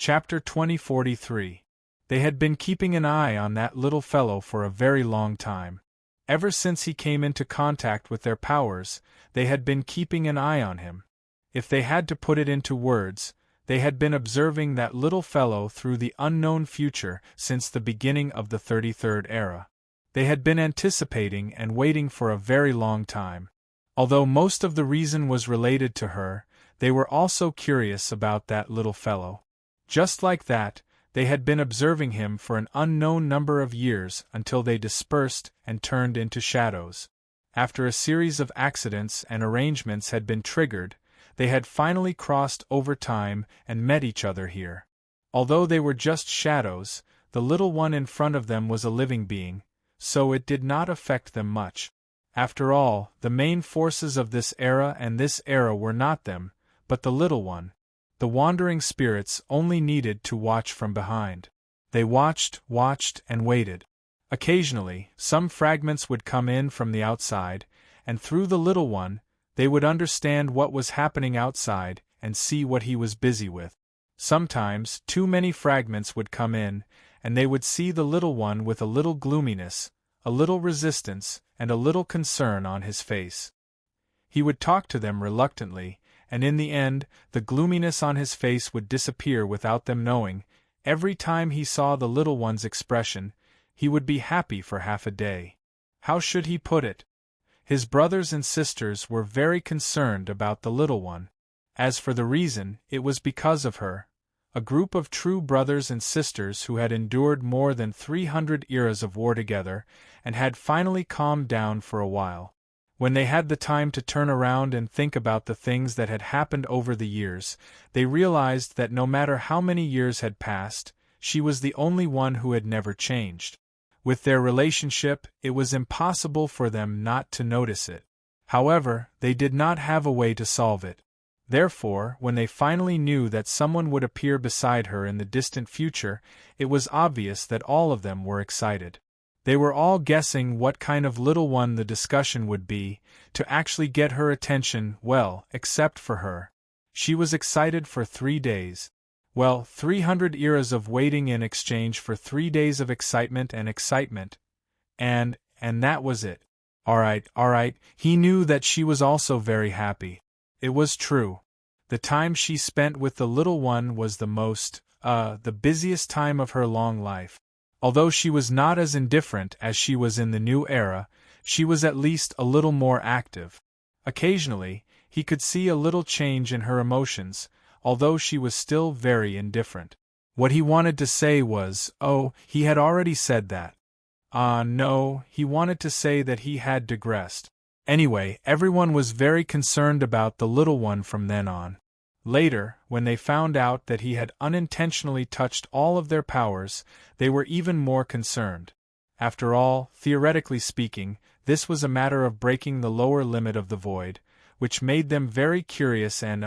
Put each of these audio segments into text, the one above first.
Chapter 2043. They had been keeping an eye on that little fellow for a very long time. Ever since he came into contact with their powers, they had been keeping an eye on him. If they had to put it into words, they had been observing that little fellow through the unknown future since the beginning of the 33rd era. They had been anticipating and waiting for a very long time. Although most of the reason was related to her, they were also curious about that little fellow. Just like that, they had been observing him for an unknown number of years until they dispersed and turned into shadows. After a series of accidents and arrangements had been triggered, they had finally crossed over time and met each other here. Although they were just shadows, the little one in front of them was a living being, so it did not affect them much. After all, the main forces of this era and this era were not them, but the little one. The wandering spirits only needed to watch from behind. They watched, and waited. Occasionally, some fragments would come in from the outside, and through the little one, they would understand what was happening outside and see what he was busy with. Sometimes, too many fragments would come in, and they would see the little one with a little gloominess, a little resistance, and a little concern on his face. He would talk to them reluctantly, and in the end, the gloominess on his face would disappear without them knowing. Every time he saw the little one's expression, he would be happy for half a day. How should he put it? His brothers and sisters were very concerned about the little one. As for the reason, it was because of her. A group of true brothers and sisters who had endured more than 300 eras of war together, and had finally calmed down for a while. When they had the time to turn around and think about the things that had happened over the years, they realized that no matter how many years had passed, she was the only one who had never changed. With their relationship, it was impossible for them not to notice it. However, they did not have a way to solve it. Therefore, when they finally knew that someone would appear beside her in the distant future, it was obvious that all of them were excited. They were all guessing what kind of little one the discussion would be, to actually get her attention, well, except for her. She was excited for 3 days. Well, 300 eras of waiting in exchange for 3 days of excitement. And that was it. All right, he knew that she was also very happy. It was true. The time she spent with the little one was the busiest time of her long life. Although she was not as indifferent as she was in the new era, she was at least a little more active. Occasionally, he could see a little change in her emotions, although she was still very indifferent. What he wanted to say was, oh, he had already said that. No, he wanted to say that he had digressed. Anyway, everyone was very concerned about the little one from then on. Later, when they found out that he had unintentionally touched all of their powers, they were even more concerned. After all, theoretically speaking, this was a matter of breaking the lower limit of the void, which made them very curious and,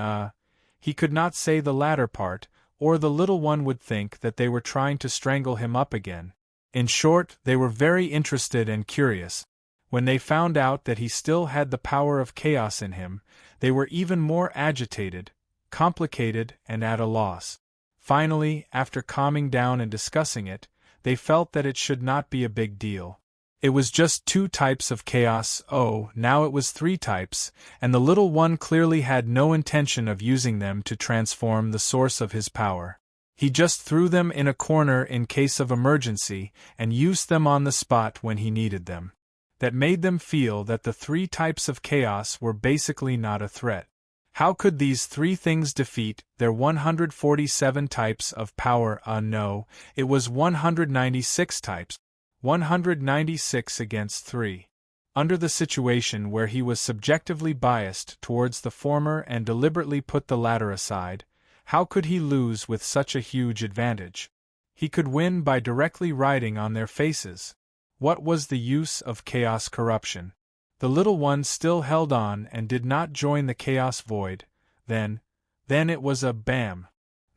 he could not say the latter part, or the little one would think that they were trying to strangle him up again. In short, they were very interested and curious. When they found out that he still had the power of chaos in him, they were even more agitated, complicated, and at a loss. Finally, after calming down and discussing it, they felt that it should not be a big deal. It was just 2 types of chaos. Oh, now it was 3 types, and the little one clearly had no intention of using them to transform the source of his power. He just threw them in a corner in case of emergency and used them on the spot when he needed them. That made them feel that the 3 types of chaos were basically not a threat. How could these 3 things defeat their 147 types of power? No, it was 196 types. 196 against 3. Under the situation where he was subjectively biased towards the former and deliberately put the latter aside, how could he lose with such a huge advantage? He could win by directly riding on their faces. What was the use of chaos corruption? The little one still held on and did not join the chaos void. Then it was a bam.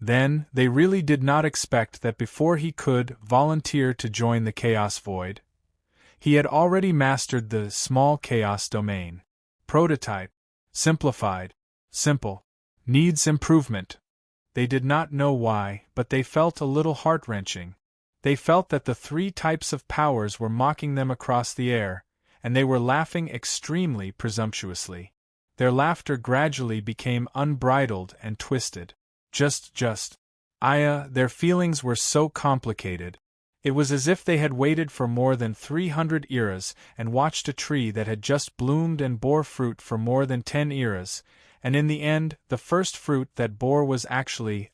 Then, they really did not expect that before he could volunteer to join the chaos void, he had already mastered the small chaos domain. Prototype. Simplified. Simple. Needs improvement. They did not know why, but they felt a little heart-wrenching. They felt that the three types of powers were mocking them across the air, and they were laughing extremely presumptuously. Their laughter gradually became unbridled and twisted. Their feelings were so complicated. It was as if they had waited for more than 300 eras and watched a tree that had just bloomed and bore fruit for more than 10 eras, and in the end, the first fruit that bore was actually,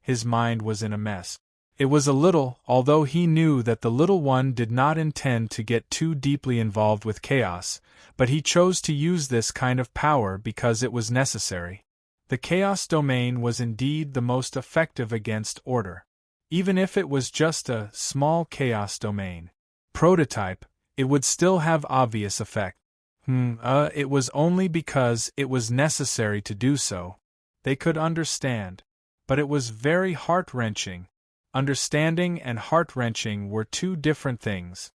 his mind was in a mess. It was a little, although he knew that the little one did not intend to get too deeply involved with chaos, but he chose to use this kind of power because it was necessary. The chaos domain was indeed the most effective against order. Even if it was just a small chaos domain prototype, it would still have obvious effect. It was only because it was necessary to do so. They could understand. But it was very heart-wrenching. Understanding and heart-wrenching were two different things.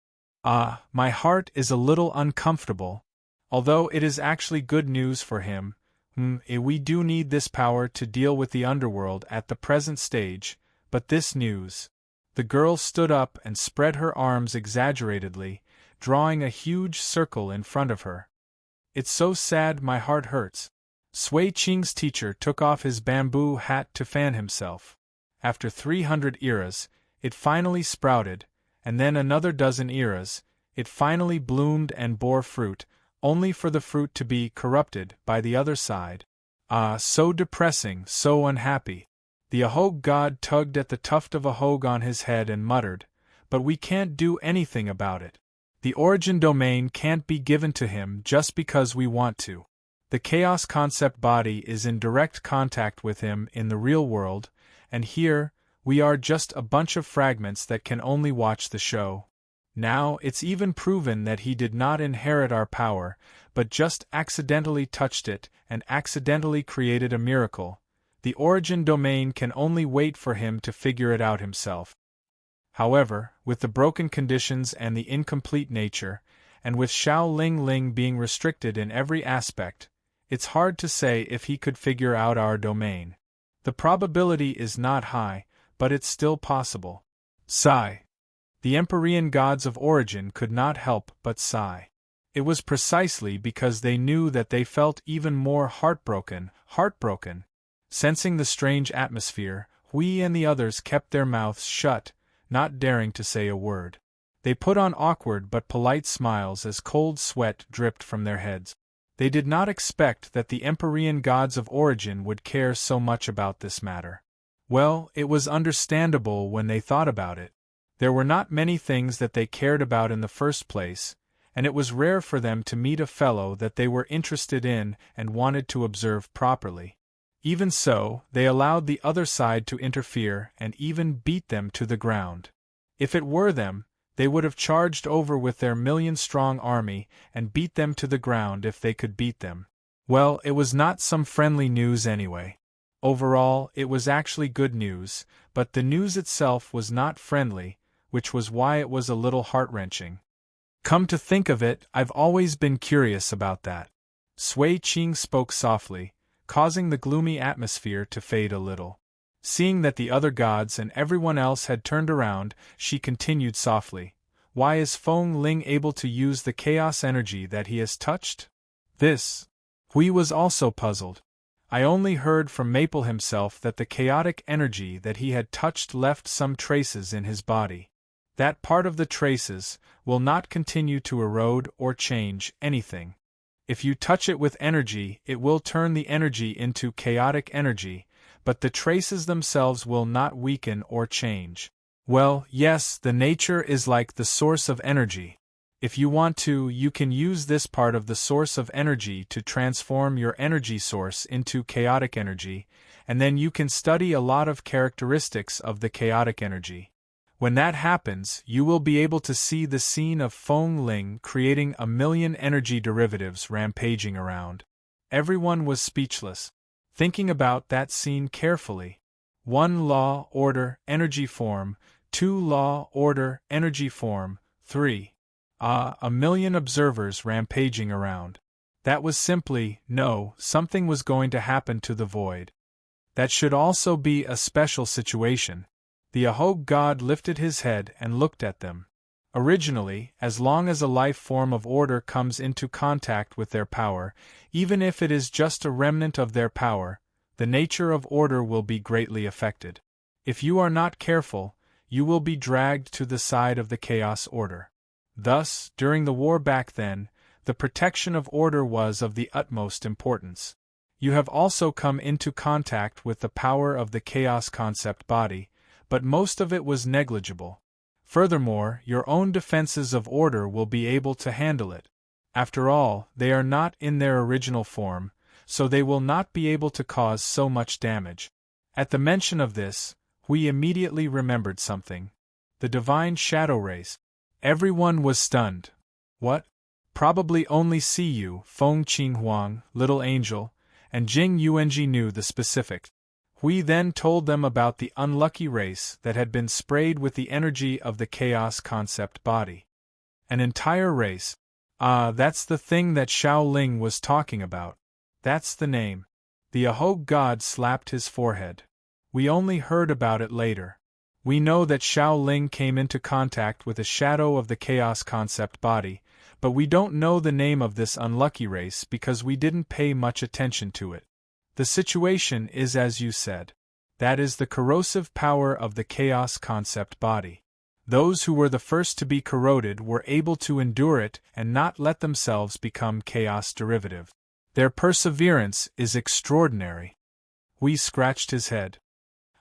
My heart is a little uncomfortable. Although it is actually good news for him. We do need this power to deal with the underworld at the present stage, but this news. The girl stood up and spread her arms exaggeratedly, drawing a huge circle in front of her. It's so sad, my heart hurts. Sui Qing's teacher took off his bamboo hat to fan himself. After 300 eras, it finally sprouted, and then another dozen eras, it finally bloomed and bore fruit, only for the fruit to be corrupted by the other side. So depressing, so unhappy. The Ahog god tugged at the tuft of Ahog on his head and muttered, "But we can't do anything about it. The origin domain can't be given to him just because we want to. The chaos concept body is in direct contact with him in the real world, and here, we are just a bunch of fragments that can only watch the show. Now, it's even proven that he did not inherit our power, but just accidentally touched it and accidentally created a miracle. The origin domain can only wait for him to figure it out himself." However, with the broken conditions and the incomplete nature, and with Xiao Ling Ling being restricted in every aspect, it's hard to say if he could figure out our domain. The probability is not high, but it's still possible. Sigh. The Empyrean gods of origin could not help but sigh. It was precisely because they knew that they felt even more heartbroken. Sensing the strange atmosphere, Hui and the others kept their mouths shut, not daring to say a word. They put on awkward but polite smiles as cold sweat dripped from their heads. They did not expect that the Empyrean gods of origin would care so much about this matter. Well, it was understandable when they thought about it. There were not many things that they cared about in the first place, and it was rare for them to meet a fellow that they were interested in and wanted to observe properly. Even so, they allowed the other side to interfere and even beat them to the ground. If it were them, they would have charged over with their million-strong army and beat them to the ground if they could beat them. Well, it was not some friendly news anyway. Overall, it was actually good news, but the news itself was not friendly, which was why it was a little heart-wrenching. Come to think of it, I've always been curious about that. Sui Qing spoke softly, causing the gloomy atmosphere to fade a little. Seeing that the other gods and everyone else had turned around, she continued softly, "Why is Feng Ling able to use the chaos energy that he has touched?" This. Hui was also puzzled. I only heard from Maple himself that the chaotic energy that he had touched left some traces in his body. That part of the traces will not continue to erode or change anything. If you touch it with energy, it will turn the energy into chaotic energy, but the traces themselves will not weaken or change. Well, yes, the nature is like the source of energy. If you want to, you can use this part of the source of energy to transform your energy source into chaotic energy, and then you can study a lot of characteristics of the chaotic energy. When that happens, you will be able to see the scene of Feng Ling creating 1,000,000 energy derivatives rampaging around. Everyone was speechless, thinking about that scene carefully. 1 law, order, energy form, 2 law, order, energy form, 3. 1,000,000 observers rampaging around. That was simply, no, something was going to happen to the void. That should also be a special situation. The Ahog god lifted his head and looked at them. Originally, as long as a life form of order comes into contact with their power, even if it is just a remnant of their power, the nature of order will be greatly affected. If you are not careful, you will be dragged to the side of the chaos order. Thus, during the war back then, the protection of order was of the utmost importance. You have also come into contact with the power of the chaos concept body, but most of it was negligible. Furthermore, your own defenses of order will be able to handle it. After all, they are not in their original form, so they will not be able to cause so much damage. At the mention of this, we immediately remembered something. The divine shadow rays. Everyone was stunned. What? Probably only Siyu, Feng Qinghuang, Little Angel, and Jing Yuanji knew the specifics. We then told them about the unlucky race that had been sprayed with the energy of the chaos concept body. An entire race. Ah, that's the thing that Xiao Ling was talking about. That's the name. The Ahog god slapped his forehead. We only heard about it later. We know that Xiao Ling came into contact with a shadow of the chaos concept body, but we don't know the name of this unlucky race because we didn't pay much attention to it. The situation is as you said. That is the corrosive power of the chaos concept body. Those who were the first to be corroded were able to endure it and not let themselves become chaos derivative. Their perseverance is extraordinary. We scratched his head.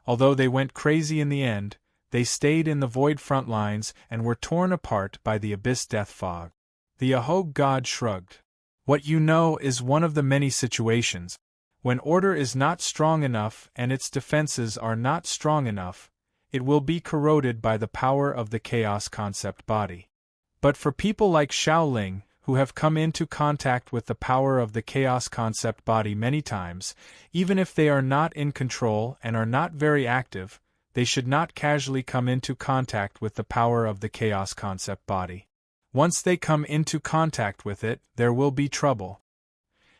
Although they went crazy in the end, they stayed in the void front lines and were torn apart by the abyss death fog. The Ahog god shrugged. What you know is one of the many situations. When order is not strong enough and its defenses are not strong enough, it will be corroded by the power of the chaos concept body. But for people like Xiao Ling, who have come into contact with the power of the chaos concept body many times, even if they are not in control and are not very active, they should not casually come into contact with the power of the chaos concept body. Once they come into contact with it, there will be trouble.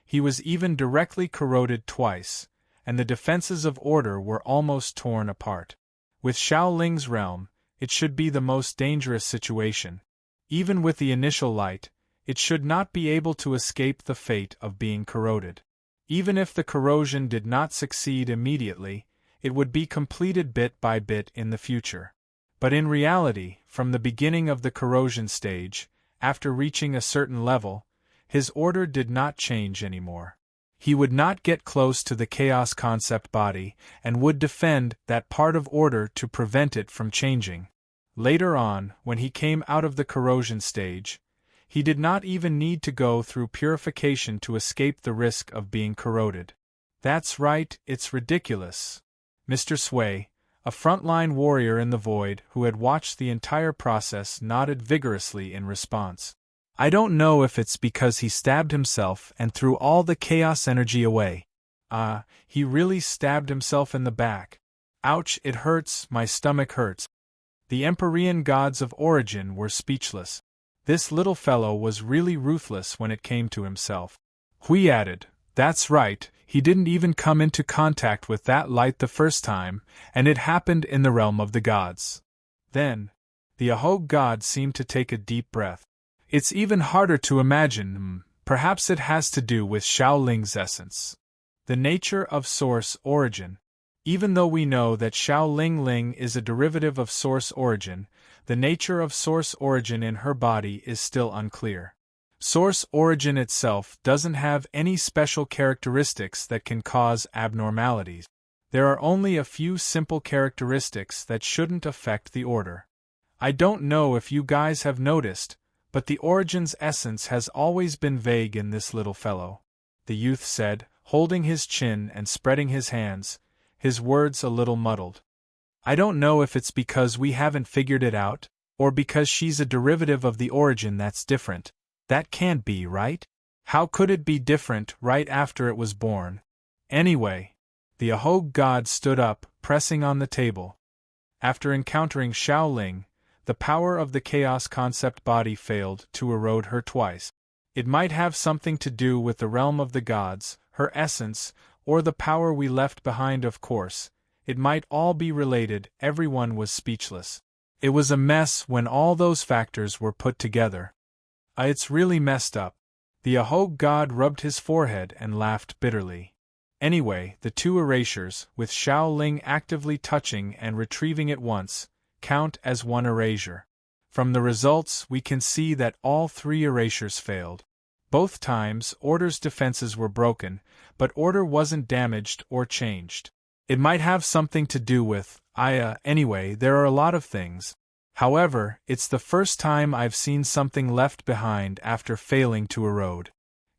He was even directly corroded twice, and the defenses of order were almost torn apart. With Xiao Ling's realm, it should be the most dangerous situation. Even with the initial light, it should not be able to escape the fate of being corroded. Even if the corrosion did not succeed immediately, it would be completed bit by bit in the future. But in reality, from the beginning of the corrosion stage, after reaching a certain level, his order did not change anymore. He would not get close to the chaos concept body and would defend that part of order to prevent it from changing. Later on, when he came out of the corrosion stage, he did not even need to go through purification to escape the risk of being corroded. That's right, it's ridiculous. Mr. Sui, a frontline warrior in the void who had watched the entire process, nodded vigorously in response. I don't know if it's because he stabbed himself and threw all the chaos energy away. He really stabbed himself in the back. Ouch, it hurts, my stomach hurts. The Empyrean gods of origin were speechless. This little fellow was really ruthless when it came to himself. Hui added, that's right, he didn't even come into contact with that light the first time, and it happened in the realm of the gods. Then, the Ahog god seemed to take a deep breath. It's even harder to imagine, perhaps it has to do with Xiao Ling's essence. The nature of source origin. Even though we know that Xiao Ling is a derivative of source origin, the nature of source origin in her body is still unclear. Source origin itself doesn't have any special characteristics that can cause abnormalities. There are only a few simple characteristics that shouldn't affect the order. I don't know if you guys have noticed, but the origin's essence has always been vague in this little fellow, the youth said, holding his chin and spreading his hands, his words a little muddled. I don't know if it's because we haven't figured it out, or because she's a derivative of the origin that's different. That can't be, right? How could it be different right after it was born? Anyway, the Ahog god stood up, pressing on the table. After encountering Xiao Ling, the power of the chaos concept body failed to erode her twice. It might have something to do with the realm of the gods, her essence, or the power we left behind, of course. It might all be related. Everyone was speechless. It was a mess when all those factors were put together. It's really messed up. The Ahog god rubbed his forehead and laughed bitterly. Anyway, the two erasures, with Xiao Ling actively touching and retrieving it once, count as one erasure. From the results, we can see that all three erasures failed. Both times, Order's defenses were broken, but Order wasn't damaged or changed. It might have something to do with anyway, there are a lot of things. However, it's the first time I've seen something left behind after failing to erode.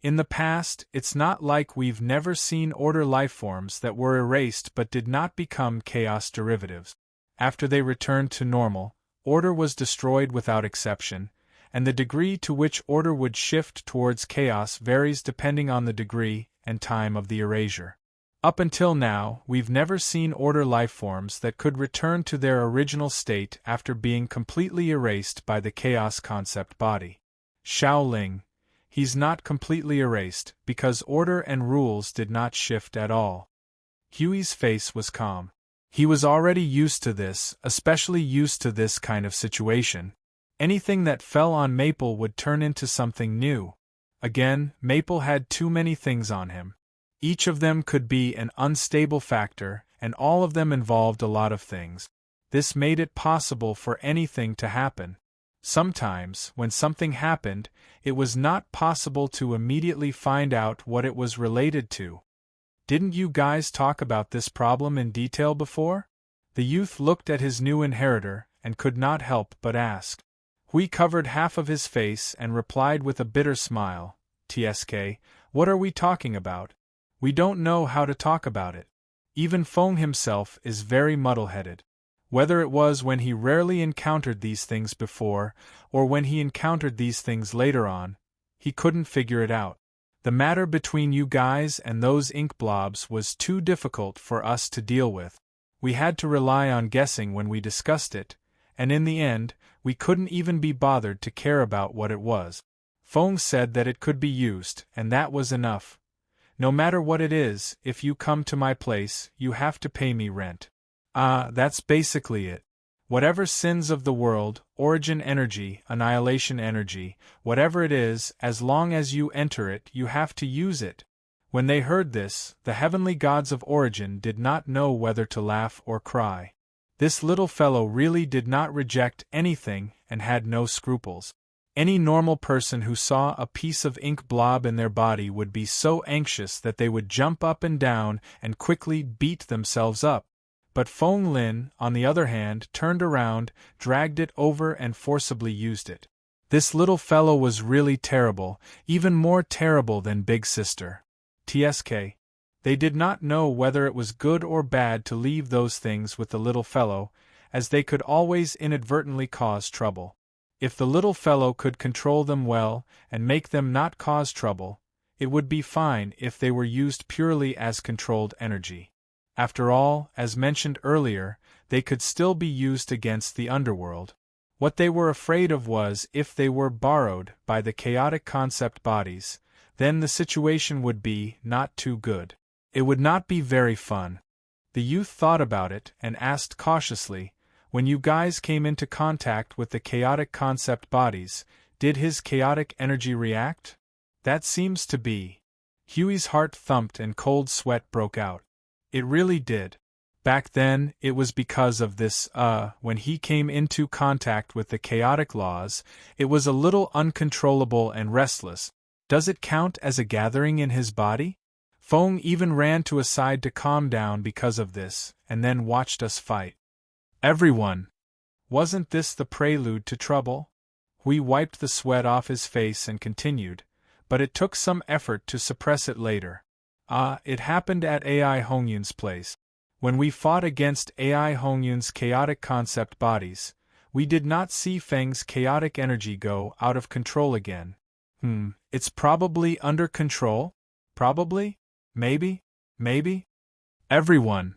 In the past, it's not like we've never seen Order lifeforms that were erased but did not become chaos derivatives. After they returned to normal, Order was destroyed without exception, and the degree to which Order would shift towards chaos varies depending on the degree and time of the erasure. Up until now, we've never seen Order lifeforms that could return to their original state after being completely erased by the chaos concept body. Xiao Ling. He's not completely erased, because Order and rules did not shift at all. Huey's face was calm. He was already used to this, especially used to this kind of situation. Anything that fell on Maple would turn into something new. Again, Maple had too many things on him. Each of them could be an unstable factor, and all of them involved a lot of things. This made it possible for anything to happen. Sometimes, when something happened, it was not possible to immediately find out what it was related to. Didn't you guys talk about this problem in detail before? The youth looked at his new inheritor, and could not help but ask. Hui covered half of his face and replied with a bitter smile, "TSK, what are we talking about? We don't know how to talk about it." Even Feng himself is very muddle-headed. Whether it was when he rarely encountered these things before, or when he encountered these things later on, he couldn't figure it out. The matter between you guys and those ink blobs was too difficult for us to deal with. We had to rely on guessing when we discussed it, and in the end, we couldn't even be bothered to care about what it was. Feng said that it could be used, and that was enough. No matter what it is, if you come to my place, you have to pay me rent. That's basically it. Whatever sins of the world, origin energy, annihilation energy, whatever it is, as long as you enter it, you have to use it. When they heard this, the heavenly gods of origin did not know whether to laugh or cry. This little fellow really did not reject anything and had no scruples. Any normal person who saw a piece of ink blob in their body would be so anxious that they would jump up and down and quickly beat themselves up. But Feng Lin, on the other hand, turned around, dragged it over and forcibly used it. This little fellow was really terrible, even more terrible than Big Sister. TSK. They did not know whether it was good or bad to leave those things with the little fellow, as they could always inadvertently cause trouble. If the little fellow could control them well and make them not cause trouble, it would be fine if they were used purely as controlled energy. After all, as mentioned earlier, they could still be used against the underworld. What they were afraid of was if they were borrowed by the chaotic concept bodies, then the situation would be not too good. It would not be very fun. The youth thought about it and asked cautiously, "When you guys came into contact with the chaotic concept bodies, did his chaotic energy react?" "That seems to be." Huey's heart thumped and cold sweat broke out. It really did. Back then, it was because of this, when he came into contact with the chaotic laws, it was a little uncontrollable and restless. Does it count as a gathering in his body? Feng even ran to a side to calm down because of this, and then watched us fight. Everyone! Wasn't this the prelude to trouble? Hui wiped the sweat off his face and continued, but it took some effort to suppress it later. It happened at AI Hongyun's place. When we fought against AI Hongyun's chaotic concept bodies, we did not see Feng's chaotic energy go out of control again. It's probably under control? Probably? Maybe? Everyone!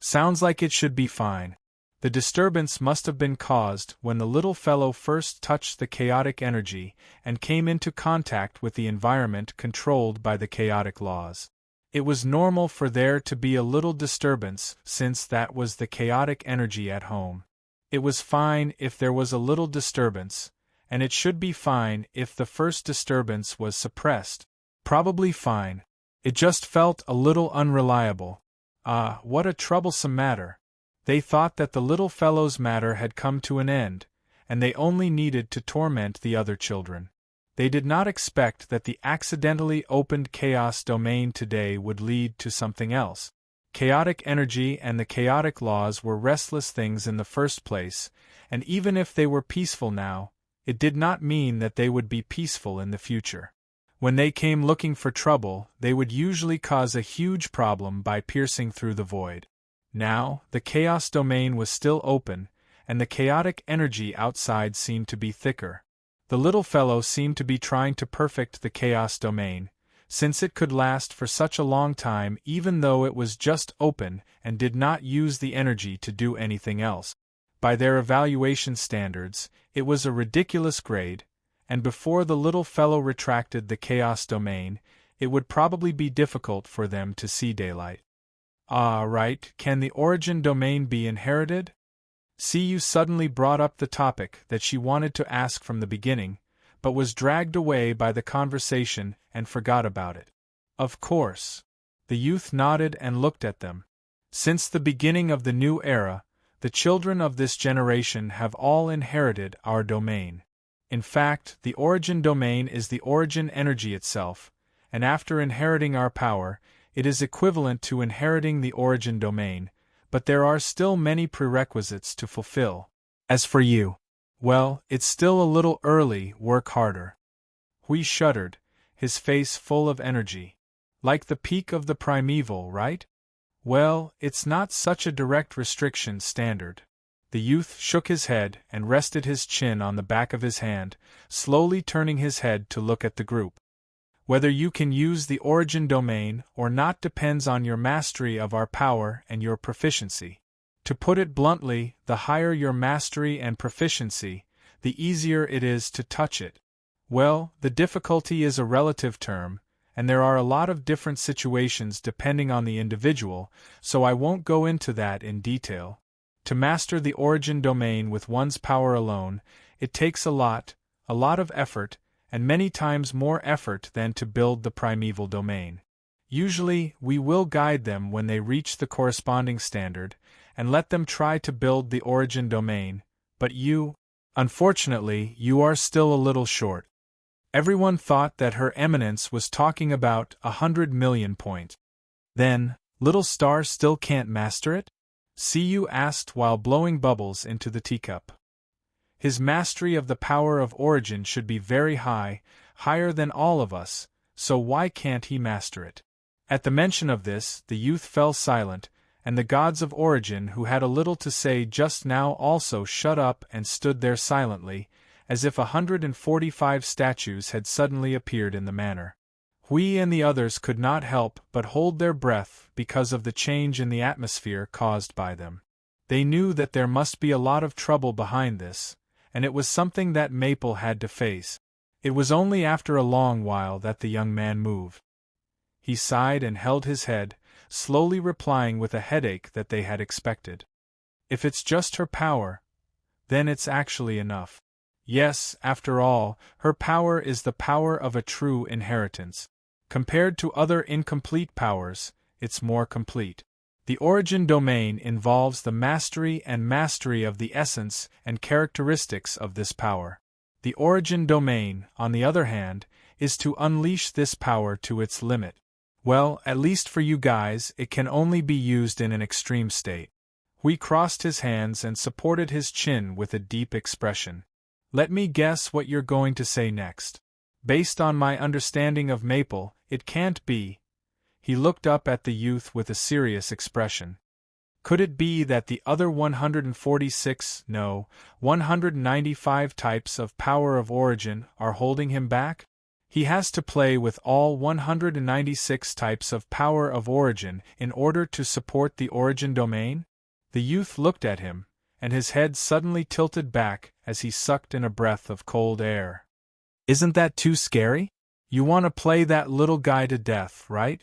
Sounds like it should be fine. The disturbance must have been caused when the little fellow first touched the chaotic energy and came into contact with the environment controlled by the chaotic laws. It was normal for there to be a little disturbance, since that was the chaotic energy at home. It was fine if there was a little disturbance, and it should be fine if the first disturbance was suppressed. Probably fine. It just felt a little unreliable. Ah, what a troublesome matter. They thought that the little fellow's matter had come to an end, and they only needed to torment the other children. They did not expect that the accidentally opened chaos domain today would lead to something else. Chaotic energy and the chaotic laws were restless things in the first place, and even if they were peaceful now, it did not mean that they would be peaceful in the future. When they came looking for trouble, they would usually cause a huge problem by piercing through the void. Now, the chaos domain was still open, and the chaotic energy outside seemed to be thicker. The little fellow seemed to be trying to perfect the chaos domain, since it could last for such a long time even though it was just open and did not use the energy to do anything else. By their evaluation standards, it was a ridiculous grade, and before the little fellow retracted the chaos domain, it would probably be difficult for them to see daylight. Ah, right, can the origin domain be inherited? CU suddenly brought up the topic that she wanted to ask from the beginning, but was dragged away by the conversation and forgot about it. Of course. The youth nodded and looked at them. Since the beginning of the new era, the children of this generation have all inherited our domain. In fact, the origin domain is the origin energy itself, and after inheriting our power, it is equivalent to inheriting the origin domain, but there are still many prerequisites to fulfill. As for you, well, it's still a little early, work harder. Hui shuddered, his face full of energy. Like the peak of the primeval, right? Well, it's not such a direct restriction standard. The youth shook his head and rested his chin on the back of his hand, slowly turning his head to look at the group. Whether you can use the origin domain or not depends on your mastery of our power and your proficiency. To put it bluntly, the higher your mastery and proficiency, the easier it is to touch it. Well, the difficulty is a relative term, and there are a lot of different situations depending on the individual, so I won't go into that in detail. To master the origin domain with one's power alone, it takes a lot of effort, and many times more effort than to build the primeval domain. Usually, we will guide them when they reach the corresponding standard, and let them try to build the origin domain, but unfortunately, you are still a little short. Everyone thought that Her Eminence was talking about 100 million points. Then, Little Star still can't master it? CU asked while blowing bubbles into the teacup. His mastery of the power of origin should be very high, higher than all of us, so why can't he master it? At the mention of this, the youth fell silent, and the gods of origin who had a little to say just now also shut up and stood there silently, as if 145 statues had suddenly appeared in the manor. Hui and the others could not help but hold their breath because of the change in the atmosphere caused by them. They knew that there must be a lot of trouble behind this, and it was something that Maple had to face. It was only after a long while that the young man moved. He sighed and held his head, slowly replying with a headache that they had expected. If it's just her power, then it's actually enough. Yes, after all, her power is the power of a true inheritance. Compared to other incomplete powers, it's more complete. The origin domain involves the mastery of the essence and characteristics of this power. The origin domain, on the other hand, is to unleash this power to its limit. Well, at least for you guys, it can only be used in an extreme state. Hui crossed his hands and supported his chin with a deep expression. Let me guess what you're going to say next. Based on my understanding of Maple, it can't be. He looked up at the youth with a serious expression. Could it be that the other 195 types of power of origin are holding him back? He has to play with all 196 types of power of origin in order to support the origin domain? The youth looked at him, and his head suddenly tilted back as he sucked in a breath of cold air. Isn't that too scary? You want to play that little guy to death, right?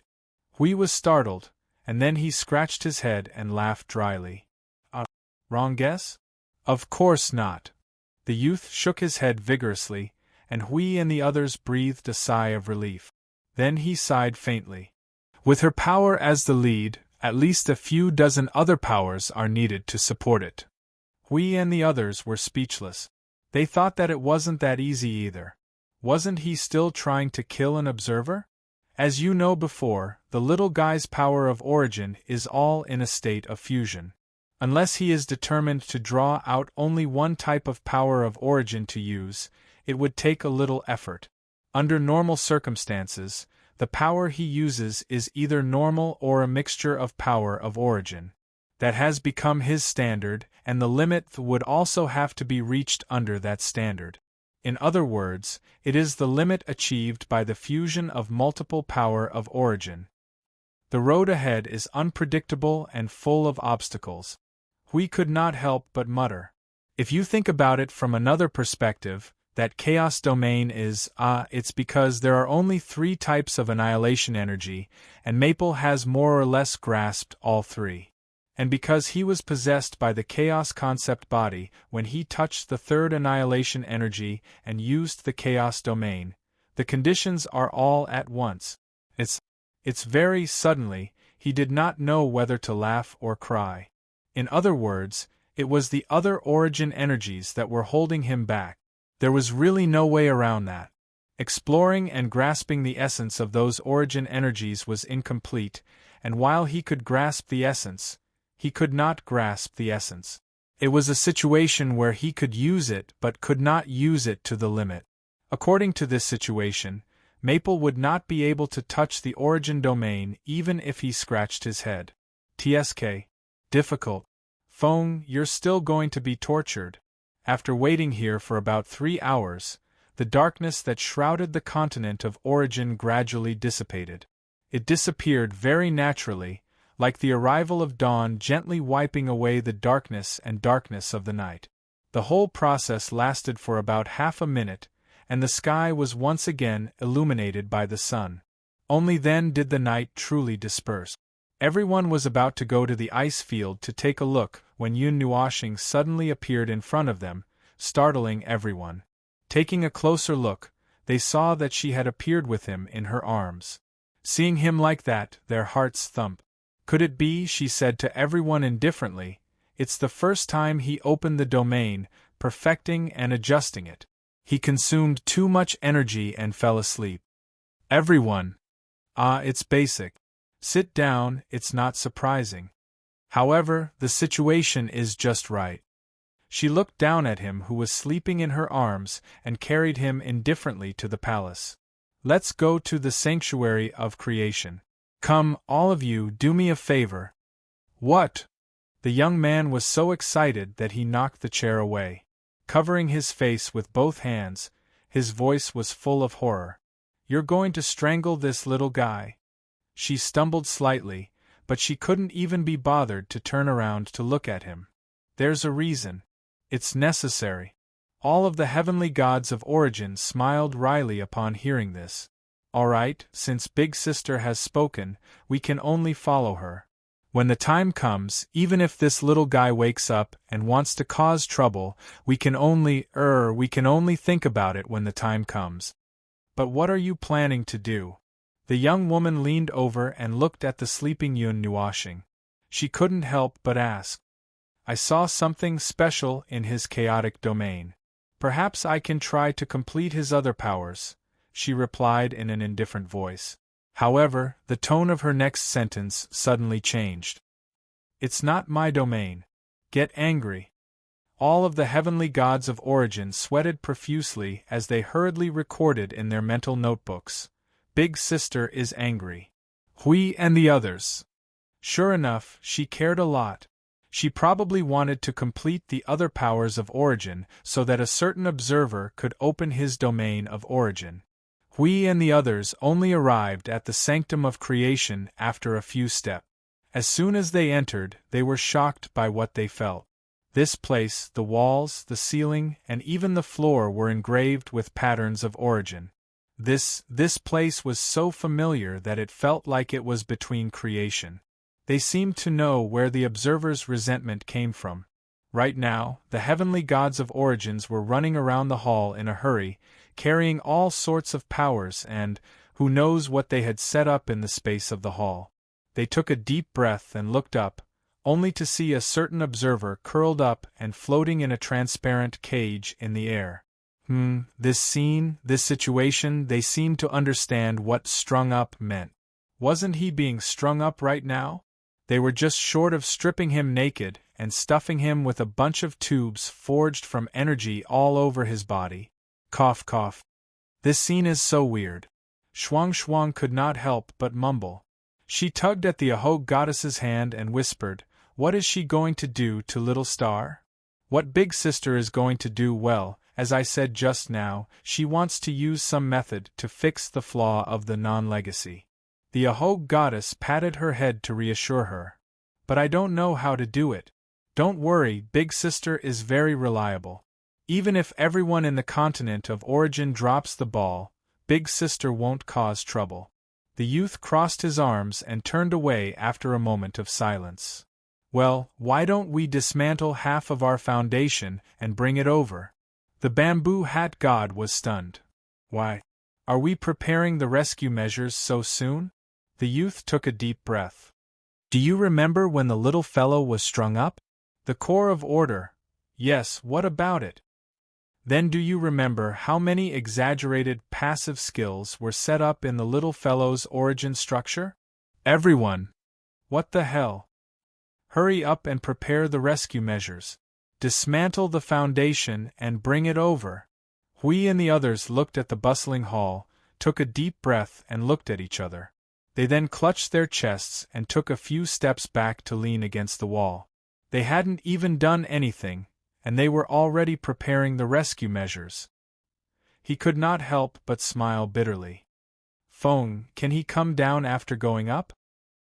Hui was startled, and then he scratched his head and laughed dryly. Wrong guess? Of course not. The youth shook his head vigorously, and Hui and the others breathed a sigh of relief. Then he sighed faintly. With her power as the lead, at least a few dozen other powers are needed to support it. Hui and the others were speechless. They thought that it wasn't that easy either. Wasn't he still trying to kill an observer? As you know before, the little guy's power of origin is all in a state of fusion. Unless he is determined to draw out only one type of power of origin to use, it would take a little effort. Under normal circumstances, the power he uses is either normal or a mixture of power of origin. That has become his standard, and the limit would also have to be reached under that standard. In other words, it is the limit achieved by the fusion of multiple power of origin. The road ahead is unpredictable and full of obstacles. Hui could not help but mutter. If you think about it from another perspective, that chaos domain is, it's because there are only 3 types of annihilation energy, and Maple has more or less grasped all 3. And because he was possessed by the chaos concept body when he touched the 3rd annihilation energy and used the chaos domain, the conditions are all at once. It's very suddenly, he did not know whether to laugh or cry. In other words, it was the other origin energies that were holding him back. There was really no way around that. Exploring and grasping the essence of those origin energies was incomplete, and while he could grasp the essence, he could not grasp the essence. It was a situation where he could use it but could not use it to the limit. According to this situation, Maple would not be able to touch the origin domain even if he scratched his head. TSK. Difficult. Feng, you're still going to be tortured. After waiting here for about 3 hours, the darkness that shrouded the continent of origin gradually dissipated. It disappeared very naturally, like the arrival of dawn gently wiping away the darkness of the night. The whole process lasted for about half a minute, and the sky was once again illuminated by the sun. Only then did the night truly disperse. Everyone was about to go to the ice field to take a look when Yun Nuoshing suddenly appeared in front of them, startling everyone. Taking a closer look, they saw that she had appeared with him in her arms. Seeing him like that, their hearts thumped. Could it be, she said to everyone indifferently, it's the first time he opened the domain, perfecting and adjusting it. He consumed too much energy and fell asleep. Everyone. It's basic. Sit down, it's not surprising. However, the situation is just right. She looked down at him who was sleeping in her arms and carried him indifferently to the palace. Let's go to the sanctuary of creation. Come, all of you, do me a favor. What? The young man was so excited that he knocked the chair away. Covering his face with both hands, his voice was full of horror. You're going to strangle this little guy. She stumbled slightly, but she couldn't even be bothered to turn around to look at him. There's a reason. It's necessary. All of the heavenly gods of origin smiled wryly upon hearing this. All right, since Big Sister has spoken, we can only follow her. When the time comes, even if this little guy wakes up and wants to cause trouble, we can only think about it when the time comes. But what are you planning to do? The young woman leaned over and looked at the sleeping Yun Nuoshing. She couldn't help but ask. I saw something special in his chaotic domain. Perhaps I can try to complete his other powers, she replied in an indifferent voice. However, the tone of her next sentence suddenly changed. It's not my domain. Get angry. All of the heavenly gods of origin sweated profusely as they hurriedly recorded in their mental notebooks. Big Sister is angry. Hui and the others. Sure enough, she cared a lot. She probably wanted to complete the other powers of origin so that a certain observer could open his domain of origin. Hui and the others only arrived at the sanctum of creation after a few steps. As soon as they entered, they were shocked by what they felt. This place, the walls, the ceiling, and even the floor were engraved with patterns of origin. This place was so familiar that it felt like it was between creation. They seemed to know where the observer's resentment came from. Right now, the heavenly gods of origins were running around the hall in a hurry, carrying all sorts of powers and, who knows what they had set up in the space of the hall. They took a deep breath and looked up, only to see a certain observer curled up and floating in a transparent cage in the air. This scene, this situation, they seemed to understand what strung up meant. Wasn't he being strung up right now? They were just short of stripping him naked and stuffing him with a bunch of tubes forged from energy all over his body. Cough, cough. This scene is so weird. Shuang could not help but mumble. She tugged at the Aho goddess's hand and whispered, "What is she going to do to little Star? What big sister is going to do? Well, as I said just now, she wants to use some method to fix the flaw of the non-legacy." The Aho goddess patted her head to reassure her. "But I don't know how to do it. Don't worry, big sister is very reliable. Even if everyone in the continent of origin drops the ball, big sister won't cause trouble." The youth crossed his arms and turned away after a moment of silence. "Well, why don't we dismantle half of our foundation and bring it over?" The bamboo hat god was stunned. "Why? Are we preparing the rescue measures so soon?" The youth took a deep breath. "Do you remember when the little fellow was strung up? The core of order. Yes, what about it? Then do you remember how many exaggerated passive skills were set up in the little fellow's origin structure? Everyone! What the hell? Hurry up and prepare the rescue measures. Dismantle the foundation and bring it over." Hui and the others looked at the bustling hall, took a deep breath and looked at each other. They then clutched their chests and took a few steps back to lean against the wall. They hadn't even done anything, and they were already preparing the rescue measures. He could not help but smile bitterly. "Feng, can he come down after going up?"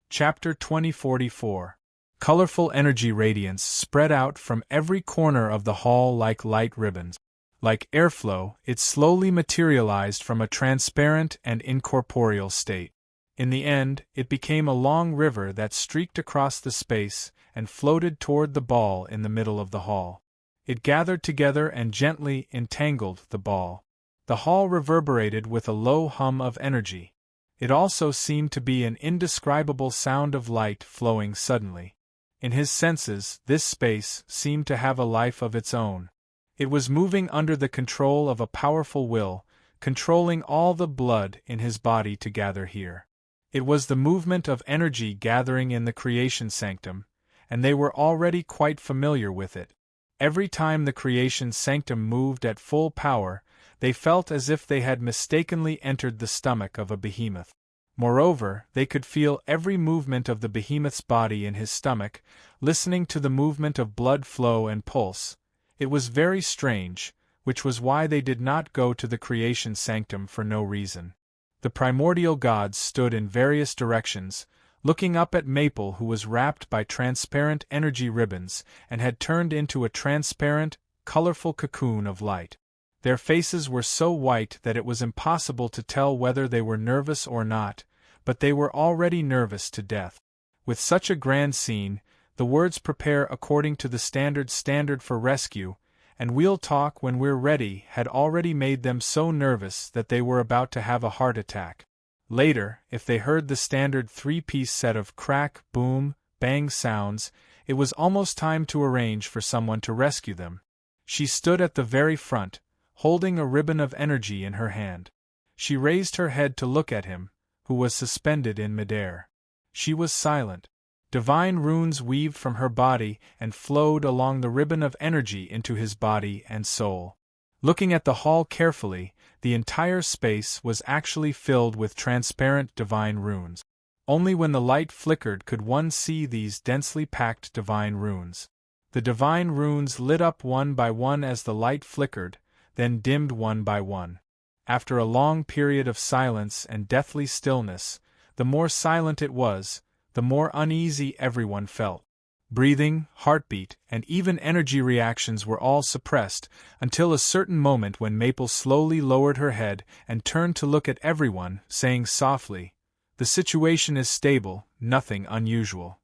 Chapter 2044. Colorful energy radiance spread out from every corner of the hall like light ribbons. Like airflow, it slowly materialized from a transparent and incorporeal state. In the end, it became a long river that streaked across the space and floated toward the ball in the middle of the hall. It gathered together and gently entangled the ball. The hall reverberated with a low hum of energy. It also seemed to be an indescribable sound of light flowing suddenly. In his senses, this space seemed to have a life of its own. It was moving under the control of a powerful will, controlling all the blood in his body to gather here. It was the movement of energy gathering in the creation sanctum, and they were already quite familiar with it. Every time the creation sanctum moved at full power, they felt as if they had mistakenly entered the stomach of a behemoth. Moreover, they could feel every movement of the behemoth's body in his stomach, listening to the movement of blood flow and pulse. It was very strange, which was why they did not go to the creation sanctum for no reason. The primordial gods stood in various directions, looking up at Maple, who was wrapped by transparent energy ribbons and had turned into a transparent, colorful cocoon of light. Their faces were so white that it was impossible to tell whether they were nervous or not, but they were already nervous to death. With such a grand scene, the words "prepare according to the standard for rescue," and "we'll talk when we're ready" had already made them so nervous that they were about to have a heart attack. Later, if they heard the standard three-piece set of crack, boom, bang sounds, it was almost time to arrange for someone to rescue them. She stood at the very front, holding a ribbon of energy in her hand. She raised her head to look at him, who was suspended in midair. She was silent. Divine runes weaved from her body and flowed along the ribbon of energy into his body and soul. Looking at the hall carefully, the entire space was actually filled with transparent divine runes. Only when the light flickered could one see these densely packed divine runes. The divine runes lit up one by one as the light flickered, then dimmed one by one. After a long period of silence and deathly stillness, the more silent it was, the more uneasy everyone felt. Breathing, heartbeat, and even energy reactions were all suppressed, until a certain moment when Maple slowly lowered her head and turned to look at everyone, saying softly, "The situation is stable, nothing unusual."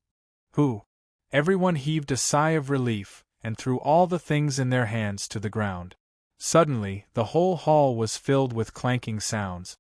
"Who?" Everyone heaved a sigh of relief, and threw all the things in their hands to the ground. Suddenly, the whole hall was filled with clanking sounds.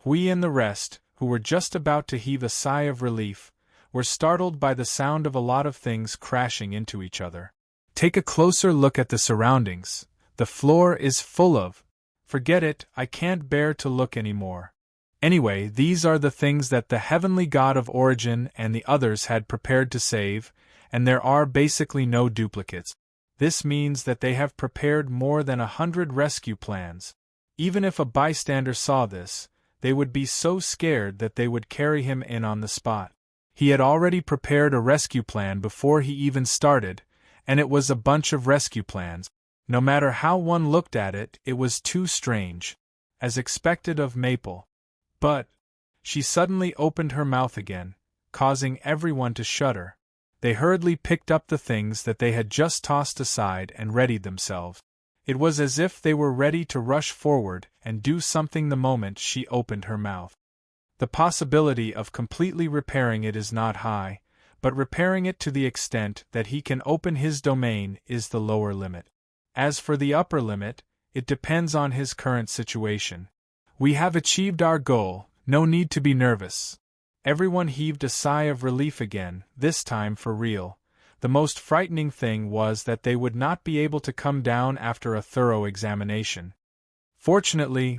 We and the rest, who were just about to heave a sigh of relief, were startled by the sound of a lot of things crashing into each other. Take a closer look at the surroundings. The floor is full of... Forget it, I can't bear to look anymore. Anyway, these are the things that the heavenly god of origin and the others had prepared to save, and there are basically no duplicates. This means that they have prepared more than 100 rescue plans. Even if a bystander saw this, they would be so scared that they would carry him in on the spot. He had already prepared a rescue plan before he even started, and it was a bunch of rescue plans. No matter how one looked at it, it was too strange. As expected of Maple. But she suddenly opened her mouth again, causing everyone to shudder. They hurriedly picked up the things that they had just tossed aside and readied themselves. It was as if they were ready to rush forward and do something the moment she opened her mouth. The possibility of completely repairing it is not high, but repairing it to the extent that he can open his domain is the lower limit. As for the upper limit, it depends on his current situation. We have achieved our goal, no need to be nervous. Everyone heaved a sigh of relief again, this time for real. The most frightening thing was that they would not be able to come down after a thorough examination. Fortunately,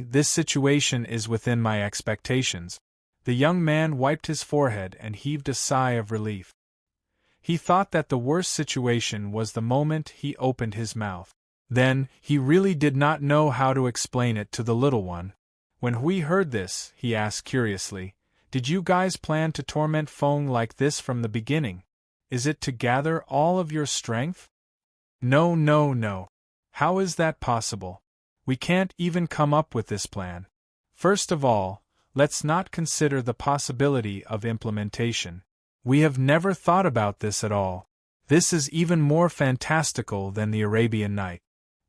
this situation is within my expectations. The young man wiped his forehead and heaved a sigh of relief. He thought that the worst situation was the moment he opened his mouth. Then, he really did not know how to explain it to the little one. When we heard this, he asked curiously, "Did you guys plan to torment Fong like this from the beginning? Is it to gather all of your strength?" No. How is that possible? We can't even come up with this plan. First of all, let's not consider the possibility of implementation. We have never thought about this at all. This is even more fantastical than the Arabian Night.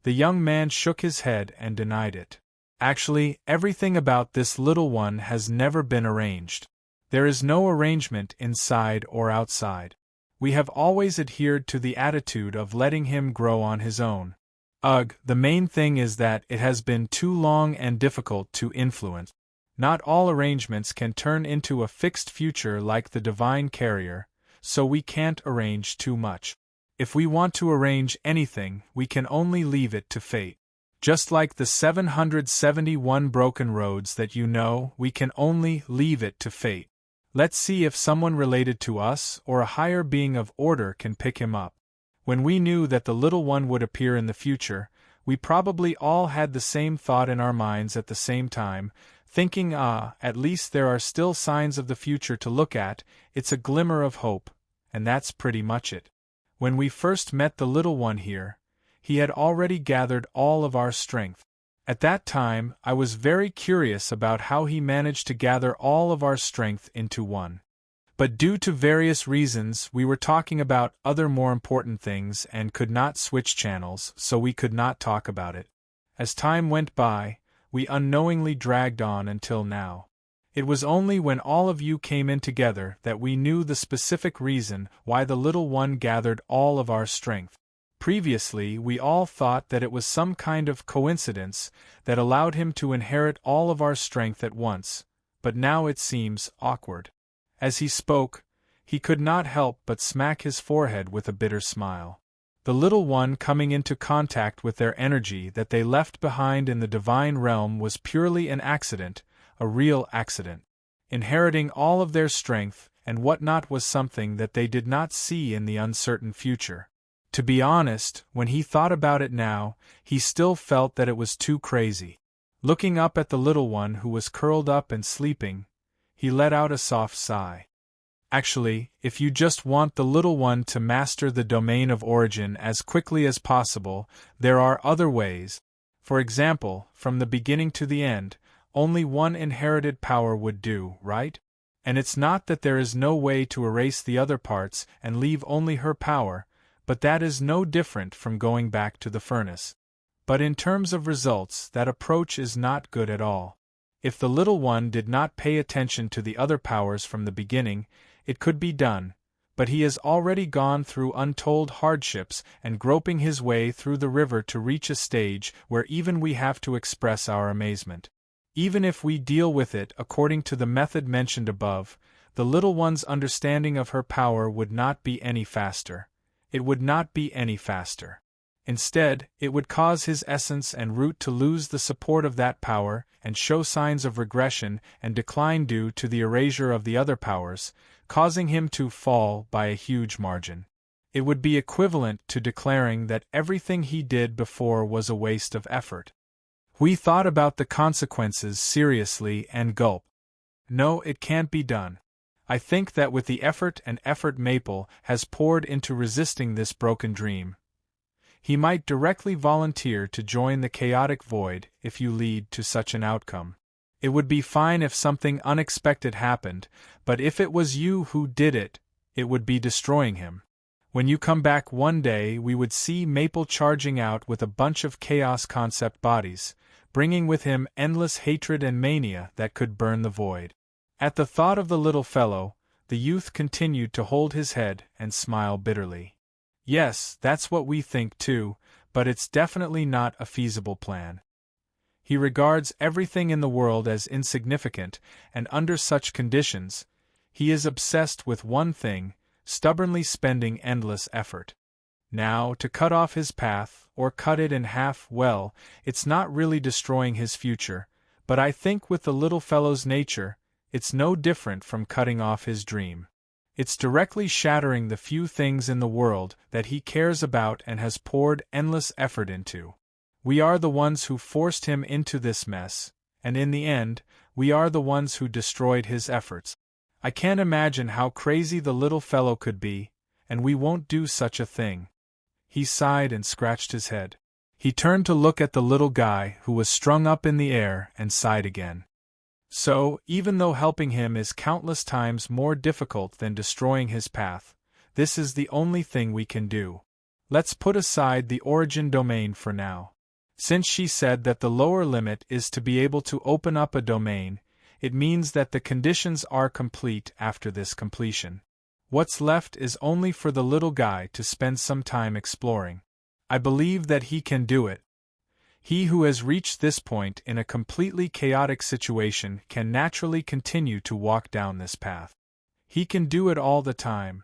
The young man shook his head and denied it. Actually, everything about this little one has never been arranged. There is no arrangement inside or outside. We have always adhered to the attitude of letting him grow on his own. The main thing is that it has been too long and difficult to influence. Not all arrangements can turn into a fixed future like the divine carrier, so we can't arrange too much. If we want to arrange anything, we can only leave it to fate. Just like the 771 broken roads that you know, we can only leave it to fate. Let's see if someone related to us or a higher being of order can pick him up. When we knew that the little one would appear in the future, we probably all had the same thought in our minds at the same time, thinking, at least there are still signs of the future to look at, it's a glimmer of hope, and that's pretty much it. When we first met the little one here, he had already gathered all of our strength. At that time, I was very curious about how he managed to gather all of our strength into one. But due to various reasons, we were talking about other more important things and could not switch channels, so we could not talk about it. As time went by, we unknowingly dragged on until now. It was only when all of you came in together that we knew the specific reason why the little one gathered all of our strength. Previously, we all thought that it was some kind of coincidence that allowed him to inherit all of our strength at once, but now it seems awkward. As he spoke, he could not help but smack his forehead with a bitter smile. The little one coming into contact with their energy that they left behind in the divine realm was purely an accident, a real accident. Inheriting all of their strength and whatnot was something that they did not see in the uncertain future. To be honest, when he thought about it now, he still felt that it was too crazy. Looking up at the little one who was curled up and sleeping, he let out a soft sigh. Actually, if you just want the little one to master the domain of origin as quickly as possible, there are other ways. For example, from the beginning to the end, only one inherited power would do, right? And it's not that there is no way to erase the other parts and leave only her power, but that is no different from going back to the furnace. But in terms of results, that approach is not good at all. If the little one did not pay attention to the other powers from the beginning, it could be done, but he has already gone through untold hardships and groping his way through the river to reach a stage where even we have to express our amazement. Even if we deal with it according to the method mentioned above, the little one's understanding of her power would not be any faster. It would not be any faster. Instead, it would cause his essence and root to lose the support of that power and show signs of regression and decline due to the erasure of the other powers, causing him to fall by a huge margin. It would be equivalent to declaring that everything he did before was a waste of effort. We thought about the consequences seriously and gulp. No, it can't be done. I think that with the effort and effort Maple has poured into resisting this broken dream, he might directly volunteer to join the chaotic void if you lead to such an outcome. It would be fine if something unexpected happened, but if it was you who did it, it would be destroying him. When you come back one day, we would see Maple charging out with a bunch of chaos concept bodies, bringing with him endless hatred and mania that could burn the void. At the thought of the little fellow, the youth continued to hold his head and smile bitterly. Yes, that's what we think too, but it's definitely not a feasible plan. He regards everything in the world as insignificant, and under such conditions, he is obsessed with one thing, stubbornly spending endless effort. Now, to cut off his path, or cut it in half, well, it's not really destroying his future, but I think with the little fellow's nature, it's no different from cutting off his dream. It's directly shattering the few things in the world that he cares about and has poured endless effort into. We are the ones who forced him into this mess, and in the end, we are the ones who destroyed his efforts. I can't imagine how crazy the little fellow could be, and we won't do such a thing. He sighed and scratched his head. He turned to look at the little guy who was strung up in the air and sighed again. So, even though helping him is countless times more difficult than destroying his path, this is the only thing we can do. Let's put aside the origin domain for now. Since she said that the lower limit is to be able to open up a domain, it means that the conditions are complete after this completion. What's left is only for the little guy to spend some time exploring. I believe that he can do it. He who has reached this point in a completely chaotic situation can naturally continue to walk down this path. He can do it all the time.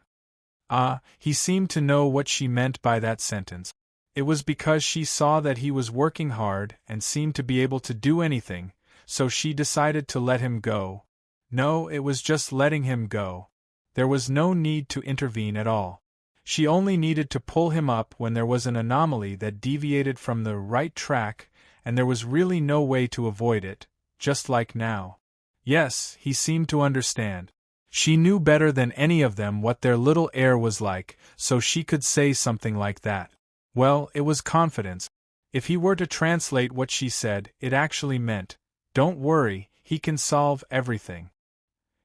Ah, he seemed to know what she meant by that sentence. It was because she saw that he was working hard and seemed to be able to do anything, so she decided to let him go. No, it was just letting him go. There was no need to intervene at all. She only needed to pull him up when there was an anomaly that deviated from the right track, and there was really no way to avoid it, just like now. Yes, he seemed to understand. She knew better than any of them what their little heir was like, so she could say something like that. Well, it was confidence. If he were to translate what she said, it actually meant, "Don't worry, he can solve everything.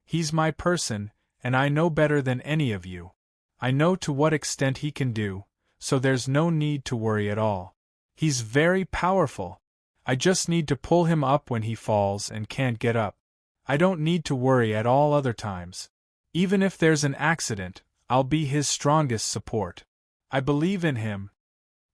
He's my person, and I know better than any of you. I know to what extent he can do, so there's no need to worry at all. He's very powerful. I just need to pull him up when he falls and can't get up. I don't need to worry at all other times. Even if there's an accident, I'll be his strongest support. I believe in him."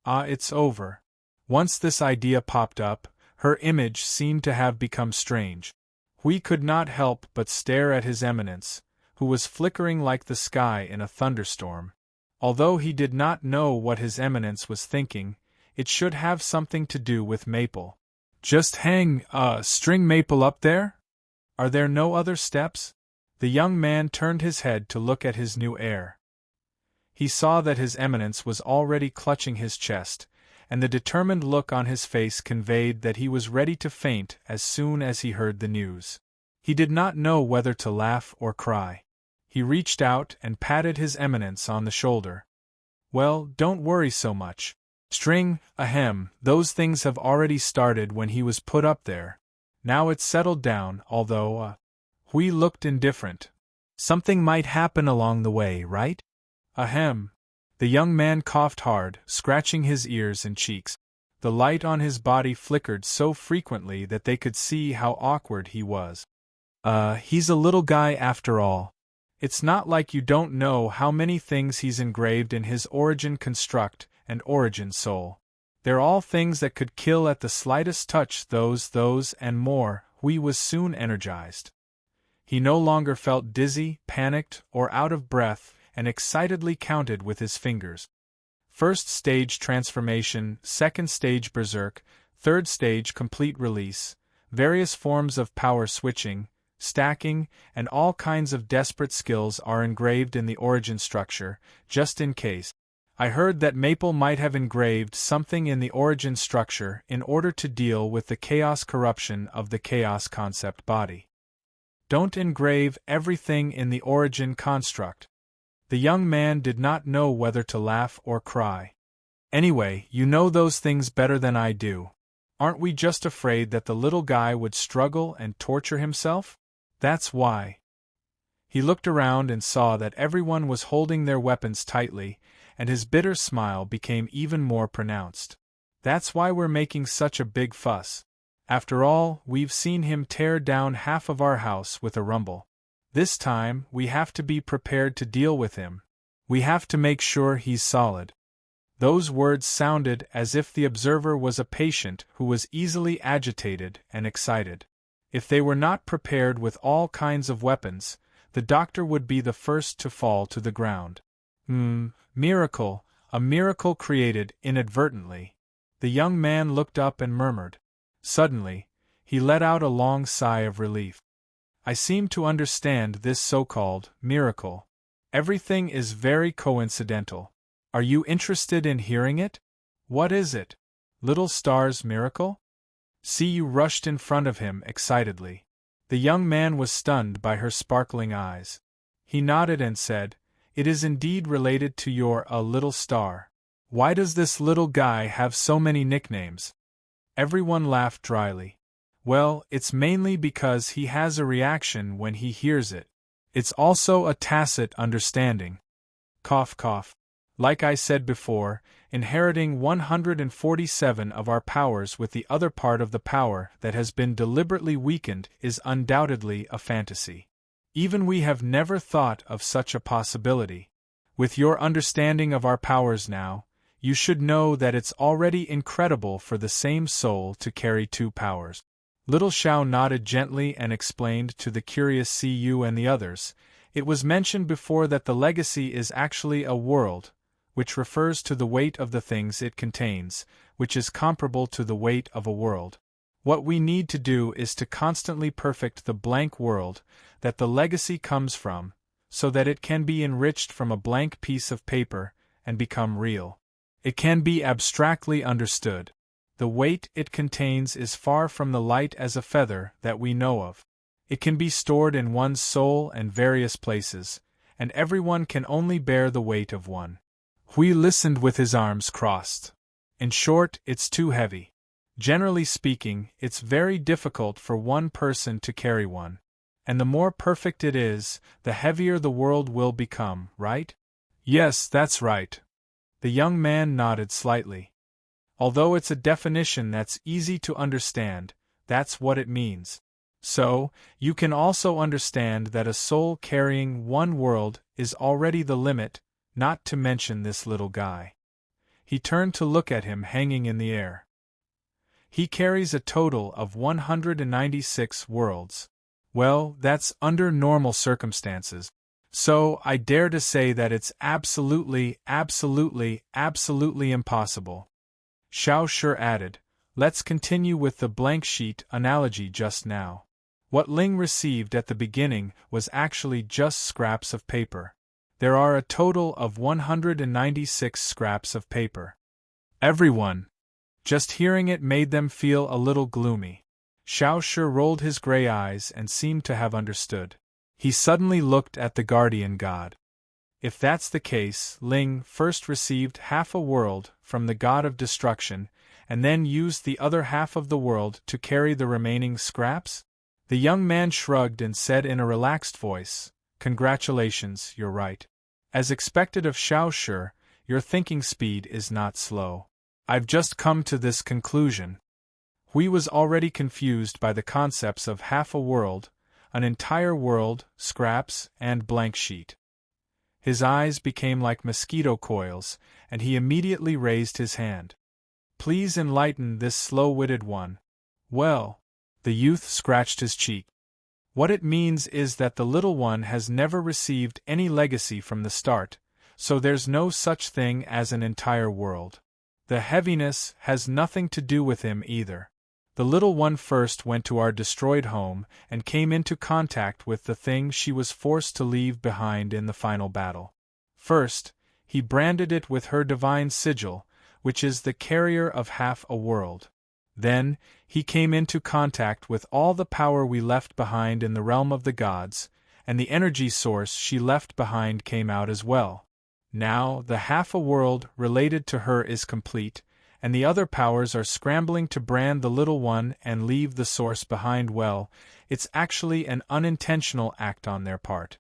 Ah, it's over. Once this idea popped up, her image seemed to have become strange. We could not help but stare at His Eminence, who was flickering like the sky in a thunderstorm. Although he did not know what His Eminence was thinking, it should have something to do with Maple. Just hang string Maple up there? Are there no other steps? The young man turned his head to look at his new heir. He saw that His Eminence was already clutching his chest, and the determined look on his face conveyed that he was ready to faint as soon as he heard the news. He did not know whether to laugh or cry. He reached out and patted His Eminence on the shoulder. "Well, don't worry so much. String, those things have already started when he was put up there. Now it's settled down, although, Hui looked indifferent. Something might happen along the way, right? Ahem. The young man coughed hard, scratching his ears and cheeks. The light on his body flickered so frequently that they could see how awkward he was. He's a little guy after all. It's not like you don't know how many things he's engraved in his origin construct and origin soul. They're all things that could kill at the slightest touch. Those, and more. Hui was soon energized. He no longer felt dizzy, panicked, or out of breath, and excitedly counted with his fingers. First stage transformation, second stage berserk, third stage complete release, various forms of power switching, stacking, and all kinds of desperate skills are engraved in the origin structure, just in case. I heard that Maple might have engraved something in the origin structure in order to deal with the chaos corruption of the chaos concept body. Don't engrave everything in the origin construct. The young man did not know whether to laugh or cry. Anyway, you know those things better than I do. Aren't we just afraid that the little guy would struggle and torture himself? That's why. He looked around and saw that everyone was holding their weapons tightly, and his bitter smile became even more pronounced. That's why we're making such a big fuss. After all, we've seen him tear down half of our house with a rumble. This time, we have to be prepared to deal with him. We have to make sure he's solid. Those words sounded as if the observer was a patient who was easily agitated and excited. If they were not prepared with all kinds of weapons, the doctor would be the first to fall to the ground. Miracle, a miracle created inadvertently. The young man looked up and murmured. Suddenly, he let out a long sigh of relief. I seem to understand this so-called miracle. Everything is very coincidental. Are you interested in hearing it? What is it? Little Star's miracle? Siyu rushed in front of him excitedly. The young man was stunned by her sparkling eyes. He nodded and said, "It is indeed related to your little star. Why does this little guy have so many nicknames?" Everyone laughed dryly. Well, it's mainly because he has a reaction when he hears it. It's also a tacit understanding. Cough, cough. Like I said before, inheriting 147 of our powers with the other part of the power that has been deliberately weakened is undoubtedly a fantasy. Even we have never thought of such a possibility. With your understanding of our powers now, you should know that it's already incredible for the same soul to carry two powers. Little Xiao nodded gently and explained to the curious Siyu and the others, it was mentioned before that the legacy is actually a world, which refers to the weight of the things it contains, which is comparable to the weight of a world. What we need to do is to constantly perfect the blank world that the legacy comes from, so that it can be enriched from a blank piece of paper and become real. It can be abstractly understood. The weight it contains is far from the light as a feather that we know of. It can be stored in one's soul and various places, and everyone can only bear the weight of one. Hui listened with his arms crossed. In short, it's too heavy. Generally speaking, it's very difficult for one person to carry one. And the more perfect it is, the heavier the world will become, right? Yes, that's right. The young man nodded slightly. Although it's a definition that's easy to understand, that's what it means. So, you can also understand that a soul carrying one world is already the limit, not to mention this little guy. He turned to look at him hanging in the air. He carries a total of 196 worlds. Well, that's under normal circumstances. So, I dare to say that it's absolutely impossible. Xiao Shi added, let's continue with the blank sheet analogy just now. What Ling received at the beginning was actually just scraps of paper. There are a total of 196 scraps of paper. Everyone. Just hearing it made them feel a little gloomy. Xiao Shi rolled his gray eyes and seemed to have understood. He suddenly looked at the guardian god. If that's the case, Ling first received half a world from the god of destruction, and then used the other half of the world to carry the remaining scraps? The young man shrugged and said in a relaxed voice, "Congratulations, you're right. As expected of Xiao Shi, your thinking speed is not slow. I've just come to this conclusion." Hui was already confused by the concepts of half a world, an entire world, scraps, and blank sheet. His eyes became like mosquito coils, and he immediately raised his hand. "Please enlighten this slow-witted one." "Well," the youth scratched his cheek. "What it means is that the little one has never received any legacy from the start, so there's no such thing as an entire world. The heaviness has nothing to do with him either. The little one first went to our destroyed home and came into contact with the thing she was forced to leave behind in the final battle. First, he branded it with her divine sigil, which is the carrier of half a world. Then, he came into contact with all the power we left behind in the realm of the gods, and the energy source she left behind came out as well. Now, the half a world related to her is complete, and the other powers are scrambling to brand the little one and leave the source behind. Well, it's actually an unintentional act on their part.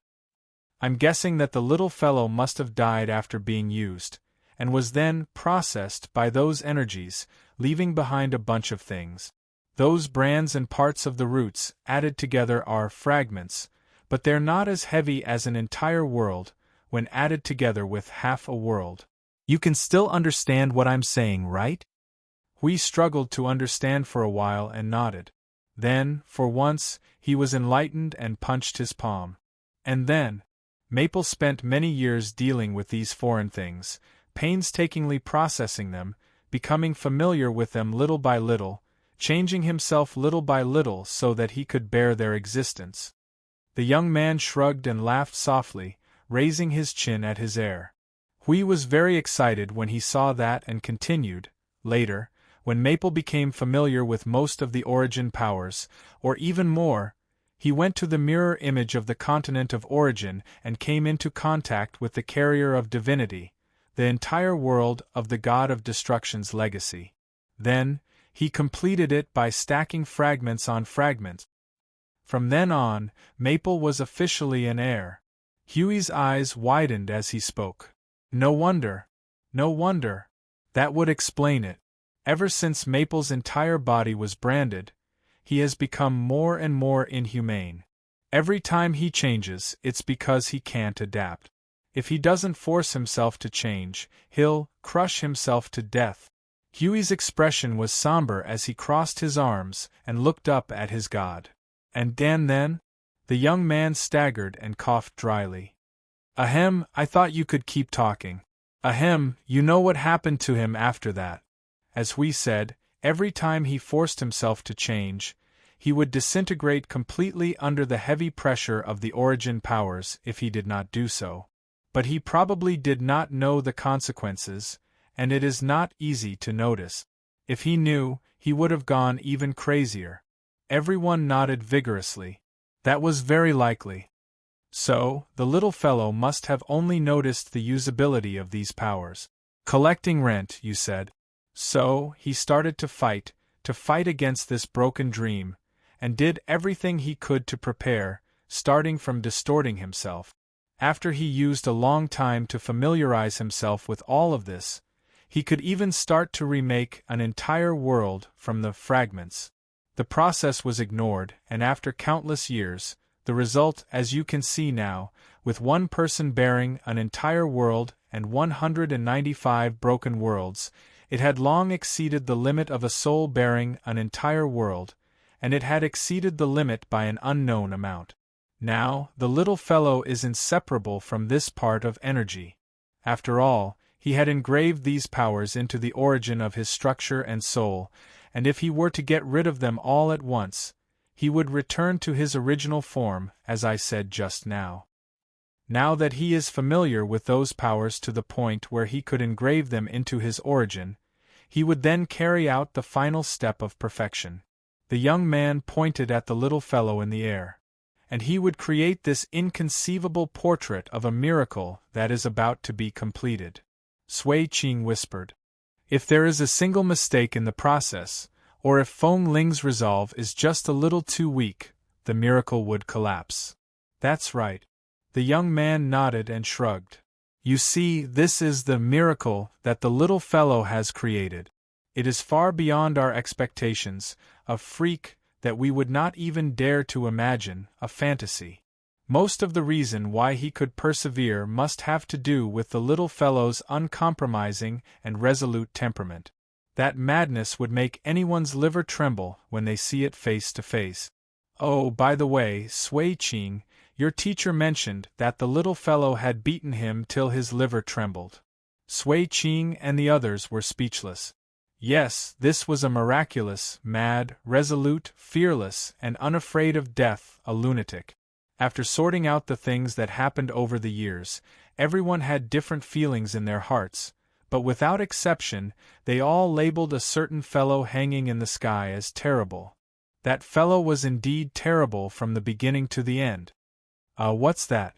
I'm guessing that the little fellow must have died after being used, and was then processed by those energies, leaving behind a bunch of things. Those brands and parts of the roots added together are fragments, but they're not as heavy as an entire world when added together with half a world. You can still understand what I'm saying, right?" Hui struggled to understand for a while and nodded. Then, for once, he was enlightened and punched his palm. And then, Maple spent many years dealing with these foreign things, painstakingly processing them, becoming familiar with them little by little, changing himself little by little so that he could bear their existence. The young man shrugged and laughed softly, raising his chin at his air. Hui was very excited when he saw that and continued, later, when Maple became familiar with most of the origin powers, or even more, he went to the mirror image of the continent of origin and came into contact with the carrier of divinity, the entire world of the god of destruction's legacy. Then, he completed it by stacking fragments on fragments. From then on, Maple was officially an heir. Huey's eyes widened as he spoke. No wonder. No wonder. That would explain it. Ever since Maple's entire body was branded, he has become more and more inhumane. Every time he changes, it's because he can't adapt. If he doesn't force himself to change, he'll crush himself to death. Huey's expression was somber as he crossed his arms and looked up at his god. And then? The young man staggered and coughed dryly. Ahem, I thought you could keep talking. Ahem, you know what happened to him after that. As Hui said, every time he forced himself to change, he would disintegrate completely under the heavy pressure of the origin powers if he did not do so. But he probably did not know the consequences, and it is not easy to notice. If he knew, he would have gone even crazier. Everyone nodded vigorously. That was very likely. So, the little fellow must have only noticed the usability of these powers. Collecting rent, you said. So, he started to fight against this broken dream, and did everything he could to prepare, starting from distorting himself. After he used a long time to familiarize himself with all of this, he could even start to remake an entire world from the fragments. The process was ignored, and after countless years, the result, as you can see now, with one person bearing an entire world and 195 broken worlds, it had long exceeded the limit of a soul bearing an entire world, and it had exceeded the limit by an unknown amount. Now, the little fellow is inseparable from this part of energy. After all, he had engraved these powers into the origin of his structure and soul, and if he were to get rid of them all at once, he would return to his original form, as I said just now. Now that he is familiar with those powers to the point where he could engrave them into his origin, he would then carry out the final step of perfection. The young man pointed at the little fellow in the air. And he would create this inconceivable portrait of a miracle that is about to be completed. Sui Qing whispered. If there is a single mistake in the process, or if Feng Ling's resolve is just a little too weak, the miracle would collapse. That's right. The young man nodded and shrugged. You see, this is the miracle that the little fellow has created. It is far beyond our expectations, a freak that we would not even dare to imagine, a fantasy. Most of the reason why he could persevere must have to do with the little fellow's uncompromising and resolute temperament. That madness would make anyone's liver tremble when they see it face to face. Oh, by the way, Sui Qing, your teacher mentioned that the little fellow had beaten him till his liver trembled. Sui Qing and the others were speechless. Yes, this was a miraculous, mad, resolute, fearless, and unafraid of death, a lunatic. After sorting out the things that happened over the years, everyone had different feelings in their hearts, but without exception, they all labeled a certain fellow hanging in the sky as terrible. That fellow was indeed terrible from the beginning to the end. What's that?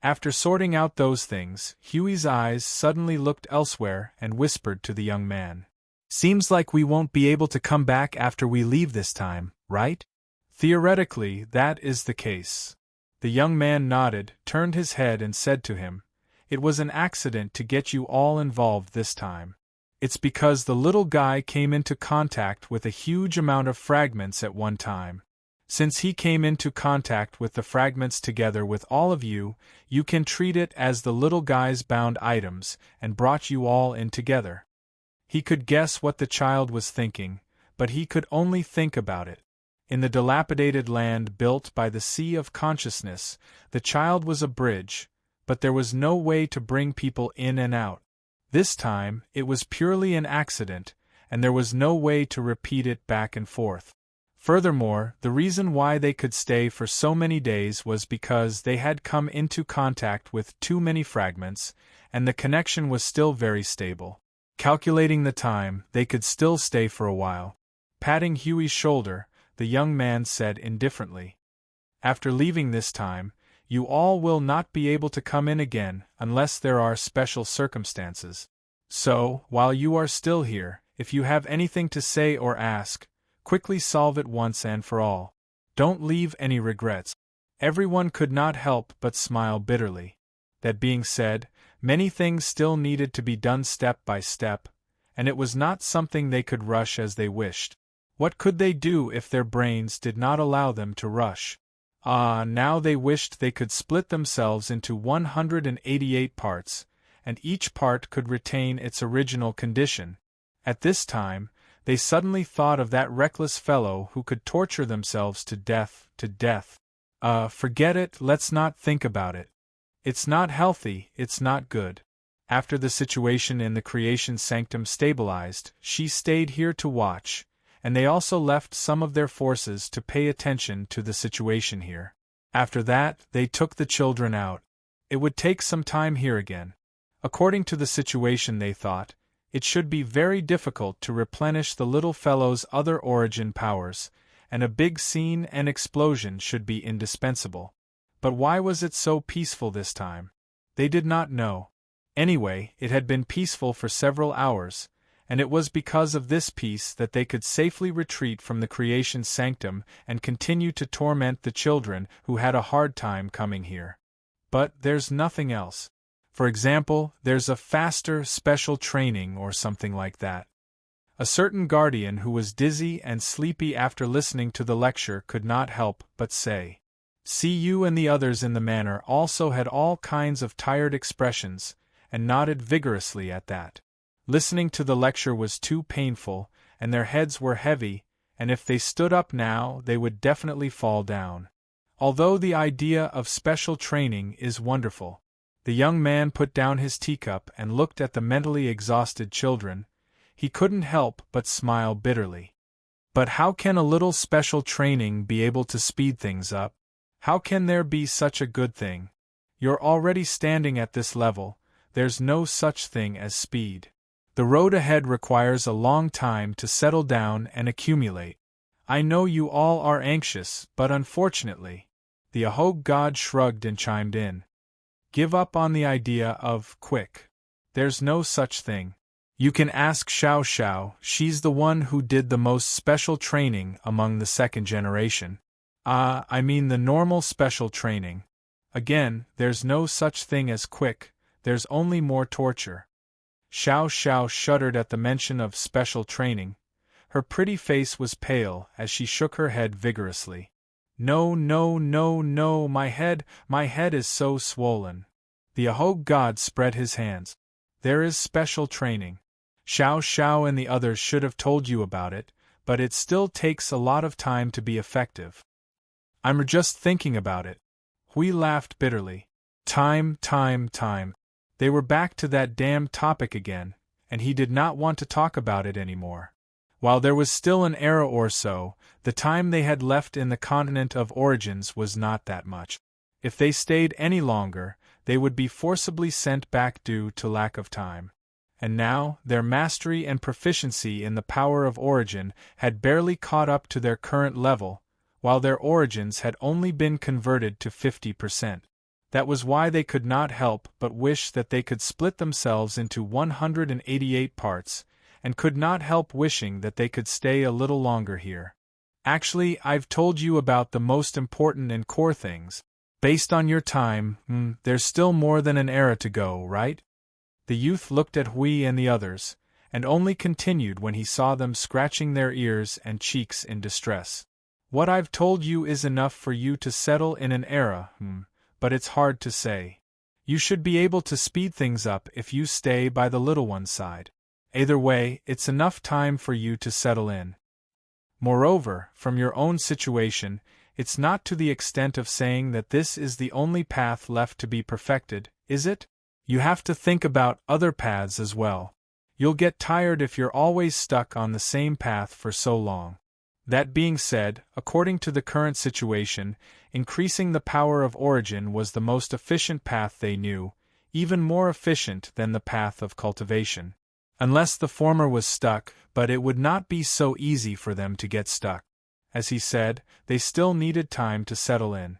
After sorting out those things, Huey's eyes suddenly looked elsewhere and whispered to the young man. Seems like we won't be able to come back after we leave this time, right? Theoretically, that is the case. The young man nodded, turned his head and said to him, It was an accident to get you all involved this time. It's because the little guy came into contact with a huge amount of fragments at one time. Since he came into contact with the fragments together with all of you, you can treat it as the little guy's bound items and brought you all in together. He could guess what the child was thinking, but he could only think about it. In the dilapidated land built by the sea of consciousness, the child was a bridge, but there was no way to bring people in and out. This time, it was purely an accident, and there was no way to repeat it back and forth. Furthermore, the reason why they could stay for so many days was because they had come into contact with too many fragments, and the connection was still very stable. Calculating the time, they could still stay for a while. Patting Huey's shoulder, the young man said indifferently, After leaving this time, you all will not be able to come in again unless there are special circumstances. So, while you are still here, if you have anything to say or ask, quickly solve it once and for all. Don't leave any regrets. Everyone could not help but smile bitterly. That being said, many things still needed to be done step by step, and it was not something they could rush as they wished. What could they do if their brains did not allow them to rush? Now they wished they could split themselves into 188 parts, and each part could retain its original condition. At this time, they suddenly thought of that reckless fellow who could torture themselves to death. Forget it, let's not think about it. It's not healthy, it's not good. After the situation in the creation sanctum stabilized, she stayed here to watch, and they also left some of their forces to pay attention to the situation here. After that, they took the children out. It would take some time here again. According to the situation, they thought, it should be very difficult to replenish the little fellow's other origin powers, and a big scene and explosion should be indispensable. But why was it so peaceful this time? They did not know. Anyway, it had been peaceful for several hours, and it was because of this peace that they could safely retreat from the creation sanctum and continue to torment the children who had a hard time coming here. But there's nothing else. For example, there's a faster special training or something like that. A certain guardian who was dizzy and sleepy after listening to the lecture could not help but say, See you and the others in the manor also had all kinds of tired expressions, and nodded vigorously at that. Listening to the lecture was too painful, and their heads were heavy, and if they stood up now they would definitely fall down. Although the idea of special training is wonderful. The young man put down his teacup and looked at the mentally exhausted children. He couldn't help but smile bitterly. But how can a little special training be able to speed things up? How can there be such a good thing? You're already standing at this level, there's no such thing as speed. The road ahead requires a long time to settle down and accumulate. I know you all are anxious, but unfortunately, the Ahog god shrugged and chimed in. Give up on the idea of quick. There's no such thing. You can ask Xiao Xiao, she's the one who did the most special training among the second generation. I mean the normal special training. Again, there's no such thing as quick, there's only more torture. Xiao Xiao shuddered at the mention of special training. Her pretty face was pale as she shook her head vigorously. No, no, no, no, my head is so swollen. The Ahog god spread his hands. There is special training. Xiao Xiao and the others should have told you about it, but it still takes a lot of time to be effective. I'm just thinking about it. Hui laughed bitterly. Time. They were back to that damn topic again, and he did not want to talk about it anymore. While there was still an era or so, the time they had left in the continent of origins was not that much. If they stayed any longer, they would be forcibly sent back due to lack of time. And now, their mastery and proficiency in the power of origin had barely caught up to their current level, while their origins had only been converted to 50%. That was why they could not help but wish that they could split themselves into 188 parts, and could not help wishing that they could stay a little longer here. Actually, I've told you about the most important and core things. Based on your time, there's still more than an era to go, right? The youth looked at Hui and the others, and only continued when he saw them scratching their ears and cheeks in distress. What I've told you is enough for you to settle in an era, but it's hard to say. You should be able to speed things up if you stay by the little one's side. Either way, it's enough time for you to settle in. Moreover, from your own situation, it's not to the extent of saying that this is the only path left to be perfected, is it? You have to think about other paths as well. You'll get tired if you're always stuck on the same path for so long. That being said, according to the current situation, increasing the power of origin was the most efficient path they knew, even more efficient than the path of cultivation. Unless the former was stuck, but it would not be so easy for them to get stuck. As he said, they still needed time to settle in.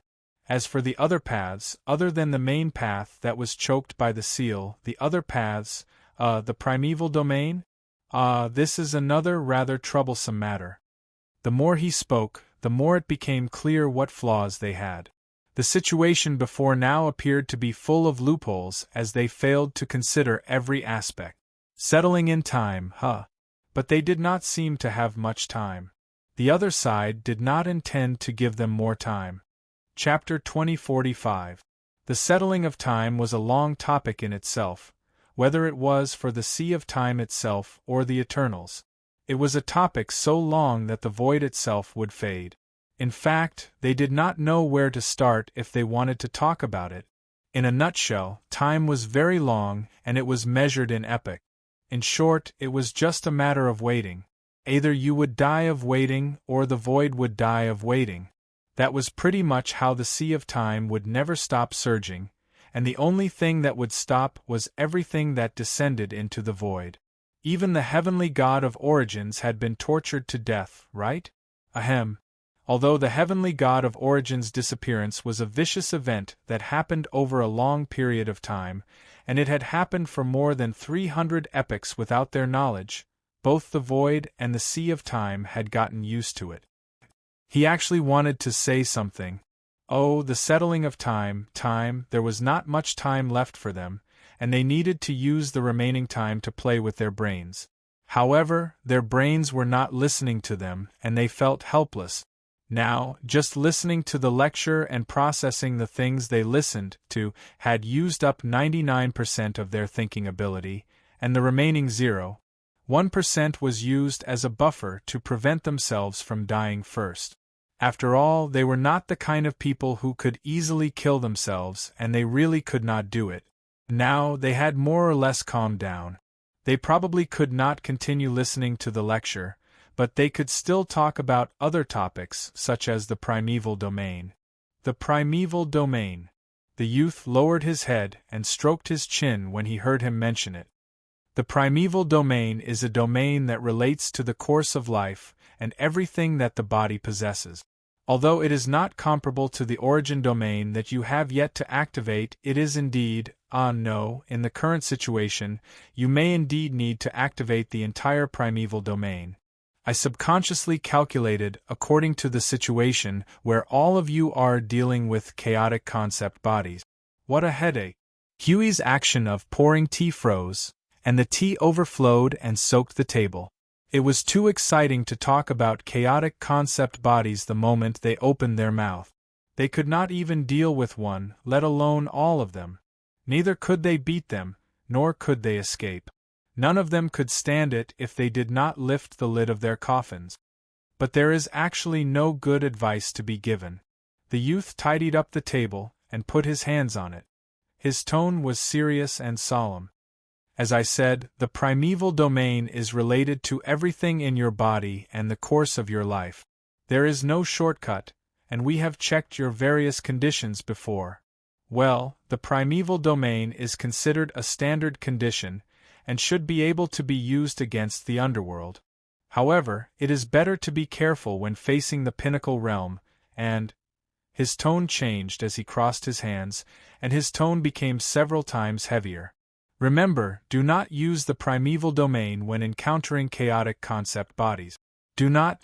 As for the other paths, other than the main path that was choked by the seal, the other paths, the primeval domain? This is another rather troublesome matter. The more he spoke, the more it became clear what flaws they had. The situation before now appeared to be full of loopholes as they failed to consider every aspect. Settling in time, But they did not seem to have much time. The other side did not intend to give them more time. Chapter 2045. The settling of time was a long topic in itself, whether it was for the sea of time itself or the eternals. It was a topic so long that the void itself would fade. In fact, they did not know where to start if they wanted to talk about it. In a nutshell, time was very long, and it was measured in epoch. In short, it was just a matter of waiting. Either you would die of waiting, or the void would die of waiting. That was pretty much how the sea of time would never stop surging, and the only thing that would stop was everything that descended into the void. Even the heavenly god of origins had been tortured to death, right? Ahem. Although the heavenly god of origins' disappearance was a vicious event that happened over a long period of time, and it had happened for more than 300 epochs without their knowledge, both the void and the sea of time had gotten used to it. He actually wanted to say something. Oh, the settling of time, there was not much time left for them, and they needed to use the remaining time to play with their brains. However, their brains were not listening to them, and they felt helpless. Now, just listening to the lecture and processing the things they listened to had used up 99% of their thinking ability, and the remaining 1% was used as a buffer to prevent themselves from dying first. After all, they were not the kind of people who could easily kill themselves, and they really could not do it. Now, they had more or less calmed down. They probably could not continue listening to the lecture, but they could still talk about other topics, such as the primeval domain. The primeval domain. The youth lowered his head and stroked his chin when he heard him mention it. The primeval domain is a domain that relates to the course of life and everything that the body possesses. Although it is not comparable to the origin domain that you have yet to activate, it is indeed, in the current situation, you may indeed need to activate the entire primeval domain. I subconsciously calculated according to the situation where all of you are dealing with chaotic concept bodies. What a headache. Huey's action of pouring tea froze, and the tea overflowed and soaked the table. It was too exciting to talk about chaotic concept bodies the moment they opened their mouth. They could not even deal with one, let alone all of them. Neither could they beat them, nor could they escape. None of them could stand it if they did not lift the lid of their coffins. But there is actually no good advice to be given. The youth tidied up the table and put his hands on it. His tone was serious and solemn. As I said, the primeval domain is related to everything in your body and the course of your life. There is no shortcut, and we have checked your various conditions before. Well, the primeval domain is considered a standard condition, and should be able to be used against the underworld. However, it is better to be careful when facing the pinnacle realm, and… His tone changed as he crossed his hands, and his tone became several times heavier. Remember, do not use the primeval domain when encountering chaotic concept bodies. Do not.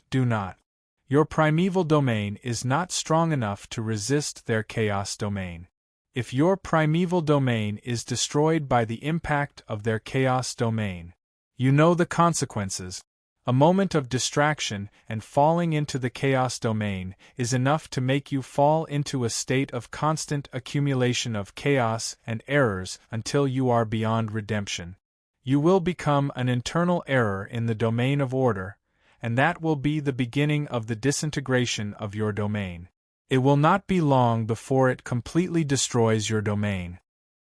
Your primeval domain is not strong enough to resist their chaos domain. If your primeval domain is destroyed by the impact of their chaos domain, you know the consequences. A moment of distraction and falling into the chaos domain is enough to make you fall into a state of constant accumulation of chaos and errors until you are beyond redemption. You will become an internal error in the domain of order, and that will be the beginning of the disintegration of your domain. It will not be long before it completely destroys your domain.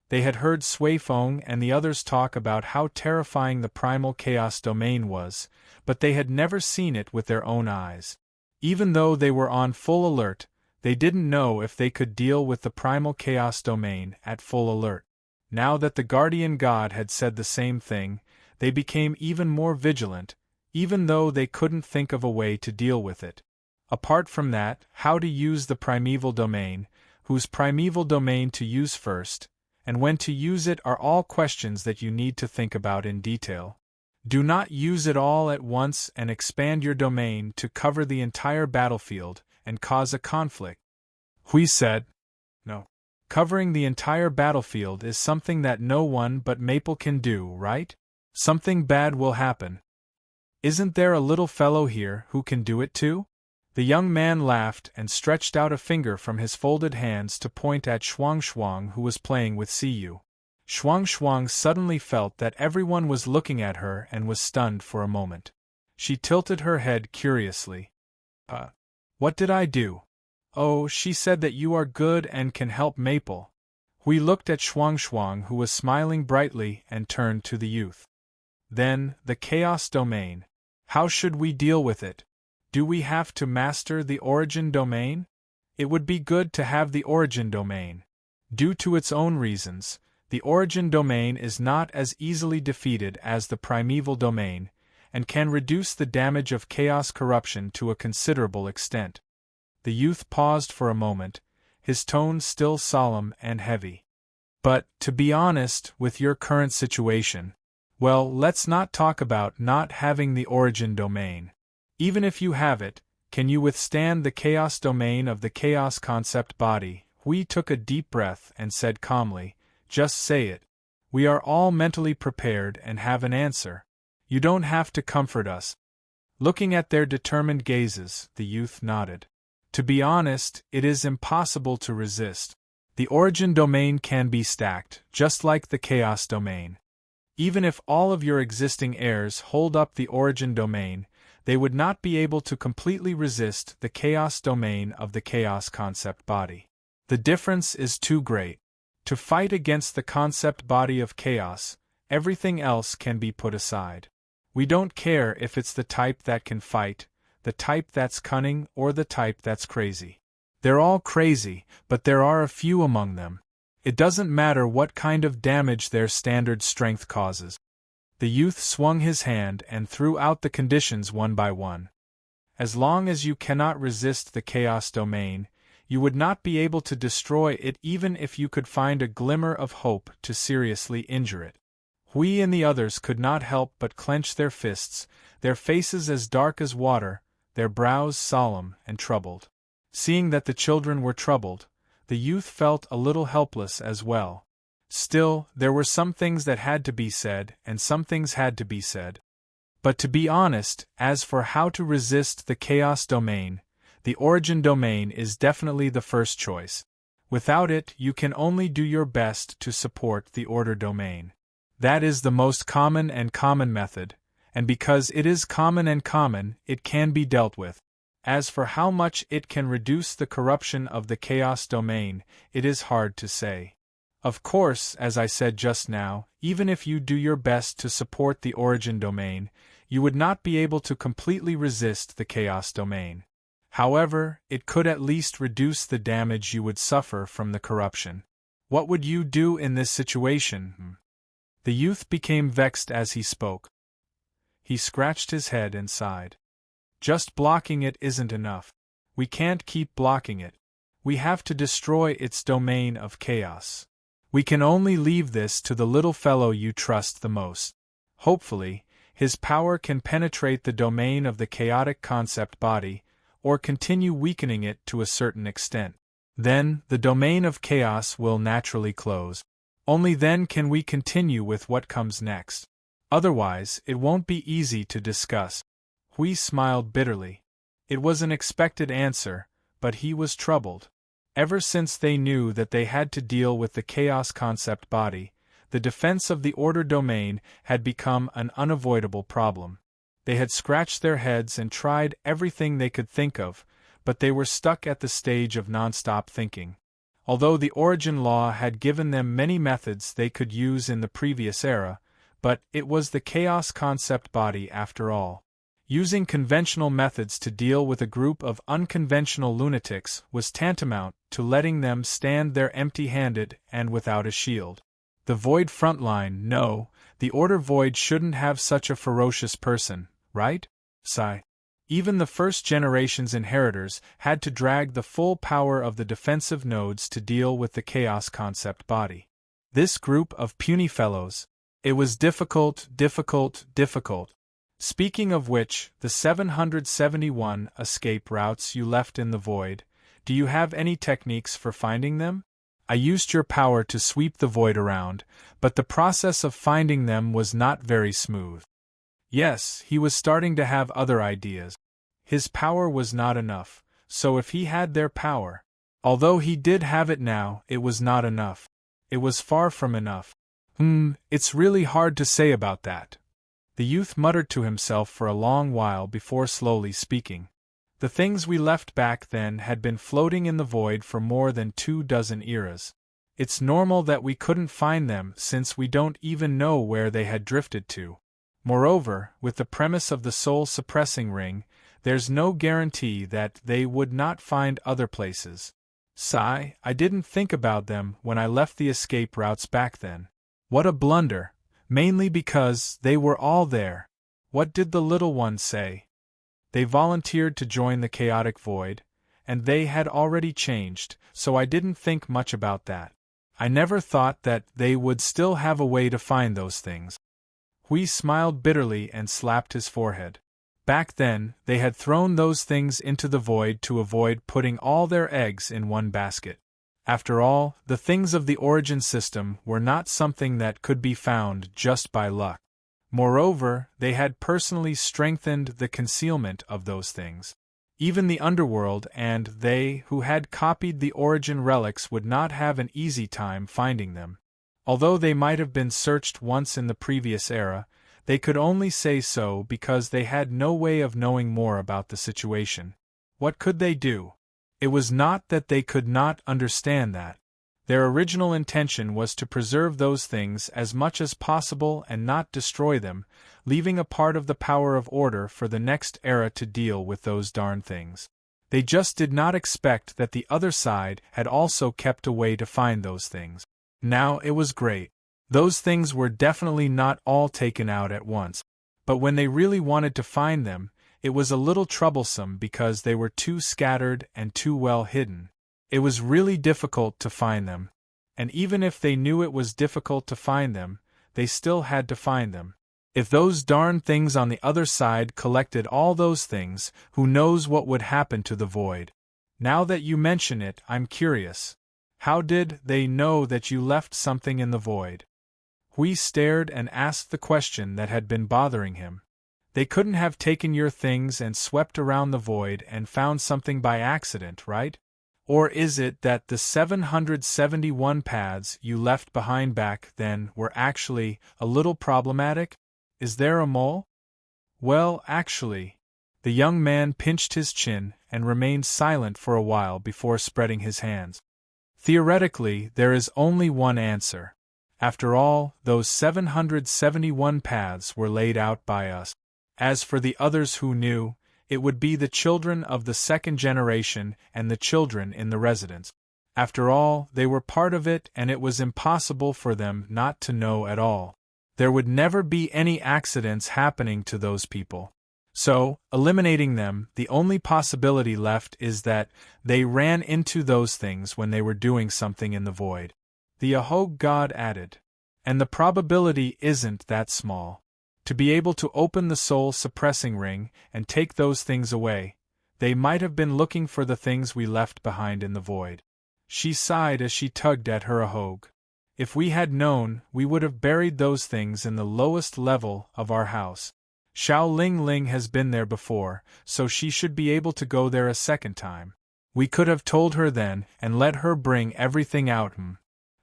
They had heard Sui Feng and the others talk about how terrifying the primal chaos domain was, but they had never seen it with their own eyes. Even though they were on full alert, they didn't know if they could deal with the primal chaos domain at full alert. Now that the guardian god had said the same thing, they became even more vigilant, even though they couldn't think of a way to deal with it. Apart from that, how to use the primeval domain, whose primeval domain to use first, and when to use it are all questions that you need to think about in detail. Do not use it all at once and expand your domain to cover the entire battlefield and cause a conflict. Hui said, No. Covering the entire battlefield is something that no one but Maple can do, right? Something bad will happen. Isn't there a little fellow here who can do it too? The young man laughed and stretched out a finger from his folded hands to point at Shuang Shuang, who was playing with Siyu. Shuang Shuang suddenly felt that everyone was looking at her and was stunned for a moment. She tilted her head curiously. What did I do? Oh, she said that you are good and can help Maple. Hui looked at Shuang Shuang, who was smiling brightly, and turned to the youth. Then, the chaos domain. How should we deal with it? Do we have to master the origin domain? It would be good to have the origin domain. Due to its own reasons, the origin domain is not as easily defeated as the primeval domain, and can reduce the damage of chaos corruption to a considerable extent. The youth paused for a moment, his tone still solemn and heavy. But, to be honest, with your current situation, well, let's not talk about not having the origin domain. Even if you have it, can you withstand the chaos domain of the chaos concept body? Hui took a deep breath and said calmly, Just say it. We are all mentally prepared and have an answer. You don't have to comfort us. Looking at their determined gazes, the youth nodded. To be honest, it is impossible to resist. The origin domain can be stacked, just like the chaos domain. Even if all of your existing heirs hold up the origin domain, they would not be able to completely resist the chaos domain of the chaos concept body. The difference is too great. To fight against the concept body of chaos, everything else can be put aside. We don't care if it's the type that can fight, the type that's cunning, or the type that's crazy. They're all crazy, but there are a few among them. It doesn't matter what kind of damage their standard strength causes. The youth swung his hand and threw out the conditions one by one. As long as you cannot resist the chaos domain, you would not be able to destroy it even if you could find a glimmer of hope to seriously injure it. Hui and the others could not help but clench their fists, their faces as dark as water, their brows solemn and troubled. Seeing that the children were troubled, the youth felt a little helpless as well. Still, there were some things that had to be said, and some things had to be said. But to be honest, as for how to resist the chaos domain, the origin domain is definitely the first choice. Without it, you can only do your best to support the order domain. That is the most common method, and because it is common, it can be dealt with. As for how much it can reduce the corruption of the chaos domain, it is hard to say. Of course, as I said just now, even if you do your best to support the origin domain, you would not be able to completely resist the chaos domain. However, it could at least reduce the damage you would suffer from the corruption. What would you do in this situation? The youth became vexed as he spoke. He scratched his head and sighed. Just blocking it isn't enough. We can't keep blocking it. We have to destroy its domain of chaos. We can only leave this to the little fellow you trust the most. Hopefully, his power can penetrate the domain of the chaotic concept body, or continue weakening it to a certain extent. Then, the domain of chaos will naturally close. Only then can we continue with what comes next. Otherwise, it won't be easy to discuss. Hui smiled bitterly. It was an expected answer, but he was troubled. Ever since they knew that they had to deal with the chaos concept body, the defense of the order domain had become an unavoidable problem. They had scratched their heads and tried everything they could think of, but they were stuck at the stage of non-stop thinking. Although the origin law had given them many methods they could use in the previous era, but it was the chaos concept body after all. Using conventional methods to deal with a group of unconventional lunatics was tantamount to letting them stand there empty-handed and without a shield. The Void frontline, no, the Order Void shouldn't have such a ferocious person, right? Sigh. Even the first generation's inheritors had to drag the full power of the defensive nodes to deal with the chaos concept body. This group of puny fellows, it was difficult. Speaking of which, the 771 escape routes you left in the void, do you have any techniques for finding them? I used your power to sweep the void around, but the process of finding them was not very smooth. Yes, he was starting to have other ideas. His power was not enough, so if he had their power, although he did have it now, it was not enough. It was far from enough. It's really hard to say about that. The youth muttered to himself for a long while before slowly speaking. The things we left back then had been floating in the void for more than 24 eras. It's normal that we couldn't find them since we don't even know where they had drifted to. Moreover, with the premise of the soul suppressing ring, there's no guarantee that they would not find other places. Sigh, I didn't think about them when I left the escape routes back then. What a blunder! Mainly because they were all there. What did the little one say? They volunteered to join the chaotic void, and they had already changed, so I didn't think much about that. I never thought that they would still have a way to find those things. Hui smiled bitterly and slapped his forehead. Back then, they had thrown those things into the void to avoid putting all their eggs in one basket. After all, the things of the origin system were not something that could be found just by luck. Moreover, they had personally strengthened the concealment of those things. Even the underworld and they who had copied the origin relics would not have an easy time finding them. Although they might have been searched once in the previous era, they could only say so because they had no way of knowing more about the situation. What could they do? It was not that they could not understand that. Their original intention was to preserve those things as much as possible and not destroy them, leaving a part of the power of order for the next era to deal with those darn things. They just did not expect that the other side had also kept a way to find those things. Now it was great. Those things were definitely not all taken out at once. But when they really wanted to find them, it was a little troublesome because they were too scattered and too well hidden. It was really difficult to find them. And even if they knew it was difficult to find them, they still had to find them. If those darn things on the other side collected all those things, who knows what would happen to the void? Now that you mention it, I'm curious. How did they know that you left something in the void? Hui stared and asked the question that had been bothering him. They couldn't have taken your things and swept around the void and found something by accident, right? Or is it that the 771 paths you left behind back then were actually a little problematic? Is there a mole? Well, actually. The young man pinched his chin and remained silent for a while before spreading his hands. Theoretically, there is only one answer. After all, those 771 paths were laid out by us. As for the others who knew, it would be the children of the second generation and the children in the residence. After all, they were part of it, and it was impossible for them not to know at all. There would never be any accidents happening to those people. So, eliminating them, the only possibility left is that they ran into those things when they were doing something in the void. The Ahog god added. And the probability isn't that small. To be able to open the soul-suppressing ring and take those things away, they might have been looking for the things we left behind in the void. She sighed as she tugged at her Ahog. If we had known, we would have buried those things in the lowest level of our house. Xiao Ling Ling has been there before, so she should be able to go there a second time. We could have told her then and let her bring everything out.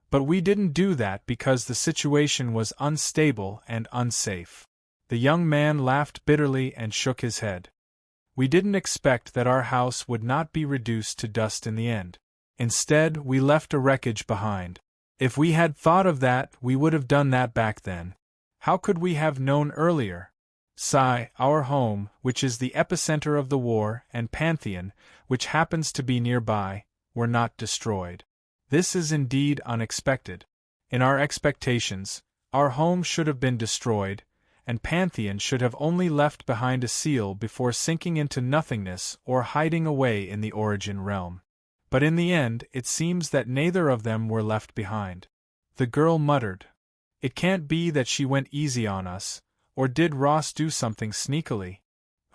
But we didn't do that because the situation was unstable and unsafe. The young man laughed bitterly and shook his head. We didn't expect that our house would not be reduced to dust in the end. Instead, we left a wreckage behind. If we had thought of that, we would have done that back then. How could we have known earlier? Sai, our home, which is the epicenter of the war, and Pantheon, which happens to be nearby, were not destroyed. This is indeed unexpected. In our expectations, our home should have been destroyed, and Pantheon should have only left behind a seal before sinking into nothingness or hiding away in the origin realm. But in the end, it seems that neither of them were left behind. The girl muttered. It can't be that she went easy on us, or did Ross do something sneakily?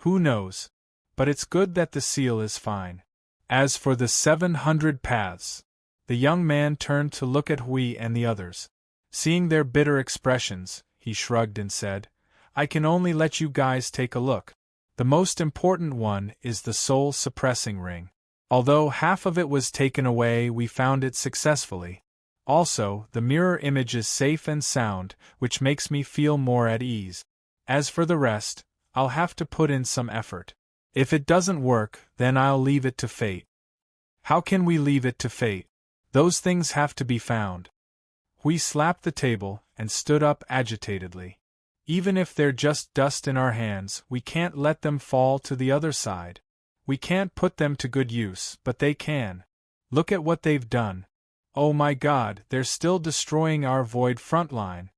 Who knows? But it's good that the seal is fine. As for the 700 paths, the young man turned to look at Hui and the others. Seeing their bitter expressions, he shrugged and said, I can only let you guys take a look. The most important one is the soul-suppressing ring. Although half of it was taken away, we found it successfully. Also, the mirror image is safe and sound, which makes me feel more at ease. As for the rest, I'll have to put in some effort. If it doesn't work, then I'll leave it to fate. How can we leave it to fate? Those things have to be found. We slapped the table and stood up agitatedly. Even if they're just dust in our hands, we can't let them fall to the other side. We can't put them to good use, but they can. Look at what they've done. Oh my God, they're still destroying our void frontline.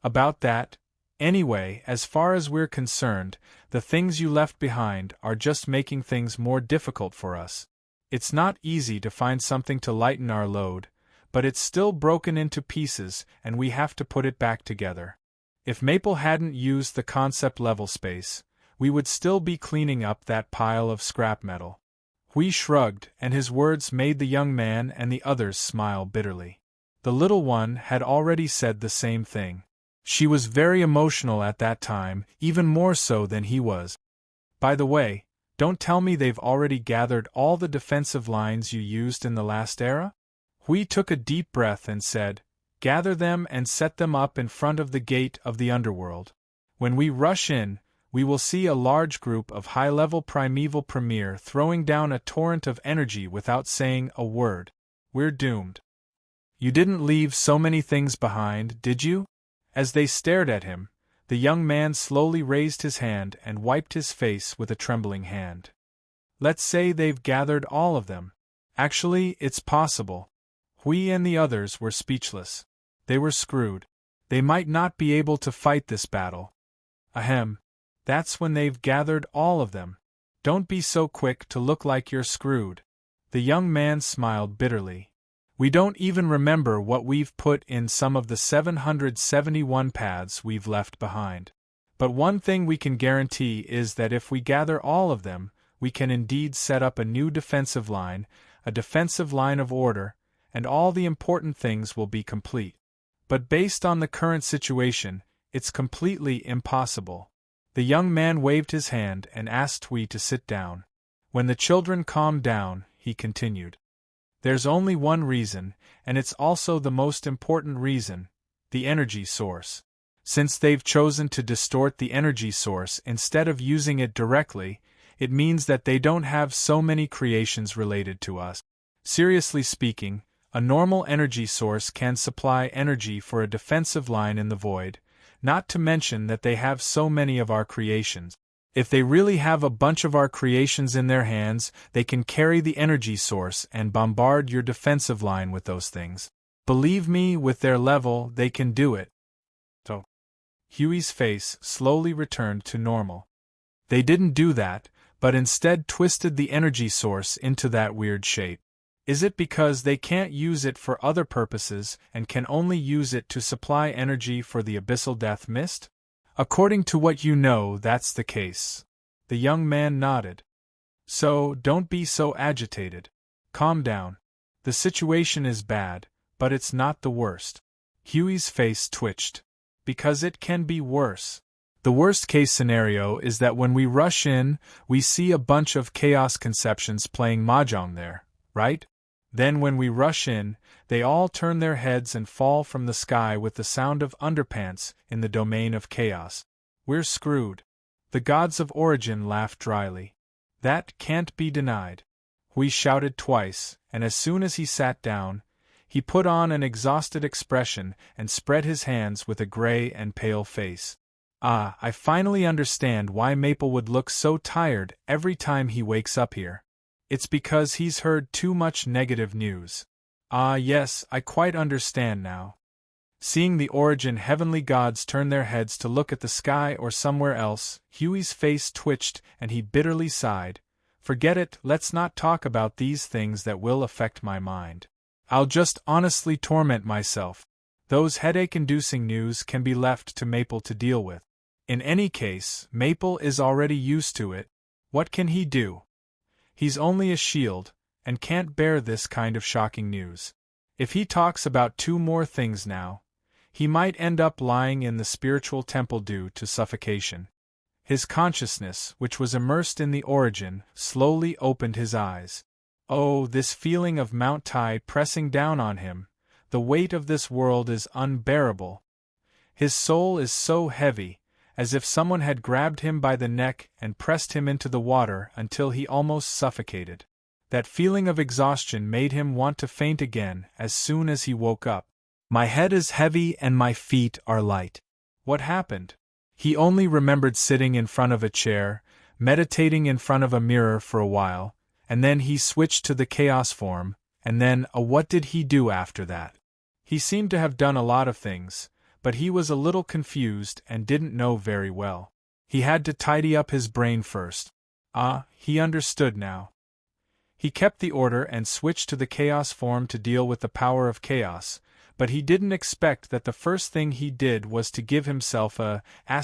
About that. Anyway, as far as we're concerned, the things you left behind are just making things more difficult for us. It's not easy to find something to lighten our load, but it's still broken into pieces and we have to put it back together. If Maple hadn't used the concept level space, we would still be cleaning up that pile of scrap metal. Hui shrugged, and his words made the young man and the others smile bitterly. The little one had already said the same thing. She was very emotional at that time, even more so than he was. By the way, don't tell me they've already gathered all the defensive lines you used in the last era? Hui took a deep breath and said, Gather them and set them up in front of the gate of the underworld. When we rush in, we will see a large group of high-level primeval premier throwing down a torrent of energy without saying a word. We're doomed. You didn't leave so many things behind, did you? As they stared at him, the young man slowly raised his hand and wiped his face with a trembling hand. Let's say they've gathered all of them. Actually, it's possible. Hui and the others were speechless. They were screwed. They might not be able to fight this battle. Ahem. That's when they've gathered all of them. Don't be so quick to look like you're screwed. The young man smiled bitterly. We don't even remember what we've put in some of the 771 paths we've left behind. But one thing we can guarantee is that if we gather all of them, we can indeed set up a new defensive line, a defensive line of order, and all the important things will be complete. But based on the current situation, it's completely impossible. The young man waved his hand and asked we to sit down. When the children calmed down, he continued. There's only one reason, and it's also the most important reason: the energy source. Since they've chosen to distort the energy source instead of using it directly, it means that they don't have so many creations related to us. Seriously speaking, a normal energy source can supply energy for a defensive line in the void, not to mention that they have so many of our creations. If they really have a bunch of our creations in their hands, they can carry the energy source and bombard your defensive line with those things. Believe me, with their level, they can do it. So, Huey's face slowly returned to normal. They didn't do that, but instead twisted the energy source into that weird shape. Is it because they can't use it for other purposes and can only use it to supply energy for the abyssal death mist? According to what you know, that's the case. The young man nodded. So, don't be so agitated. Calm down. The situation is bad, but it's not the worst. Huey's face twitched. Because it can be worse. The worst-case scenario is that when we rush in, we see a bunch of chaos conceptions playing mahjong there, right? Then when we rush in, they all turn their heads and fall from the sky with the sound of underpants in the domain of chaos. We're screwed. The gods of origin laughed dryly. That can't be denied. We shouted twice, and as soon as he sat down, he put on an exhausted expression and spread his hands with a gray and pale face. Ah, I finally understand why Maple would look so tired every time he wakes up here. It's because he's heard too much negative news. Ah yes, I quite understand now. Seeing the origin heavenly gods turn their heads to look at the sky or somewhere else, Huey's face twitched and he bitterly sighed. Forget it, let's not talk about these things that will affect my mind. I'll just honestly torment myself. Those headache-inducing news can be left to Maple to deal with. In any case, Maple is already used to it. What can he do? He's only a shield, and can't bear this kind of shocking news. If he talks about two more things now, he might end up lying in the spiritual temple due to suffocation. His consciousness, which was immersed in the origin, slowly opened his eyes. Oh, this feeling of Mount Tai pressing down on him, the weight of this world is unbearable. His soul is so heavy, as if someone had grabbed him by the neck and pressed him into the water until he almost suffocated. That feeling of exhaustion made him want to faint again as soon as he woke up. My head is heavy and my feet are light. What happened? He only remembered sitting in front of a chair, meditating in front of a mirror for a while, and then he switched to the chaos form, and then, what did he do after that? He seemed to have done a lot of things, but he was a little confused and didn't know very well. He had to tidy up his brain first. Ah, he understood now. He kept the order and switched to the chaos form to deal with the power of chaos, but he didn't expect that the first thing he did was to give himself a ******.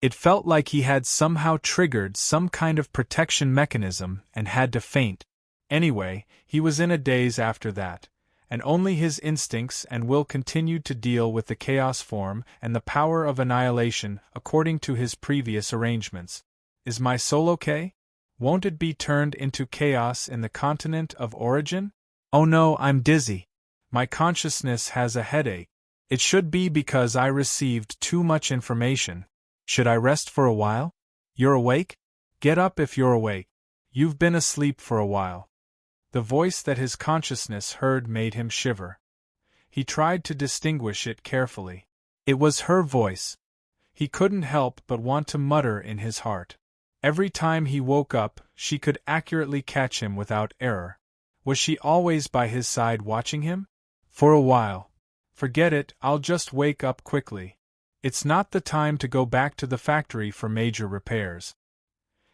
It felt like he had somehow triggered some kind of protection mechanism and had to faint. Anyway, he was in a daze after that, and only his instincts and will continued to deal with the chaos form and the power of annihilation according to his previous arrangements. Is my soul okay? Won't it be turned into chaos in the continent of origin? Oh no, I'm dizzy. My consciousness has a headache. It should be because I received too much information. Should I rest for a while? You're awake? Get up if you're awake. You've been asleep for a while. The voice that his consciousness heard made him shiver. He tried to distinguish it carefully. It was her voice. He couldn't help but want to mutter in his heart. Every time he woke up, she could accurately catch him without error. Was she always by his side watching him? For a while. Forget it, I'll just wake up quickly. It's not the time to go back to the factory for major repairs.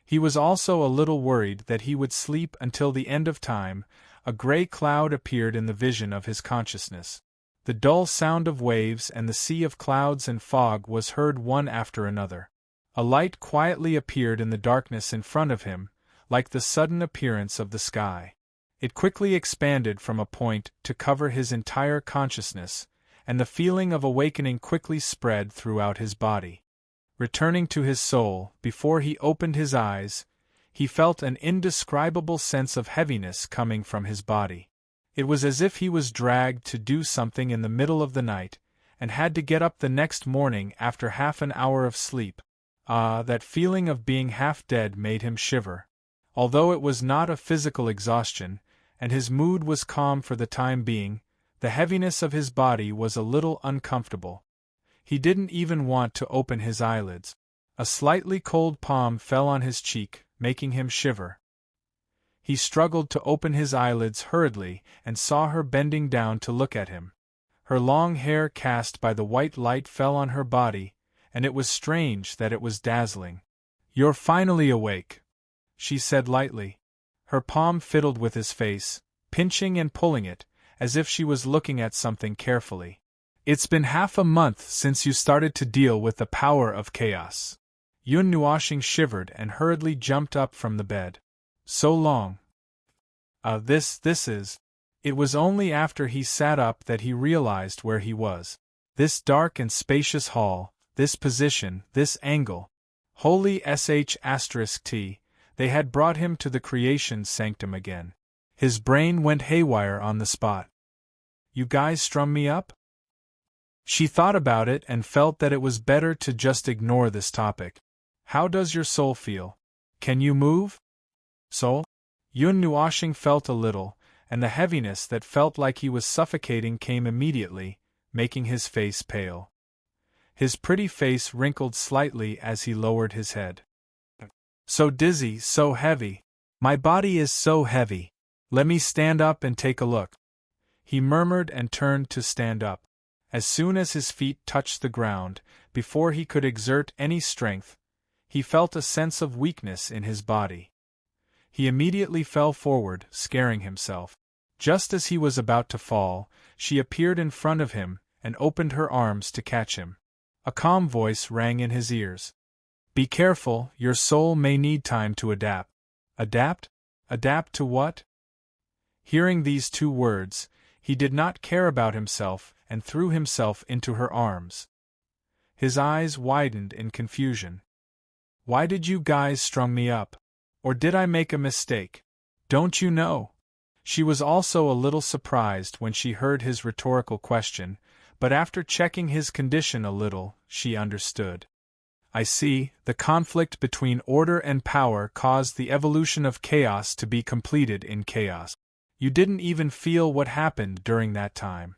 He was also a little worried that he would sleep until the end of time, a gray cloud appeared in the vision of his consciousness. The dull sound of waves and the sea of clouds and fog was heard one after another. A light quietly appeared in the darkness in front of him, like the sudden appearance of the sky. It quickly expanded from a point to cover his entire consciousness, and the feeling of awakening quickly spread throughout his body. Returning to his soul, before he opened his eyes, he felt an indescribable sense of heaviness coming from his body. It was as if he was dragged to do something in the middle of the night, and had to get up the next morning after half an hour of sleep. Ah, that feeling of being half dead made him shiver. Although it was not a physical exhaustion, and his mood was calm for the time being, the heaviness of his body was a little uncomfortable. He didn't even want to open his eyelids. A slightly cold palm fell on his cheek, making him shiver. He struggled to open his eyelids hurriedly and saw her bending down to look at him. Her long hair cast by the white light fell on her body, and it was strange that it was dazzling. "You're finally awake," she said lightly. Her palm fiddled with his face, pinching and pulling it, as if she was looking at something carefully. "It's been half a month since you started to deal with the power of chaos." Yun Nuoshing shivered and hurriedly jumped up from the bed. "So long." This is... It was only after he sat up that he realized where he was. This dark and spacious hall, this position, this angle. Holy sh*t, they had brought him to the creation sanctum again. His brain went haywire on the spot. "You guys strum me up?" She thought about it and felt that it was better to just ignore this topic. "How does your soul feel? Can you move?" "Soul?" Yun Nuoshing felt a little, and the heaviness that felt like he was suffocating came immediately, making his face pale. His pretty face wrinkled slightly as he lowered his head. "So dizzy, so heavy. My body is so heavy. Let me stand up and take a look." He murmured and turned to stand up. As soon as his feet touched the ground, before he could exert any strength, he felt a sense of weakness in his body. He immediately fell forward, scaring himself. Just as he was about to fall, she appeared in front of him and opened her arms to catch him. A calm voice rang in his ears. "Be careful, your soul may need time to adapt." "Adapt? Adapt to what?" Hearing these two words, he did not care about himself and threw himself into her arms. His eyes widened in confusion. "Why did you guys strung me up? Or did I make a mistake? Don't you know?" She was also a little surprised when she heard his rhetorical question, but after checking his condition a little, she understood. "I see, the conflict between order and power caused the evolution of chaos to be completed in chaos. You didn't even feel what happened during that time.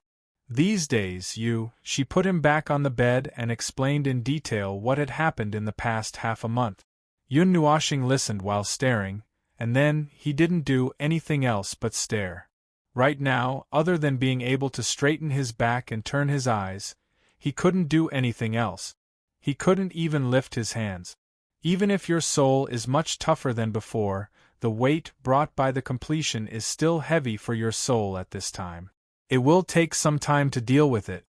These days She put him back on the bed and explained in detail what had happened in the past half a month. Yun Nuoshing listened while staring, and then he didn't do anything else but stare. Right now, other than being able to straighten his back and turn his eyes, he couldn't do anything else. He couldn't even lift his hands. Even if your soul is much tougher than before, the weight brought by the completion is still heavy for your soul at this time. It will take some time to deal with it.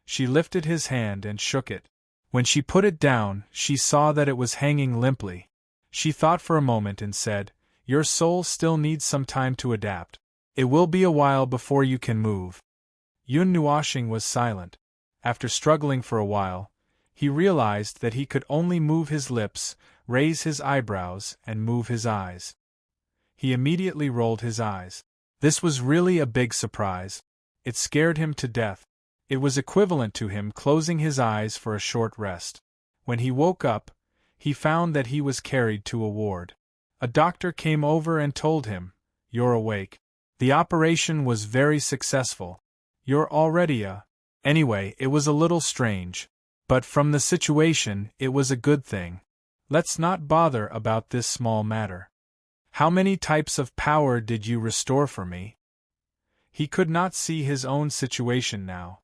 She lifted his hand and shook it. When she put it down, she saw that it was hanging limply. She thought for a moment and said, "Your soul still needs some time to adapt. It will be a while before you can move." Yun Nuoshing was silent. After struggling for a while, he realized that he could only move his lips, raise his eyebrows, and move his eyes. He immediately rolled his eyes. This was really a big surprise. It scared him to death. It was equivalent to him closing his eyes for a short rest. When he woke up, he found that he was carried to a ward. A doctor came over and told him, "You're awake. The operation was very successful. You're already Anyway, it was a little strange. But from the situation, it was a good thing. Let's not bother about this small matter. How many types of power did you restore for me?" He could not see his own situation now.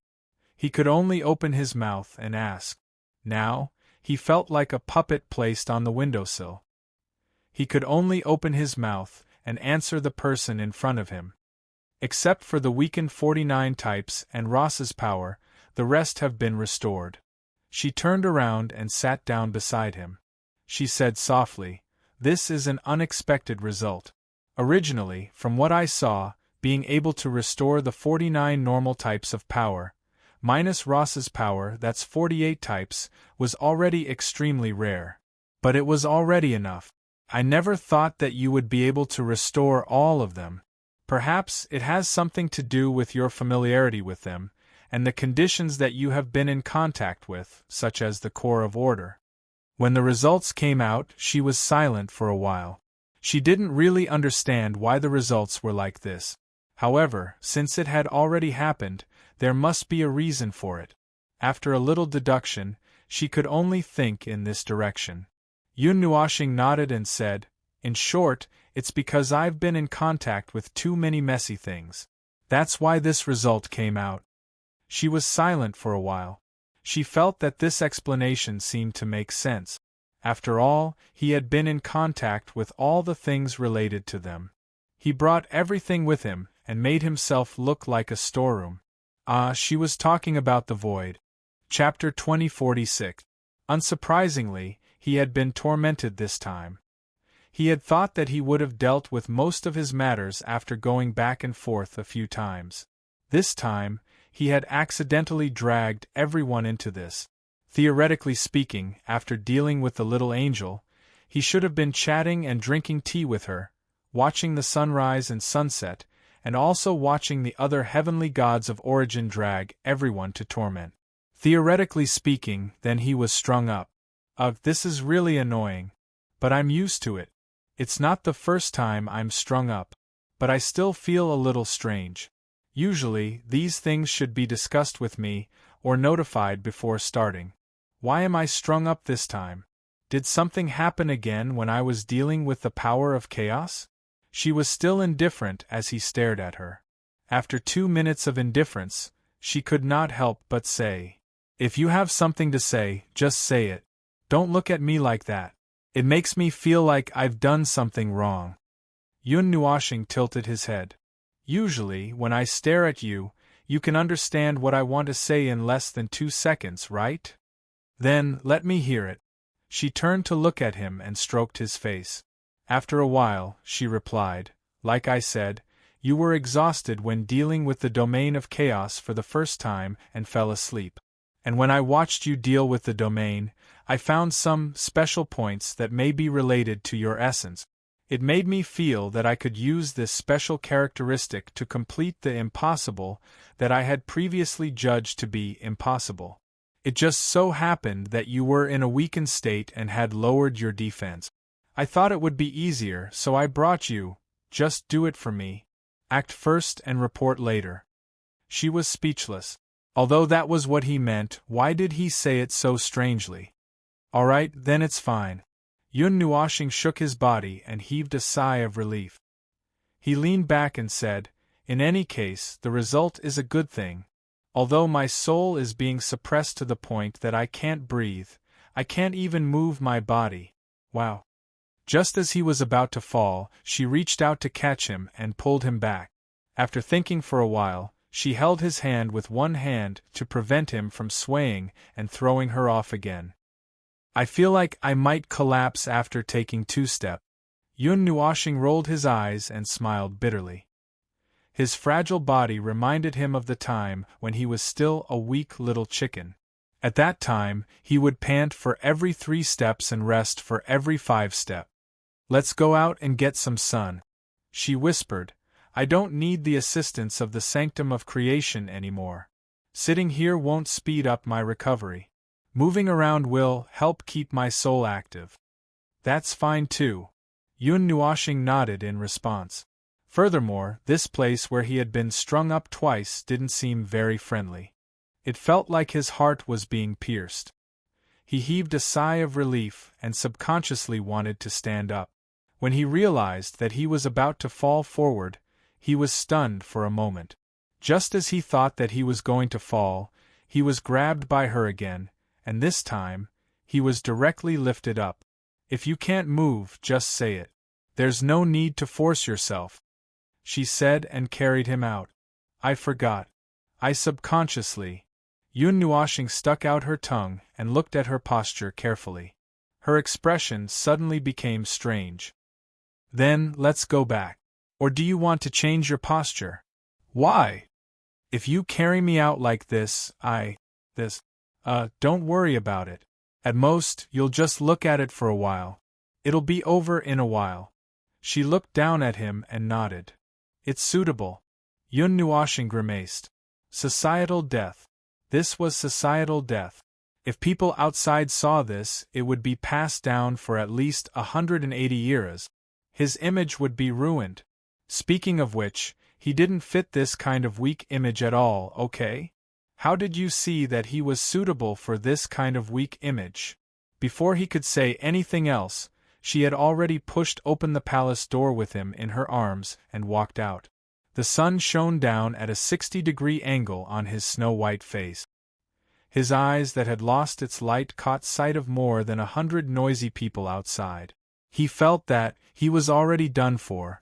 He could only open his mouth and ask. Now, he felt like a puppet placed on the windowsill. He could only open his mouth and answer the person in front of him. Except for the weakened 49 types and Ross's power, the rest have been restored. She turned around and sat down beside him. She said softly, "This is an unexpected result. Originally, from what I saw, being able to restore the 49 normal types of power, minus Ross's power, that's 48 types, was already extremely rare. But it was already enough. I never thought that you would be able to restore all of them. Perhaps it has something to do with your familiarity with them, and the conditions that you have been in contact with, such as the core of order." When the results came out, she was silent for a while. She didn't really understand why the results were like this. However, since it had already happened, there must be a reason for it. After a little deduction, she could only think in this direction. Yun Nuoxing nodded and said, "In short, it's because I've been in contact with too many messy things. That's why this result came out." She was silent for a while. She felt that this explanation seemed to make sense. After all, he had been in contact with all the things related to them. He brought everything with him, and made himself look like a storeroom. She was talking about the void. Chapter 2046. Unsurprisingly, he had been tormented this time. He had thought that he would have dealt with most of his matters after going back and forth a few times. This time, he had accidentally dragged everyone into this. Theoretically speaking, after dealing with the little angel, he should have been chatting and drinking tea with her, watching the sunrise and sunset, and also watching the other heavenly gods of origin drag everyone to torment. Theoretically speaking, then he was strung up. Ugh, this is really annoying. But I'm used to it. It's not the first time I'm strung up. But I still feel a little strange. Usually, these things should be discussed with me, or notified before starting. Why am I strung up this time? Did something happen again when I was dealing with the power of chaos? She was still indifferent as he stared at her. After 2 minutes of indifference, she could not help but say, "If you have something to say, just say it. Don't look at me like that. It makes me feel like I've done something wrong." Yun Nuoxing tilted his head. "Usually, when I stare at you, you can understand what I want to say in less than 2 seconds, right? Then, let me hear it." She turned to look at him and stroked his face. After a while, she replied, "Like I said, you were exhausted when dealing with the domain of chaos for the first time and fell asleep. And when I watched you deal with the domain, I found some special points that may be related to your essence. It made me feel that I could use this special characteristic to complete the impossible that I had previously judged to be impossible. It just so happened that you were in a weakened state and had lowered your defense. I thought it would be easier, so I brought you. Just do it for me. Act first and report later." She was speechless. Although that was what he meant, why did he say it so strangely? "All right, then it's fine." Yun Nuoxing shook his body and heaved a sigh of relief. He leaned back and said, "In any case, the result is a good thing. Although my soul is being suppressed to the point that I can't breathe, I can't even move my body. Wow." Just as he was about to fall, she reached out to catch him and pulled him back. After thinking for a while, she held his hand with one hand to prevent him from swaying and throwing her off again. "I feel like I might collapse after taking 2 steps. Yun Nuoxing rolled his eyes and smiled bitterly. His fragile body reminded him of the time when he was still a weak little chicken. At that time, he would pant for every 3 steps and rest for every 5 steps. "Let's go out and get some sun," she whispered. "I don't need the assistance of the sanctum of creation anymore. Sitting here won't speed up my recovery. Moving around will help keep my soul active." "That's fine too." Yun Nuoxing nodded in response. Furthermore, this place where he had been strung up twice didn't seem very friendly. It felt like his heart was being pierced. He heaved a sigh of relief and subconsciously wanted to stand up. When he realized that he was about to fall forward, he was stunned for a moment. Just as he thought that he was going to fall, he was grabbed by her again, and this time, he was directly lifted up. "If you can't move, just say it. There's no need to force yourself." she said and carried him out. I forgot. I subconsciously. Yun Nuoshing stuck out her tongue and looked at her posture carefully. Her expression suddenly became strange. Then, let's go back. Or do you want to change your posture? Why? If you carry me out like this, don't worry about it. At most, you'll just look at it for a while. It'll be over in a while. She looked down at him and nodded. It's suitable. Yun Nuoshing grimaced. Societal death. This was societal death. If people outside saw this, it would be passed down for at least 180 years. His image would be ruined. Speaking of which, he didn't fit this kind of weak image at all, okay? How did you see that he was suitable for this kind of weak image? Before he could say anything else, she had already pushed open the palace door with him in her arms and walked out. The sun shone down at a 60-degree angle on his snow-white face. His eyes that had lost its light caught sight of more than 100 noisy people outside. He felt that he was already done for.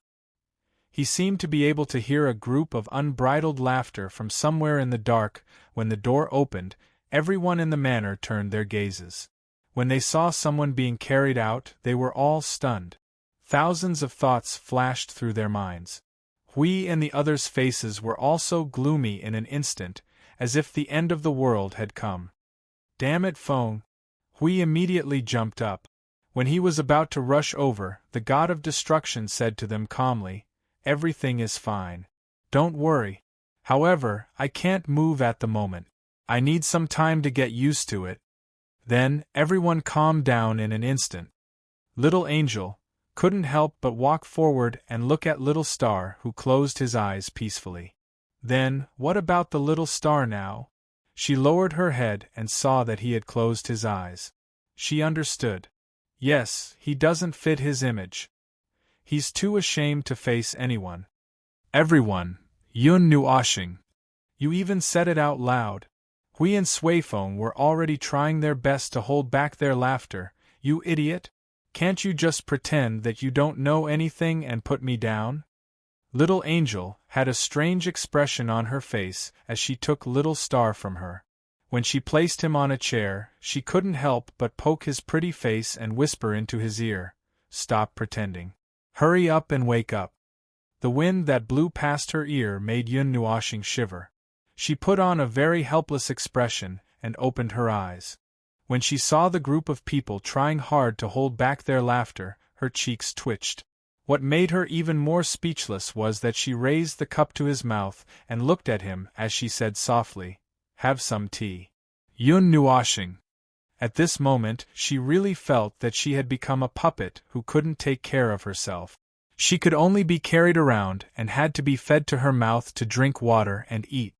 He seemed to be able to hear a group of unbridled laughter from somewhere in the dark. When the door opened, everyone in the manor turned their gazes. When they saw someone being carried out, they were all stunned. Thousands of thoughts flashed through their minds. Hui and the others' faces were also gloomy in an instant, as if the end of the world had come. Damn it, Feng! Hui immediately jumped up. When he was about to rush over, the god of destruction said to them calmly, "Everything is fine. Don't worry. However, I can't move at the moment. I need some time to get used to it." Then, everyone calmed down in an instant. Little Angel couldn't help but walk forward and look at Little Star, who closed his eyes peacefully. Then, what about the little star now? She lowered her head and saw that he had closed his eyes. She understood. Yes, he doesn't fit his image. He's too ashamed to face anyone. Everyone, Yun Nuoshing. You even said it out loud. Hui and Suifeng were already trying their best to hold back their laughter. You idiot! Can't you just pretend that you don't know anything and put me down? Little Angel had a strange expression on her face as she took Little Star from her. When she placed him on a chair, she couldn't help but poke his pretty face and whisper into his ear, "Stop pretending. Hurry up and wake up." The wind that blew past her ear made Yun Nuoshing shiver. She put on a very helpless expression and opened her eyes. When she saw the group of people trying hard to hold back their laughter, her cheeks twitched. What made her even more speechless was that she raised the cup to his mouth and looked at him as she said softly, "Have some tea." Yun Nuoshing. At this moment, she really felt that she had become a puppet who couldn't take care of herself. She could only be carried around and had to be fed to her mouth to drink water and eat.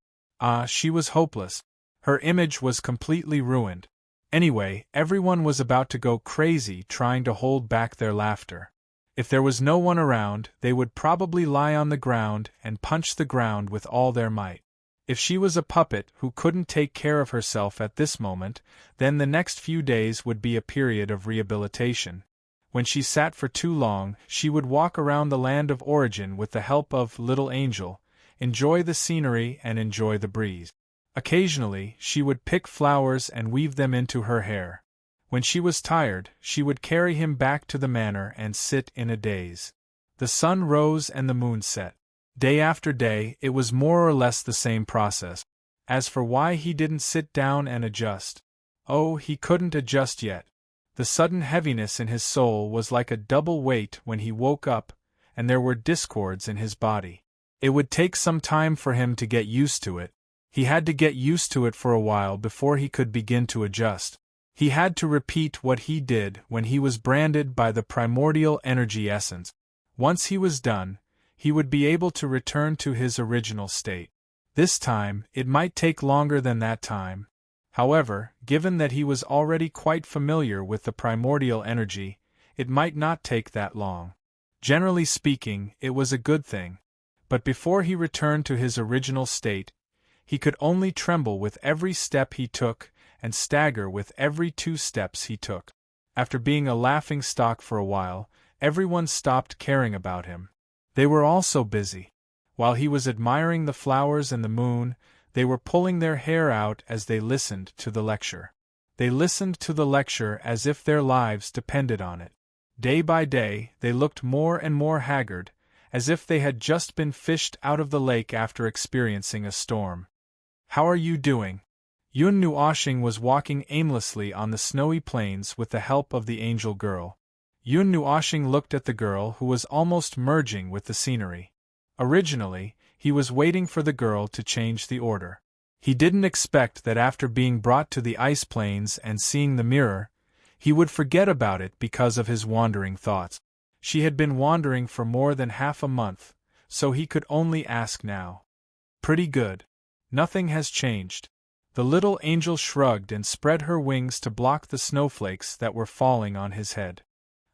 She was hopeless. Her image was completely ruined. Anyway, everyone was about to go crazy trying to hold back their laughter. If there was no one around, they would probably lie on the ground and punch the ground with all their might. If she was a puppet who couldn't take care of herself at this moment, then the next few days would be a period of rehabilitation. When she sat for too long, she would walk around the land of origin with the help of Little Angel, enjoy the scenery and enjoy the breeze. Occasionally, she would pick flowers and weave them into her hair. When she was tired, she would carry him back to the manor and sit in a daze. The sun rose and the moon set. Day after day, it was more or less the same process. As for why he didn't sit down and adjust. Oh, he couldn't adjust yet. The sudden heaviness in his soul was like a double weight when he woke up, and there were discords in his body. It would take some time for him to get used to it. He had to get used to it for a while before he could begin to adjust. He had to repeat what he did when he was branded by the primordial energy essence. Once he was done, he would be able to return to his original state. This time, it might take longer than that time. However, given that he was already quite familiar with the primordial energy, it might not take that long. Generally speaking, it was a good thing. But before he returned to his original state, he could only tremble with every step he took and stagger with every 2 steps he took. After being a laughing stock for a while, everyone stopped caring about him. They were all so busy. While he was admiring the flowers and the moon, they were pulling their hair out as they listened to the lecture. They listened to the lecture as if their lives depended on it. Day by day, they looked more and more haggard, as if they had just been fished out of the lake after experiencing a storm. "How are you doing?" Yun Nuoshing was walking aimlessly on the snowy plains with the help of the angel girl. Yun Nuoshing looked at the girl who was almost merging with the scenery. Originally, he was waiting for the girl to change the order. He didn't expect that after being brought to the ice plains and seeing the mirror, he would forget about it because of his wandering thoughts. She had been wandering for more than half a month, so he could only ask now. "Pretty good. Nothing has changed." The little angel shrugged and spread her wings to block the snowflakes that were falling on his head.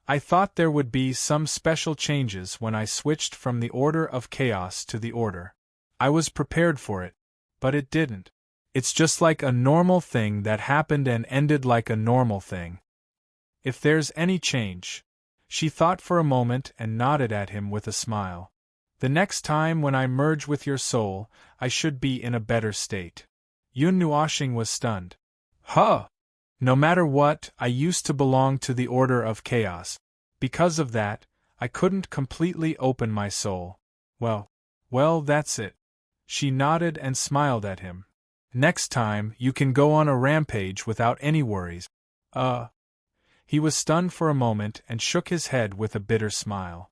"I thought there would be some special changes when I switched from the order of chaos to the order. I was prepared for it, but it didn't. It's just like a normal thing that happened and ended like a normal thing. If there's any change." She thought for a moment and nodded at him with a smile. "The next time when I merge with your soul, I should be in a better state." Yun Nuoshing was stunned. "Huh! No matter what, I used to belong to the order of chaos. Because of that, I couldn't completely open my soul." Well, that's it." She nodded and smiled at him. "Next time, you can go on a rampage without any worries." He was stunned for a moment and shook his head with a bitter smile.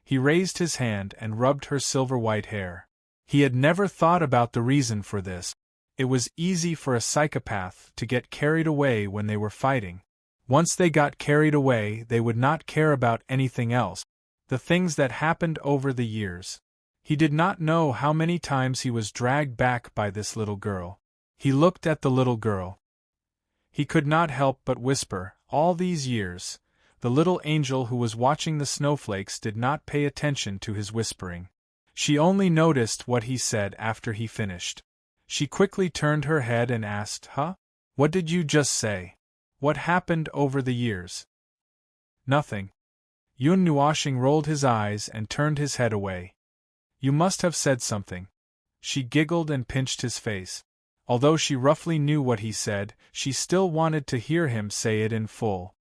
He raised his hand and rubbed her silver-white hair. He had never thought about the reason for this. It was easy for a psychopath to get carried away when they were fighting. Once they got carried away, they would not care about anything else. The things that happened over the years. He did not know how many times he was dragged back by this little girl. He looked at the little girl. He could not help but whisper, all these years. The little angel who was watching the snowflakes did not pay attention to his whispering. She only noticed what he said after he finished. She quickly turned her head and asked, "Huh? What did you just say? What happened over the years?" "Nothing." Yun Nuoshing rolled his eyes and turned his head away. "You must have said something." She giggled and pinched his face. Although she roughly knew what he said, she still wanted to hear him say it in full.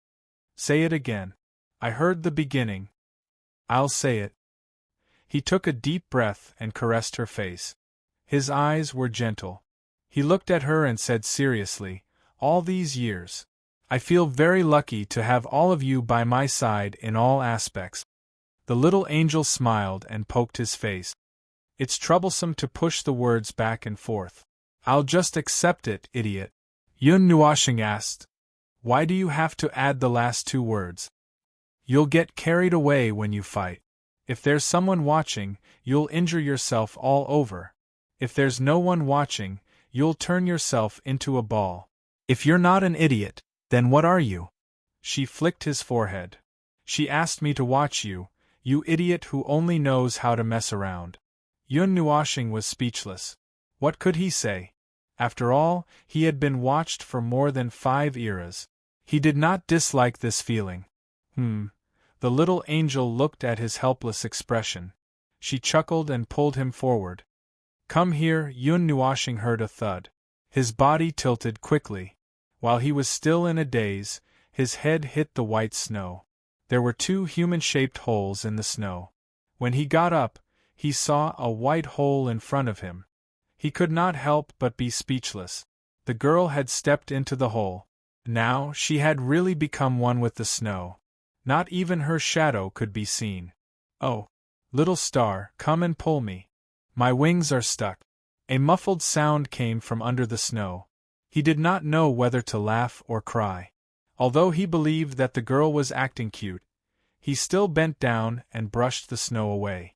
"Say it again." "I heard the beginning." "I'll say it." He took a deep breath and caressed her face. His eyes were gentle. He looked at her and said seriously, "All these years. I feel very lucky to have all of you by my side in all aspects." The little angel smiled and poked his face. "It's troublesome to push the words back and forth." "I'll just accept it, idiot." Yun Nuoshing asked, "Why do you have to add the last two words?" "You'll get carried away when you fight. If there's someone watching, you'll injure yourself all over. If there's no one watching, you'll turn yourself into a ball. If you're not an idiot, then what are you?" She flicked his forehead. "She asked me to watch you, you idiot who only knows how to mess around." Yun Nuoshing was speechless. What could he say? After all, he had been watched for more than 5 eras. He did not dislike this feeling. The little angel looked at his helpless expression. She chuckled and pulled him forward. "Come here." Yun Nuoshing heard a thud. His body tilted quickly. While he was still in a daze, his head hit the white snow. There were 2 human-shaped holes in the snow. When he got up, he saw a white hole in front of him. He could not help but be speechless. The girl had stepped into the hole. Now she had really become one with the snow. Not even her shadow could be seen. "Oh, little star, come and pull me. My wings are stuck." A muffled sound came from under the snow. He did not know whether to laugh or cry. Although he believed that the girl was acting cute, he still bent down and brushed the snow away.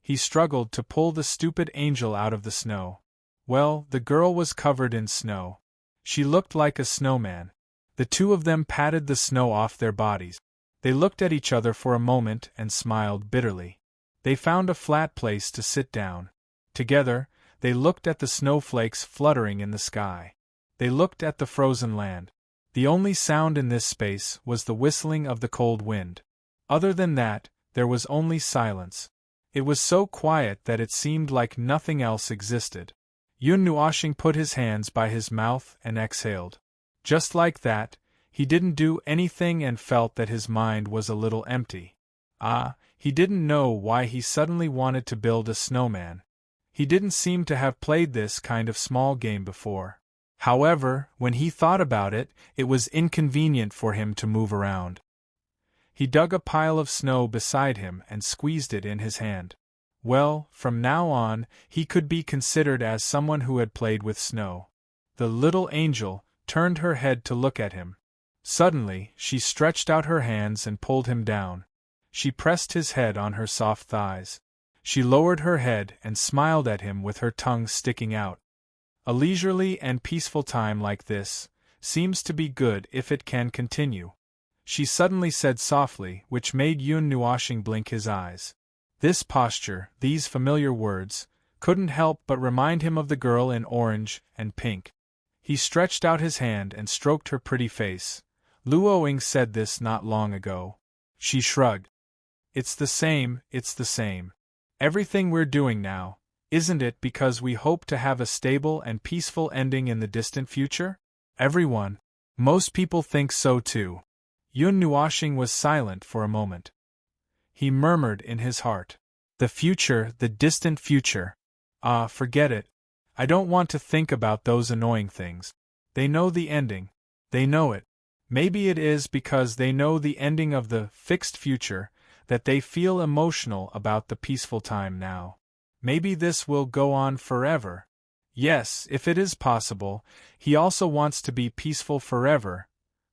He struggled to pull the stupid angel out of the snow. Well, the girl was covered in snow. She looked like a snowman. The 2 of them patted the snow off their bodies. They looked at each other for a moment and smiled bitterly. They found a flat place to sit down. Together, they looked at the snowflakes fluttering in the sky. They looked at the frozen land. The only sound in this space was the whistling of the cold wind. Other than that, there was only silence. It was so quiet that it seemed like nothing else existed. Yun Nuoxing put his hands by his mouth and exhaled. Just like that, he didn't do anything and felt that his mind was a little empty. He didn't know why he suddenly wanted to build a snowman. He didn't seem to have played this kind of small game before. However, when he thought about it, it was inconvenient for him to move around. He dug a pile of snow beside him and squeezed it in his hand. Well, from now on, he could be considered as someone who had played with snow. The little angel turned her head to look at him. Suddenly, she stretched out her hands and pulled him down. She pressed his head on her soft thighs. She lowered her head and smiled at him with her tongue sticking out. A leisurely and peaceful time like this seems to be good if it can continue, she suddenly said softly, which made Yun Nuoxing blink his eyes. This posture, these familiar words, couldn't help but remind him of the girl in orange and pink. He stretched out his hand and stroked her pretty face. Luoying said this not long ago. She shrugged. It's the same. Everything we're doing now, isn't it, because we hope to have a stable and peaceful ending in the distant future? Everyone. Most people think so too. Yun Nuoxing was silent for a moment. He murmured in his heart. The future, the distant future. Forget it. I don't want to think about those annoying things. They know the ending. They know it. Maybe it is because they know the ending of the fixed future that they feel emotional about the peaceful time now. Maybe this will go on forever. Yes, if it is possible, he also wants to be peaceful forever.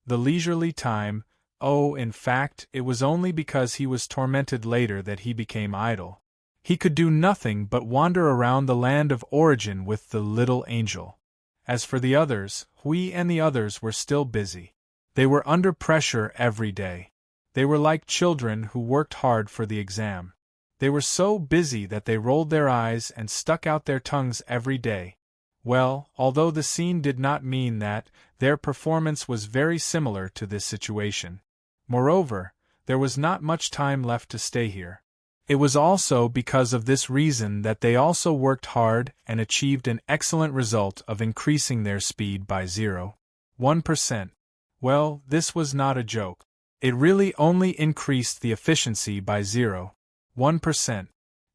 The leisurely time, in fact, it was only because he was tormented later that he became idle. He could do nothing but wander around the land of origin with the little angel. As for the others, Hui and the others were still busy. They were under pressure every day. They were like children who worked hard for the exam. They were so busy that they rolled their eyes and stuck out their tongues every day. Well, although the scene did not mean that, their performance was very similar to this situation. Moreover, there was not much time left to stay here. It was also because of this reason that they also worked hard and achieved an excellent result of increasing their speed by 0.1%. Well, this was not a joke. It really only increased the efficiency by 0.1%.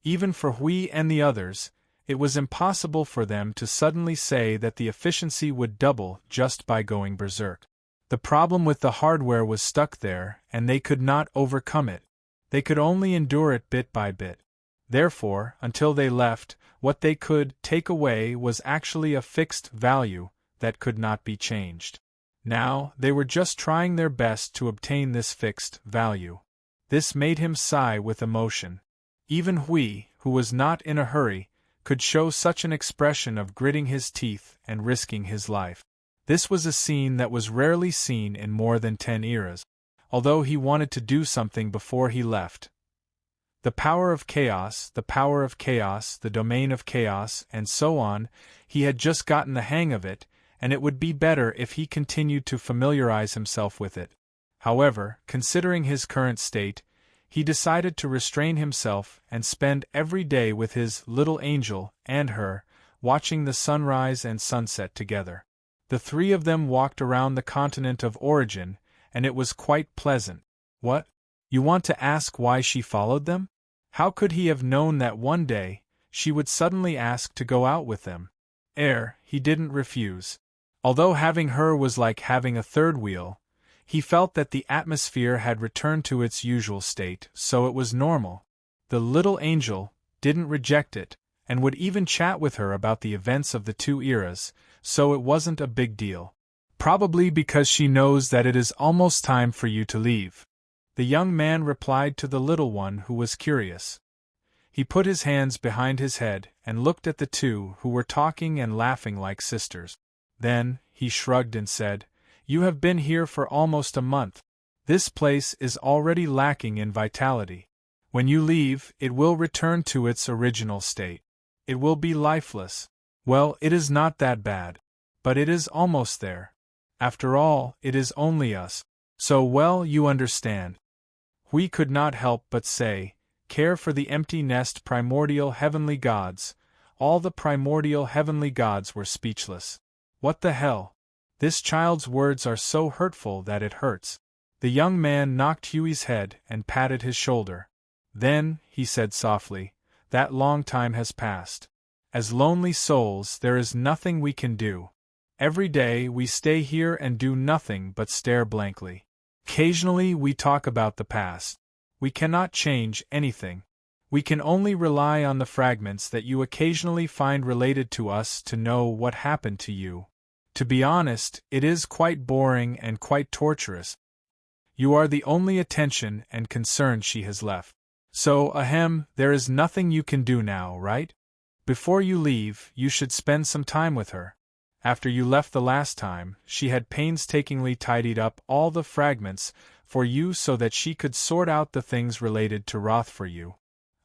Even for Hui and the others, it was impossible for them to suddenly say that the efficiency would double just by going berserk. The problem with the hardware was stuck there, and they could not overcome it. They could only endure it bit by bit. Therefore, until they left, what they could take away was actually a fixed value that could not be changed. Now, they were just trying their best to obtain this fixed value. This made him sigh with emotion. Even Hui, who was not in a hurry, could show such an expression of gritting his teeth and risking his life. This was a scene that was rarely seen in more than 10 eras. Although he wanted to do something before he left. The power of chaos, the domain of chaos, and so on, he had just gotten the hang of it, and it would be better if he continued to familiarize himself with it. However, considering his current state, he decided to restrain himself and spend every day with his little angel and her, watching the sunrise and sunset together. The three of them walked around the continent of origin, and it was quite pleasant. What? You want to ask why she followed them? How could he have known that one day she would suddenly ask to go out with them? He didn't refuse. Although having her was like having a third wheel, he felt that the atmosphere had returned to its usual state, so it was normal. The little angel didn't reject it, and would even chat with her about the events of the 2 eras, so it wasn't a big deal. Probably because she knows that it is almost time for you to leave. The young man replied to the little one who was curious. He put his hands behind his head and looked at the two who were talking and laughing like sisters. Then, he shrugged and said, "You have been here for almost a month. This place is already lacking in vitality. When you leave, it will return to its original state. It will be lifeless. Well, it is not that bad. But it is almost there. After all, it is only us. So well, you understand." Hui could not help but say, care for the empty nest primordial heavenly gods. All the primordial heavenly gods were speechless. What the hell? This child's words are so hurtful that it hurts. The young man knocked Huey's head and patted his shoulder. Then, he said softly, that long time has passed. As lonely souls, there is nothing we can do. Every day we stay here and do nothing but stare blankly. Occasionally we talk about the past. We cannot change anything. We can only rely on the fragments that you occasionally find related to us to know what happened to you. To be honest, it is quite boring and quite torturous. You are the only attention and concern she has left. So, there is nothing you can do now, right? Before you leave, you should spend some time with her. After you left the last time, she had painstakingly tidied up all the fragments for you so that she could sort out the things related to Roth for you.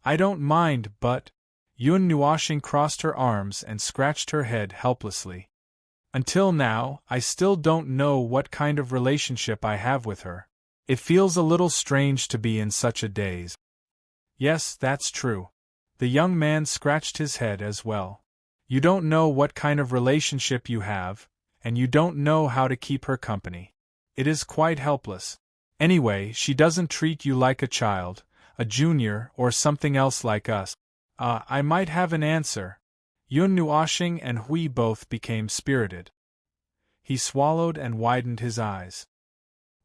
I don't mind, but… Yun Nuashing crossed her arms and scratched her head helplessly. Until now, I still don't know what kind of relationship I have with her. It feels a little strange to be in such a daze. Yes, that's true. The young man scratched his head as well. You don't know what kind of relationship you have, and you don't know how to keep her company. It is quite helpless. Anyway, she doesn't treat you like a child, a junior, or something else like us. I might have an answer. Yun Nuashing and Hui both became spirited. He swallowed and widened his eyes.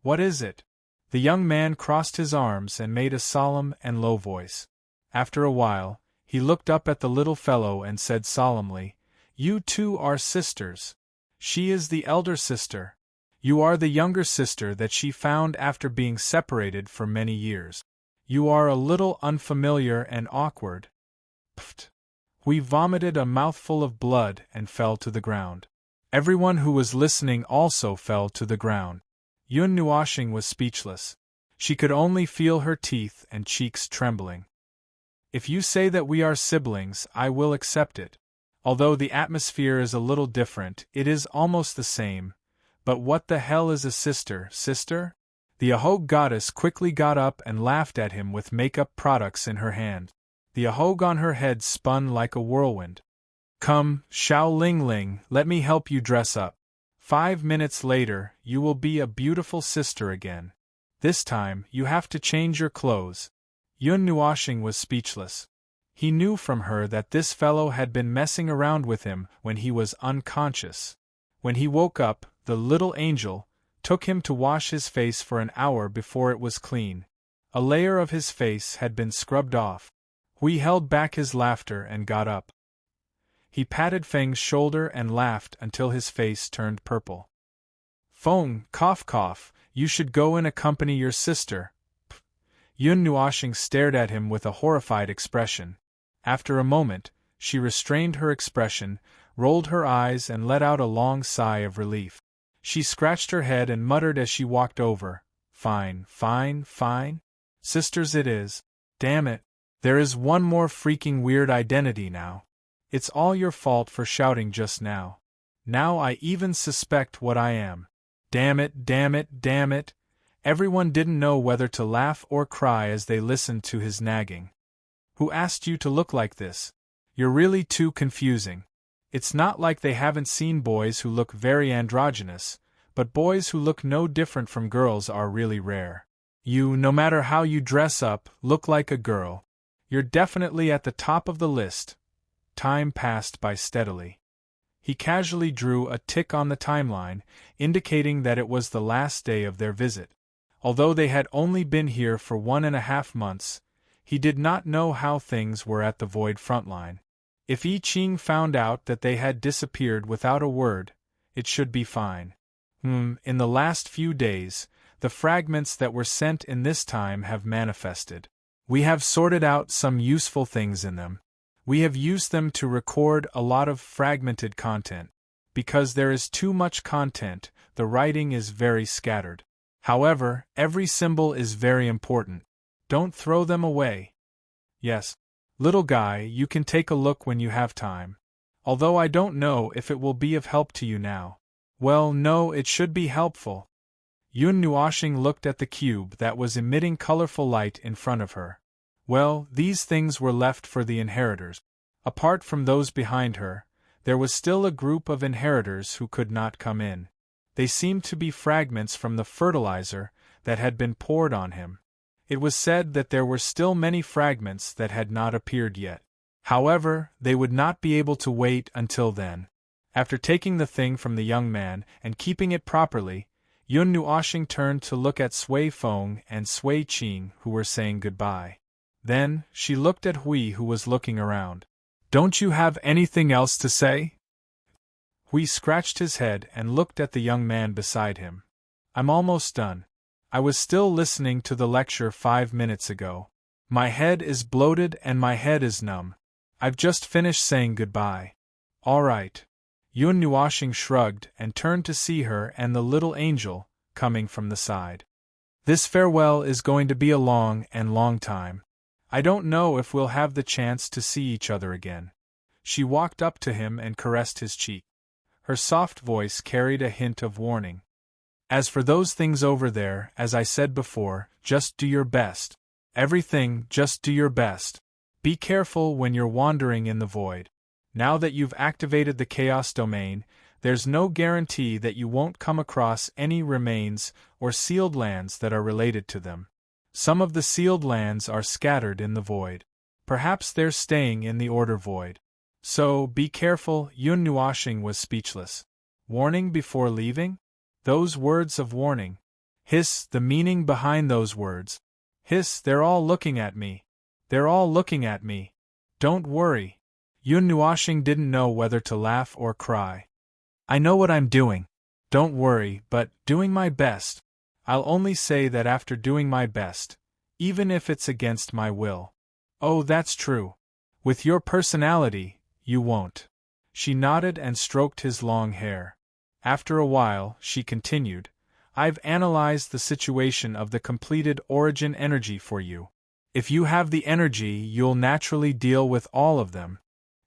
What is it? The young man crossed his arms and made a solemn and low voice. After a while, he looked up at the little fellow and said solemnly, You two are sisters. She is the elder sister. You are the younger sister that she found after being separated for many years. You are a little unfamiliar and awkward. Pfft. Hui vomited a mouthful of blood and fell to the ground. Everyone who was listening also fell to the ground. Yun Nuashing was speechless. She could only feel her teeth and cheeks trembling. If you say that we are siblings, I will accept it. Although the atmosphere is a little different, it is almost the same. But what the hell is a sister, sister? The Ahog goddess quickly got up and laughed at him with makeup products in her hand. The Ahog on her head spun like a whirlwind. Come, Xiao Ling Ling, let me help you dress up. 5 minutes later, you will be a beautiful sister again. This time, you have to change your clothes. Yun Nuashing was speechless. He knew from her that this fellow had been messing around with him when he was unconscious. When he woke up, the little angel took him to wash his face for an hour before it was clean. A layer of his face had been scrubbed off. Hui held back his laughter and got up. He patted Feng's shoulder and laughed until his face turned purple. Feng, cough cough, you should go and accompany your sister. Yun Nuashing stared at him with a horrified expression. After a moment, she restrained her expression, rolled her eyes and let out a long sigh of relief. She scratched her head and muttered as she walked over, Fine, fine, fine. Sisters it is. Damn it. There is one more freaking weird identity now. It's all your fault for shouting just now. Now I even suspect what I am. Damn it, damn it, damn it. Everyone didn't know whether to laugh or cry as they listened to his nagging. Who asked you to look like this? You're really too confusing. It's not like they haven't seen boys who look very androgynous, but boys who look no different from girls are really rare. You, no matter how you dress up, look like a girl. You're definitely at the top of the list. Time passed by steadily. He casually drew a tick on the timeline, indicating that it was the last day of their visit. Although they had only been here for 1.5 months, he did not know how things were at the Void frontline. If I Ching found out that they had disappeared without a word, it should be fine. In the last few days, the fragments that were sent in this time have manifested. We have sorted out some useful things in them. We have used them to record a lot of fragmented content. Because there is too much content, the writing is very scattered. However, every symbol is very important. Don't throw them away. Yes. Little guy, you can take a look when you have time. Although I don't know if it will be of help to you now. Well, no, it should be helpful. Yun Nuashing looked at the cube that was emitting colorful light in front of her. Well, these things were left for the inheritors. Apart from those behind her, there was still a group of inheritors who could not come in. They seemed to be fragments from the fertilizer that had been poured on him. It was said that there were still many fragments that had not appeared yet. However, they would not be able to wait until then. After taking the thing from the young man and keeping it properly, Yun Nuoshing turned to look at Sui Feng and Sui Qing, who were saying goodbye. Then, she looked at Hui, who was looking around. "Don't you have anything else to say?" Hui scratched his head and looked at the young man beside him. "I'm almost done. I was still listening to the lecture 5 minutes ago. My head is bloated and my head is numb. I've just finished saying goodbye." "All right." Yun Nuoshing shrugged and turned to see her and the little angel, coming from the side. "This farewell is going to be a long time. I don't know if we'll have the chance to see each other again." She walked up to him and caressed his cheek. Her soft voice carried a hint of warning. "As for those things over there, as I said before, just do your best. Everything, just do your best. Be careful when you're wandering in the void. Now that you've activated the chaos domain, there's no guarantee that you won't come across any remains or sealed lands that are related to them. Some of the sealed lands are scattered in the void. Perhaps they're staying in the order void. So, be careful." Yun Nuoshing was speechless. Warning before leaving? Those words of warning. Hiss, the meaning behind those words. Hiss, they're all looking at me. They're all looking at me. Don't worry. Yun Nuoshing didn't know whether to laugh or cry. "I know what I'm doing. Don't worry, but doing my best. I'll only say that after doing my best, even if it's against my will." "Oh, that's true. With your personality, you won't." She nodded and stroked his long hair. After a while, she continued, "I've analyzed the situation of the completed origin energy for you. If you have the energy, you'll naturally deal with all of them.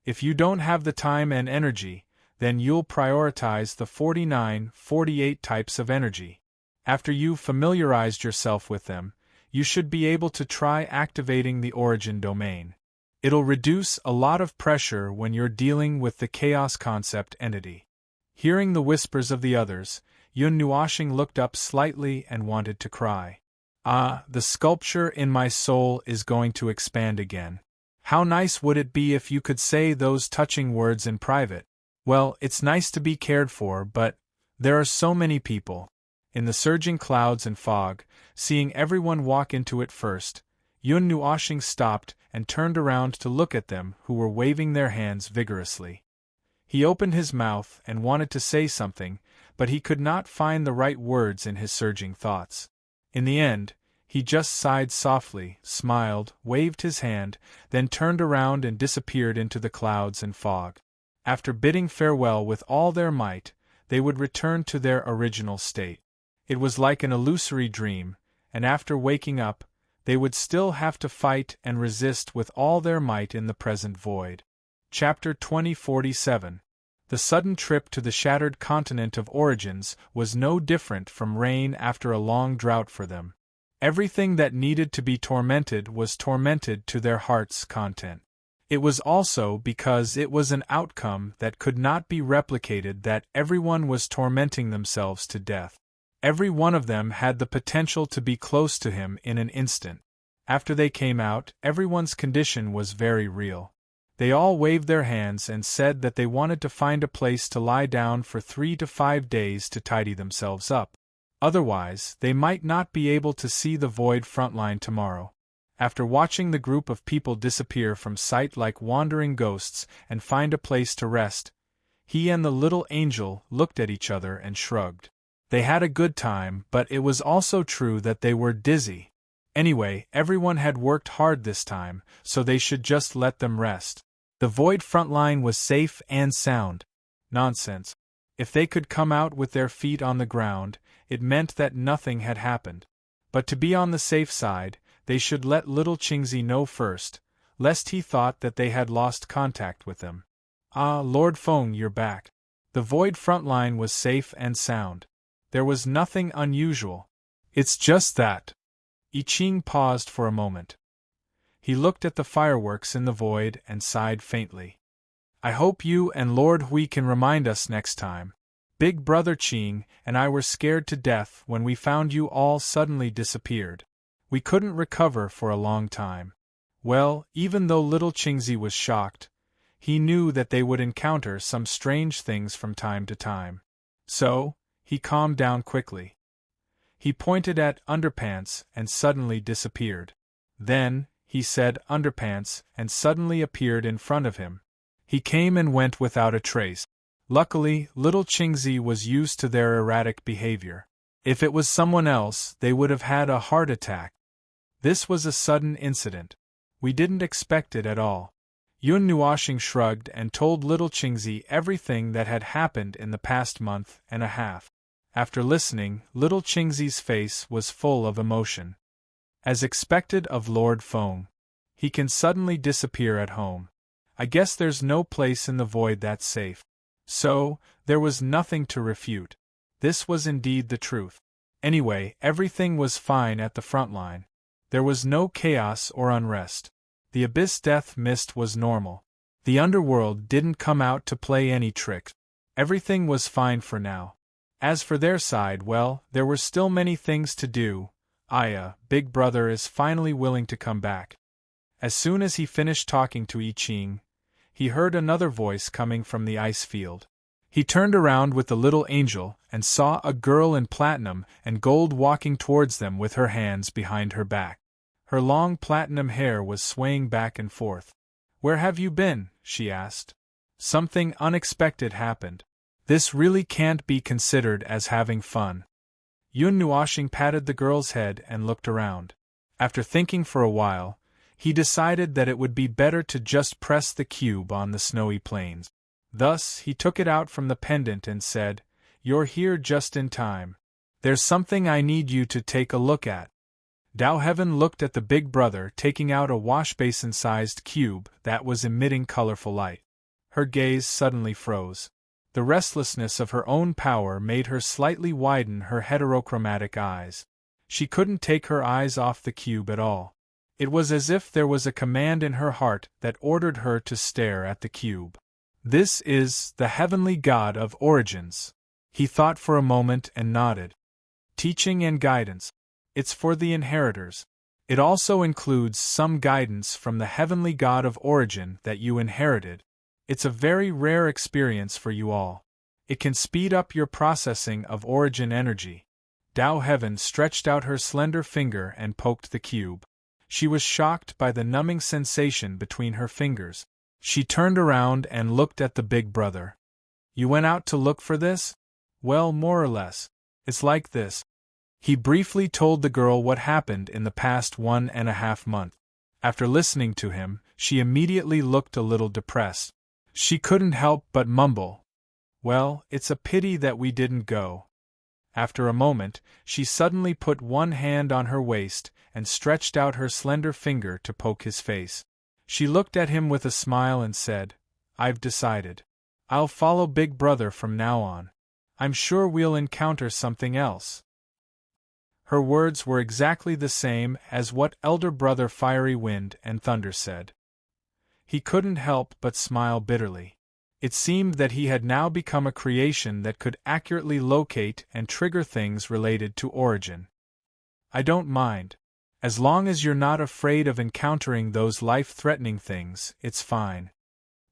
If you don't have the time and energy, then you'll prioritize the 48 types of energy. After you've familiarized yourself with them, you should be able to try activating the origin domain. It'll reduce a lot of pressure when you're dealing with the chaos concept entity." Hearing the whispers of the others, Yun Nuoshing looked up slightly and wanted to cry. "Ah, the sculpture in my soul is going to expand again. How nice would it be if you could say those touching words in private? Well, it's nice to be cared for, but there are so many people." In the surging clouds and fog, seeing everyone walk into it first, Yun Nuoshing stopped and turned around to look at them who were waving their hands vigorously. He opened his mouth and wanted to say something, but he could not find the right words in his surging thoughts. In the end, he just sighed softly, smiled, waved his hand, then turned around and disappeared into the clouds and fog. After bidding farewell with all their might, they would return to their original state. It was like an illusory dream, and after waking up, they would still have to fight and resist with all their might in the present void. Chapter 2047. The sudden trip to the shattered continent of origins was no different from rain after a long drought for them. Everything that needed to be tormented was tormented to their heart's content. It was also because it was an outcome that could not be replicated that everyone was tormenting themselves to death. Every one of them had the potential to be close to him in an instant. After they came out, everyone's condition was very real. They all waved their hands and said that they wanted to find a place to lie down for 3 to 5 days to tidy themselves up. Otherwise, they might not be able to see the void frontline tomorrow. After watching the group of people disappear from sight like wandering ghosts and find a place to rest, he and the little angel looked at each other and shrugged. They had a good time, but it was also true that they were dizzy. Anyway, everyone had worked hard this time, so they should just let them rest. The void frontline was safe and sound. Nonsense. If they could come out with their feet on the ground, it meant that nothing had happened. But to be on the safe side, they should let little Qingzi know first, lest he thought that they had lost contact with them. "Ah, Lord Feng, you're back." The void frontline was safe and sound. There was nothing unusual. "It's just that." I Ching paused for a moment. He looked at the fireworks in the void and sighed faintly. I hope you and Lord Hui can remind us next time. Big Brother Qing and I were scared to death when we found you all suddenly disappeared. We couldn't recover for a long time. Well, even though little Qingzi was shocked, he knew that they would encounter some strange things from time to time. So, he calmed down quickly. He pointed at Underpants and suddenly disappeared. Then, he said Underpants and suddenly appeared in front of him. He came and went without a trace. Luckily, little Qingzi was used to their erratic behavior. If it was someone else, they would have had a heart attack. This was a sudden incident. We didn't expect it at all. Yun Nuoxing shrugged and told little Qingzi everything that had happened in the past month and a half. After listening, little Qingzi's face was full of emotion. As expected of Lord Feng, he can suddenly disappear at home. I guess there's no place in the void that's safe. So, there was nothing to refute. This was indeed the truth. Anyway, everything was fine at the front line. There was no chaos or unrest. The Abyss Death Mist was normal. The underworld didn't come out to play any tricks. Everything was fine for now. As for their side, well, there were still many things to do. Big Brother is finally willing to come back. As soon as he finished talking to I Ching, he heard another voice coming from the ice field. He turned around with the little angel and saw a girl in platinum and gold walking towards them with her hands behind her back. Her long platinum hair was swaying back and forth. Where have you been? She asked. Something unexpected happened. This really can't be considered as having fun. Yun Nuoxing patted the girl's head and looked around. After thinking for a while, he decided that it would be better to just press the cube on the snowy plains. Thus, he took it out from the pendant and said, You're here just in time. There's something I need you to take a look at. Dao Heaven looked at the Big Brother taking out a washbasin-sized cube that was emitting colorful light. Her gaze suddenly froze. The restlessness of her own power made her slightly widen her heterochromatic eyes. She couldn't take her eyes off the cube at all. It was as if there was a command in her heart that ordered her to stare at the cube. This is the heavenly god of origins. He thought for a moment and nodded. Teaching and guidance. It's for the inheritors. It also includes some guidance from the heavenly god of origin that you inherited. It's a very rare experience for you all. It can speed up your processing of origin energy. Dao Heaven stretched out her slender finger and poked the cube. She was shocked by the numbing sensation between her fingers. She turned around and looked at the Big Brother. You went out to look for this? Well, more or less. It's like this. He briefly told the girl what happened in the past 1.5 months. After listening to him, she immediately looked a little depressed. She couldn't help but mumble. Well, it's a pity that we didn't go. After a moment, she suddenly put one hand on her waist and stretched out her slender finger to poke his face. She looked at him with a smile and said, I've decided. I'll follow Big Brother from now on. I'm sure we'll encounter something else. Her words were exactly the same as what Elder Brother Fiery Wind and Thunder said. He couldn't help but smile bitterly. It seemed that he had now become a creation that could accurately locate and trigger things related to origin. I don't mind. As long as you're not afraid of encountering those life-threatening things, it's fine.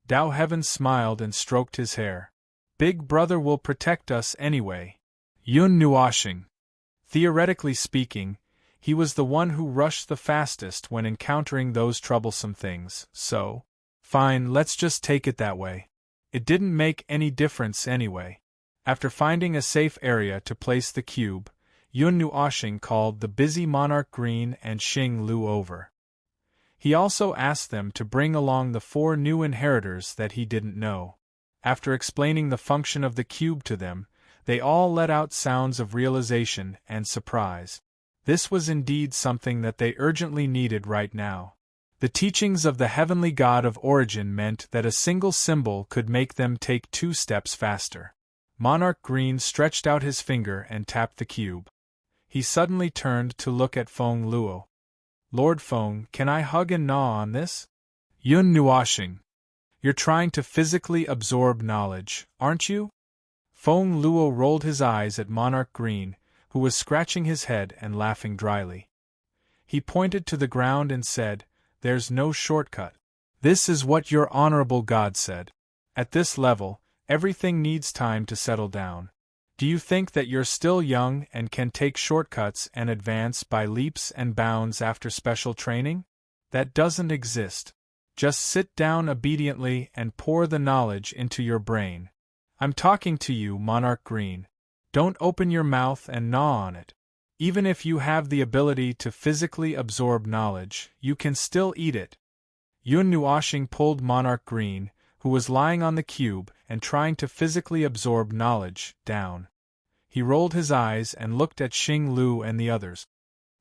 Dao Heaven smiled and stroked his hair. Big Brother will protect us anyway. Yun Nuoxing. Theoretically speaking, he was the one who rushed the fastest when encountering those troublesome things, so, fine, let's just take it that way. It didn't make any difference anyway. After finding a safe area to place the cube, Yun Nuoxing called the busy Monarch Green and Xing Lu over. He also asked them to bring along the 4 new inheritors that he didn't know. After explaining the function of the cube to them, they all let out sounds of realization and surprise. This was indeed something that they urgently needed right now. The teachings of the heavenly god of origin meant that a single symbol could make them take 2 steps faster. Monarch Green stretched out his finger and tapped the cube. He suddenly turned to look at Feng Luo. Lord Feng, can I hug and gnaw on this? Yun Nuoxing. You're trying to physically absorb knowledge, aren't you? Feng Luo rolled his eyes at Monarch Green, who was scratching his head and laughing dryly. He pointed to the ground and said, "There's no shortcut. This is what your honorable God said. At this level, everything needs time to settle down. Do you think that you're still young and can take shortcuts and advance by leaps and bounds after special training? That doesn't exist. Just sit down obediently and pour the knowledge into your brain. I'm talking to you, Monarch Green. Don't open your mouth and gnaw on it. Even if you have the ability to physically absorb knowledge, you can still eat it." Yun Nuoxing pulled Monarch Green, who was lying on the cube and trying to physically absorb knowledge, down. He rolled his eyes and looked at Xing Lu and the others.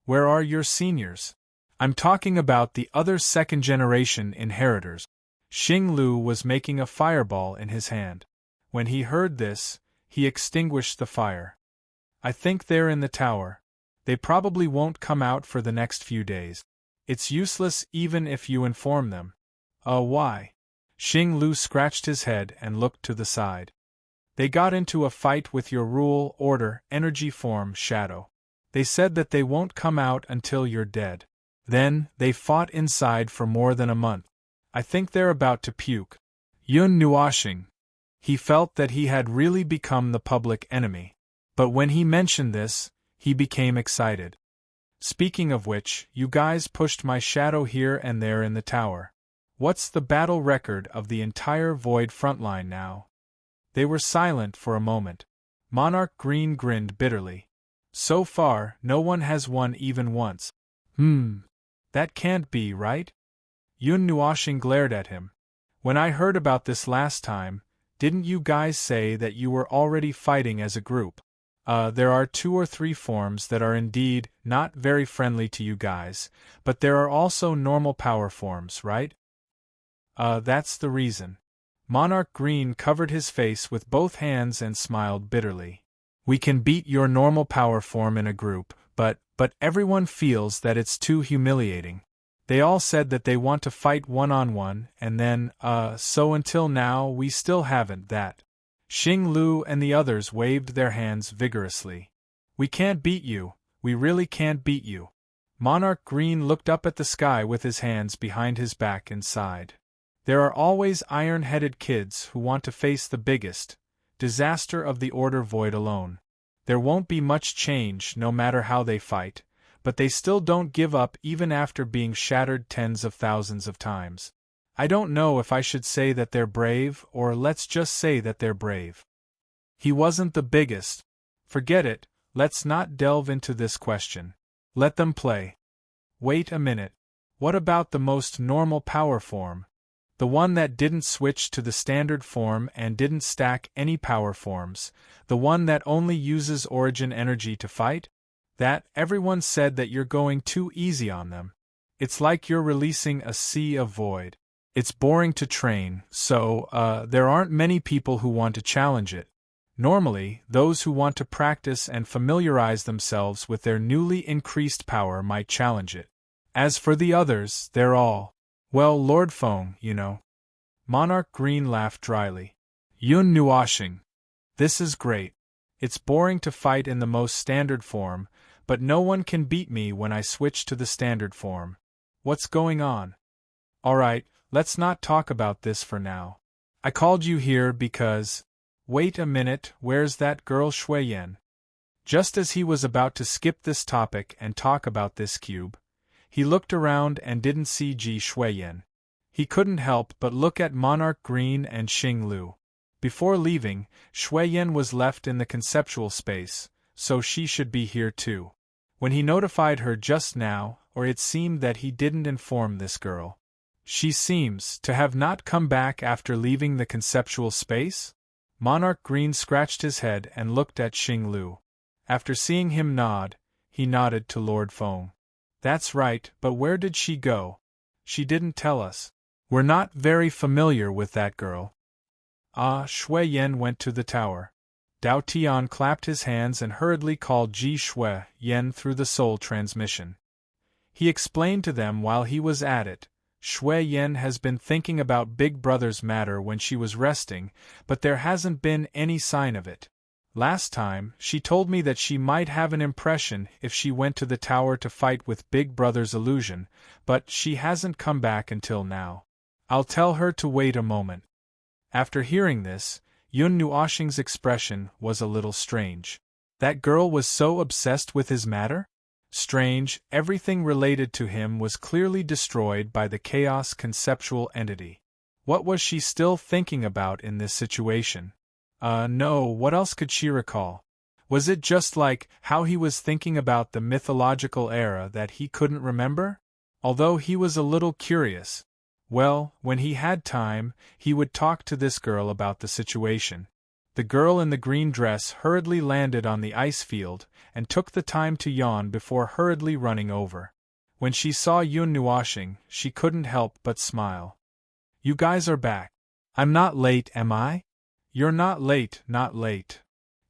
"Where are your seniors? I'm talking about the other second-generation inheritors." Xing Lu was making a fireball in his hand. When he heard this, he extinguished the fire. "I think they're in the tower. They probably won't come out for the next few days. It's useless even if you inform them." Why?" Xing Lu scratched his head and looked to the side. "They got into a fight with your rule, order, energy form, shadow. They said that they won't come out until you're dead. Then, they fought inside for more than a month. I think they're about to puke." Yun Nuoxing. He felt that he had really become the public enemy. But when he mentioned this, he became excited. "Speaking of which, you guys pushed my shadow here and there in the tower. What's the battle record of the entire Void frontline now?" They were silent for a moment. Monarch Green grinned bitterly. "So far, no one has won even once." That can't be right?" Yun Nuoxing glared at him. "When I heard about this last time, didn't you guys say that you were already fighting as a group? There are 2 or 3 forms that are indeed not very friendly to you guys, but there are also normal power forms, right?" That's the reason." Monarch Green covered his face with both hands and smiled bitterly. "We can beat your normal power form in a group, but everyone feels that it's too humiliating. They all said that they want to fight one-on-one, and then, so until now we still haven't that." Xing Lu and the others waved their hands vigorously. "We can't beat you, we really can't beat you." Monarch Green looked up at the sky with his hands behind his back and sighed. "There are always iron-headed kids who want to face the biggest disaster of the Order Void alone. There won't be much change no matter how they fight, but they still don't give up even after being shattered tens of thousands of times. I don't know if I should say that they're brave, or let's just say that they're brave. He wasn't the biggest. Forget it, let's not delve into this question. Let them play." "Wait a minute. What about the most normal power form? The one that didn't switch to the standard form and didn't stack any power forms, the one that only uses origin energy to fight? That, everyone said that you're going too easy on them. It's like you're releasing a sea of void. It's boring to train, so, there aren't many people who want to challenge it. Normally, those who want to practice and familiarize themselves with their newly increased power might challenge it. As for the others, they're all, well, Lord Feng, you know." Monarch Green laughed dryly. "Yun Nuoxing. This is great. It's boring to fight in the most standard form, but no one can beat me when I switch to the standard form. What's going on? Alright, let's not talk about this for now. I called you here because... Wait a minute, where's that girl Shui Yan?" Just as he was about to skip this topic and talk about this cube, he looked around and didn't see Ji Shui Yan. He couldn't help but look at Monarch Green and Xing Lu. Before leaving, Shui Yan was left in the conceptual space, so she should be here too. When he notified her just now, or it seemed that he didn't inform this girl. She seems to have not come back after leaving the conceptual space? Monarch Green scratched his head and looked at Xing Lu. After seeing him nod, he nodded to Lord Feng. "That's right, but where did she go? She didn't tell us. We're not very familiar with that girl." Shui Yan went to the tower. Dao Tian clapped his hands and hurriedly called Ji Shui Yan through the soul transmission. He explained to them while he was at it. Shui Yen has been thinking about Big Brother's matter when she was resting, but there hasn't been any sign of it. Last time, she told me that she might have an impression if she went to the tower to fight with Big Brother's illusion, but she hasn't come back until now. I'll tell her to wait a moment. After hearing this, Yun Nuoxing's expression was a little strange. That girl was so obsessed with his matter? Strange, everything related to him was clearly destroyed by the chaos conceptual entity. What was she still thinking about in this situation? No, what else could she recall? Was it just like how he was thinking about the mythological era that he couldn't remember? Although he was a little curious. Well, when he had time, he would talk to this girl about the situation. The girl in the green dress hurriedly landed on the ice field and took the time to yawn before hurriedly running over. When she saw Yun Nuoxing, she couldn't help but smile. You guys are back. I'm not late, am I? You're not late, not late.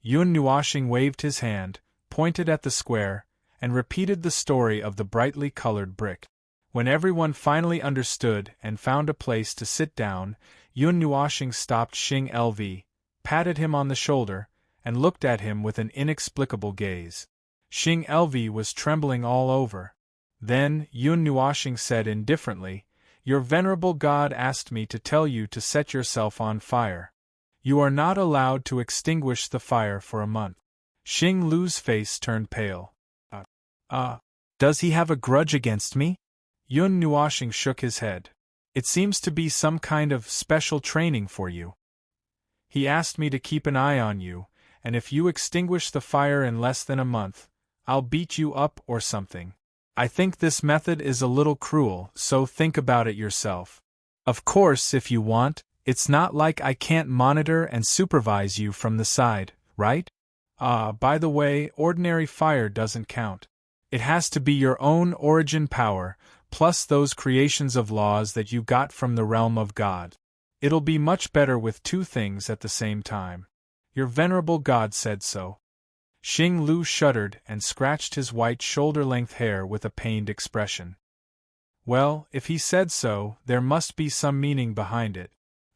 Yun Nuoxing waved his hand, pointed at the square, and repeated the story of the brightly colored brick. When everyone finally understood and found a place to sit down, Yun Nuoxing stopped Xing Lv, patted him on the shoulder, and looked at him with an inexplicable gaze. Xing Lv was trembling all over. Then, Yun Nuoxing said indifferently, Your venerable god asked me to tell you to set yourself on fire. You are not allowed to extinguish the fire for a month. Xing Lu's face turned pale. Does he have a grudge against me? Yun Nuoxing shook his head. It seems to be some kind of special training for you. He asked me to keep an eye on you, and if you extinguish the fire in less than a month, I'll beat you up or something. I think this method is a little cruel, so think about it yourself. Of course, if you want, it's not like I can't monitor and supervise you from the side, right? By the way, ordinary fire doesn't count. It has to be your own origin power, plus those creations of laws that you got from the realm of God. It'll be much better with two things at the same time. Your venerable god said so. Xing Lu shuddered and scratched his white shoulder-length hair with a pained expression. Well, if he said so, there must be some meaning behind it.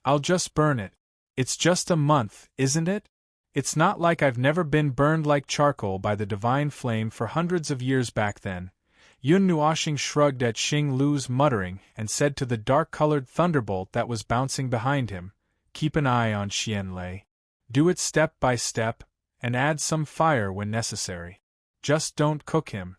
I'll just burn it. It's just a month, isn't it? It's not like I've never been burned like charcoal by the divine flame for hundreds of years back then. Yun Nuoxing shrugged at Xing Lu's muttering and said to the dark-colored thunderbolt that was bouncing behind him, Keep an eye on Xianlei. Do it step by step, and add some fire when necessary. Just don't cook him.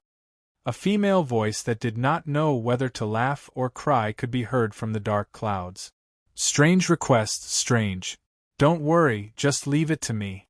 A female voice that did not know whether to laugh or cry could be heard from the dark clouds. Strange request, strange. Don't worry, just leave it to me.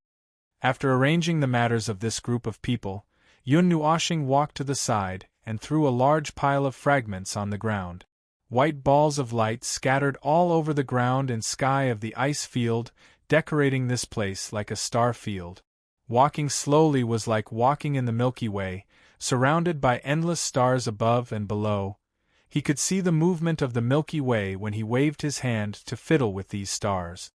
After arranging the matters of this group of people, Yun Nuoxing walked to the side and threw a large pile of fragments on the ground. White balls of light scattered all over the ground and sky of the ice field, decorating this place like a star field. Walking slowly was like walking in the Milky Way, surrounded by endless stars above and below. He could see the movement of the Milky Way when he waved his hand to fiddle with these stars.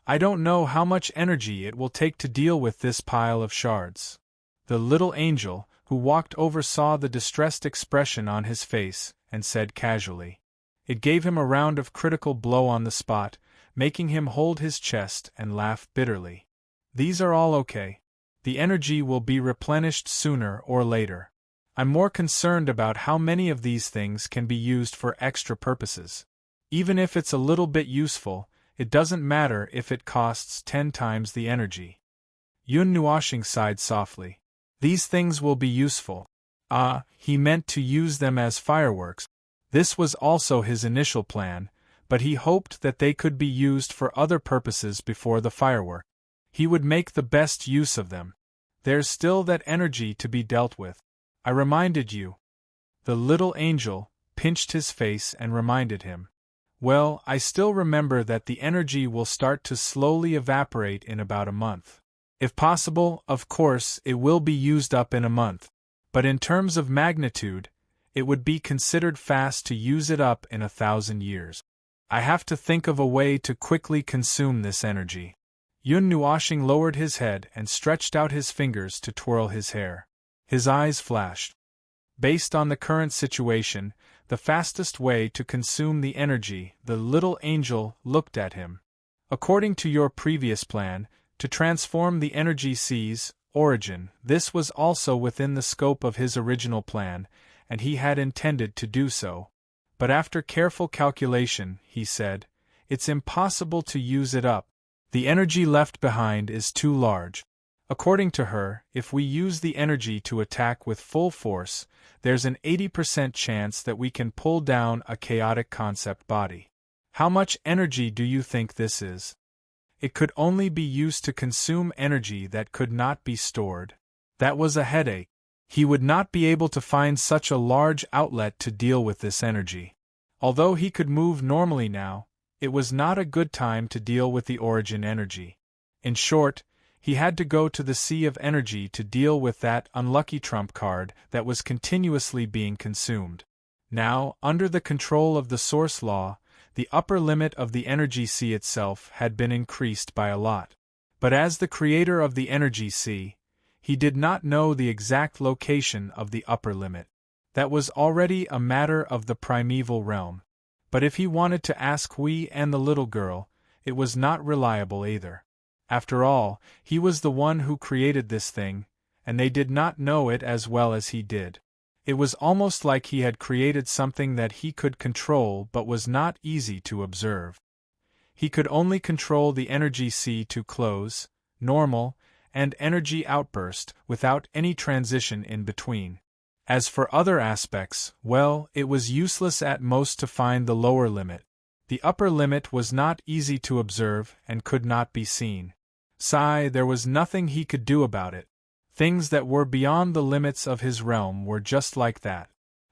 I don't know how much energy it will take to deal with this pile of shards. The little angel, who walked over, saw the distressed expression on his face, and said casually. It gave him a round of critical blow on the spot, making him hold his chest and laugh bitterly. These are all okay. The energy will be replenished sooner or later. I'm more concerned about how many of these things can be used for extra purposes. Even if it's a little bit useful, it doesn't matter if it costs 10 times the energy. Yun Nuoxing sighed softly. These things will be useful. He meant to use them as fireworks. This was also his initial plan, but he hoped that they could be used for other purposes before the firework. He would make the best use of them. There's still that energy to be dealt with. I reminded you. The little angel pinched his face and reminded him. Well, I still remember that the energy will start to slowly evaporate in about a month. If possible, of course, it will be used up in a month. But in terms of magnitude, it would be considered fast to use it up in 1,000 years. I have to think of a way to quickly consume this energy. Yun Nuoxing lowered his head and stretched out his fingers to twirl his hair. His eyes flashed. Based on the current situation, the fastest way to consume the energy. The little angel looked at him. According to your previous plan, to transform the energy C's origin, this was also within the scope of his original plan, and he had intended to do so. But after careful calculation, he said, it's impossible to use it up. The energy left behind is too large. According to her, if we use the energy to attack with full force, there's an 80% chance that we can pull down a chaotic concept body. How much energy do you think this is? It could only be used to consume energy that could not be stored. That was a headache. He would not be able to find such a large outlet to deal with this energy. Although he could move normally now, it was not a good time to deal with the origin energy. In short, he had to go to the sea of energy to deal with that unlucky trump card that was continuously being consumed. Now, under the control of the source law, the upper limit of the energy sea itself had been increased by a lot. But as the creator of the energy sea, he did not know the exact location of the upper limit. That was already a matter of the primeval realm. But if he wanted to ask Hui and the little girl, it was not reliable either. After all, he was the one who created this thing, and they did not know it as well as he did. It was almost like he had created something that he could control but was not easy to observe. He could only control the energy sea to close, normal, and energy outburst without any transition in between. As for other aspects, well, it was useless at most to find the lower limit. The upper limit was not easy to observe and could not be seen. There was nothing he could do about it. Things that were beyond the limits of his realm were just like that.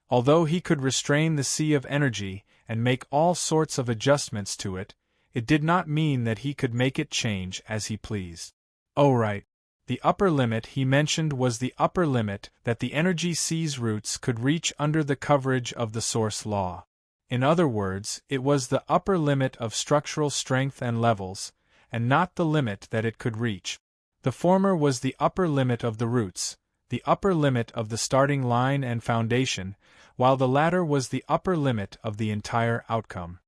Although he could restrain the sea of energy and make all sorts of adjustments to it, it did not mean that he could make it change as he pleased. Oh right. The upper limit he mentioned was the upper limit that the energy sea's roots could reach under the coverage of the source law. In other words, it was the upper limit of structural strength and levels, and not the limit that it could reach. The former was the upper limit of the roots, the upper limit of the starting line and foundation, while the latter was the upper limit of the entire outcome.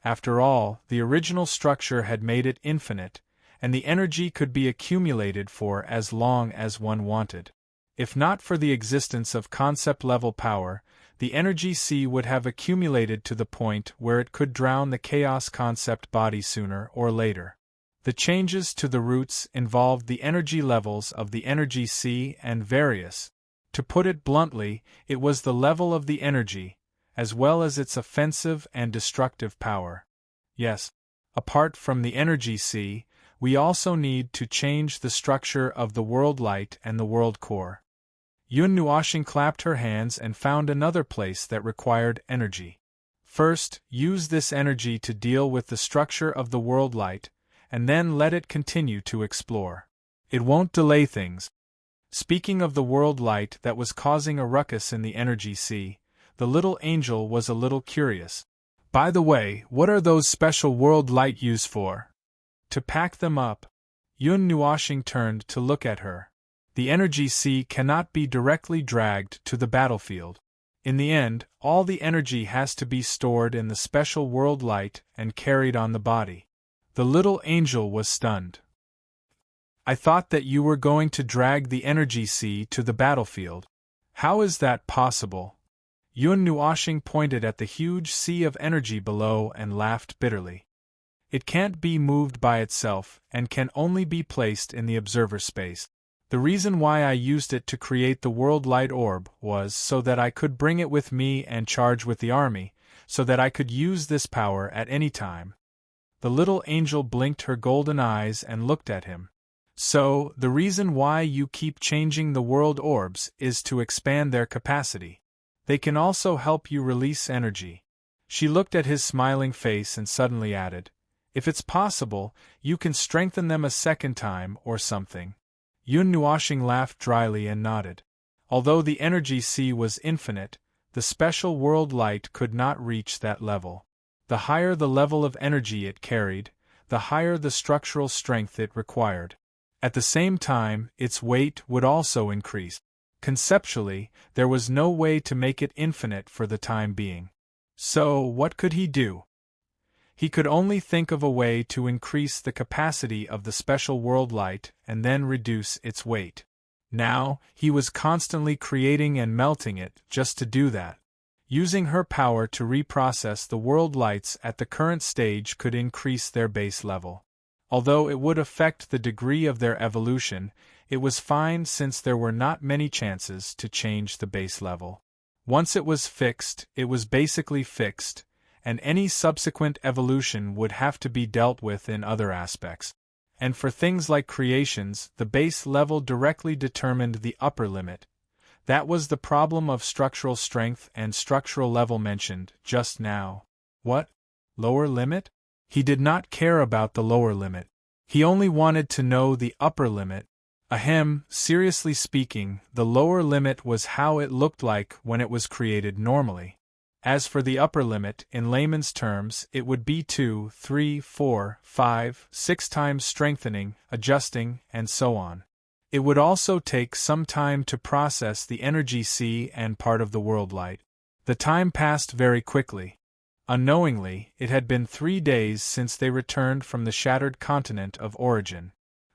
After all, the original structure had made it infinite, and the energy could be accumulated for as long as one wanted. If not for the existence of concept-level power, the energy sea would have accumulated to the point where it could drown the chaos concept body sooner or later. The changes to the roots involved the energy levels of the energy sea and various. To put it bluntly, it was the level of the energy, as well as its offensive and destructive power. Yes, apart from the energy sea, we also need to change the structure of the world light and the world core. Yun Nuoxing clapped her hands and found another place that required energy. First, use this energy to deal with the structure of the world light, and then let it continue to explore. It won't delay things. Speaking of the world light that was causing a ruckus in the energy sea, the little angel was a little curious. By the way, what are those special world light used for? To pack them up. Yun Nuoxing turned to look at her. The energy sea cannot be directly dragged to the battlefield. In the end, all the energy has to be stored in the special world light and carried on the body. The little angel was stunned. I thought that you were going to drag the energy sea to the battlefield. How is that possible? Yun Nuoxing pointed at the huge sea of energy below and laughed bitterly. It can't be moved by itself and can only be placed in the observer space. The reason why I used it to create the world light orb was so that I could bring it with me and charge with the army, so that I could use this power at any time. The little angel blinked her golden eyes and looked at him. So, the reason why you keep changing the world orbs is to expand their capacity. They can also help you release energy. She looked at his smiling face and suddenly added, if it's possible, you can strengthen them a second time or something. Yun Nuoxing laughed dryly and nodded. Although the energy sea was infinite, the special world light could not reach that level. The higher the level of energy it carried, the higher the structural strength it required. At the same time, its weight would also increase. Conceptually, there was no way to make it infinite for the time being. So, what could he do? He could only think of a way to increase the capacity of the special world light and then reduce its weight. Now, he was constantly creating and melting it just to do that. Using her power to reprocess the world lights at the current stage could increase their base level. Although it would affect the degree of their evolution, it was fine since there were not many chances to change the base level. Once it was fixed, it was basically fixed, and any subsequent evolution would have to be dealt with in other aspects. And for things like creations, the base level directly determined the upper limit. That was the problem of structural strength and structural level mentioned just now. What? Lower limit? He did not care about the lower limit. He only wanted to know the upper limit. Ahem, seriously speaking, the lower limit was how it looked like when it was created normally. As for the upper limit, in layman's terms, it would be 2, 3, 4, 5, 6 times strengthening, adjusting, and so on. It would also take some time to process the energy sea and part of the world light. The time passed very quickly. Unknowingly, it had been 3 days since they returned from the shattered continent of origin.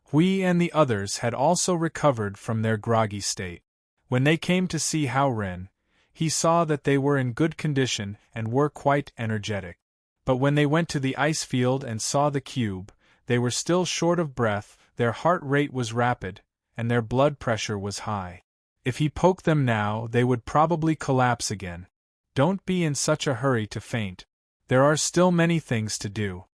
Hui and the others had also recovered from their groggy state. When they came to see Hao Ren, he saw that they were in good condition and were quite energetic. But when they went to the ice field and saw the cube, they were still short of breath, their heart rate was rapid, and their blood pressure was high. If he poked them now, they would probably collapse again. Don't be in such a hurry to faint. There are still many things to do.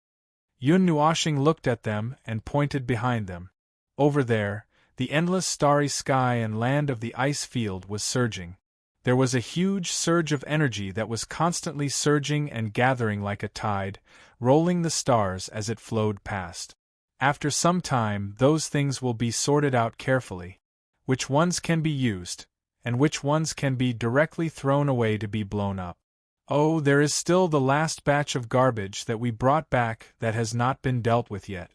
Yun Nuoxing looked at them and pointed behind them. Over there, the endless starry sky and land of the ice field was surging. There was a huge surge of energy that was constantly surging and gathering like a tide, rolling the stars as it flowed past. After some time, those things will be sorted out carefully. Which ones can be used, and which ones can be directly thrown away to be blown up. Oh, there is still the last batch of garbage that we brought back that has not been dealt with yet.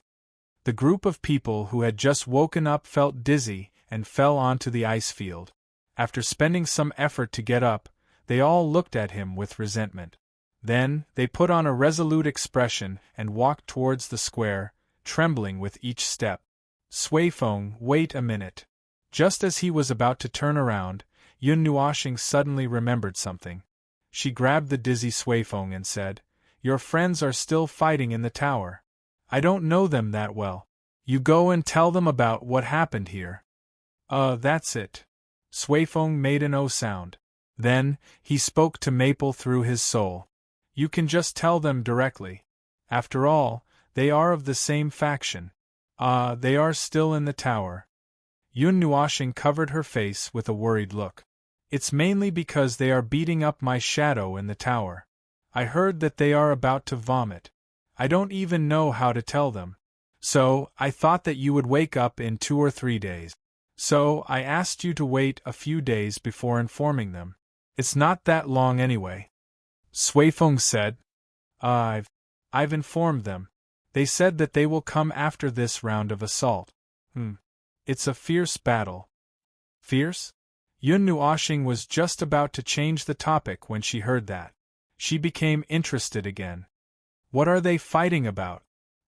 The group of people who had just woken up felt dizzy and fell onto the ice field. After spending some effort to get up, they all looked at him with resentment. Then, they put on a resolute expression and walked towards the square, trembling with each step. Suifeng, wait a minute. Just as he was about to turn around, Yun Nuoxing suddenly remembered something. She grabbed the dizzy Suifeng and said, "Your friends are still fighting in the tower. I don't know them that well. You go and tell them about what happened here." That's it." Suifeng made an O sound. Then, he spoke to Maple through his soul. "You can just tell them directly. After all, they are of the same faction. They are still in the tower." Yun Nuoxing covered her face with a worried look. "It's mainly because they are beating up my shadow in the tower. I heard that they are about to vomit. I don't even know how to tell them. So, I thought that you would wake up in 2 or 3 days. So, I asked you to wait a few days before informing them. It's not that long anyway." Suifeng said, I've informed them. They said that they will come after this round of assault." It's a fierce battle." "Fierce?" Yun Nuoxing was just about to change the topic when she heard that. She became interested again. "What are they fighting about?"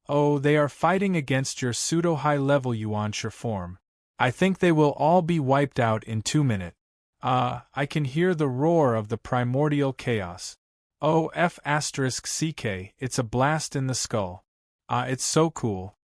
"Oh, they are fighting against your pseudo-high-level Yuanshi form. I think they will all be wiped out in 2 minutes. I can hear the roar of the primordial chaos. Oh, F***CK, it's a blast in the skull. It's so cool."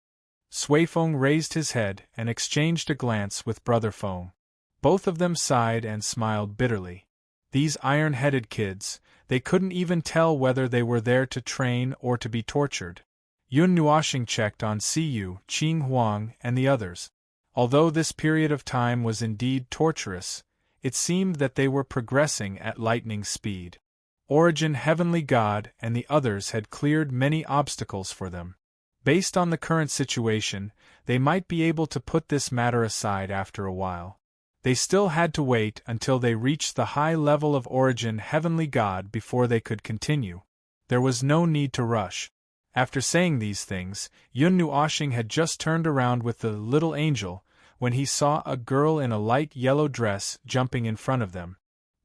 Suifeng raised his head and exchanged a glance with Brother Feng. Both of them sighed and smiled bitterly. These iron-headed kids, they couldn't even tell whether they were there to train or to be tortured. Yun Nuoxing checked on Siyu, Qing Huang, and the others. Although this period of time was indeed torturous, it seemed that they were progressing at lightning speed. Origin Heavenly God and the others had cleared many obstacles for them. Based on the current situation, they might be able to put this matter aside after a while. They still had to wait until they reached the high level of Origin Heavenly God before they could continue. There was no need to rush. After saying these things, Yun Nuoxing had just turned around with the little angel, when he saw a girl in a light yellow dress jumping in front of them.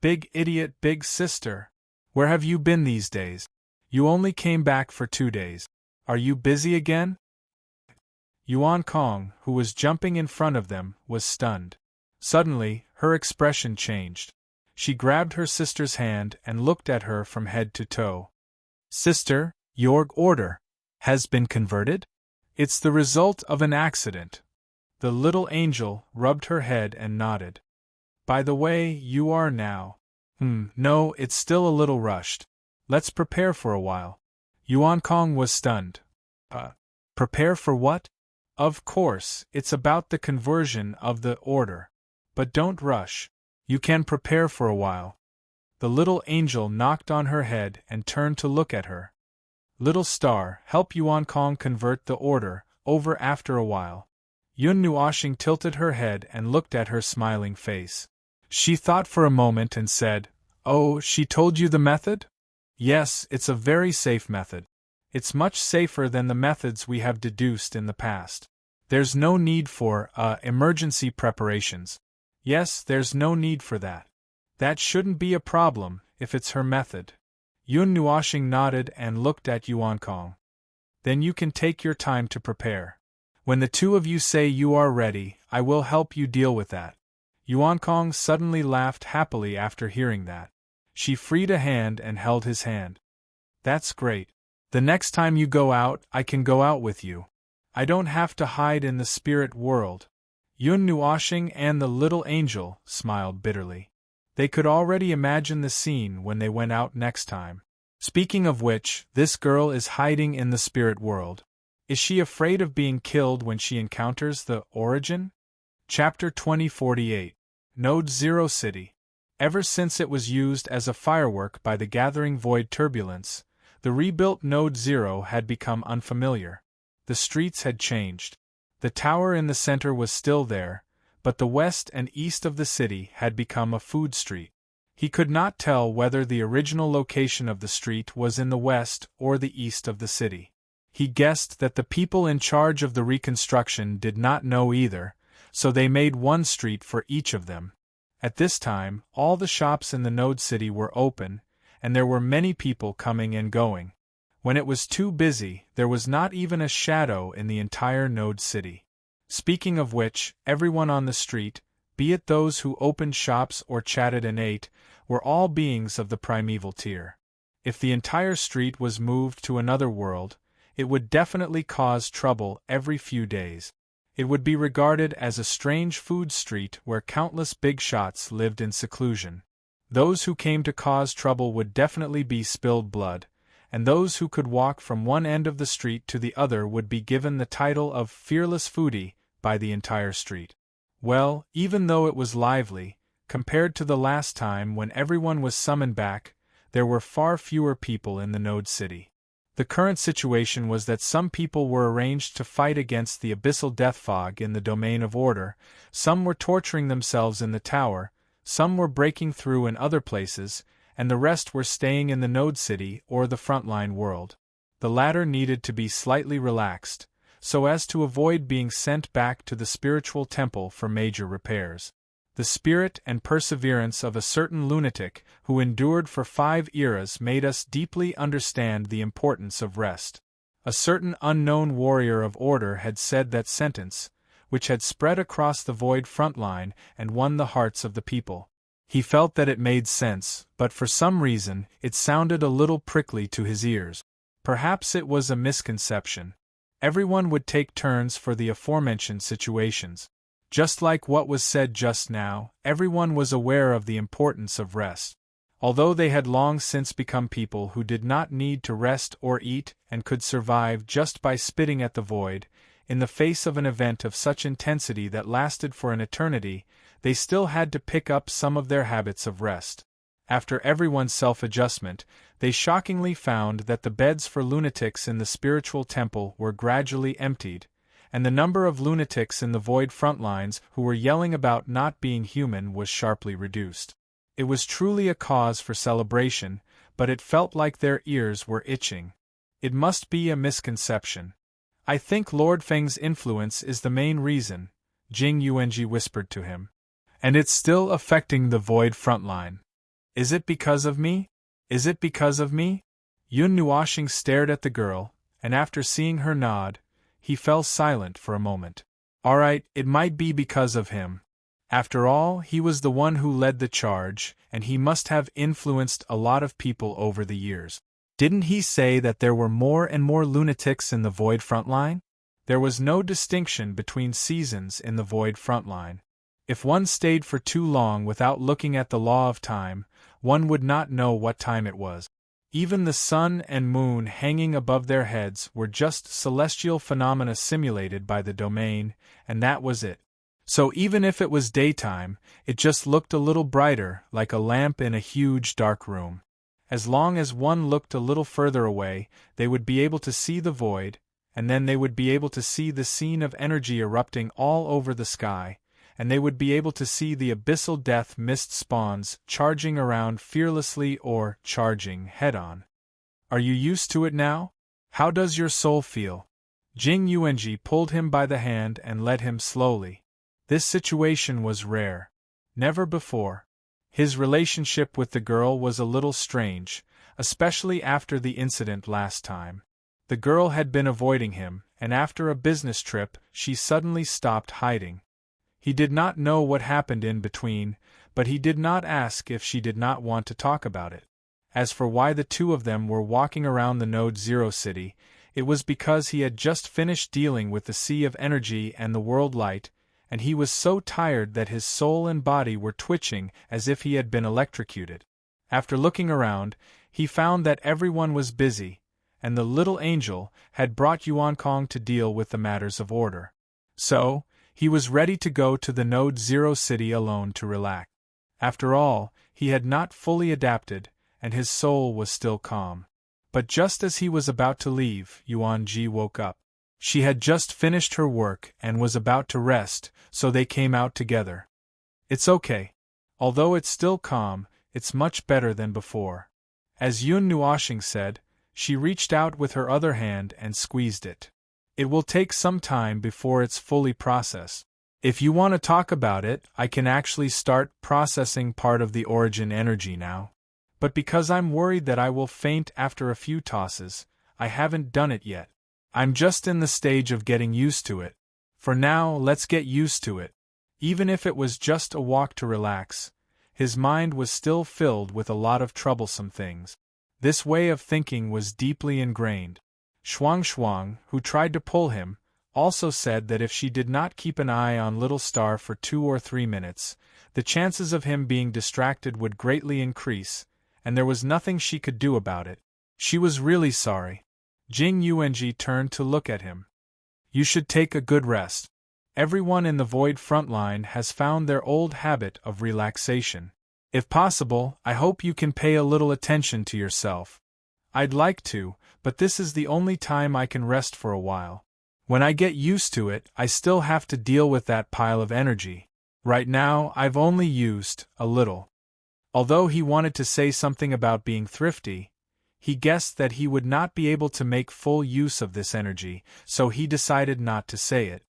Big idiot, big sister! Where have you been these days? You only came back for 2 days. Are you busy again? Yuan Kong, who was jumping in front of them, was stunned. Suddenly, her expression changed. She grabbed her sister's hand and looked at her from head to toe. Sister, your order has been converted? It's the result of an accident. The little angel rubbed her head and nodded. By the way, you are now. No, it's still a little rushed. Let's prepare for a while. Yuan Kong was stunned. Prepare for what? Of course, it's about the conversion of the order. But don't rush. You can prepare for a while. The little angel knocked on her head and turned to look at her. Little star, help Yuan Kong convert the order, over after a while. Yun Nuoshing tilted her head and looked at her smiling face. She thought for a moment and said, Oh, she told you the method? Yes, it's a very safe method. It's much safer than the methods we have deduced in the past. There's no need for, emergency preparations. Yes, there's no need for that. That shouldn't be a problem, if it's her method. Yun Nuoshing nodded and looked at Yuan Kong. Then you can take your time to prepare. When the two of you say you are ready, I will help you deal with that. Yuan Kong suddenly laughed happily after hearing that. She freed a hand and held his hand. That's great. The next time you go out, I can go out with you. I don't have to hide in the spirit world. Yun Nuoshing and the little angel smiled bitterly. They could already imagine the scene when they went out next time. Speaking of which, this girl is hiding in the spirit world. Is she afraid of being killed when she encounters the origin? Chapter 2048. Node Zero City. Ever since it was used as a firework by the gathering void turbulence, the rebuilt Node Zero had become unfamiliar. The streets had changed. The tower in the center was still there, but the west and east of the city had become a food street. He could not tell whether the original location of the street was in the west or the east of the city. He guessed that the people in charge of the reconstruction did not know either, so they made one street for each of them. At this time, all the shops in the Node City were open, and there were many people coming and going. When it was too busy, there was not even a shadow in the entire Node City. Speaking of which, everyone on the street, be it those who opened shops or chatted and ate, were all beings of the primeval tier. If the entire street was moved to another world, it would definitely cause trouble every few days. It would be regarded as a strange food street where countless big shots lived in seclusion. Those who came to cause trouble would definitely be spilled blood, and those who could walk from one end of the street to the other would be given the title of fearless foodie by the entire street. Well, even though it was lively, compared to the last time when everyone was summoned back, there were far fewer people in the Node City. The current situation was that some people were arranged to fight against the abyssal death fog in the domain of order, some were torturing themselves in the tower, some were breaking through in other places, and the rest were staying in the Node City or the frontline world. The latter needed to be slightly relaxed, so as to avoid being sent back to the spiritual temple for major repairs. The spirit and perseverance of a certain lunatic who endured for 5 eras made us deeply understand the importance of rest. A certain unknown warrior of order had said that sentence, which had spread across the void front line and won the hearts of the people. He felt that it made sense, but for some reason, it sounded a little prickly to his ears. Perhaps it was a misconception. Everyone would take turns for the aforementioned situations. Just like what was said just now, everyone was aware of the importance of rest. Although they had long since become people who did not need to rest or eat and could survive just by spitting at the void, in the face of an event of such intensity that lasted for an eternity, they still had to pick up some of their habits of rest. After everyone's self-adjustment, they shockingly found that the beds for lunatics in the spiritual temple were gradually emptied, and the number of lunatics in the void frontlines who were yelling about not being human was sharply reduced. It was truly a cause for celebration, but it felt like their ears were itching. It must be a misconception. I think Lord Feng's influence is the main reason, Jing Yuanji whispered to him. And it's still affecting the void frontline. Is it because of me? Is it because of me? Yun Nuoxing stared at the girl, and after seeing her nod, he fell silent for a moment. Alright, it might be because of him. After all, he was the one who led the charge, and he must have influenced a lot of people over the years. Didn't he say that there were more and more lunatics in the void frontline? There was no distinction between seasons in the void frontline. If one stayed for too long without looking at the law of time, one would not know what time it was. Even the sun and moon hanging above their heads were just celestial phenomena simulated by the domain, and that was it. So even if it was daytime, it just looked a little brighter, like a lamp in a huge dark room. As long as one looked a little further away, they would be able to see the void, and then they would be able to see the scene of energy erupting all over the sky, and they would be able to see the abyssal death mist spawns charging around fearlessly or charging head-on. Are you used to it now? How does your soul feel? Jing Yuanji pulled him by the hand and led him slowly. This situation was rare. Never before. His relationship with the girl was a little strange, especially after the incident last time. The girl had been avoiding him, and after a business trip, she suddenly stopped hiding. He did not know what happened in between, but he did not ask if she did not want to talk about it. As for why the two of them were walking around the Node Zero city, it was because he had just finished dealing with the Sea of Energy and the World Light, and he was so tired that his soul and body were twitching as if he had been electrocuted. After looking around, he found that everyone was busy, and the little angel had brought Yuan Kong to deal with the matters of order. So, he was ready to go to the Node Zero city alone to relax. After all, he had not fully adapted, and his soul was still calm. But just as he was about to leave, Yuan Ji woke up. She had just finished her work and was about to rest, so they came out together. It's okay. Although it's still calm, it's much better than before. As Yun Nuoxing said, she reached out with her other hand and squeezed it. It will take some time before it's fully processed. If you want to talk about it, I can actually start processing part of the origin energy now. But because I'm worried that I will faint after a few tosses, I haven't done it yet. I'm just in the stage of getting used to it. For now, let's get used to it. Even if it was just a walk to relax, his mind was still filled with a lot of troublesome things. This way of thinking was deeply ingrained. Shuang, who tried to pull him, also said that if she did not keep an eye on Little Star for 2 or 3 minutes, the chances of him being distracted would greatly increase, and there was nothing she could do about it. She was really sorry. Jing Yuanji turned to look at him. You should take a good rest. Everyone in the Void frontline has found their old habit of relaxation. If possible, I hope you can pay a little attention to yourself. I'd like to, but this is the only time I can rest for a while. When I get used to it, I still have to deal with that pile of energy. Right now, I've only used a little. Although he wanted to say something about being thrifty, he guessed that he would not be able to make full use of this energy, so he decided not to say it.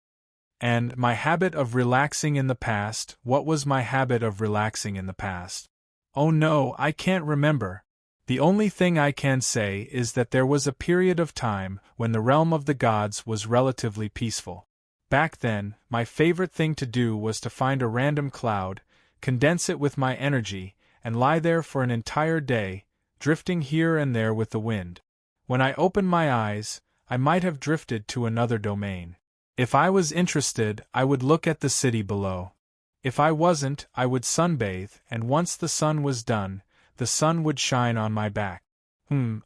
And my habit of relaxing in the past, what was my habit of relaxing in the past? Oh no, I can't remember. The only thing I can say is that there was a period of time when the realm of the gods was relatively peaceful. Back then, my favorite thing to do was to find a random cloud, condense it with my energy, and lie there for an entire day, drifting here and there with the wind. When I opened my eyes, I might have drifted to another domain. If I was interested, I would look at the city below. If I wasn't, I would sunbathe, and once the sun was done, the sun would shine on my back.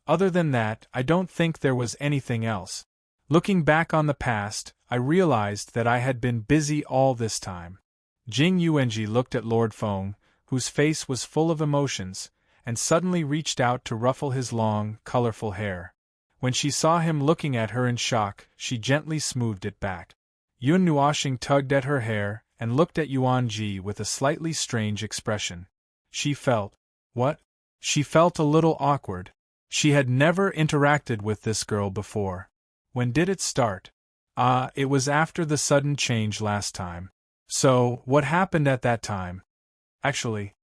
Other than that, I don't think there was anything else. Looking back on the past, I realized that I had been busy all this time. Jing Yuanji looked at Lord Feng, whose face was full of emotions, and suddenly reached out to ruffle his long, colorful hair. When she saw him looking at her in shock, she gently smoothed it back. Yun Nuoxing tugged at her hair and looked at Yuan Ji with a slightly strange expression. She felt... what? She felt a little awkward. She had never interacted with this girl before. When did it start? It was after the sudden change last time. So, what happened at that time? Actually,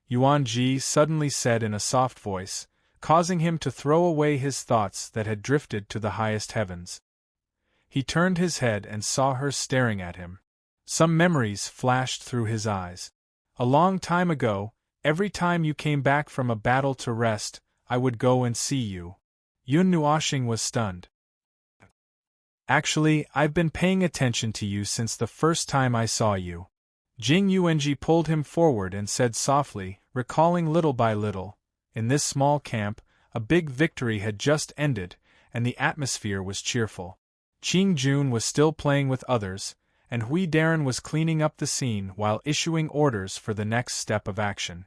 Yuan Ji suddenly said in a soft voice, causing him to throw away his thoughts that had drifted to the highest heavens. He turned his head and saw her staring at him. Some memories flashed through his eyes. A long time ago, every time you came back from a battle to rest, I would go and see you. Yun Nuoxing was stunned. Actually, I've been paying attention to you since the first time I saw you. Jing Yuanji pulled him forward and said softly, recalling little by little, in this small camp, a big victory had just ended, and the atmosphere was cheerful. Qing Jun was still playing with others, and Hui Darren was cleaning up the scene while issuing orders for the next step of action.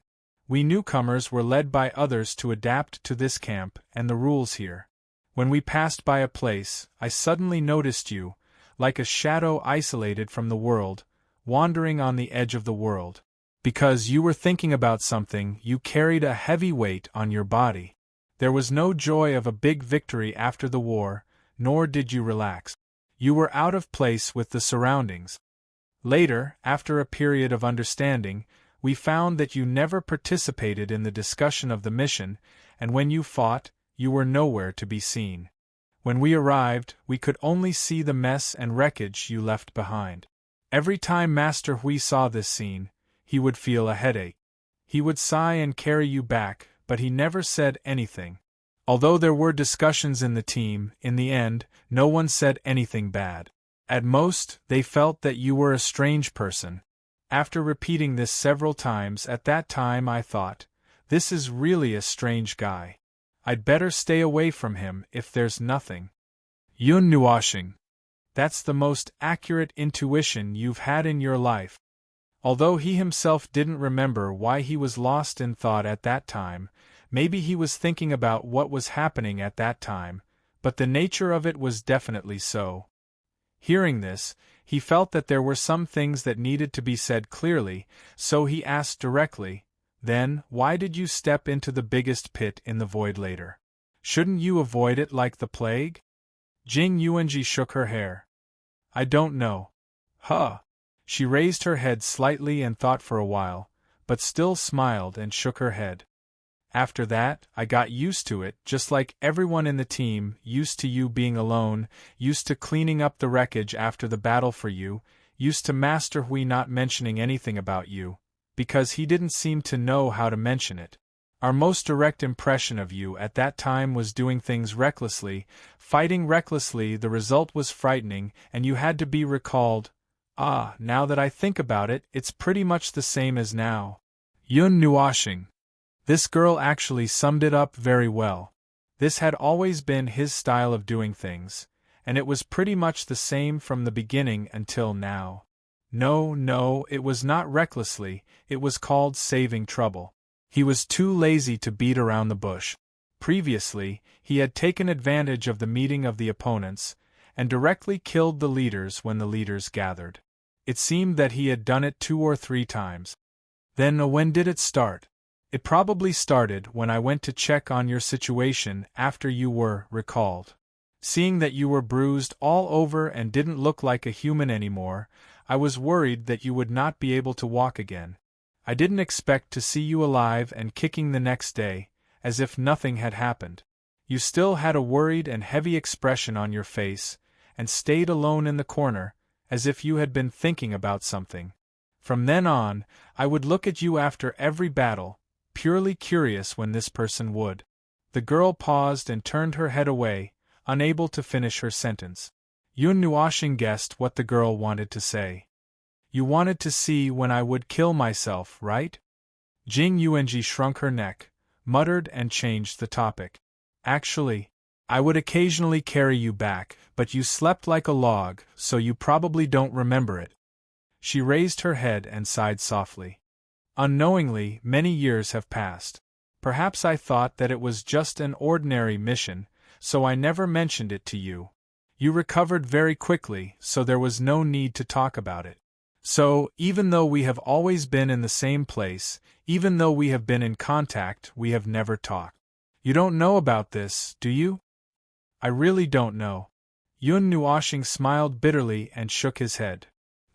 We newcomers were led by others to adapt to this camp and the rules here. When we passed by a place, I suddenly noticed you, like a shadow isolated from the world, wandering on the edge of the world. Because you were thinking about something, you carried a heavy weight on your body. There was no joy of a big victory after the war, nor did you relax. You were out of place with the surroundings. Later, after a period of understanding, we found that you never participated in the discussion of the mission, and when you fought, you were nowhere to be seen. When we arrived, we could only see the mess and wreckage you left behind. Every time Master Hui saw this scene, he would feel a headache. He would sigh and carry you back, but he never said anything. Although there were discussions in the team, in the end, no one said anything bad. At most, they felt that you were a strange person. After repeating this several times at that time I thought, this is really a strange guy. I'd better stay away from him if there's nothing. Yun Nuoxing. That's the most accurate intuition you've had in your life. Although he himself didn't remember why he was lost in thought at that time, maybe he was thinking about what was happening at that time, but the nature of it was definitely so. Hearing this, he felt that there were some things that needed to be said clearly, so he asked directly, then, why did you step into the biggest pit in the void later? Shouldn't you avoid it like the plague? Jing Yuanji shook her hair. I don't know. Huh. She raised her head slightly and thought for a while, but still smiled and shook her head. After that, I got used to it, just like everyone in the team, used to you being alone, used to cleaning up the wreckage after the battle for you, used to Master Hui not mentioning anything about you, because he didn't seem to know how to mention it. Our most direct impression of you at that time was doing things recklessly, fighting recklessly. The result was frightening, and you had to be recalled. Ah, now that I think about it, it's pretty much the same as now. Yun Nuoxing. This girl actually summed it up very well. This had always been his style of doing things, and it was pretty much the same from the beginning until now. No, it was not recklessly, it was called saving trouble. He was too lazy to beat around the bush. Previously, he had taken advantage of the meeting of the opponents, and directly killed the leaders when the leaders gathered. It seemed that he had done it 2 or 3 times. Then when did it start? It probably started when I went to check on your situation after you were recalled. Seeing that you were bruised all over and didn't look like a human anymore, I was worried that you would not be able to walk again. I didn't expect to see you alive and kicking the next day, as if nothing had happened. You still had a worried and heavy expression on your face, and stayed alone in the corner, as if you had been thinking about something. From then on, I would look at you after every battle, purely curious when this person would. The girl paused and turned her head away, unable to finish her sentence. Yun Nuoxing guessed what the girl wanted to say. You wanted to see when I would kill myself, right? Jing Yuanji shrunk her neck, muttered and changed the topic. Actually, I would occasionally carry you back, but you slept like a log, so you probably don't remember it. She raised her head and sighed softly. Unknowingly, many years have passed. Perhaps I thought that it was just an ordinary mission, so I never mentioned it to you. You recovered very quickly, so there was no need to talk about it. So, even though we have always been in the same place, even though we have been in contact, we have never talked. You don't know about this, do you? I really don't know. Yun Nuoxing smiled bitterly and shook his head.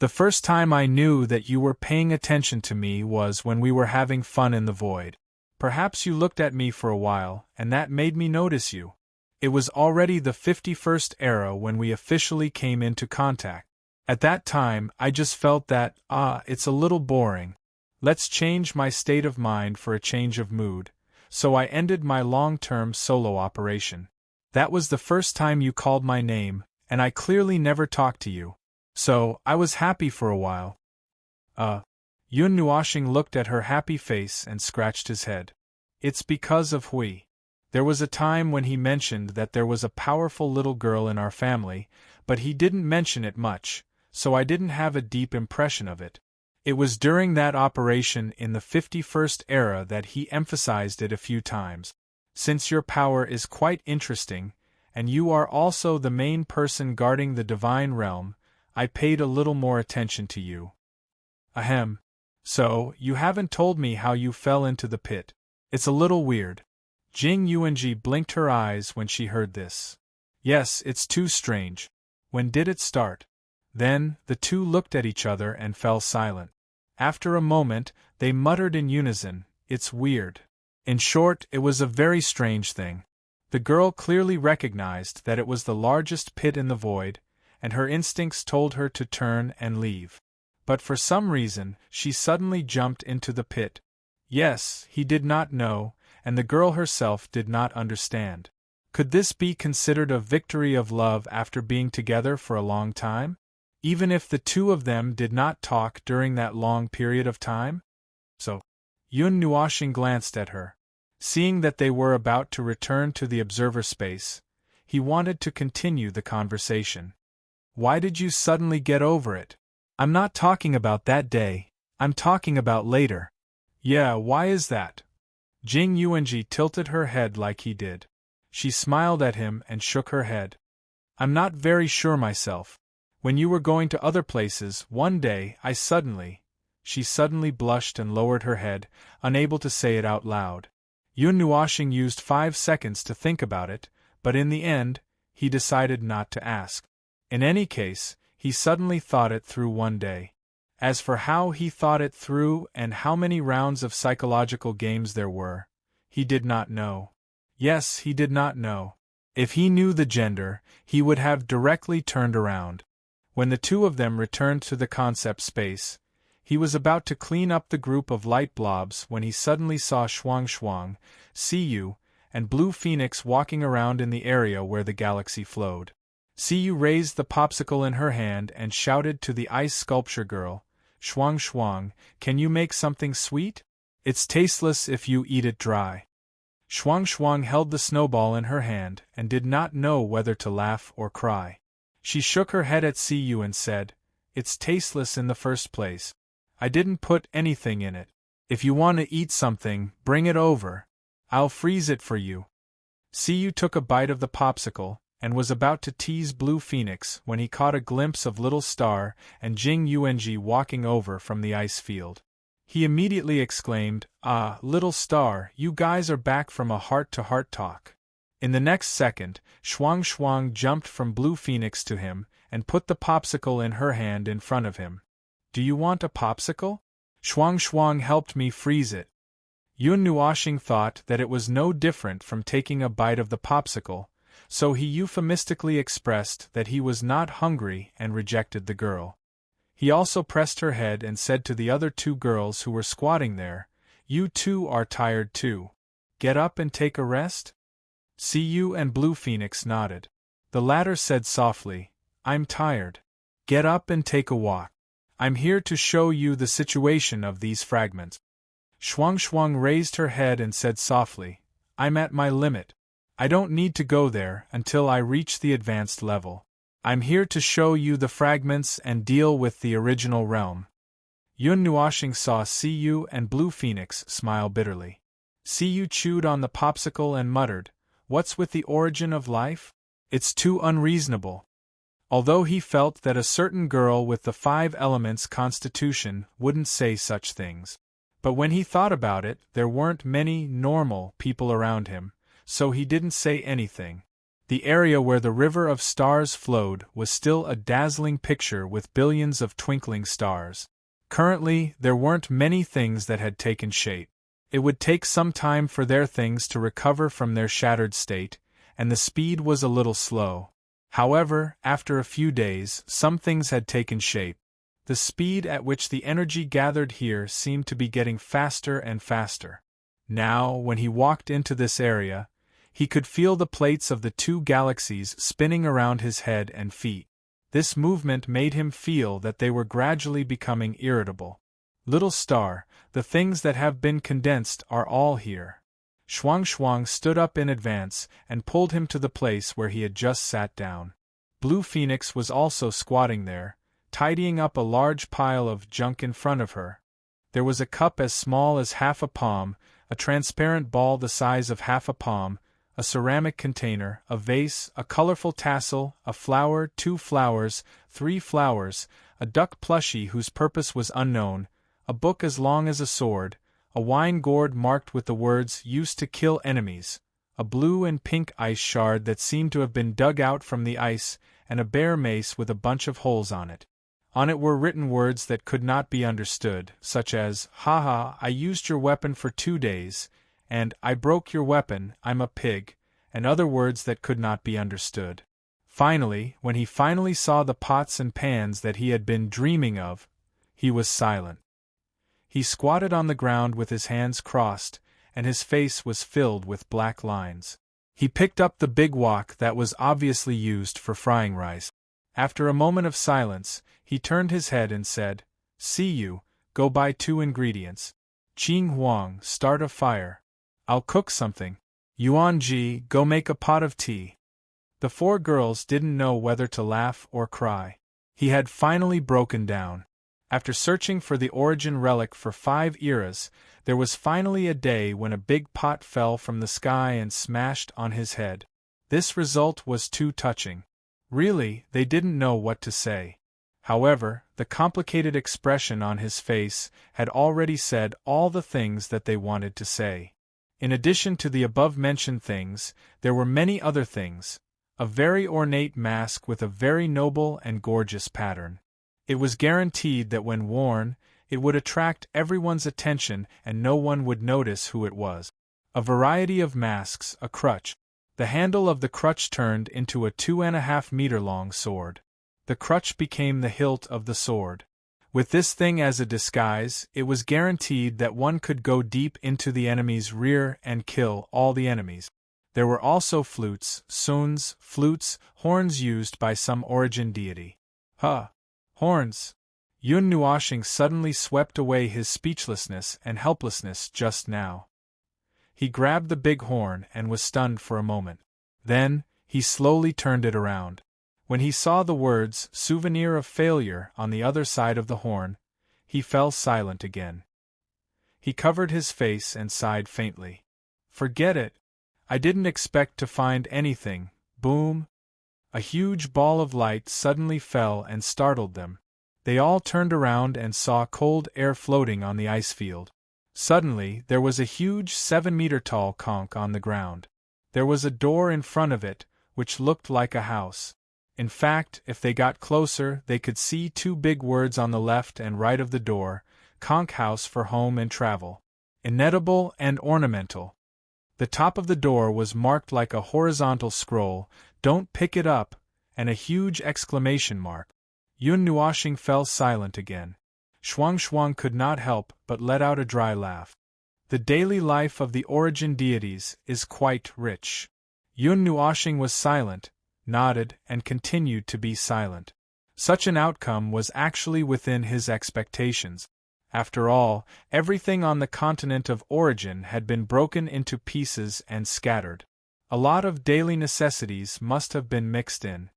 The first time I knew that you were paying attention to me was when we were having fun in the void. Perhaps you looked at me for a while, and that made me notice you. It was already the 51st era when we officially came into contact. At that time, I just felt that, it's a little boring. Let's change my state of mind for a change of mood. So I ended my long-term solo operation. That was the first time you called my name, and I clearly never talked to you. So, I was happy for a while. Yun Nuashing looked at her happy face and scratched his head. It's because of Hui. There was a time when he mentioned that there was a powerful little girl in our family, but he didn't mention it much, so I didn't have a deep impression of it. It was during that operation in the 51st era that he emphasized it a few times. Since your power is quite interesting, and you are also the main person guarding the divine realm, I paid a little more attention to you. Ahem. So, you haven't told me how you fell into the pit. It's a little weird. Jing Yuanji blinked her eyes when she heard this. Yes, it's too strange. When did it start? Then, the two looked at each other and fell silent. After a moment, they muttered in unison, it's weird. In short, it was a very strange thing. The girl clearly recognized that it was the largest pit in the void, and her instincts told her to turn and leave. But for some reason, she suddenly jumped into the pit. Yes, he did not know, and the girl herself did not understand. Could this be considered a victory of love after being together for a long time? Even if the two of them did not talk during that long period of time? So, Yun Nuashing glanced at her. Seeing that they were about to return to the observer space, he wanted to continue the conversation. Why did you suddenly get over it? I'm not talking about that day, I'm talking about later. Yeah, why is that? Jing Yuanji tilted her head like he did. She smiled at him and shook her head. I'm not very sure myself. When you were going to other places, one day, She suddenly blushed and lowered her head, unable to say it out loud. Yun Nuashing used 5 seconds to think about it, but in the end, he decided not to ask. In any case, he suddenly thought it through one day. As for how he thought it through and how many rounds of psychological games there were, he did not know. Yes, he did not know. If he knew the gender, he would have directly turned around. When the two of them returned to the concept space, he was about to clean up the group of light blobs when he suddenly saw Shuang, Siyu, and Blue Phoenix walking around in the area where the galaxy flowed. Siyu raised the popsicle in her hand and shouted to the ice sculpture girl, Shuang, can you make something sweet? It's tasteless if you eat it dry. Shuang held the snowball in her hand and did not know whether to laugh or cry. She shook her head at Siyu and said, it's tasteless in the first place. I didn't put anything in it. If you want to eat something, bring it over. I'll freeze it for you. Siyu took a bite of the popsicle, and was about to tease Blue Phoenix when he caught a glimpse of Little Star and Jing Yuanji walking over from the ice field. He immediately exclaimed, Little Star, you guys are back from a heart-to-heart talk. In the next second, Shuang jumped from Blue Phoenix to him, and put the popsicle in her hand in front of him. Do you want a popsicle? Shuang helped me freeze it. Yun Nuashing thought that it was no different from taking a bite of the popsicle, so he euphemistically expressed that he was not hungry and rejected the girl. He also pressed her head and said to the other 2 girls who were squatting there, you two are tired too. Get up and take a rest? Siyu and Blue Phoenix nodded. The latter said softly, I'm tired. Get up and take a walk. I'm here to show you the situation of these fragments. Shuang raised her head and said softly, I'm at my limit. I don't need to go there until I reach the advanced level. I'm here to show you the fragments and deal with the original realm. Yun Nuashing saw Siyu and Blue Phoenix smile bitterly. Siyu chewed on the popsicle and muttered, what's with the origin of life? It's too unreasonable. Although he felt that a certain girl with the 5 elements constitution wouldn't say such things. But when he thought about it, there weren't many normal people around him, so he didn't say anything. The area where the river of stars flowed was still a dazzling picture with billions of twinkling stars. Currently, there weren't many things that had taken shape. It would take some time for their things to recover from their shattered state, and the speed was a little slow. However, after a few days, some things had taken shape. The speed at which the energy gathered here seemed to be getting faster and faster. Now, when he walked into this area, he could feel the plates of the two galaxies spinning around his head and feet. This movement made him feel that they were gradually becoming irritable. Little star, the things that have been condensed are all here. Shuang stood up in advance and pulled him to the place where he had just sat down. Blue Phoenix was also squatting there, tidying up a large pile of junk in front of her. There was a cup as small as half a palm, a transparent ball the size of half a palm, a ceramic container, a vase, a colorful tassel, a flower, 2 flowers, 3 flowers, a duck plushie whose purpose was unknown, a book as long as a sword, a wine gourd marked with the words "used to kill enemies," a blue and pink ice shard that seemed to have been dug out from the ice, and a bare mace with a bunch of holes on it. On it were written words that could not be understood, such as, "Haha, I used your weapon for 2 days," and "I broke your weapon, I'm a pig," and other words that could not be understood. Finally, when he finally saw the pots and pans that he had been dreaming of, he was silent. He squatted on the ground with his hands crossed, and his face was filled with black lines. He picked up the big wok that was obviously used for frying rice. After a moment of silence, he turned his head and said, "See you, go buy 2 ingredients. Qing Huang, start a fire. I'll cook something. Yuan Ji, go make a pot of tea." The 4 girls didn't know whether to laugh or cry. He had finally broken down. After searching for the origin relic for 5 eras, there was finally a day when a big pot fell from the sky and smashed on his head. This result was too touching. Really, they didn't know what to say. However, the complicated expression on his face had already said all the things that they wanted to say. In addition to the above-mentioned things, there were many other things. A very ornate mask with a very noble and gorgeous pattern. It was guaranteed that when worn, it would attract everyone's attention and no one would notice who it was. A variety of masks, a crutch. The handle of the crutch turned into a 2.5-meter-long sword. The crutch became the hilt of the sword. With this thing as a disguise, it was guaranteed that one could go deep into the enemy's rear and kill all the enemies. There were also flutes, suns, flutes, horns used by some origin deity. Horns! Yun Nuoshing suddenly swept away his speechlessness and helplessness just now. He grabbed the big horn and was stunned for a moment. Then, he slowly turned it around. When he saw the words, "Souvenir of Failure," on the other side of the horn, he fell silent again. He covered his face and sighed faintly. "Forget it. I didn't expect to find anything." Boom! A huge ball of light suddenly fell and startled them. They all turned around and saw cold air floating on the ice field. Suddenly, there was a huge 7-meter-tall conch on the ground. There was a door in front of it, which looked like a house. In fact, if they got closer, they could see 2 big words on the left and right of the door, "Conch House for Home and Travel. Inedible and ornamental." The top of the door was marked like a horizontal scroll, "Don't pick it up," and a huge exclamation mark. Yun Nuoshing fell silent again. Shuang could not help but let out a dry laugh. The daily life of the origin deities is quite rich. Yun Nuoshing was silent, nodded, and continued to be silent. Such an outcome was actually within his expectations. After all, everything on the continent of origin had been broken into pieces and scattered. A lot of daily necessities must have been mixed in.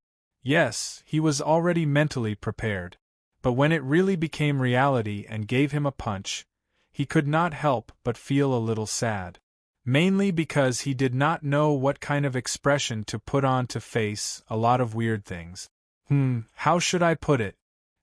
Yes, he was already mentally prepared. But when it really became reality and gave him a punch, he could not help but feel a little sad. Mainly because he did not know what kind of expression to put on to face a lot of weird things. How should I put it?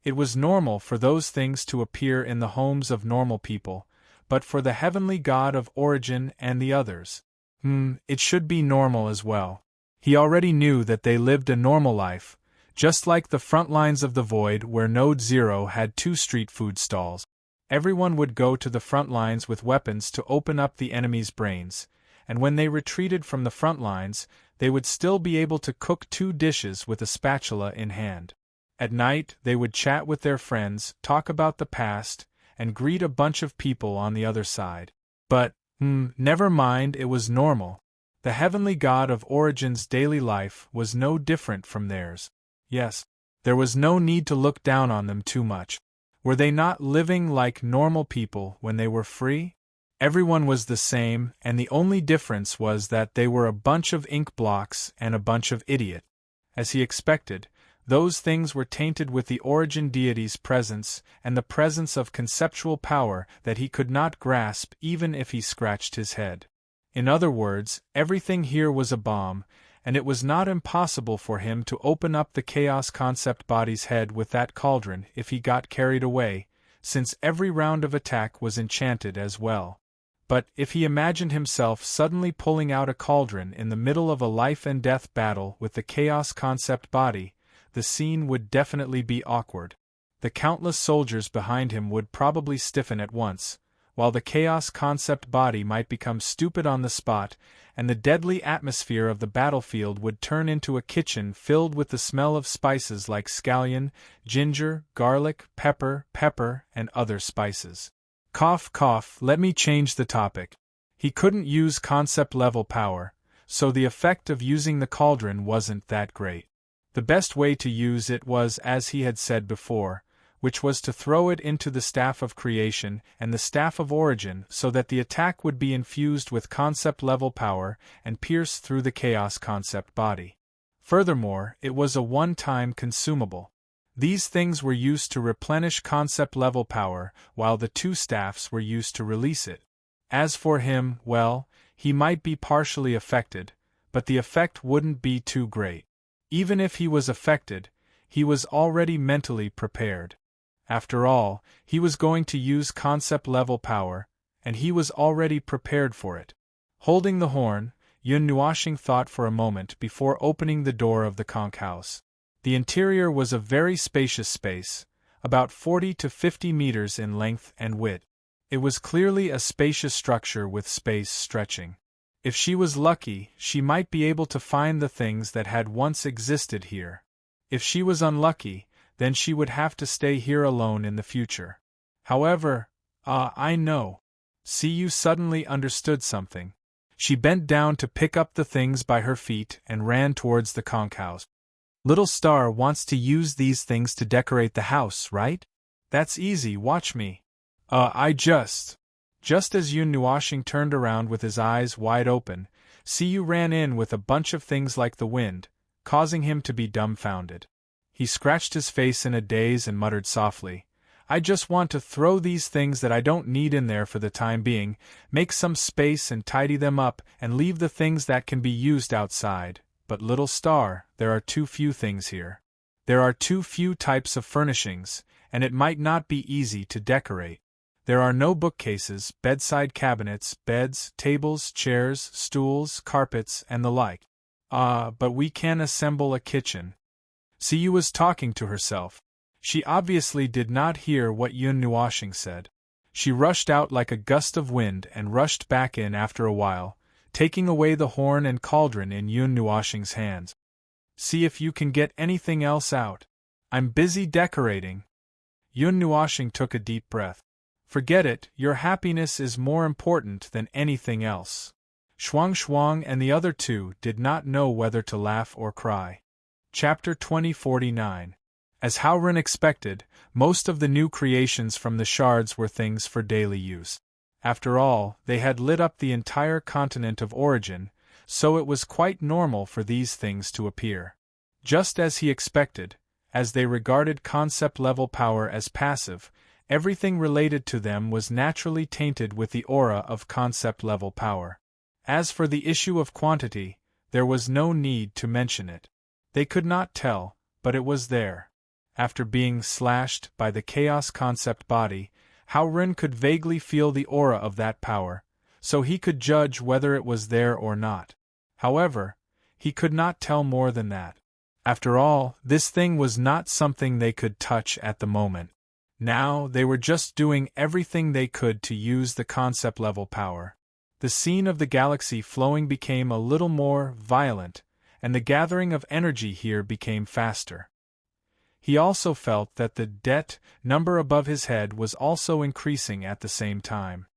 It was normal for those things to appear in the homes of normal people, but for the heavenly god of origin and the others, it should be normal as well. He already knew that they lived a normal life, just like the front lines of the void where Node Zero had 2 street food stalls. Everyone would go to the front lines with weapons to open up the enemy's brains, and when they retreated from the front lines, they would still be able to cook 2 dishes with a spatula in hand. At night, they would chat with their friends, talk about the past, and greet a bunch of people on the other side. But, never mind, it was normal. The heavenly God of Origin's daily life was no different from theirs. Yes, there was no need to look down on them too much. Were they not living like normal people when they were free? Everyone was the same, and the only difference was that they were a bunch of ink blocks and a bunch of idiots. As he expected, those things were tainted with the Origin deity's presence and the presence of conceptual power that he could not grasp even if he scratched his head. In other words, everything here was a bomb, and it was not impossible for him to open up the Chaos Concept body's head with that cauldron if he got carried away, since every round of attack was enchanted as well. But if he imagined himself suddenly pulling out a cauldron in the middle of a life-and-death battle with the Chaos Concept body, the scene would definitely be awkward. The countless soldiers behind him would probably stiffen at once, while the Chaos Concept body might become stupid on the spot, and the deadly atmosphere of the battlefield would turn into a kitchen filled with the smell of spices like scallion, ginger, garlic, pepper, and other spices. Cough, cough, let me change the topic. He couldn't use concept-level power, so the effect of using the cauldron wasn't that great. The best way to use it was as he had said before, which was to throw it into the Staff of Creation and the Staff of Origin so that the attack would be infused with concept-level power and pierce through the Chaos Concept body. Furthermore, it was a one-time consumable. These things were used to replenish concept-level power, while the 2 staffs were used to release it. As for him, well, he might be partially affected, but the effect wouldn't be too great. Even if he was affected, he was already mentally prepared. After all, he was going to use concept-level power, and he was already prepared for it. Holding the horn, Yun Nuashing thought for a moment before opening the door of the conch house. The interior was a very spacious space, about 40 to 50 meters in length and width. It was clearly a spacious structure with space stretching. If she was lucky, she might be able to find the things that had once existed here. If she was unlucky, then she would have to stay here alone in the future. However, I know. See, you suddenly understood something. She bent down to pick up the things by her feet and ran towards the conch house. Little Star wants to use these things to decorate the house, right? That's easy, watch me. Just as Yun Nuashing turned around with his eyes wide open, Siyu ran in with a bunch of things like the wind, causing him to be dumbfounded. He scratched his face in a daze and muttered softly, I just want to throw these things that I don't need in there for the time being, make some space and tidy them up, and leave the things that can be used outside. But Little Star, there are too few things here. There are too few types of furnishings, and it might not be easy to decorate. There are no bookcases, bedside cabinets, beds, tables, chairs, stools, carpets, and the like. But we can assemble a kitchen. Siyu was talking to herself. She obviously did not hear what Yun Nuashing said. She rushed out like a gust of wind and rushed back in after a while, taking away the horn and cauldron in Yun Nuashing's hands. See if you can get anything else out. I'm busy decorating. Yun Nuashing took a deep breath. Forget it, your happiness is more important than anything else. Shuang and the other 2 did not know whether to laugh or cry. Chapter 2049. As Howren expected, most of the new creations from the shards were things for daily use. After all, they had lit up the entire continent of Origin, so it was quite normal for these things to appear. Just as he expected, as they regarded concept-level power as passive, everything related to them was naturally tainted with the aura of concept-level power. As for the issue of quantity, there was no need to mention it. They could not tell, but it was there. After being slashed by the Chaos Concept body, Howren could vaguely feel the aura of that power, so he could judge whether it was there or not. However, He could not tell more than that. After all, this thing was not something they could touch at the moment. Now, they were just doing everything they could to use the concept-level power. The scene of the galaxy flowing became a little more violent, and the gathering of energy here became faster. He also felt that the det number above his head was also increasing at the same time.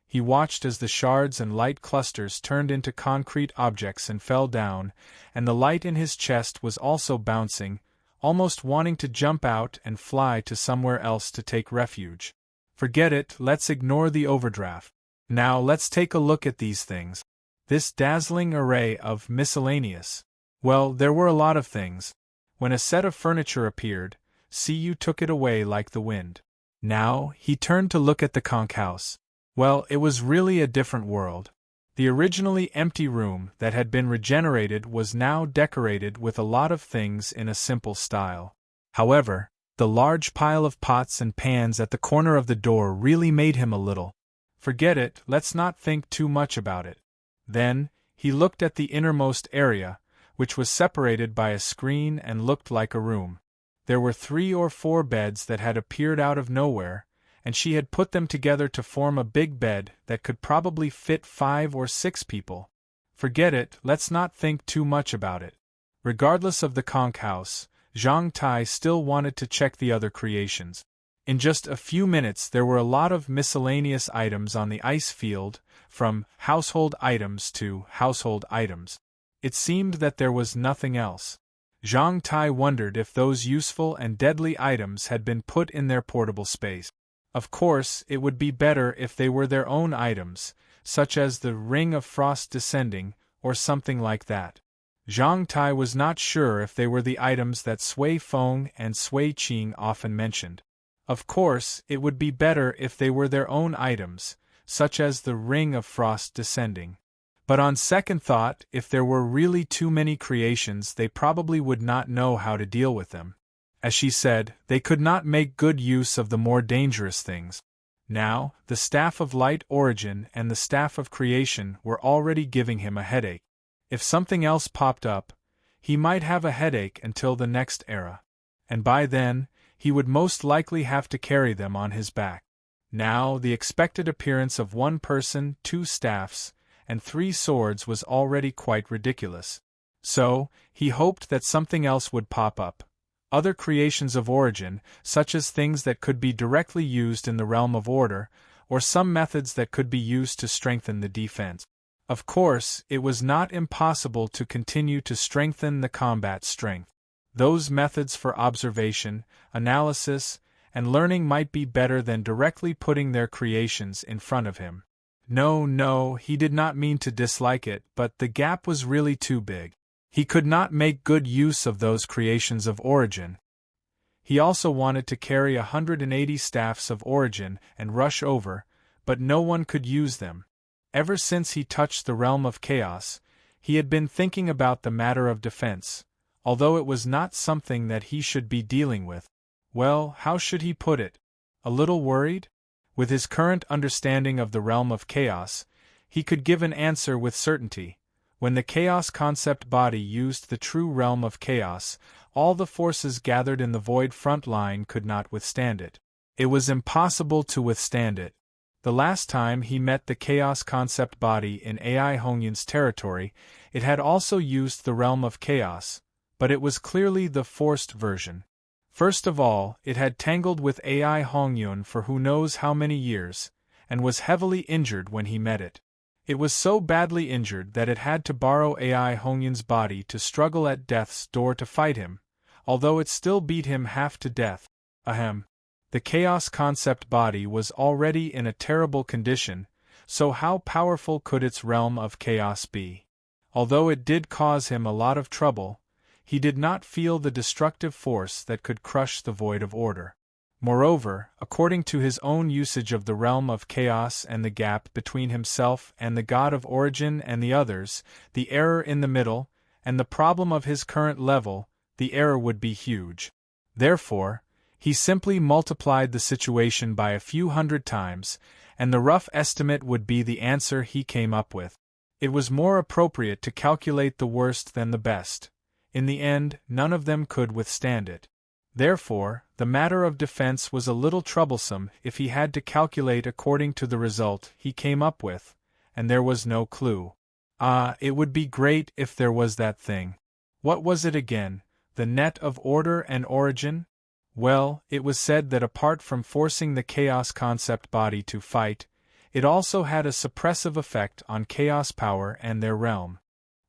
He watched as the shards and light clusters turned into concrete objects and fell down, and the light in his chest was also bouncing, almost wanting to jump out and fly to somewhere else to take refuge. Forget it, let's ignore the overdraft. Now let's take a look at these things. This dazzling array of miscellaneous. Well, there were a lot of things. When a set of furniture appeared, Cu took it away like the wind. Now, he turned to look at the conch house. Well, it was really a different world. The originally empty room that had been regenerated was now decorated with a lot of things in a simple style. However, the large pile of pots and pans at the corner of the door really made him a little. Forget it, let's not think too much about it. Then, he looked at the innermost area, which was separated by a screen and looked like a room. There were 3 or 4 beds that had appeared out of nowhere, and she had put them together to form a big bed that could probably fit 5 or 6 people. Forget it, let's not think too much about it. Regardless of the conch house, Zhang Tai still wanted to check the other creations. In just a few minutes there were a lot of miscellaneous items on the ice field, from household items to household items. It seemed that there was nothing else. Zhang Tai wondered if those useful and deadly items had been put in their portable space. Of course, it would be better if they were their own items, such as the Ring of Frost Descending, or something like that. Zhang Tai was not sure if they were the items that Sui Feng and Sui Qing often mentioned. Of course, it would be better if they were their own items, such as the Ring of Frost Descending. But on second thought, if there were really too many creations, they probably would not know how to deal with them. As she said, they could not make good use of the more dangerous things. Now, the Staff of Light Origin and the Staff of Creation were already giving him a headache. If something else popped up, he might have a headache until the next era. And by then, he would most likely have to carry them on his back. Now, the expected appearance of 1 person, 2 staffs, and 3 swords was already quite ridiculous. So, he hoped that something else would pop up. Other creations of origin, such as things that could be directly used in the realm of order, or some methods that could be used to strengthen the defense. Of course, it was not impossible to continue to strengthen the combat strength. Those methods for observation, analysis, and learning might be better than directly putting their creations in front of him. No, he did not mean to dislike it, but the gap was really too big. He could not make good use of those creations of origin. He also wanted to carry 180 staffs of origin and rush over, but no one could use them. Ever since he touched the realm of chaos, he had been thinking about the matter of defense, although it was not something that he should be dealing with. Well, how should he put it? A little worried? With his current understanding of the realm of chaos, he could give an answer with certainty. When the chaos concept body used the true realm of chaos, all the forces gathered in the void front line could not withstand it. It was impossible to withstand it. The last time he met the chaos concept body in AI Hongyun's territory, it had also used the realm of chaos, but it was clearly the forced version. First of all, it had tangled with AI Hongyun for who knows how many years, and was heavily injured when he met it. It was so badly injured that it had to borrow AI Hongyun's body to struggle at death's door to fight him, although it still beat him half to death. Ahem. The chaos concept body was already in a terrible condition, so how powerful could its realm of chaos be? Although it did cause him a lot of trouble, he did not feel the destructive force that could crush the void of order. Moreover, according to his own usage of the realm of chaos and the gap between himself and the god of origin and the others, the error in the middle, and the problem of his current level, the error would be huge. Therefore, he simply multiplied the situation by a few hundred times, and the rough estimate would be the answer he came up with. It was more appropriate to calculate the worst than the best. In the end, none of them could withstand it. Therefore, the matter of defense was a little troublesome if he had to calculate according to the result he came up with, and there was no clue. Ah, it would be great if there was that thing. What was it again? The net of order and origin? Well, it was said that apart from forcing the chaos concept body to fight, it also had a suppressive effect on chaos power and their realm.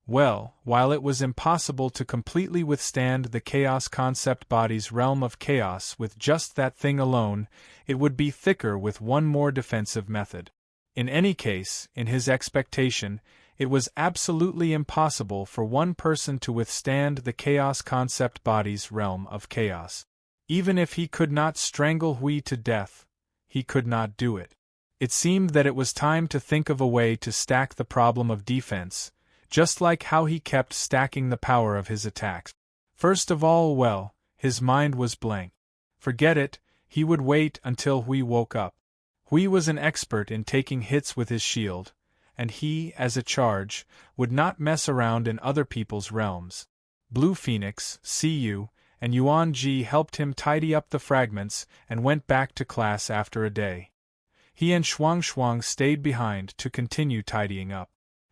Well, while it was impossible to completely withstand the chaos concept body's realm of chaos with just that thing alone, it would be thicker with one more defensive method. In any case, in his expectation, it was absolutely impossible for one person to withstand the chaos concept body's realm of chaos. Even if he could not strangle Hui to death, he could not do it. It seemed that it was time to think of a way to stack the problem of defense, just like how he kept stacking the power of his attacks. First of all, well, his mind was blank. Forget it, he would wait until Hui woke up. Hui was an expert in taking hits with his shield, and he, as a charge, would not mess around in other people's realms. Blue Phoenix, Cu, and Yuan Ji helped him tidy up the fragments and went back to class after a day. He and Shuang stayed behind to continue tidying up.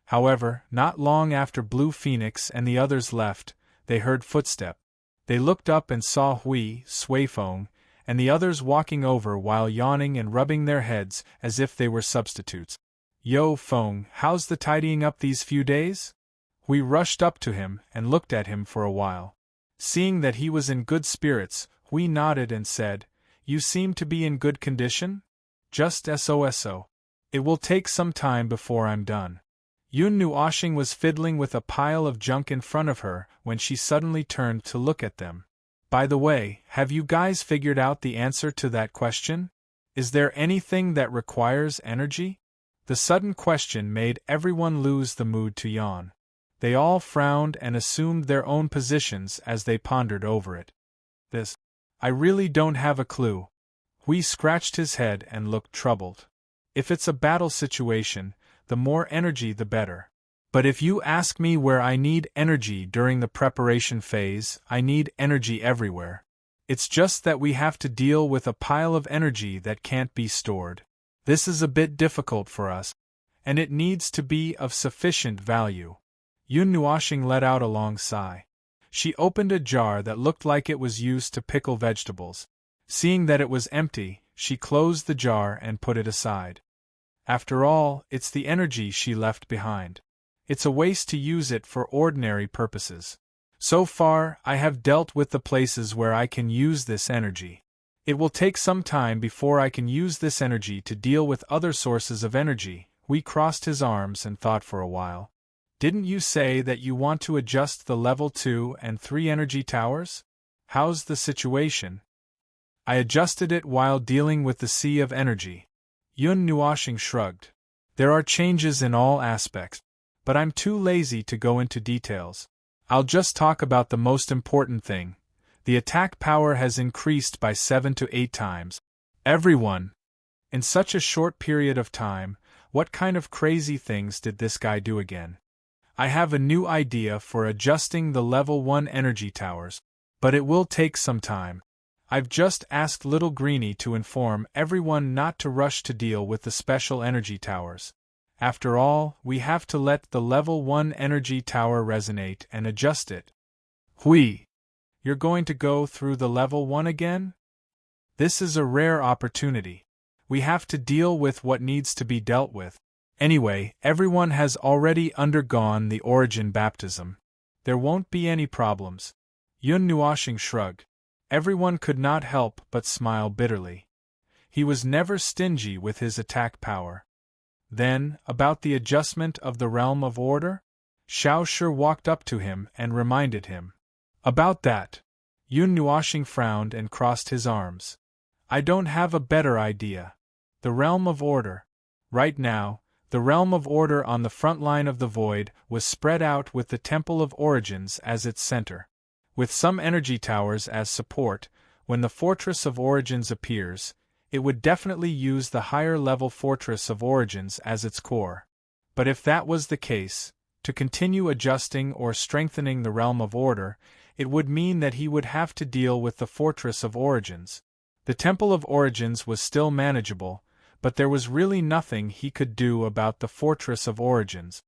However, not long after Blue Phoenix and the others left, they heard footsteps. They looked up and saw Hui, Suifeng, and the others walking over while yawning and rubbing their heads as if they were substitutes. "Yo, Feng, how's the tidying up these few days?" Hui rushed up to him and looked at him for a while. Seeing that he was in good spirits, Hui nodded and said, "You seem to be in good condition?" "Just so. It will take some time before I'm done." Yun Nuoshing was fiddling with a pile of junk in front of her when she suddenly turned to look at them. "By the way, have you guys figured out the answer to that question? Is there anything that requires energy?" The sudden question made everyone lose the mood to yawn. They all frowned and assumed their own positions as they pondered over it. I really don't have a clue." Hui scratched his head and looked troubled. "If it's a battle situation, the more energy the better. But if you ask me where I need energy during the preparation phase, I need energy everywhere. It's just that we have to deal with a pile of energy that can't be stored. This is a bit difficult for us, and it needs to be of sufficient value." Yun Nuoshing let out a long sigh. She opened a jar that looked like it was used to pickle vegetables. Seeing that it was empty, she closed the jar and put it aside. After all, it's the energy she left behind. It's a waste to use it for ordinary purposes. So far, I have dealt with the places where I can use this energy. It will take some time before I can use this energy to deal with other sources of energy. Hui crossed his arms and thought for a while. "Didn't you say that you want to adjust the level 2 and 3 energy towers? How's the situation?" "I adjusted it while dealing with the sea of energy." Yun Nuoshing shrugged. "There are changes in all aspects, but I'm too lazy to go into details. I'll just talk about the most important thing. The attack power has increased by 7 to 8 times. Everyone! In such a short period of time, what kind of crazy things did this guy do again? I have a new idea for adjusting the level 1 energy towers, but it will take some time. I've just asked Little Greenie to inform everyone not to rush to deal with the special energy towers. After all, we have to let the level 1 energy tower resonate and adjust it." "Hui! You're going to go through the level 1 again? This is a rare opportunity. We have to deal with what needs to be dealt with. Anyway, everyone has already undergone the origin baptism. There won't be any problems." Yun Nuoshing shrugged. Everyone could not help but smile bitterly. He was never stingy with his attack power. Then, about the adjustment of the realm of order? Xiao Shi walked up to him and reminded him. "About that." Yun Nuoshing frowned and crossed his arms. "I don't have a better idea. The realm of order. Right now, the realm of order on the front line of the void was spread out with the Temple of Origins as its center. With some energy towers as support, when the Fortress of Origins appears, it would definitely use the higher-level Fortress of Origins as its core. But if that was the case, to continue adjusting or strengthening the realm of order, it would mean that he would have to deal with the Fortress of Origins. The Temple of Origins was still manageable, but there was really nothing he could do about the Fortress of Origins.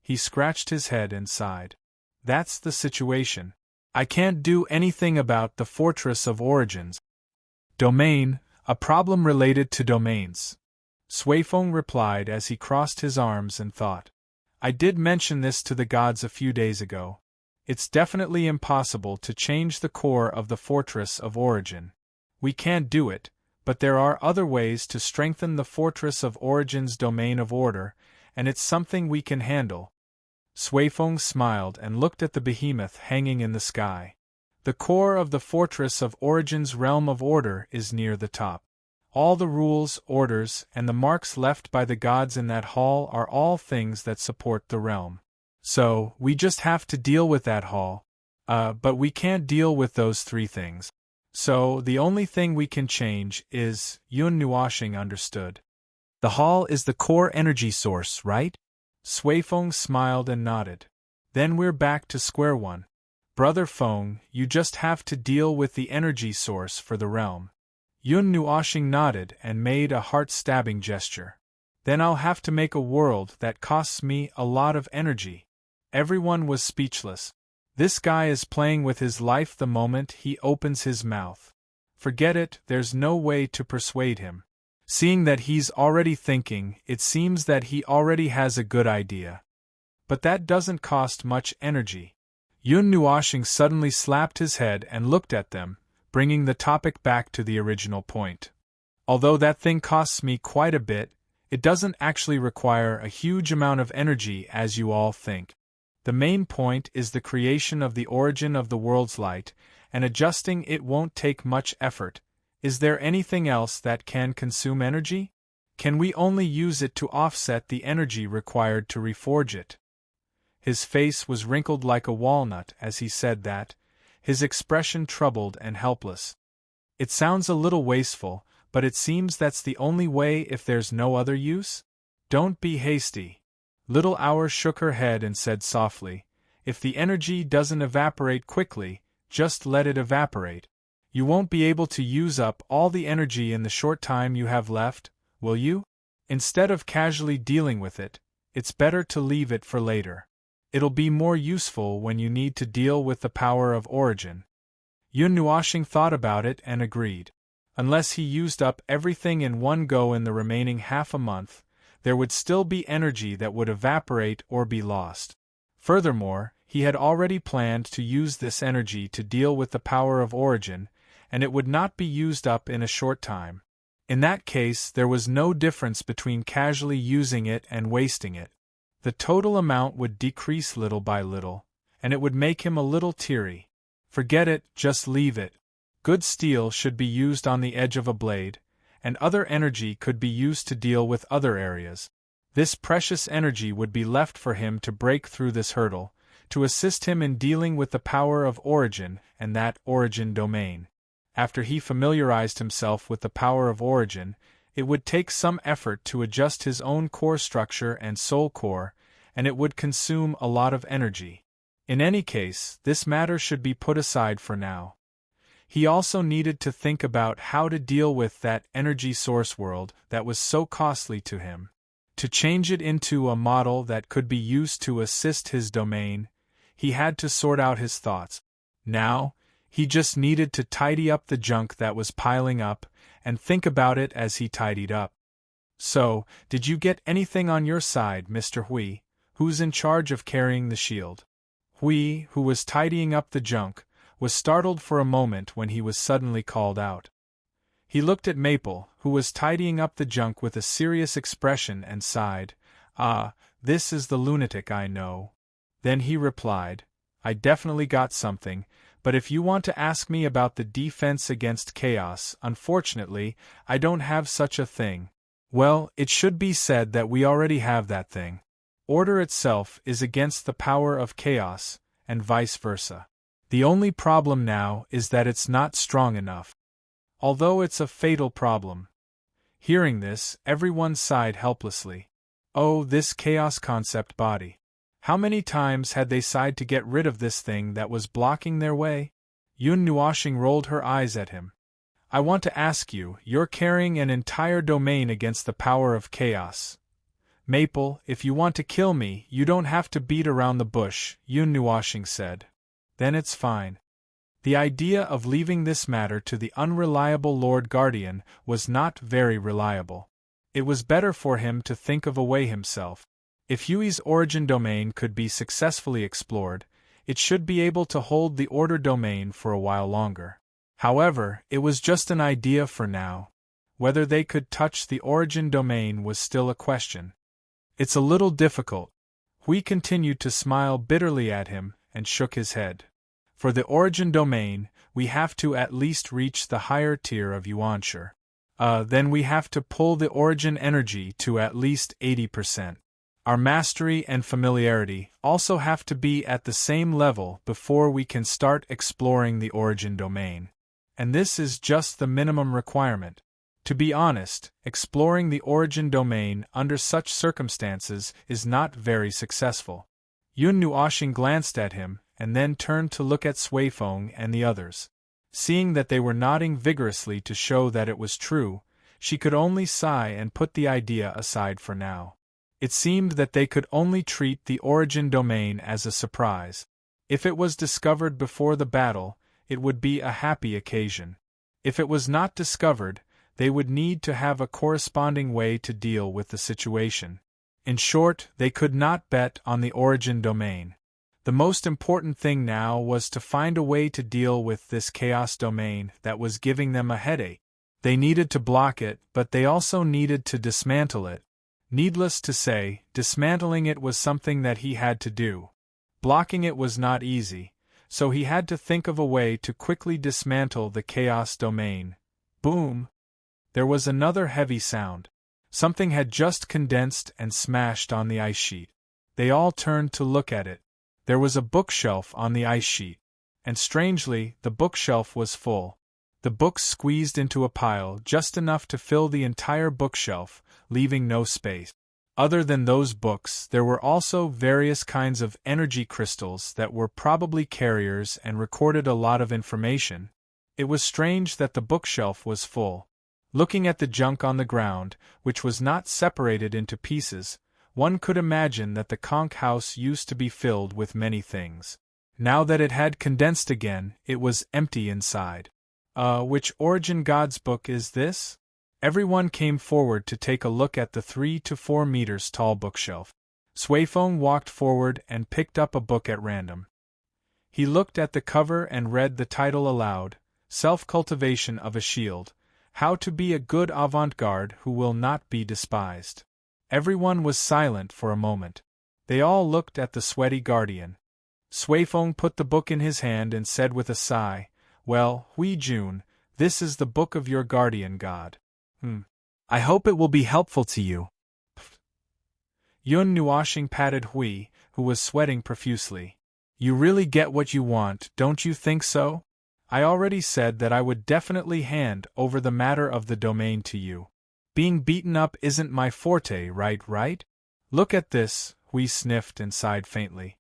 He scratched his head and sighed. That's the situation. I can't do anything about the Fortress of Origins. Domain, a problem related to domains. Suifeng replied as he crossed his arms and thought. I did mention this to the gods a few days ago. It's definitely impossible to change the core of the Fortress of Origin. We can't do it, but there are other ways to strengthen the Fortress of Origin's domain of order, and it's something we can handle. Suifeng smiled and looked at the behemoth hanging in the sky. The core of the Fortress of Origin's realm of order is near the top. All the rules, orders, and the marks left by the gods in that hall are all things that support the realm. So, we just have to deal with that hall. But we can't deal with those three things. So, the only thing we can change is, Yun Nuoshing understood. The hall is the core energy source, right? Suifeng smiled and nodded. Then we're back to square one. Brother Feng, you just have to deal with the energy source for the realm. Yun Nuoshing nodded and made a heart-stabbing gesture. Then I'll have to make a world that costs me a lot of energy. Everyone was speechless. This guy is playing with his life the moment he opens his mouth. Forget it, there's no way to persuade him. Seeing that he's already thinking, it seems that he already has a good idea. But that doesn't cost much energy. Yun Nuoshing suddenly slapped his head and looked at them, bringing the topic back to the original point. Although that thing costs me quite a bit, it doesn't actually require a huge amount of energy as you all think. The main point is the creation of the origin of the world's light, and adjusting it won't take much effort. Is there anything else that can consume energy? Can we only use it to offset the energy required to reforge it? His face was wrinkled like a walnut as he said that, his expression troubled and helpless. It sounds a little wasteful, but it seems that's the only way if there's no other use? Don't be hasty. Little Hour shook her head and said softly, if the energy doesn't evaporate quickly, just let it evaporate. You won't be able to use up all the energy in the short time you have left, will you? Instead of casually dealing with it, it's better to leave it for later. It'll be more useful when you need to deal with the power of origin. Yun Nuoshing thought about it and agreed. Unless he used up everything in one go in the remaining half a month, there would still be energy that would evaporate or be lost. Furthermore, he had already planned to use this energy to deal with the power of origin, and it would not be used up in a short time. In that case, there was no difference between casually using it and wasting it. The total amount would decrease little by little, and it would make him a little teary. Forget it, just leave it. Good steel should be used on the edge of a blade, and other energy could be used to deal with other areas. This precious energy would be left for him to break through this hurdle, to assist him in dealing with the power of origin and that origin domain. After he familiarized himself with the power of origin, it would take some effort to adjust his own core structure and soul core, and it would consume a lot of energy. In any case, this matter should be put aside for now. He also needed to think about how to deal with that energy source world that was so costly to him. To change it into a model that could be used to assist his domain, he had to sort out his thoughts. Now, he just needed to tidy up the junk that was piling up, and think about it as he tidied up. So, did you get anything on your side, Mr. Hui, who's in charge of carrying the shield? Hui, who was tidying up the junk, was startled for a moment when he was suddenly called out. He looked at Maple, who was tidying up the junk with a serious expression and sighed, "Ah, this is the lunatic I know." Then he replied, "I definitely got something, but if you want to ask me about the defense against chaos, unfortunately, I don't have such a thing." Well, it should be said that we already have that thing. Order itself is against the power of chaos, and vice versa. The only problem now is that it's not strong enough. Although it's a fatal problem. Hearing this, everyone sighed helplessly. Oh, this chaos concept body. How many times had they sighed to get rid of this thing that was blocking their way? Yun Nuoshing rolled her eyes at him. I want to ask you, you're carrying an entire domain against the power of chaos. Maple, if you want to kill me, you don't have to beat around the bush, Yun Nuoshing said. Then it's fine. The idea of leaving this matter to the unreliable Lord Guardian was not very reliable. It was better for him to think of a way himself. If Hui's origin domain could be successfully explored, it should be able to hold the order domain for a while longer. However, it was just an idea for now. Whether they could touch the origin domain was still a question. It's a little difficult. Hui continued to smile bitterly at him and shook his head. For the origin domain, we have to at least reach the higher tier of Yuanshi. Then we have to pull the origin energy to at least 80%. Our mastery and familiarity also have to be at the same level before we can start exploring the origin domain. And this is just the minimum requirement. To be honest, exploring the origin domain under such circumstances is not very successful. Yun Nuoshing glanced at him and then turned to look at Suifeng and the others. Seeing that they were nodding vigorously to show that it was true, she could only sigh and put the idea aside for now. It seemed that they could only treat the origin domain as a surprise. If it was discovered before the battle, it would be a happy occasion. If it was not discovered, they would need to have a corresponding way to deal with the situation. In short, they could not bet on the origin domain. The most important thing now was to find a way to deal with this chaos domain that was giving them a headache. They needed to block it, but they also needed to dismantle it. Needless to say, dismantling it was something that he had to do. Blocking it was not easy, so he had to think of a way to quickly dismantle the chaos domain. Boom! There was another heavy sound. Something had just condensed and smashed on the ice sheet. They all turned to look at it. There was a bookshelf on the ice sheet, and strangely, the bookshelf was full. The books squeezed into a pile just enough to fill the entire bookshelf, leaving no space. Other than those books, there were also various kinds of energy crystals that were probably carriers and recorded a lot of information. It was strange that the bookshelf was full. Looking at the junk on the ground, which was not separated into pieces, one could imagine that the conch house used to be filled with many things. Now that it had condensed again, it was empty inside. Which origin god's book is this? Everyone came forward to take a look at the 3 to 4 meters tall bookshelf. Suifeng walked forward and picked up a book at random. He looked at the cover and read the title aloud, Self-Cultivation of a Shield, How to be a Good Avant-Garde Who Will Not Be Despised. Everyone was silent for a moment. They all looked at the sweaty guardian. Suifeng put the book in his hand and said with a sigh, Well, Hui Jun, this is the book of your guardian god. I hope it will be helpful to you. Yun Nuoshing patted Hui, who was sweating profusely. You really get what you want, don't you think so? I already said that I would definitely hand over the matter of the domain to you. Being beaten up isn't my forte, right? Look at this, Hui sniffed and sighed faintly.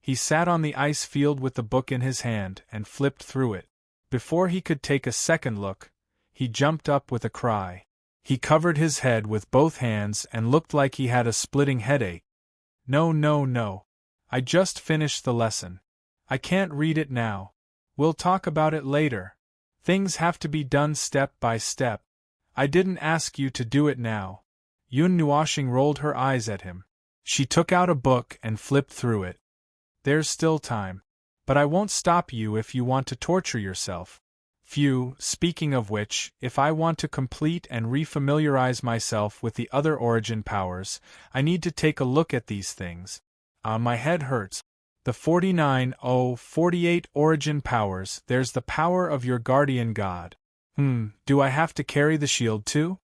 He sat on the ice field with the book in his hand and flipped through it. Before he could take a second look, he jumped up with a cry. He covered his head with both hands and looked like he had a splitting headache. No. I just finished the lesson. I can't read it now. We'll talk about it later. Things have to be done step by step. I didn't ask you to do it now. Yun Nuoshing rolled her eyes at him. She took out a book and flipped through it. There's still time. But I won't stop you if you want to torture yourself. Phew, speaking of which, if I want to complete and refamiliarize myself with the other origin powers, I need to take a look at these things. My head hurts. The 48 origin powers, there's the power of your guardian god. Do I have to carry the shield too?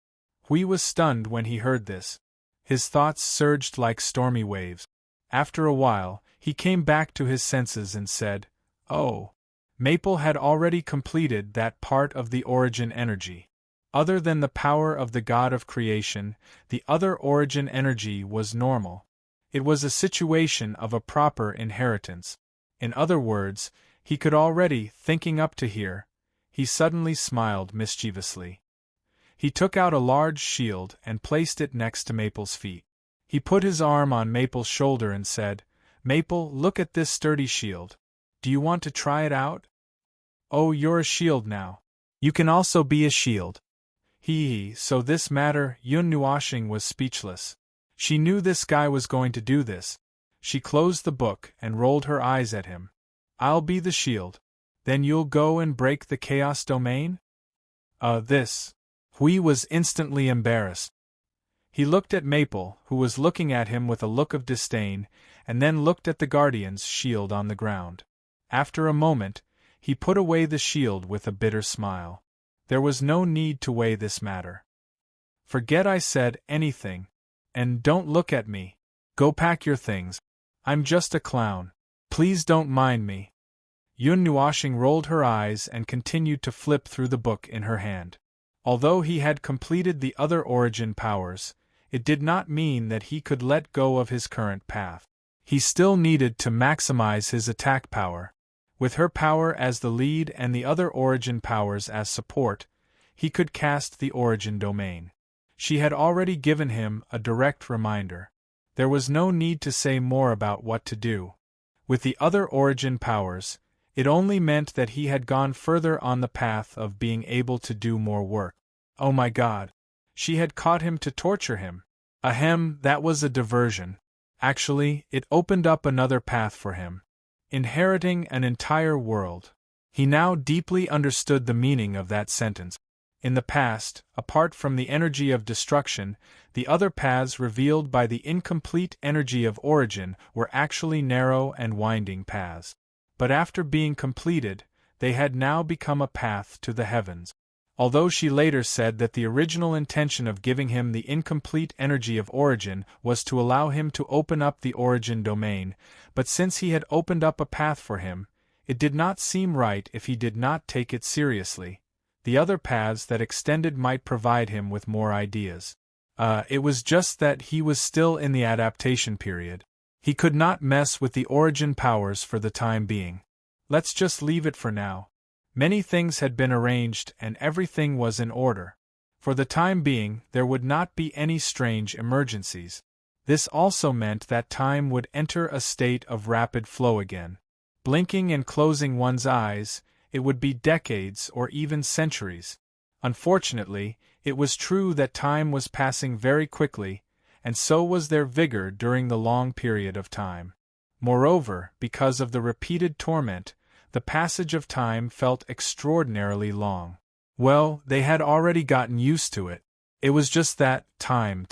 Hui was stunned when he heard this. His thoughts surged like stormy waves. After a while, he came back to his senses and said, Oh. Maple had already completed that part of the origin energy. Other than the power of the god of creation, the other origin energy was normal. It was a situation of a proper inheritance. In other words, he could already, thinking up to here, he suddenly smiled mischievously. He took out a large shield and placed it next to Maple's feet. He put his arm on Maple's shoulder and said, "Maple, look at this sturdy shield. Do you want to try it out? Oh, you're a shield now. You can also be a shield." So this matter, Yun Nuashing was speechless. She knew this guy was going to do this. She closed the book and rolled her eyes at him. "I'll be the shield. Then you'll go and break the chaos domain?" This. Hui was instantly embarrassed. He looked at Maple, who was looking at him with a look of disdain, and then looked at the Guardian's shield on the ground. After a moment, he put away the shield with a bitter smile. There was no need to weigh this matter. "Forget I said anything. And don't look at me. Go pack your things. I'm just a clown. Please don't mind me." Yun Nuashing rolled her eyes and continued to flip through the book in her hand. Although he had completed the other origin powers, it did not mean that he could let go of his current path. He still needed to maximize his attack power. With her power as the lead and the other origin powers as support, he could cast the origin domain. She had already given him a direct reminder. There was no need to say more about what to do. With the other origin powers, it only meant that he had gone further on the path of being able to do more work. Oh my God! She had caught him to torture him. Ahem, that was a diversion. Actually, it opened up another path for him. Inheriting an entire world. He now deeply understood the meaning of that sentence. In the past, apart from the energy of destruction, the other paths revealed by the incomplete energy of origin were actually narrow and winding paths. But after being completed, they had now become a path to the heavens. Although she later said that the original intention of giving him the incomplete energy of origin was to allow him to open up the origin domain, but since he had opened up a path for him, it did not seem right if he did not take it seriously. The other paths that extended might provide him with more ideas. It was just that he was still in the adaptation period. He could not mess with the origin powers for the time being. Let's just leave it for now. Many things had been arranged and everything was in order. For the time being, there would not be any strange emergencies. This also meant that time would enter a state of rapid flow again. Blinking and closing one's eyes, it would be decades or even centuries. Unfortunately, it was true that time was passing very quickly, and so was their vigor during the long period of time. Moreover, because of the repeated torment, the passage of time felt extraordinarily long. Well, they had already gotten used to it. It was just that, time.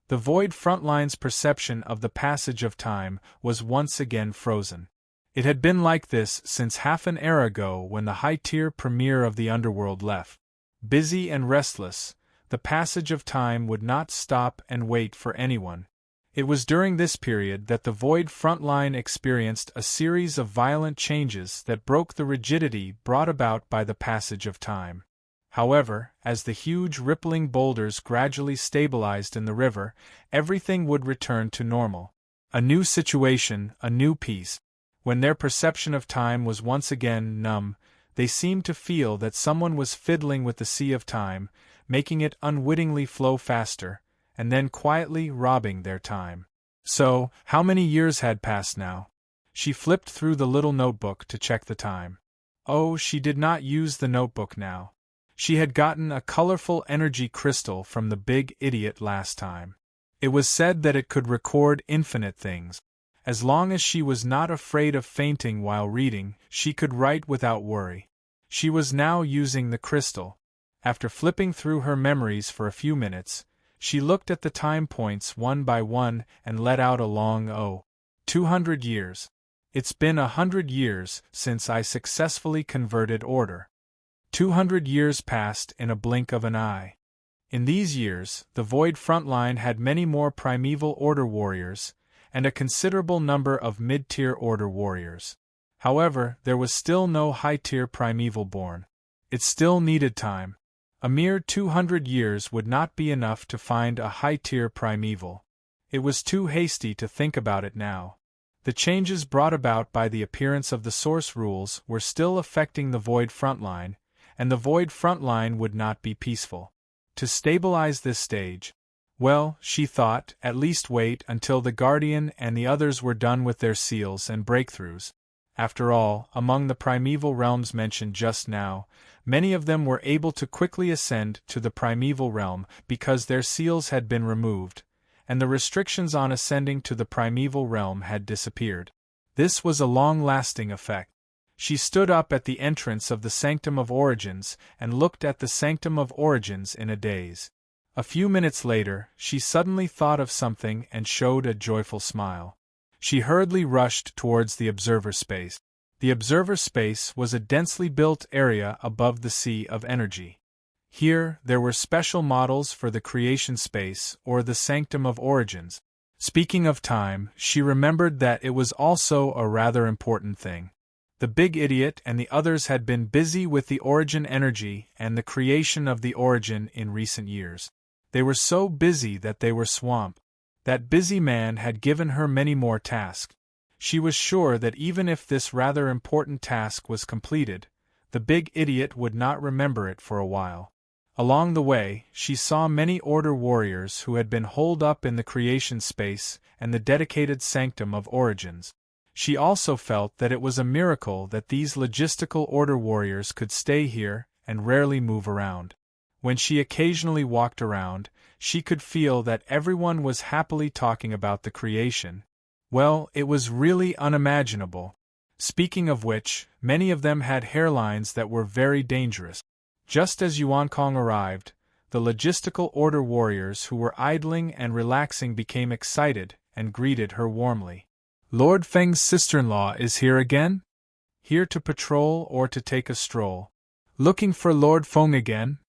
The Void Frontline's perception of the passage of time was once again frozen. It had been like this since half an era ago when the high-tier premier of the underworld left. Busy and restless, the passage of time would not stop and wait for anyone. It was during this period that the Void Frontline experienced a series of violent changes that broke the rigidity brought about by the passage of time. However, as the huge rippling boulders gradually stabilized in the river, everything would return to normal. A new situation, a new peace. When their perception of time was once again numb, they seemed to feel that someone was fiddling with the sea of time, making it unwittingly flow faster, and then quietly robbing their time. So, how many years had passed now? She flipped through the little notebook to check the time. Oh, she did not use the notebook now. She had gotten a colorful energy crystal from the big idiot last time. It was said that it could record infinite things. As long as she was not afraid of fainting while reading, she could write without worry. She was now using the crystal. After flipping through her memories for a few minutes, she looked at the time points one by one and let out a long 200 years. It's been 100 years since I successfully converted order. 200 years passed in a blink of an eye. In these years, the Void Frontline had many more primeval order warriors, and a considerable number of mid-tier order warriors. However, there was still no high-tier primeval born. It still needed time. A mere 200 years would not be enough to find a high-tier primeval. It was too hasty to think about it now. The changes brought about by the appearance of the source rules were still affecting the Void frontline, and the Void frontline would not be peaceful. To stabilize this stage, well, she thought, at least wait until the Guardian and the others were done with their seals and breakthroughs. After all, among the primeval realms mentioned just now, many of them were able to quickly ascend to the primeval realm because their seals had been removed, and the restrictions on ascending to the primeval realm had disappeared. This was a long-lasting effect. She stood up at the entrance of the Sanctum of Origins and looked at the Sanctum of Origins in a daze. A few minutes later, she suddenly thought of something and showed a joyful smile. She hurriedly rushed towards the observer space. The observer space was a densely built area above the sea of energy. Here, there were special models for the creation space or the Sanctum of Origins. Speaking of time, she remembered that it was also a rather important thing. The big idiot and the others had been busy with the origin energy and the creation of the origin in recent years. They were so busy that they were swamped. That busy man had given her many more tasks. She was sure that even if this rather important task was completed, the big idiot would not remember it for a while. Along the way, she saw many Order warriors who had been holed up in the creation space and the dedicated Sanctum of Origins. She also felt that it was a miracle that these logistical Order warriors could stay here and rarely move around. When she occasionally walked around, she could feel that everyone was happily talking about the creation. Well, it was really unimaginable. Speaking of which, many of them had hairlines that were very dangerous. Just as Yuan Kong arrived, the logistical Order warriors who were idling and relaxing became excited and greeted her warmly. Lord Feng's sister-in-law is here again? Here to patrol or to take a stroll? Looking for Lord Feng again?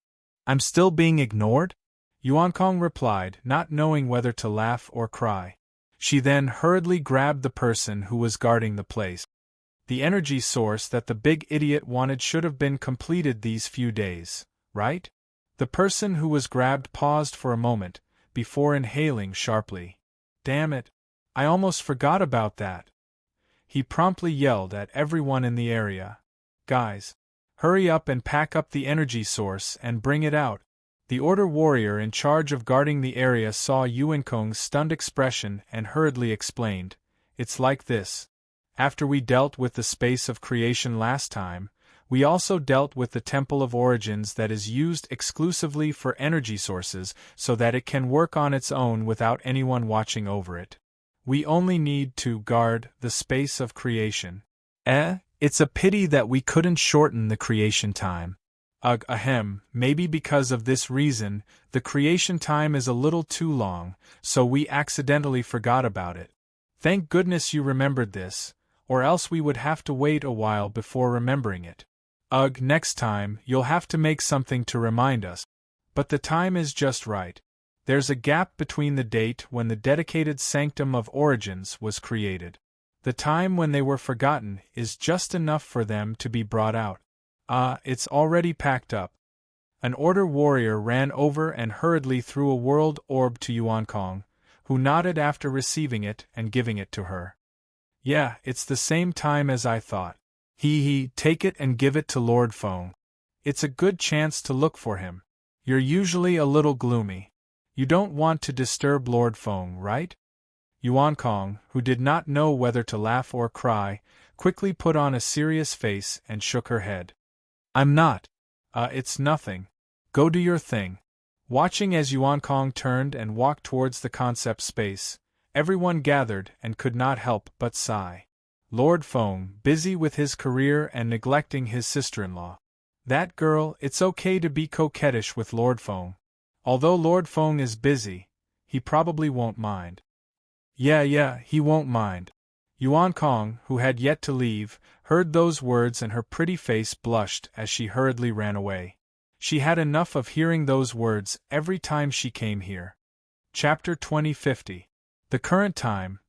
I'm still being ignored? Yuan Kong replied, not knowing whether to laugh or cry. She then hurriedly grabbed the person who was guarding the place. The energy source that the big idiot wanted should have been completed these few days, right? The person who was grabbed paused for a moment, before inhaling sharply. Damn it! I almost forgot about that. He promptly yelled at everyone in the area. Guys, hurry up and pack up the energy source and bring it out. The Order warrior in charge of guarding the area saw Yuan Kong's stunned expression and hurriedly explained, It's like this. After we dealt with the space of creation last time, we also dealt with the Temple of Origins that is used exclusively for energy sources so that it can work on its own without anyone watching over it. We only need to guard the space of creation. It's a pity that we couldn't shorten the creation time. Maybe because of this reason, the creation time is a little too long, so we accidentally forgot about it. Thank goodness you remembered this, or else we would have to wait a while before remembering it. Next time, you'll have to make something to remind us. But the time is just right. There's a gap between the date when the dedicated Sanctum of Origins was created. The time when they were forgotten is just enough for them to be brought out. It's already packed up. An Order warrior ran over and hurriedly threw a world orb to Yuan Kong, who nodded after receiving it and giving it to her. Yeah, it's the same time as I thought. Take it and give it to Lord Feng. It's a good chance to look for him. You're usually a little gloomy. You don't want to disturb Lord Feng, right? Yuan Kong, who did not know whether to laugh or cry, quickly put on a serious face and shook her head. I'm not. It's nothing. Go do your thing. Watching as Yuan Kong turned and walked towards the concept space, everyone gathered and could not help but sigh. Lord Feng, busy with his career and neglecting his sister-in-law. That girl, it's okay to be coquettish with Lord Feng. Although Lord Feng is busy, he probably won't mind. Yeah, he won't mind. Yuan Kong, who had yet to leave, heard those words and her pretty face blushed as she hurriedly ran away. She had enough of hearing those words every time she came here. Chapter 2050. The current time.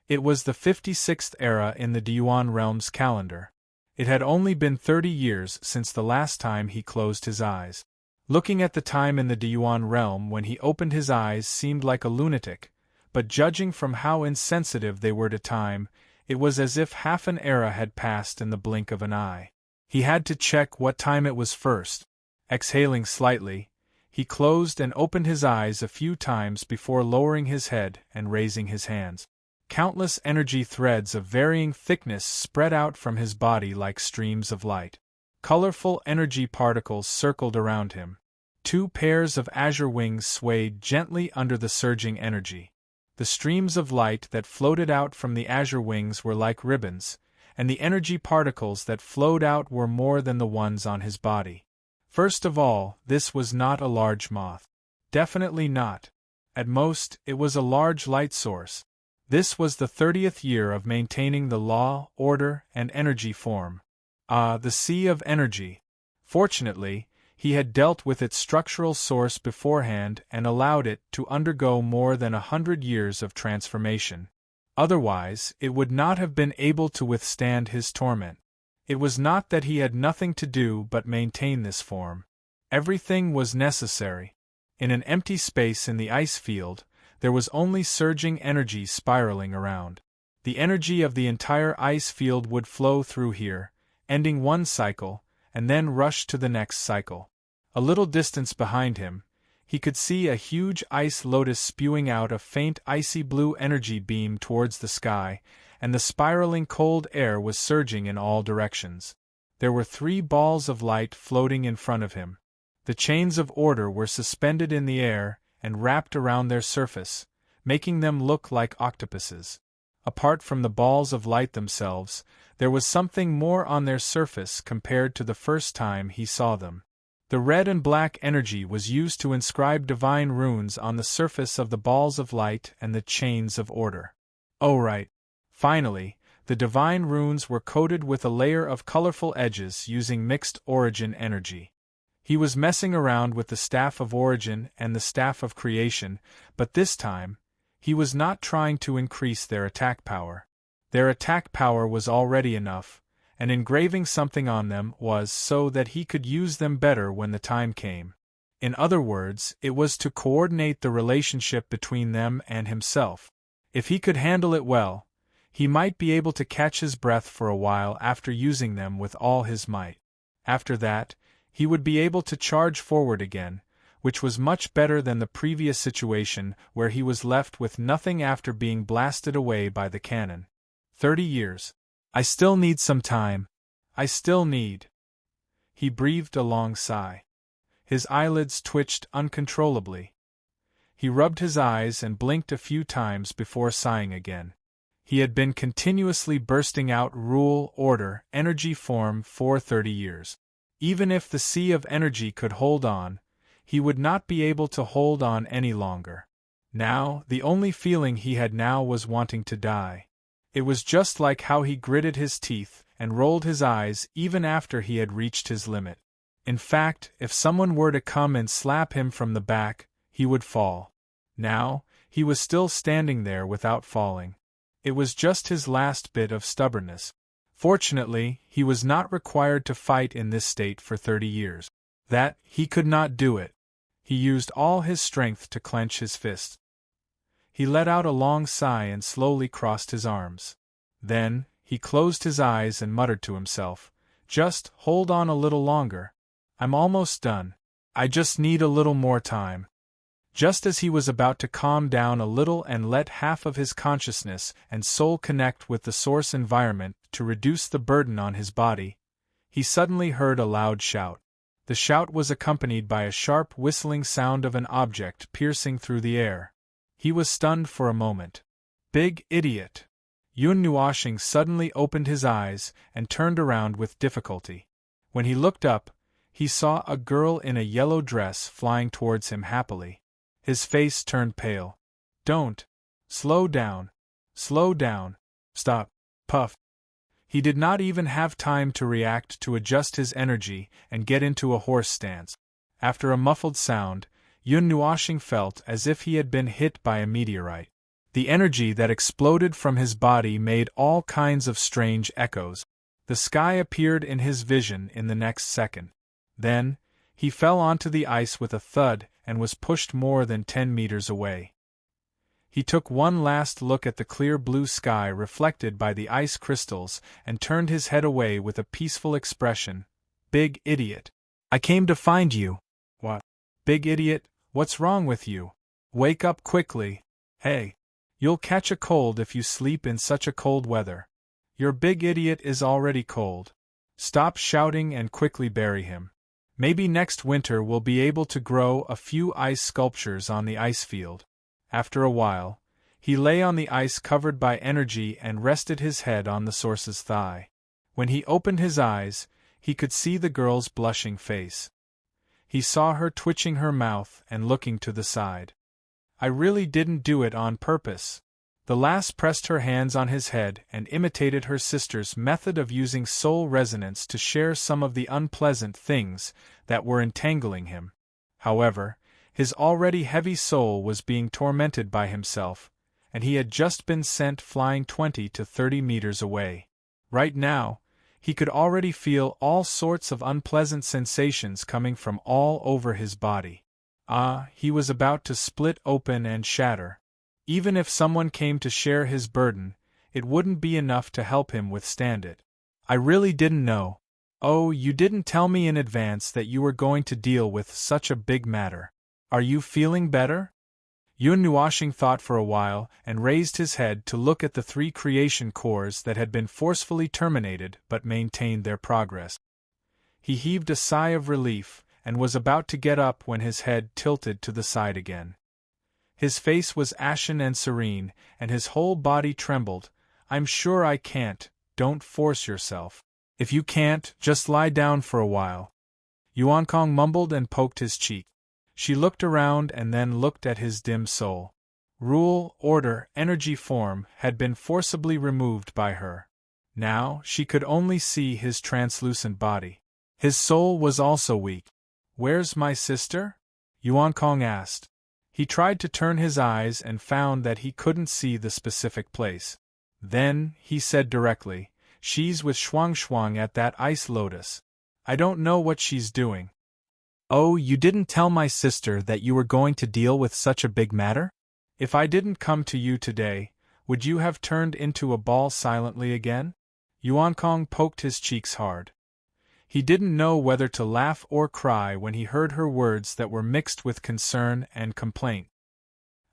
It was the 56th era in the Deyuan realm's calendar. It had only been 30 years since the last time he closed his eyes. Looking at the time in the Deyuan realm when he opened his eyes seemed like a lunatic, but judging from how insensitive they were to time, it was as if half an era had passed in the blink of an eye. He had to check what time it was first. Exhaling slightly, he closed and opened his eyes a few times before lowering his head and raising his hands. Countless energy threads of varying thickness spread out from his body like streams of light. Colorful energy particles circled around him. 2 pairs of azure wings swayed gently under the surging energy. The streams of light that floated out from the azure wings were like ribbons, and the energy particles that flowed out were more than the ones on his body. First of all, this was not a large moth. Definitely not. At most, it was a large light source. This was the 30th year of maintaining the law, order, and energy form. The sea of energy. Fortunately, he had dealt with its structural source beforehand and allowed it to undergo more than 100 years of transformation. Otherwise, it would not have been able to withstand his torment. It was not that he had nothing to do but maintain this form. Everything was necessary. In an empty space in the ice field, there was only surging energy spiraling around. The energy of the entire ice field would flow through here, ending one cycle, and then rush to the next cycle. A little distance behind him, he could see a huge ice lotus spewing out a faint icy blue energy beam towards the sky, and the spiraling cold air was surging in all directions. There were 3 balls of light floating in front of him. The chains of order were suspended in the air and wrapped around their surface, making them look like octopuses. Apart from the balls of light themselves, there was something more on their surface compared to the first time he saw them. The red and black energy was used to inscribe divine runes on the surface of the balls of light and the chains of order. Oh right. Finally, the divine runes were coated with a layer of colorful edges using mixed origin energy. He was messing around with the staff of origin and the staff of creation, but this time, he was not trying to increase their attack power. Their attack power was already enough, and engraving something on them was so that he could use them better when the time came. In other words, it was to coordinate the relationship between them and himself. If he could handle it well, he might be able to catch his breath for a while after using them with all his might. After that, he would be able to charge forward again, which was much better than the previous situation where he was left with nothing after being blasted away by the cannon. 30 years. I still need some time. I still need. He breathed a long sigh. His eyelids twitched uncontrollably. He rubbed his eyes and blinked a few times before sighing again. He had been continuously bursting out rule, order, energy form for 30 years. Even if the sea of energy could hold on, he would not be able to hold on any longer. Now, the only feeling he had now was wanting to die. It was just like how he gritted his teeth and rolled his eyes even after he had reached his limit. In fact, if someone were to come and slap him from the back, he would fall. Now, he was still standing there without falling. It was just his last bit of stubbornness. Fortunately, he was not required to fight in this state for 30 years. That, he could not do it. He used all his strength to clench his fists. He let out a long sigh and slowly crossed his arms. Then, he closed his eyes and muttered to himself, "Just hold on a little longer. I'm almost done. I just need a little more time." Just as he was about to calm down a little and let half of his consciousness and soul connect with the source environment to reduce the burden on his body, he suddenly heard a loud shout. The shout was accompanied by a sharp whistling sound of an object piercing through the air. He was stunned for a moment. Big idiot! Yun Nuoshing suddenly opened his eyes and turned around with difficulty. When he looked up, he saw a girl in a yellow dress flying towards him happily. His face turned pale. "Don't! Slow down! Slow down! Stop!" Puff! He did not even have time to react to adjust his energy and get into a horse stance. After a muffled sound, Yun Nuoshing felt as if he had been hit by a meteorite. The energy that exploded from his body made all kinds of strange echoes. The sky appeared in his vision in the next second. Then, He fell onto the ice with a thud and was pushed more than 10 meters away. He took one last look at the clear blue sky reflected by the ice crystals and turned his head away with a peaceful expression. Big idiot. I came to find you. What? Big idiot, what's wrong with you? Wake up quickly. Hey. You'll catch a cold if you sleep in such a cold weather. Your big idiot is already cold. Stop shouting and quickly bury him. Maybe next winter we'll be able to grow a few ice sculptures on the ice field. After a while, he lay on the ice covered by energy and rested his head on the source's thigh. When he opened his eyes, he could see the girl's blushing face. He saw her twitching her mouth and looking to the side. I really didn't do it on purpose. The lass pressed her hands on his head and imitated her sister's method of using soul resonance to share some of the unpleasant things that were entangling him. However, his already heavy soul was being tormented by himself, and he had just been sent flying 20 to 30 meters away. Right now, he could already feel all sorts of unpleasant sensations coming from all over his body. He was about to split open and shatter. Even if someone came to share his burden, it wouldn't be enough to help him withstand it. I really didn't know. Oh, you didn't tell me in advance that you were going to deal with such a big matter. Are you feeling better? Yun Nuashing thought for a while and raised his head to look at the 3 creation cores that had been forcefully terminated but maintained their progress. He heaved a sigh of relief and was about to get up when his head tilted to the side again. His face was ashen and serene, and his whole body trembled. I'm sure I can't. Don't force yourself. If you can't, just lie down for a while. Yuan Kong mumbled and poked his cheek. She looked around and then looked at his dim soul. Rule, order, energy form had been forcibly removed by her. Now she could only see his translucent body. His soul was also weak. Where's my sister? Yuan Kong asked. He tried to turn his eyes and found that he couldn't see the specific place. Then, he said directly, she's with Shuang at that ice lotus. I don't know what she's doing. Oh, you didn't tell my sister that you were going to deal with such a big matter? If I didn't come to you today, would you have turned into a ball silently again? Yuan Kong poked his cheeks hard. He didn't know whether to laugh or cry when he heard her words that were mixed with concern and complaint.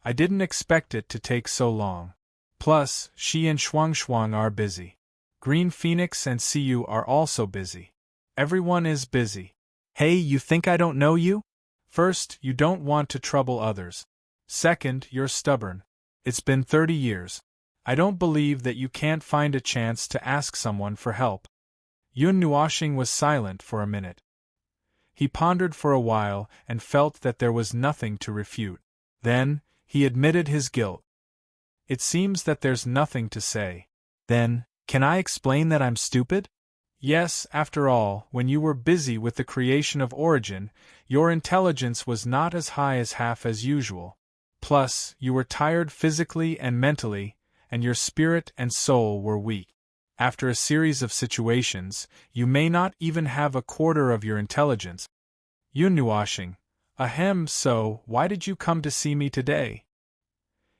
I didn't expect it to take so long. Plus, she and Shuang are busy. Green Phoenix and Siyu are also busy. Everyone is busy. Hey, you think I don't know you? First, you don't want to trouble others. Second, you're stubborn. It's been 30 years. I don't believe that you can't find a chance to ask someone for help. Yun Nuashing was silent for a minute. He pondered for a while and felt that there was nothing to refute. Then, he admitted his guilt. It seems that there's nothing to say. Then, can I explain that I'm stupid? Yes, after all, when you were busy with the creation of Origin, your intelligence was not as high as half as usual. Plus, you were tired physically and mentally, and your spirit and soul were weak. After a series of situations, you may not even have a quarter of your intelligence. Yun Nuashing. Ahem, so, why did you come to see me today?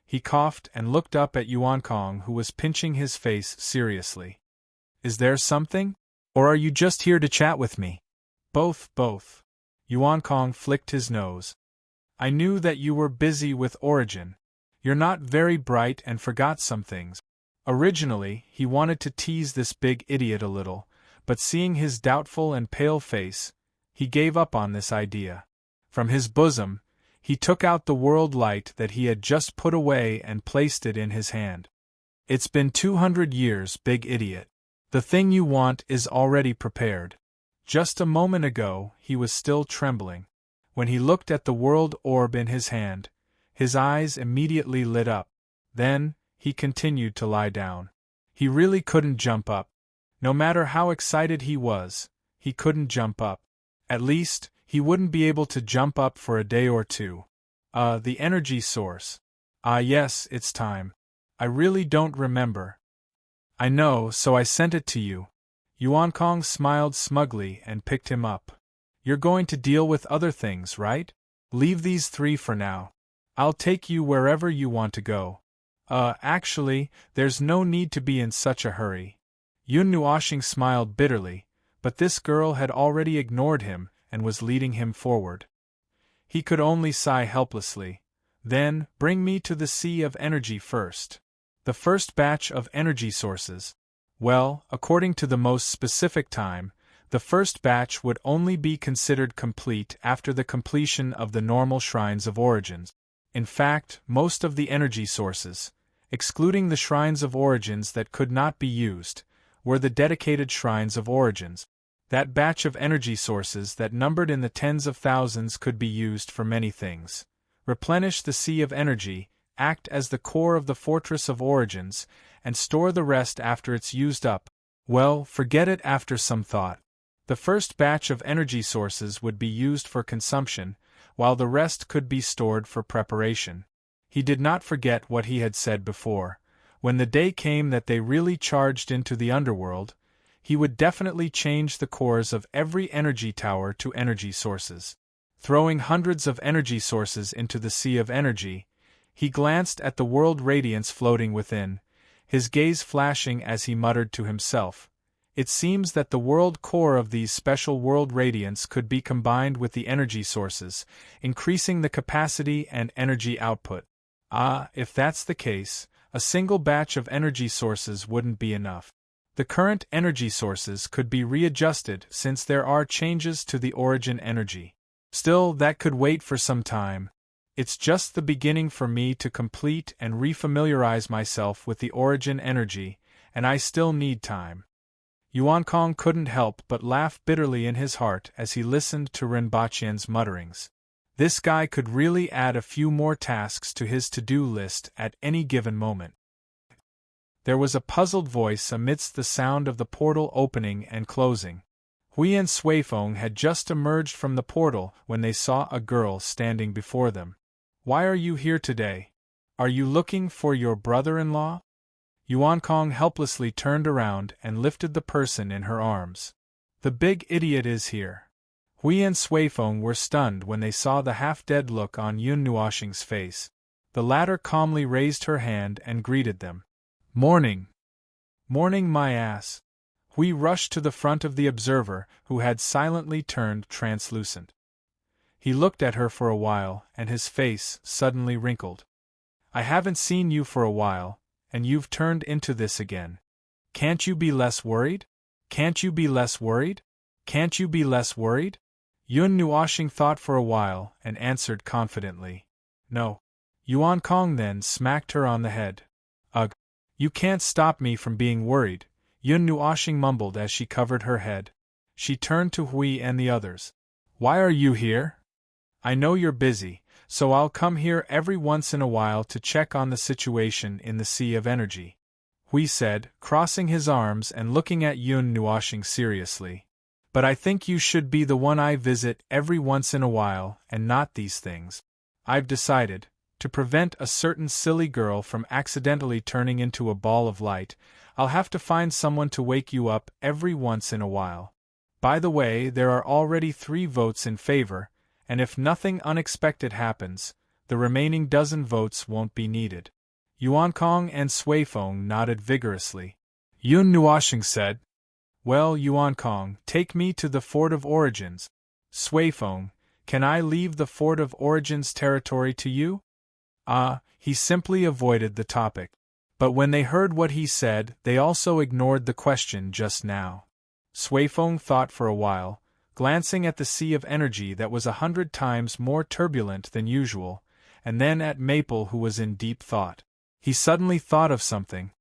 He coughed and looked up at Yuan Kong, who was pinching his face seriously. Is there something? Or are you just here to chat with me? Both. Yuan Kong flicked his nose. I knew that you were busy with Origin. You're not very bright and forgot some things. Originally, he wanted to tease this big idiot a little, but seeing his doubtful and pale face, he gave up on this idea. From his bosom, he took out the world light that he had just put away and placed it in his hand. It's been 200 years, big idiot. The thing you want is already prepared. Just a moment ago, he was still trembling. When he looked at the world orb in his hand, his eyes immediately lit up. Then, he continued to lie down. He really couldn't jump up. No matter how excited he was, he couldn't jump up. At least, he wouldn't be able to jump up for a day or two. The energy source. Yes, it's time. I really don't remember. I know, so I sent it to you. Yuan Kong smiled smugly and picked him up. You're going to deal with other things, right? Leave these 3 for now. I'll take you wherever you want to go. Actually, there's no need to be in such a hurry. Yun Nuoshing smiled bitterly, but this girl had already ignored him and was leading him forward. He could only sigh helplessly. Then, bring me to the sea of energy first. The first batch of energy sources. Well, according to the most specific time, the first batch would only be considered complete after the completion of the normal shrines of origins. In fact, most of the energy sources, excluding the shrines of origins that could not be used, were the dedicated shrines of origins. That batch of energy sources that numbered in the tens of thousands could be used for many things. Replenish the sea of energy, act as the core of the fortress of origins, and store the rest after it's used up. Well, forget it after some thought. The first batch of energy sources would be used for consumption, while the rest could be stored for preparation. He did not forget what he had said before. When the day came that they really charged into the underworld, he would definitely change the cores of every energy tower to energy sources. Throwing hundreds of energy sources into the sea of energy, he glanced at the world radiance floating within, his gaze flashing as he muttered to himself. It seems that the world core of these special world radiance could be combined with the energy sources, increasing the capacity and energy output. If that's the case, a single batch of energy sources wouldn't be enough. The current energy sources could be readjusted since there are changes to the origin energy. Still, that could wait for some time. It's just the beginning for me to complete and refamiliarize myself with the origin energy, and I still need time. Yuan Kong couldn't help but laugh bitterly in his heart as he listened to Rinpochien's mutterings. This guy could really add a few more tasks to his to-do list at any given moment. There was a puzzled voice amidst the sound of the portal opening and closing. Hui and Suifeng had just emerged from the portal when they saw a girl standing before them. "Why are you here today? Are you looking for your brother-in-law?" Yuan Kong helplessly turned around and lifted the person in her arms. "The big idiot is here." Hui and Suifeng were stunned when they saw the half-dead look on Yun Nuoshing's face. The latter calmly raised her hand and greeted them. "Morning." "Morning, my ass." Hui rushed to the front of the observer, who had silently turned translucent. He looked at her for a while, and his face suddenly wrinkled. "I haven't seen you for a while, and you've turned into this again. Can't you be less worried? Can't you be less worried? Can't you be less worried?" Yun Nuoshing thought for a while and answered confidently. "No." Yuan Kong then smacked her on the head. "Ugh. You can't stop me from being worried," Yun Nuoshing mumbled as she covered her head. She turned to Hui and the others. "Why are you here? I know you're busy, so I'll come here every once in a while to check on the situation in the sea of energy," Hui said, crossing his arms and looking at Yun Nuoshing seriously. "But I think you should be the one I visit every once in a while and not these things. I've decided, to prevent a certain silly girl from accidentally turning into a ball of light, I'll have to find someone to wake you up every once in a while. By the way, there are already 3 votes in favor, and if nothing unexpected happens, the remaining dozen votes won't be needed." Yuan Kong and Suifeng nodded vigorously. Yun Nuoshing said, "Well, Yuan Kong, take me to the Fort of Origins. Suifeng, can I leave the Fort of Origins territory to you?" He simply avoided the topic. But when they heard what he said, they also ignored the question just now. Suifeng thought for a while, glancing at the sea of energy that was 100 times more turbulent than usual, and then at Maple, who was in deep thought. He suddenly thought of something.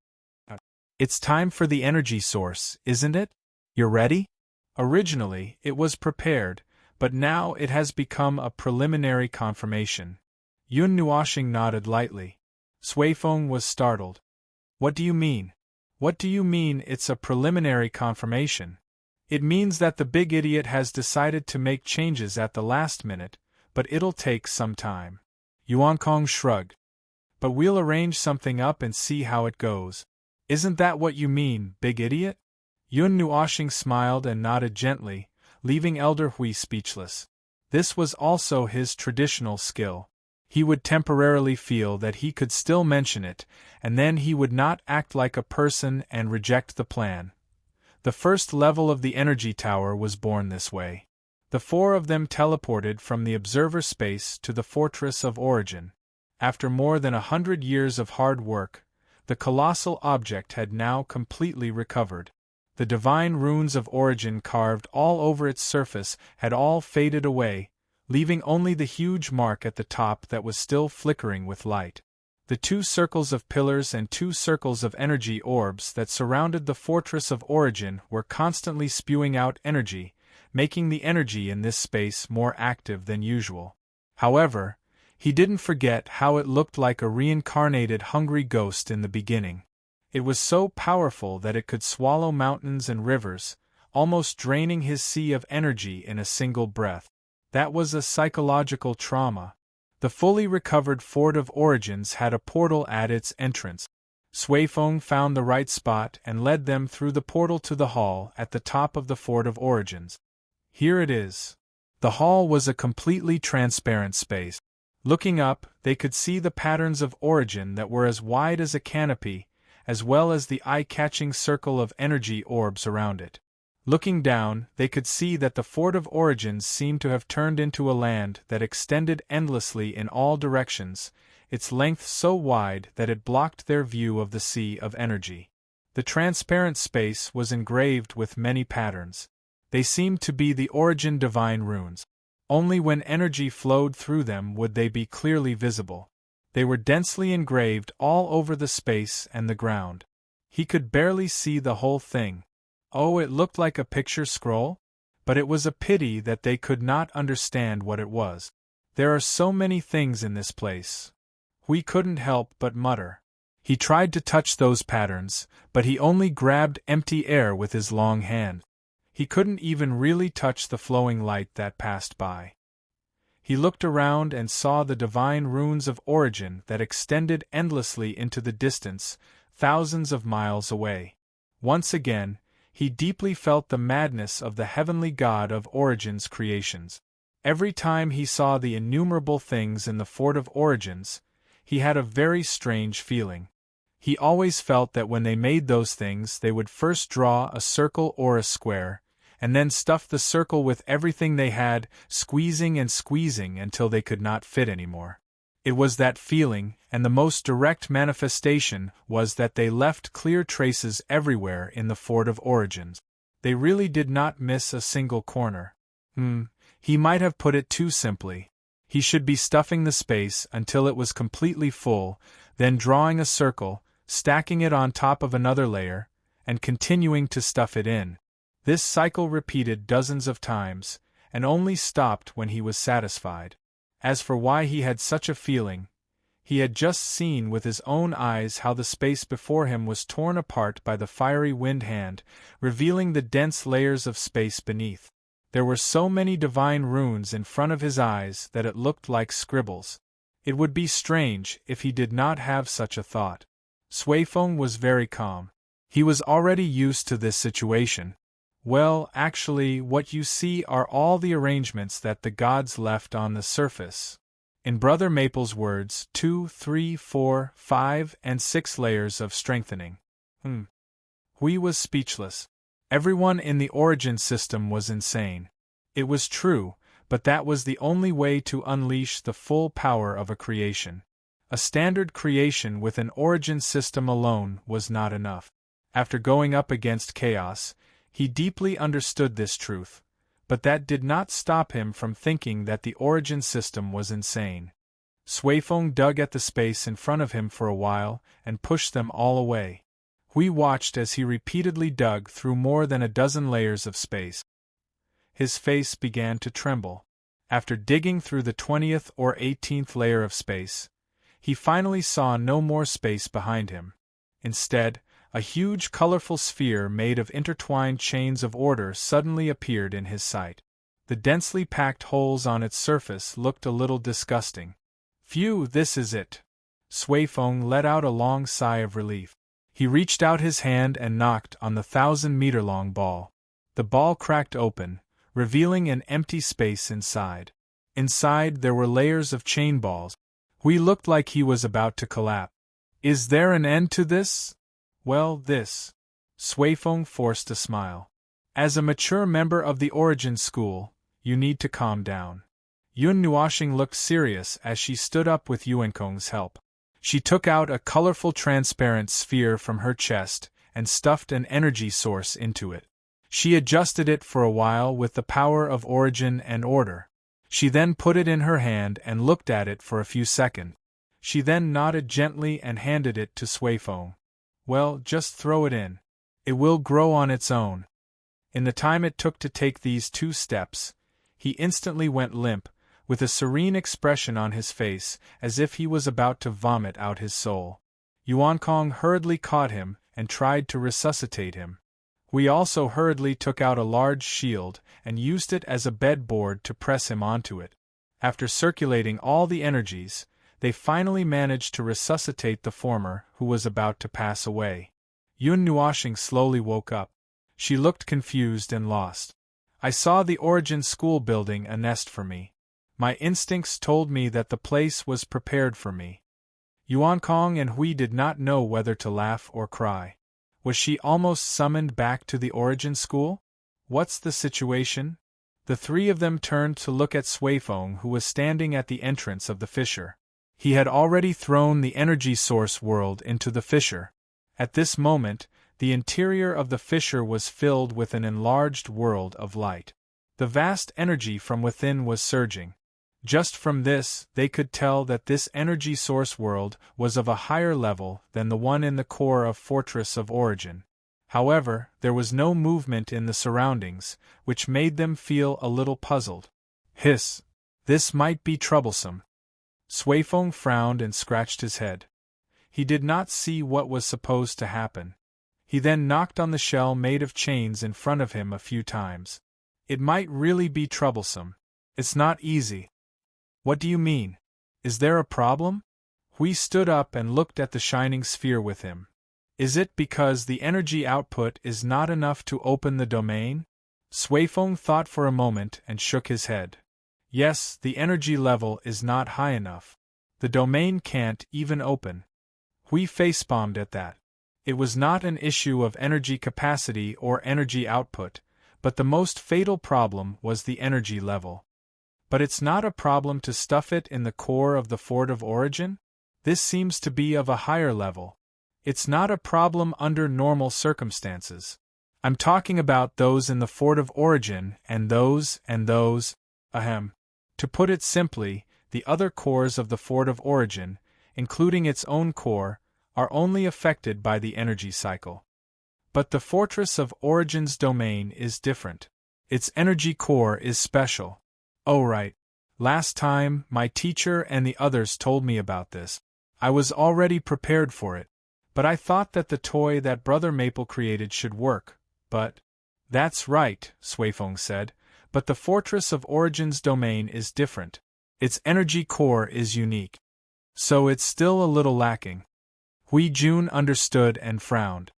"It's time for the energy source, isn't it? You're ready?" Originally, it was prepared, but now it has become a preliminary confirmation. Yun Nuoshing nodded lightly. Suifeng was startled. "What do you mean? What do you mean it's a preliminary confirmation?" "It means that the big idiot has decided to make changes at the last minute, but it'll take some time." Yuan Kong shrugged. "But we'll arrange something up and see how it goes. Isn't that what you mean, big idiot?" Yun Nuoshing smiled and nodded gently, leaving Elder Hui speechless. This was also his traditional skill. He would temporarily feel that he could still mention it, and then he would not act like a person and reject the plan. The first level of the energy tower was born this way. The four of them teleported from the observer space to the fortress of origin. After more than 100 years of hard work, the colossal object had now completely recovered. The divine runes of origin carved all over its surface had all faded away, leaving only the huge mark at the top that was still flickering with light. The 2 circles of pillars and 2 circles of energy orbs that surrounded the fortress of origin were constantly spewing out energy, making the energy in this space more active than usual. However, he didn't forget how it looked like a reincarnated hungry ghost in the beginning. It was so powerful that it could swallow mountains and rivers, almost draining his sea of energy in a single breath. That was a psychological trauma. The fully recovered Fort of Origins had a portal at its entrance. Suifeng found the right spot and led them through the portal to the hall at the top of the Fort of Origins. Here it is. The hall was a completely transparent space. Looking up, they could see the patterns of origin that were as wide as a canopy, as well as the eye-catching circle of energy orbs around it. Looking down, they could see that the Fort of Origins seemed to have turned into a land that extended endlessly in all directions, its length so wide that it blocked their view of the sea of energy. The transparent space was engraved with many patterns. They seemed to be the origin divine runes. Only when energy flowed through them would they be clearly visible. They were densely engraved all over the space and the ground. He could barely see the whole thing. Oh, it looked like a picture scroll? But it was a pity that they could not understand what it was. There are so many things in this place. We couldn't help but mutter. He tried to touch those patterns, but he only grabbed empty air with his long hand. He couldn't even really touch the flowing light that passed by. He looked around and saw the divine runes of origin that extended endlessly into the distance, thousands of miles away. Once again, he deeply felt the madness of the heavenly God of Origin's creations. Every time he saw the innumerable things in the Fort of Origins, he had a very strange feeling. He always felt that when they made those things they would first draw a circle or a square, and then stuff the circle with everything they had, squeezing and squeezing until they could not fit anymore. It was that feeling, and the most direct manifestation was that they left clear traces everywhere in the Fort of Origins. They really did not miss a single corner. He might have put it too simply. He should be stuffing the space until it was completely full, then drawing a circle, stacking it on top of another layer, and continuing to stuff it in. This cycle repeated dozens of times, and only stopped when he was satisfied. As for why he had such a feeling, he had just seen with his own eyes how the space before him was torn apart by the fiery wind hand, revealing the dense layers of space beneath. There were so many divine runes in front of his eyes that it looked like scribbles. It would be strange if he did not have such a thought. Suifeng was very calm. He was already used to this situation. Well, actually, what you see are all the arrangements that the gods left on the surface. In Brother Maple's words, 2, 3, 4, 5, and 6 layers of strengthening. Hui was speechless. Everyone in the origin system was insane. It was true, but that was the only way to unleash the full power of a creation. A standard creation with an origin system alone was not enough. After going up against chaos, he deeply understood this truth, but that did not stop him from thinking that the origin system was insane. Suifeng dug at the space in front of him for a while and pushed them all away. Hui watched as he repeatedly dug through more than a dozen layers of space. His face began to tremble. After digging through the 20th or 18th layer of space, he finally saw no more space behind him. Instead, a huge colorful sphere made of intertwined chains of order suddenly appeared in his sight. The densely packed holes on its surface looked a little disgusting. Phew, this is it! Suifeng let out a long sigh of relief. He reached out his hand and knocked on the 1,000-meter-long ball. The ball cracked open, revealing an empty space inside. Inside there were layers of chain balls. Hui looked like he was about to collapse. Is there an end to this? Well, this. Suifeng forced a smile. As a mature member of the Origin School, you need to calm down. Yun Nuoxing looked serious as she stood up with Yuankong's help. She took out a colorful transparent sphere from her chest and stuffed an energy source into it. She adjusted it for a while with the power of origin and order. She then put it in her hand and looked at it for a few seconds. She then nodded gently and handed it to Suifeng. Well, just throw it in. It will grow on its own. In the time it took to take these 2 steps, he instantly went limp, with a serene expression on his face, as if he was about to vomit out his soul. Yuankong hurriedly caught him and tried to resuscitate him. We also hurriedly took out a large shield and used it as a bedboard to press him onto it. After circulating all the energies, they finally managed to resuscitate the former, who was about to pass away. Yun Nuoxing slowly woke up. She looked confused and lost. I saw the Origin School building a nest for me. My instincts told me that the place was prepared for me. Yuankong and Hui did not know whether to laugh or cry. Was she almost summoned back to the Origin School? What's the situation? The 3 of them turned to look at Suifeng, who was standing at the entrance of the fissure. He had already thrown the energy source world into the fissure. At this moment, the interior of the fissure was filled with an enlarged world of light. The vast energy from within was surging. Just from this, they could tell that this energy source world was of a higher level than the one in the core of Fortress of Origin. However, there was no movement in the surroundings, which made them feel a little puzzled. Hiss! This might be troublesome. Suifeng frowned and scratched his head. He did not see what was supposed to happen. He then knocked on the shell made of chains in front of him a few times. It might really be troublesome. It's not easy. What do you mean? Is there a problem? Hui stood up and looked at the shining sphere with him. Is it because the energy output is not enough to open the domain? Suifeng thought for a moment and shook his head. Yes, the energy level is not high enough. The domain can't even open. Hui facepalmed at that. It was not an issue of energy capacity or energy output, but the most fatal problem was the energy level. But it's not a problem to stuff it in the core of the Fort of Origin? This seems to be of a higher level. It's not a problem under normal circumstances. I'm talking about those in the Fort of Origin and those. Ahem. To put it simply, the other cores of the Fort of Origin, including its own core, are only affected by the energy cycle. But the Fortress of Origin's domain is different. Its energy core is special. Oh right. Last time, my teacher and the others told me about this. I was already prepared for it. But I thought that the toy that Brother Maple created should work, but… That's right, Suifeng said, but the Fortress of Origin's domain is different. Its energy core is unique. So it's still a little lacking. Hui Jun understood and frowned.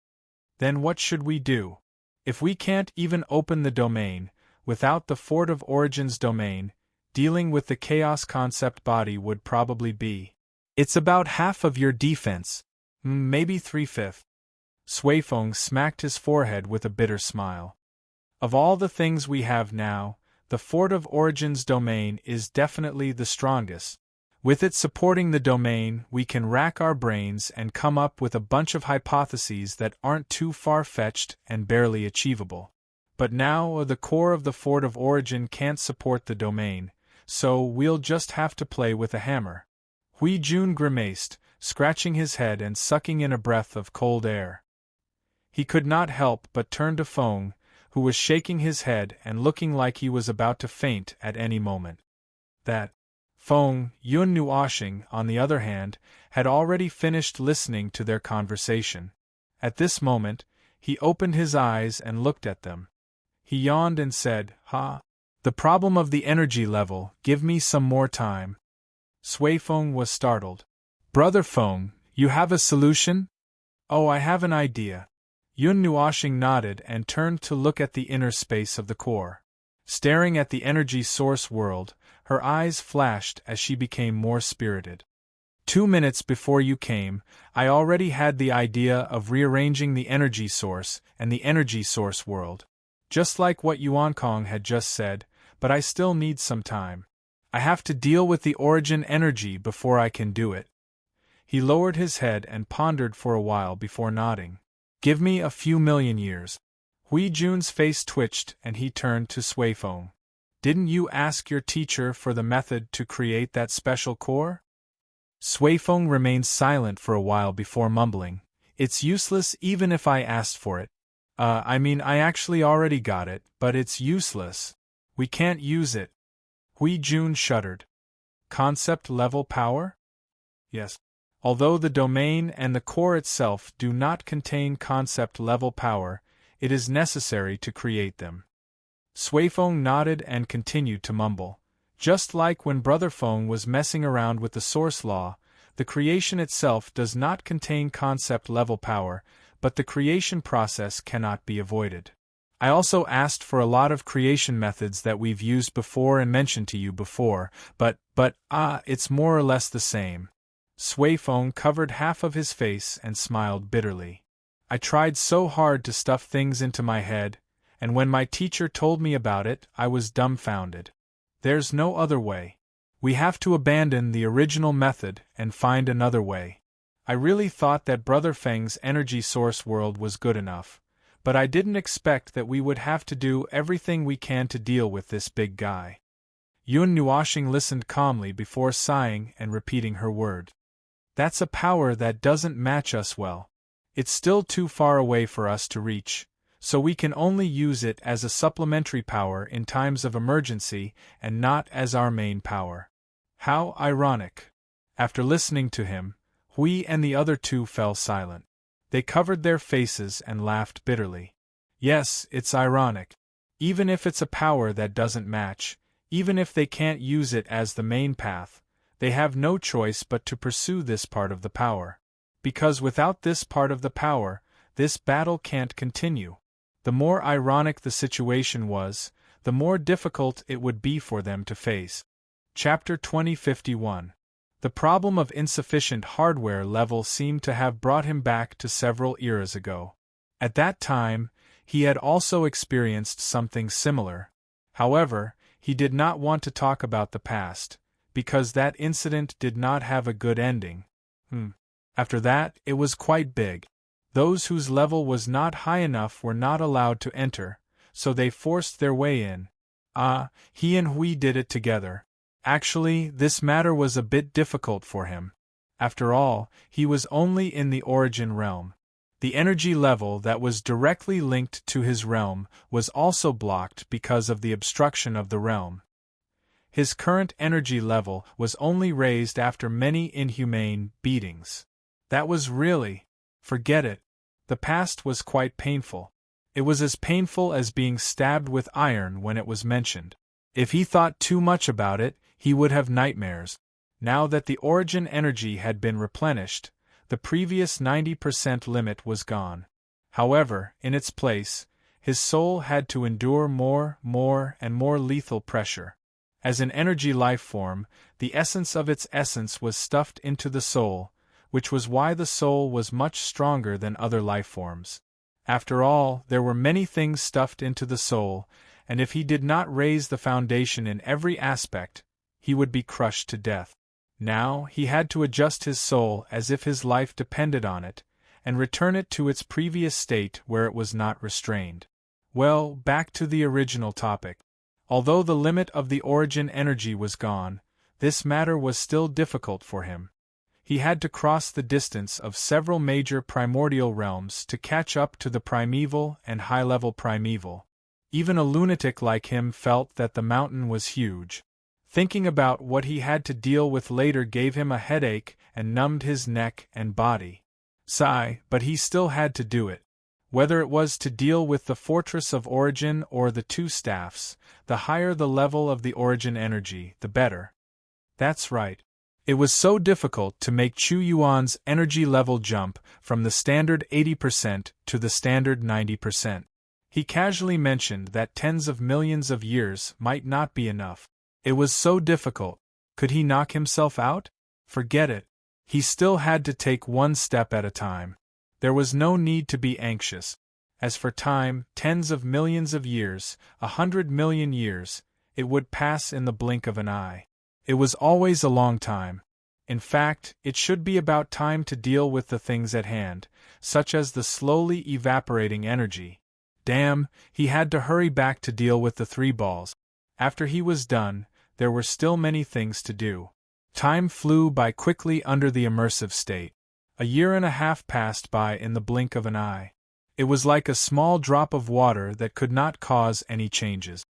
Then what should we do? If we can't even open the domain, without the Fort of Origin's domain, dealing with the chaos concept body would probably be. It's about half of your defense. Maybe 3/5. Suifeng smacked his forehead with a bitter smile. Of all the things we have now, the Fort of Origin's domain is definitely the strongest. With it supporting the domain, we can rack our brains and come up with a bunch of hypotheses that aren't too far-fetched and barely achievable. But now the core of the Fort of Origin can't support the domain, so we'll just have to play with a hammer. Hui Jun grimaced, scratching his head and sucking in a breath of cold air. He could not help but turn to Feng, who was shaking his head and looking like he was about to faint at any moment. Feng, Yun Nuoxing, on the other hand, had already finished listening to their conversation. At this moment, he opened his eyes and looked at them. He yawned and said, The problem of the energy level, give me some more time. Suifeng was startled. Brother Feng, you have a solution? Oh, I have an idea. Yun Nuoxing nodded and turned to look at the inner space of the core. Staring at the energy source world, her eyes flashed as she became more spirited. 2 minutes before you came, I already had the idea of rearranging the energy source and the energy source world. Just like what Yuan Kong had just said, but I still need some time. I have to deal with the origin energy before I can do it. He lowered his head and pondered for a while before nodding. Give me a few million years. Hui Jun's face twitched and he turned to Sui Feng. Didn't you ask your teacher for the method to create that special core? Sui Feng remained silent for a while before mumbling. It's useless even if I asked for it. I actually already got it, but it's useless. We can't use it. Hui Jun shuddered. Concept level power? Yes. Although the domain and the core itself do not contain concept level power, it is necessary to create them. Sui Feng nodded and continued to mumble. Just like when Brother Feng was messing around with the source law, the creation itself does not contain concept level power, but the creation process cannot be avoided. I also asked for a lot of creation methods that we've used before and mentioned to you before, but it's more or less the same. Sui Feng covered half of his face and smiled bitterly. I tried so hard to stuff things into my head, and when my teacher told me about it, I was dumbfounded. There's no other way. We have to abandon the original method and find another way. I really thought that Brother Feng's energy source world was good enough, but I didn't expect that we would have to do everything we can to deal with this big guy. Yun Nuoshing listened calmly before sighing and repeating her word. That's a power that doesn't match us well. It's still too far away for us to reach, so we can only use it as a supplementary power in times of emergency and not as our main power. How ironic. After listening to him, Hui and the other two fell silent. They covered their faces and laughed bitterly. Yes, it's ironic. Even if it's a power that doesn't match, even if they can't use it as the main path, they have no choice but to pursue this part of the power. Because without this part of the power, this battle can't continue. The more ironic the situation was, the more difficult it would be for them to face. Chapter 2051. The problem of insufficient hardware level seemed to have brought him back to several eras ago. At that time, he had also experienced something similar. However, he did not want to talk about the past, because that incident did not have a good ending. After that, it was quite big. Those whose level was not high enough were not allowed to enter, so they forced their way in. He and Hui did it together. Actually, this matter was a bit difficult for him. After all, he was only in the origin realm. The energy level that was directly linked to his realm was also blocked because of the obstruction of the realm. His current energy level was only raised after many inhumane beatings. That was really... forget it. The past was quite painful. It was as painful as being stabbed with iron when it was mentioned. If he thought too much about it, he would have nightmares. Now that the origin energy had been replenished, the previous 90% limit was gone. However, in its place, his soul had to endure more and more lethal pressure. As an energy life form, the essence of its essence was stuffed into the soul, which was why the soul was much stronger than other life forms. After all, there were many things stuffed into the soul, and if he did not raise the foundation in every aspect, he would be crushed to death. Now, he had to adjust his soul as if his life depended on it, and return it to its previous state where it was not restrained. Well, back to the original topic. Although the limit of the origin energy was gone, this matter was still difficult for him. He had to cross the distance of several major primordial realms to catch up to the primeval and high-level primeval. Even a lunatic like him felt that the mountain was huge. Thinking about what he had to deal with later gave him a headache and numbed his neck and body. Sigh, but he still had to do it. Whether it was to deal with the Fortress of Origin or the two staffs, the higher the level of the origin energy, the better. That's right. It was so difficult to make Chu Yuan's energy level jump from the standard 80% to the standard 90%. He casually mentioned that tens of millions of years might not be enough. It was so difficult. Could he knock himself out? Forget it. He still had to take one step at a time. There was no need to be anxious. As for time, tens of millions of years, 100 million years, it would pass in the blink of an eye. It was always a long time. In fact, it should be about time to deal with the things at hand, such as the slowly evaporating energy. Damn, he had to hurry back to deal with the 3 balls. After he was done, there were still many things to do. Time flew by quickly under the immersive state. A year and a half passed by in the blink of an eye. It was like a small drop of water that could not cause any changes.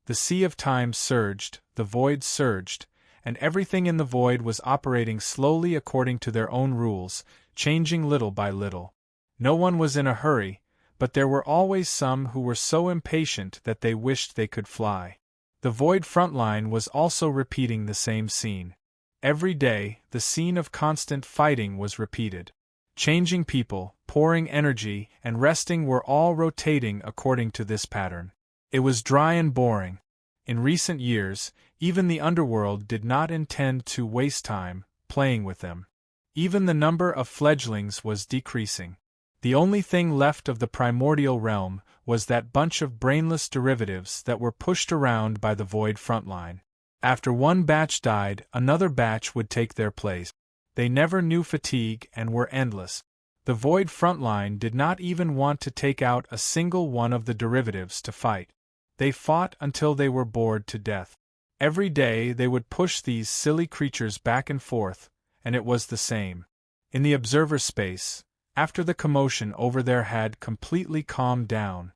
The sea of time surged, the void surged, and everything in the void was operating slowly according to their own rules, changing little by little. No one was in a hurry, but there were always some who were so impatient that they wished they could fly. The void frontline was also repeating the same scene. Every day, the scene of constant fighting was repeated. Changing people, pouring energy, and resting were all rotating according to this pattern. It was dry and boring. In recent years, even the underworld did not intend to waste time playing with them. Even the number of fledglings was decreasing. The only thing left of the primordial realm was that bunch of brainless derivatives that were pushed around by the void frontline. After one batch died, another batch would take their place. They never knew fatigue and were endless. The void frontline did not even want to take out a single one of the derivatives to fight. They fought until they were bored to death. Every day they would push these silly creatures back and forth, and it was the same. In the observer space, after the commotion over there had completely calmed down.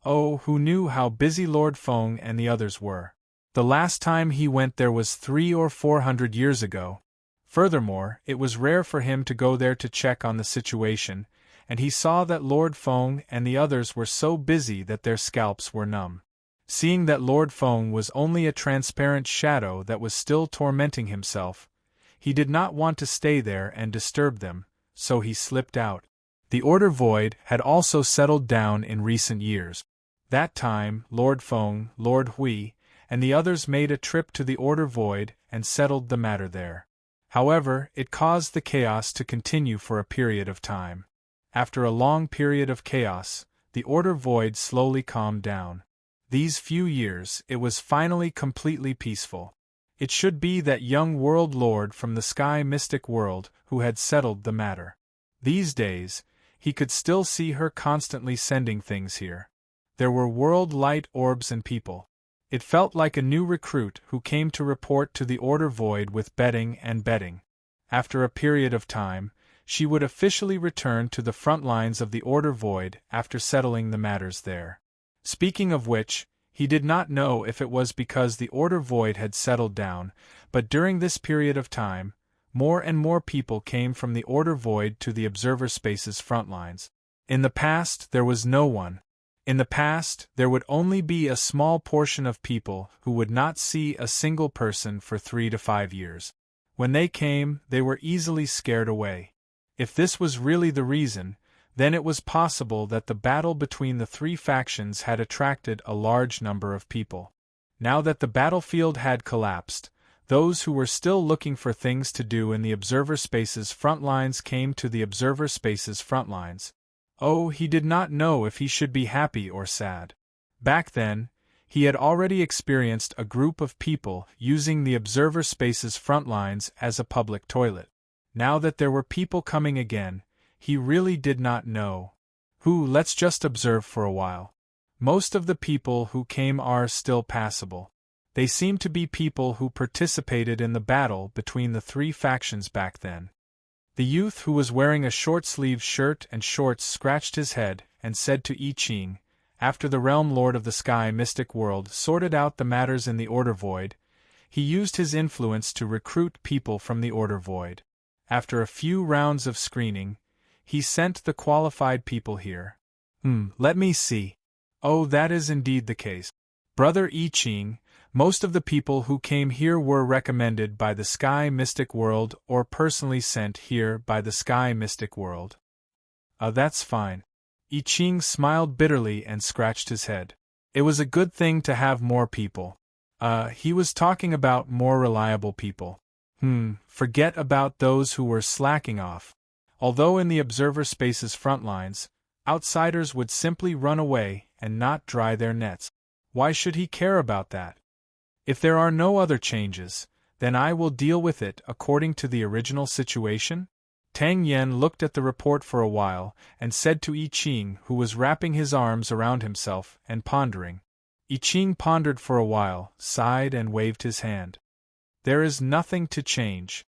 Oh, who knew how busy Lord Feng and the others were? The last time he went there was 300 or 400 years ago. Furthermore, it was rare for him to go there to check on the situation, and he saw that Lord Feng and the others were so busy that their scalps were numb. Seeing that Lord Feng was only a transparent shadow that was still tormenting himself, he did not want to stay there and disturb them, so he slipped out. The Order Void had also settled down in recent years. That time, Lord Feng, Lord Hui, and the others made a trip to the Order Void and settled the matter there. However, it caused the chaos to continue for a period of time. After a long period of chaos, the Order Void slowly calmed down. These few years, it was finally completely peaceful. It should be that young world lord from the sky mystic world who had settled the matter. These days, he could still see her constantly sending things here. There were world light orbs and people. It felt like a new recruit who came to report to the Order Void with betting and betting. After a period of time, she would officially return to the front lines of the Order Void after settling the matters there. Speaking of which, he did not know if it was because the Order Void had settled down, but during this period of time, more and more people came from the Order Void to the Observer Space's front lines. In the past, there was no one. In the past, there would only be a small portion of people who would not see a single person for 3 to 5 years. When they came, they were easily scared away. If this was really the reason, then it was possible that the battle between the 3 factions had attracted a large number of people. Now that the battlefield had collapsed, those who were still looking for things to do in the Observer Space's front lines came to the Observer Space's front lines. Oh, he did not know if he should be happy or sad. Back then, he had already experienced a group of people using the Observer Space's front lines as a public toilet. Now that there were people coming again, he really did not know. Let's just observe for a while. Most of the people who came are still passable. They seem to be people who participated in the battle between the 3 factions back then. The youth who was wearing a short-sleeved shirt and shorts scratched his head and said to I Ching, after the Realm Lord of the Sky Mystic World sorted out the matters in the Order Void, he used his influence to recruit people from the Order Void. After a few rounds of screening, he sent the qualified people here. Let me see. Oh, that is indeed the case. Brother I Ching, most of the people who came here were recommended by the Sky Mystic World or personally sent here by the Sky Mystic World. That's fine. I Ching smiled bitterly and scratched his head. It was a good thing to have more people. He was talking about more reliable people. Forget about those who were slacking off. Although in the observer space's front lines, outsiders would simply run away and not dry their nets. Why should he care about that? If there are no other changes, then I will deal with it according to the original situation? Tang Yen looked at the report for a while and said to I Ching, who was wrapping his arms around himself and pondering. I Ching pondered for a while, sighed and waved his hand. There is nothing to change.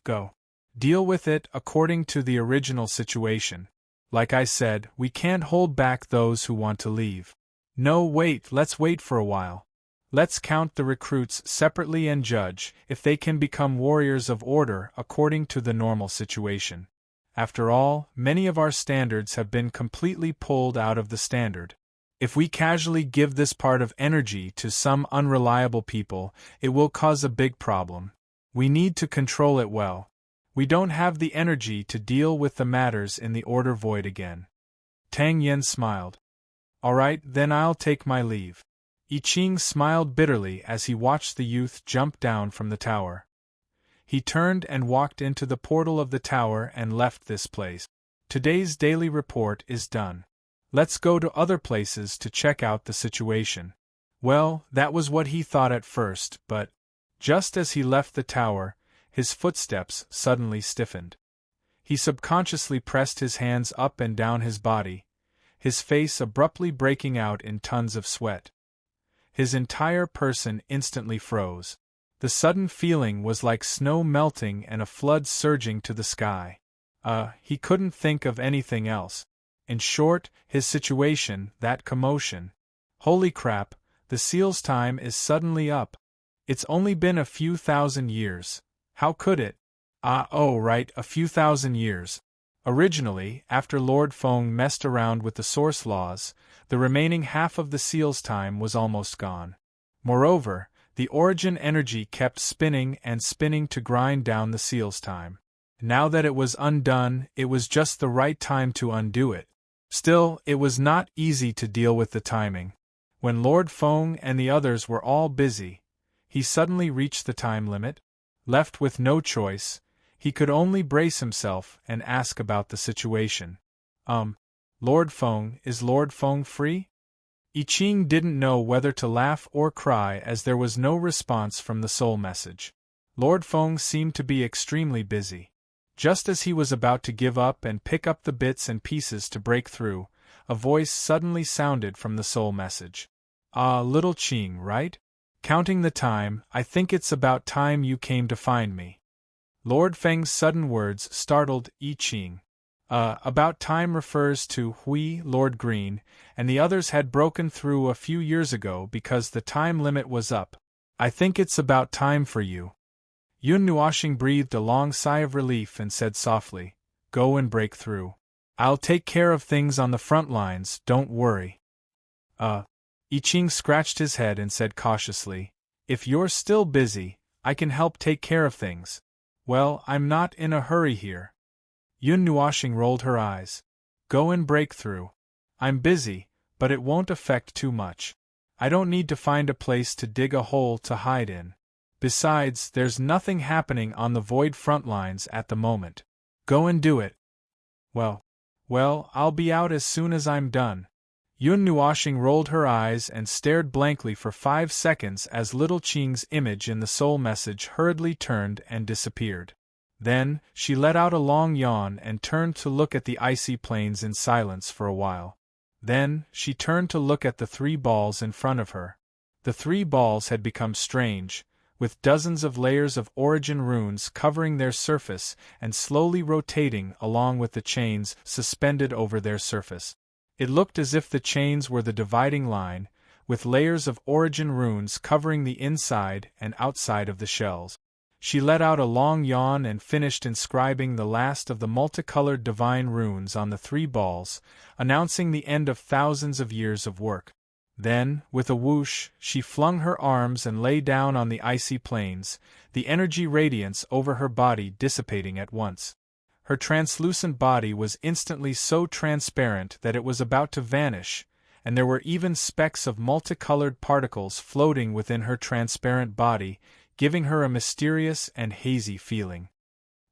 Go. Deal with it according to the original situation. Like I said, we can't hold back those who want to leave. No, wait, let's wait for a while. Let's count the recruits separately and judge if they can become warriors of order according to the normal situation. After all, many of our standards have been completely pulled out of the standard. If we casually give this part of energy to some unreliable people, it will cause a big problem. We need to control it well. We don't have the energy to deal with the matters in the order void again. Tang Yen smiled. All right, then I'll take my leave. I Ching smiled bitterly as he watched the youth jump down from the tower. He turned and walked into the portal of the tower and left this place. Today's daily report is done. Let's go to other places to check out the situation. Well, that was what he thought at first, but just as he left the tower, his footsteps suddenly stiffened. He subconsciously pressed his hands up and down his body, his face abruptly breaking out in tons of sweat. His entire person instantly froze. The sudden feeling was like snow melting and a flood surging to the sky. He couldn't think of anything else. In short, his situation, that commotion. Holy crap, the seal's time is suddenly up. It's only been a few thousand years. How could it? Oh right, a few thousand years. Originally, after Lord Feng messed around with the source laws, the remaining half of the seal's time was almost gone. Moreover, the origin energy kept spinning and spinning to grind down the seal's time. Now that it was undone, it was just the right time to undo it. Still, it was not easy to deal with the timing. When Lord Feng and the others were all busy, he suddenly reached the time limit. Left with no choice, he could only brace himself and ask about the situation. Lord Feng, is Lord Feng free? I Ching didn't know whether to laugh or cry as there was no response from the soul message. Lord Feng seemed to be extremely busy. Just as he was about to give up and pick up the bits and pieces to break through, a voice suddenly sounded from the soul message. Little Ching, right? Counting the time, I think it's about time you came to find me. Lord Feng's sudden words startled I Ching. About time refers to Hui, Lord Green, and the others had broken through a few years ago because the time limit was up. I think it's about time for you. Yun Nuoshing breathed a long sigh of relief and said softly, Go and break through. I'll take care of things on the front lines, don't worry. I Ching scratched his head and said cautiously, If you're still busy, I can help take care of things. Well, I'm not in a hurry here. Yun Nuoshing rolled her eyes. Go and break through. I'm busy, but it won't affect too much. I don't need to find a place to dig a hole to hide in. Besides, there's nothing happening on the void front lines at the moment. Go and do it. Well, I'll be out as soon as I'm done. Yun Nuoshing rolled her eyes and stared blankly for 5 seconds as little Qing's image in the soul message hurriedly turned and disappeared. Then, she let out a long yawn and turned to look at the icy plains in silence for a while. Then, she turned to look at the 3 balls in front of her. The 3 balls had become strange, with dozens of layers of origin runes covering their surface and slowly rotating along with the chains suspended over their surface. It looked as if the chains were the dividing line, with layers of origin runes covering the inside and outside of the shells. She let out a long yawn and finished inscribing the last of the multicolored divine runes on the 3 balls, announcing the end of thousands of years of work. Then, with a whoosh, she flung her arms and lay down on the icy plains, the energy radiance over her body dissipating at once. Her translucent body was instantly so transparent that it was about to vanish, and there were even specks of multicolored particles floating within her transparent body, giving her a mysterious and hazy feeling.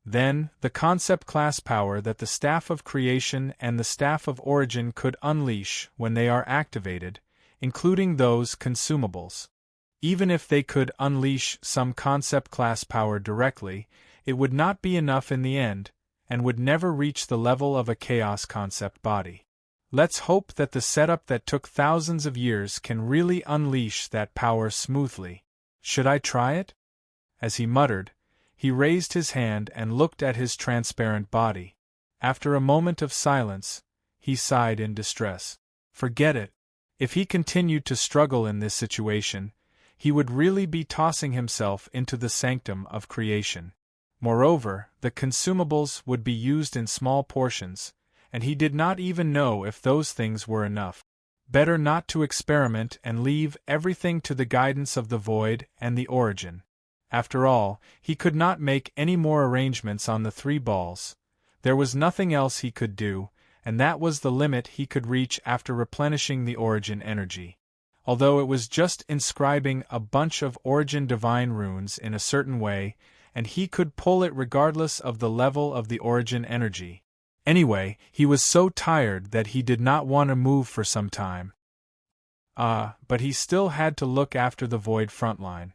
Then, the concept class power that the Staff of Creation and the Staff of Origin could unleash when they are activated, including those consumables. Even if they could unleash some concept class power directly, it would not be enough in the end, and would never reach the level of a chaos concept body. Let's hope that the setup that took thousands of years can really unleash that power smoothly. Should I try it? As he muttered, he raised his hand and looked at his transparent body. After a moment of silence, he sighed in distress. Forget it. If he continued to struggle in this situation, he would really be tossing himself into the sanctum of creation. Moreover, the consumables would be used in small portions, and he did not even know if those things were enough. Better not to experiment and leave everything to the guidance of the void and the origin. After all, he could not make any more arrangements on the 3 balls. There was nothing else he could do, and that was the limit he could reach after replenishing the origin energy. Although it was just inscribing a bunch of origin divine runes in a certain way, and he could pull it regardless of the level of the origin energy. Anyway, he was so tired that he did not want to move for some time. But he still had to look after the void frontline.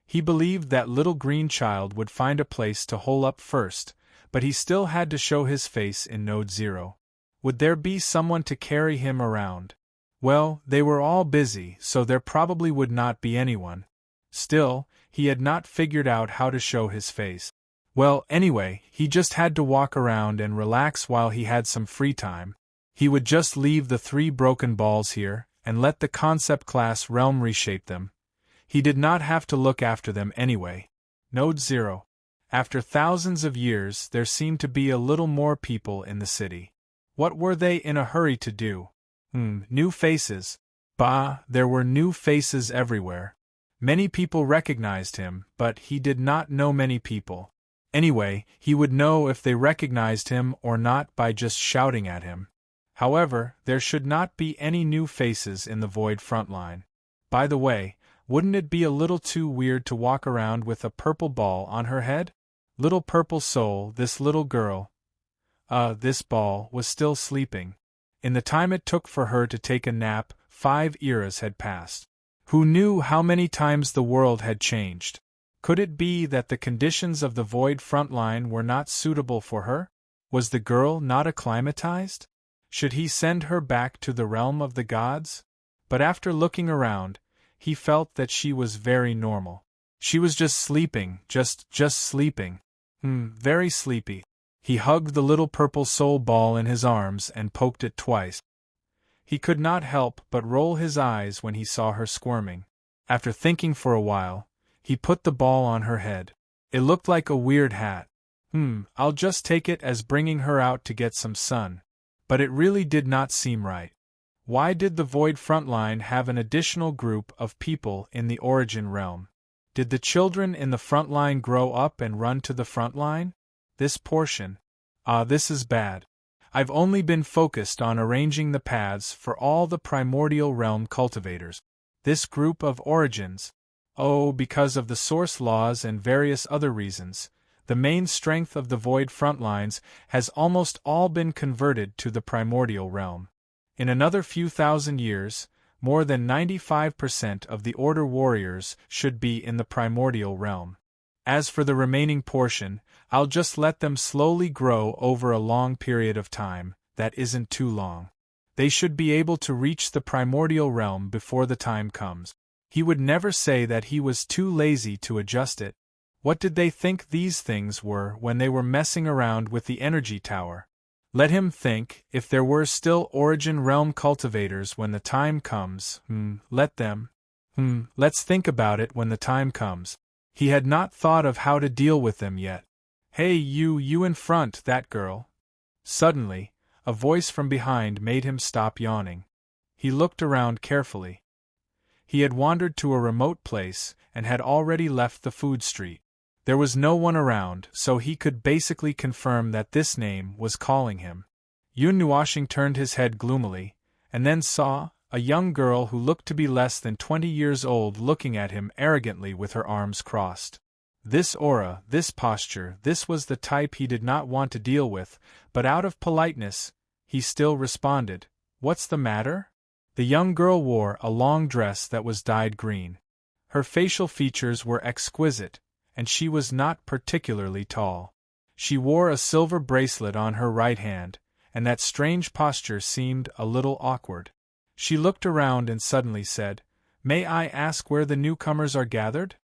He believed that little green child would find a place to hole up first, but he still had to show his face in Node 0. Would there be someone to carry him around? Well, they were all busy, so there probably would not be anyone. Still, he had not figured out how to show his face. Well, anyway, he just had to walk around and relax while he had some free time. He would just leave the 3 broken balls here, and let the concept class realm reshape them. He did not have to look after them anyway. Node 0. After thousands of years, there seemed to be a little more people in the city. What were they in a hurry to do? New faces. Bah, there were new faces everywhere. Many people recognized him, but he did not know many people. Anyway, he would know if they recognized him or not by just shouting at him. However, there should not be any new faces in the void frontline. By the way, wouldn't it be a little too weird to walk around with a purple ball on her head? Little purple soul, this little girl. This ball was still sleeping. In the time it took for her to take a nap, 5 eras had passed. Who knew how many times the world had changed? Could it be that the conditions of the void frontline were not suitable for her? Was the girl not acclimatized? Should he send her back to the realm of the gods? But after looking around, he felt that she was very normal. She was just sleeping, just sleeping. Very sleepy. He hugged the little purple soul ball in his arms and poked it twice. He could not help but roll his eyes when he saw her squirming. After thinking for a while, he put the ball on her head. It looked like a weird hat. I'll just take it as bringing her out to get some sun. But it really did not seem right. Why did the void frontline have an additional group of people in the origin realm? Did the children in the frontline grow up and run to the frontline? This portion. This is bad. I've only been focused on arranging the paths for all the primordial realm cultivators. This group of origins. Because of the source laws and various other reasons, the main strength of the void frontlines has almost all been converted to the primordial realm. In another few thousand years, more than 95% of the Order warriors should be in the primordial realm. As for the remaining portion, I'll just let them slowly grow over a long period of time. That isn't too long. They should be able to reach the primordial realm before the time comes. He would never say that he was too lazy to adjust it. What did they think these things were when they were messing around with the energy tower? Let him think, if there were still origin realm cultivators when the time comes, let them. Let's think about it when the time comes. He had not thought of how to deal with them yet. Hey, you in front, that girl. Suddenly, a voice from behind made him stop yawning. He looked around carefully. He had wandered to a remote place and had already left the food street. There was no one around, so he could basically confirm that this name was calling him. Yun Nuoshing turned his head gloomily, and then saw a young girl who looked to be less than 20 years old looking at him arrogantly with her arms crossed. This aura, this posture, this was the type he did not want to deal with, but out of politeness, he still responded, "What's the matter?" The young girl wore a long dress that was dyed green. Her facial features were exquisite, and she was not particularly tall. She wore a silver bracelet on her right hand, and that strange posture seemed a little awkward. She looked around and suddenly said, "May I ask where the newcomers are gathered?"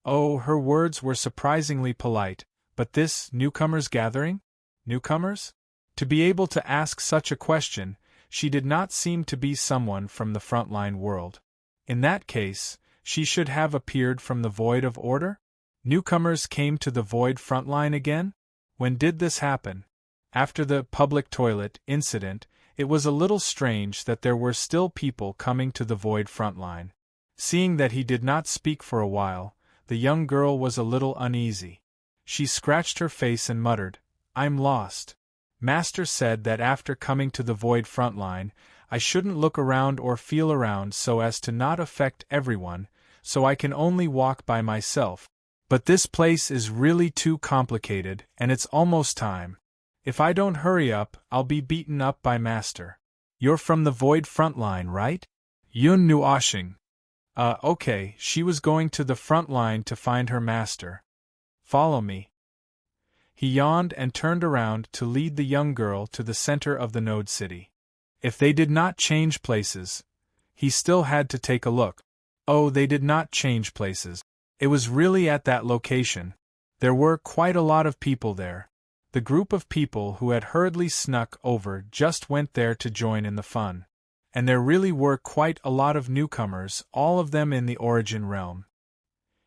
Oh, her words were surprisingly polite, but this newcomers gathering? Newcomers? To be able to ask such a question, she did not seem to be someone from the frontline world. In that case, she should have appeared from the void of order? Newcomers came to the void frontline again? When did this happen? After the public toilet incident, it was a little strange that there were still people coming to the void frontline. Seeing that he did not speak for a while, the young girl was a little uneasy. She scratched her face and muttered, "I'm lost. Master said that after coming to the void frontline, I shouldn't look around or feel around so as to not affect everyone, so I can only walk by myself. But this place is really too complicated, and it's almost time. If I don't hurry up, I'll be beaten up by Master." "You're from the void frontline, right?" Yun Nuoshing. Okay, she was going to the front line to find her master. "Follow me." He yawned and turned around to lead the young girl to the center of the node city. If they did not change places, he still had to take a look. Oh, they did not change places. It was really at that location. There were quite a lot of people there. The group of people who had hurriedly snuck over just went there to join in the fun. And there really were quite a lot of newcomers, all of them in the origin realm.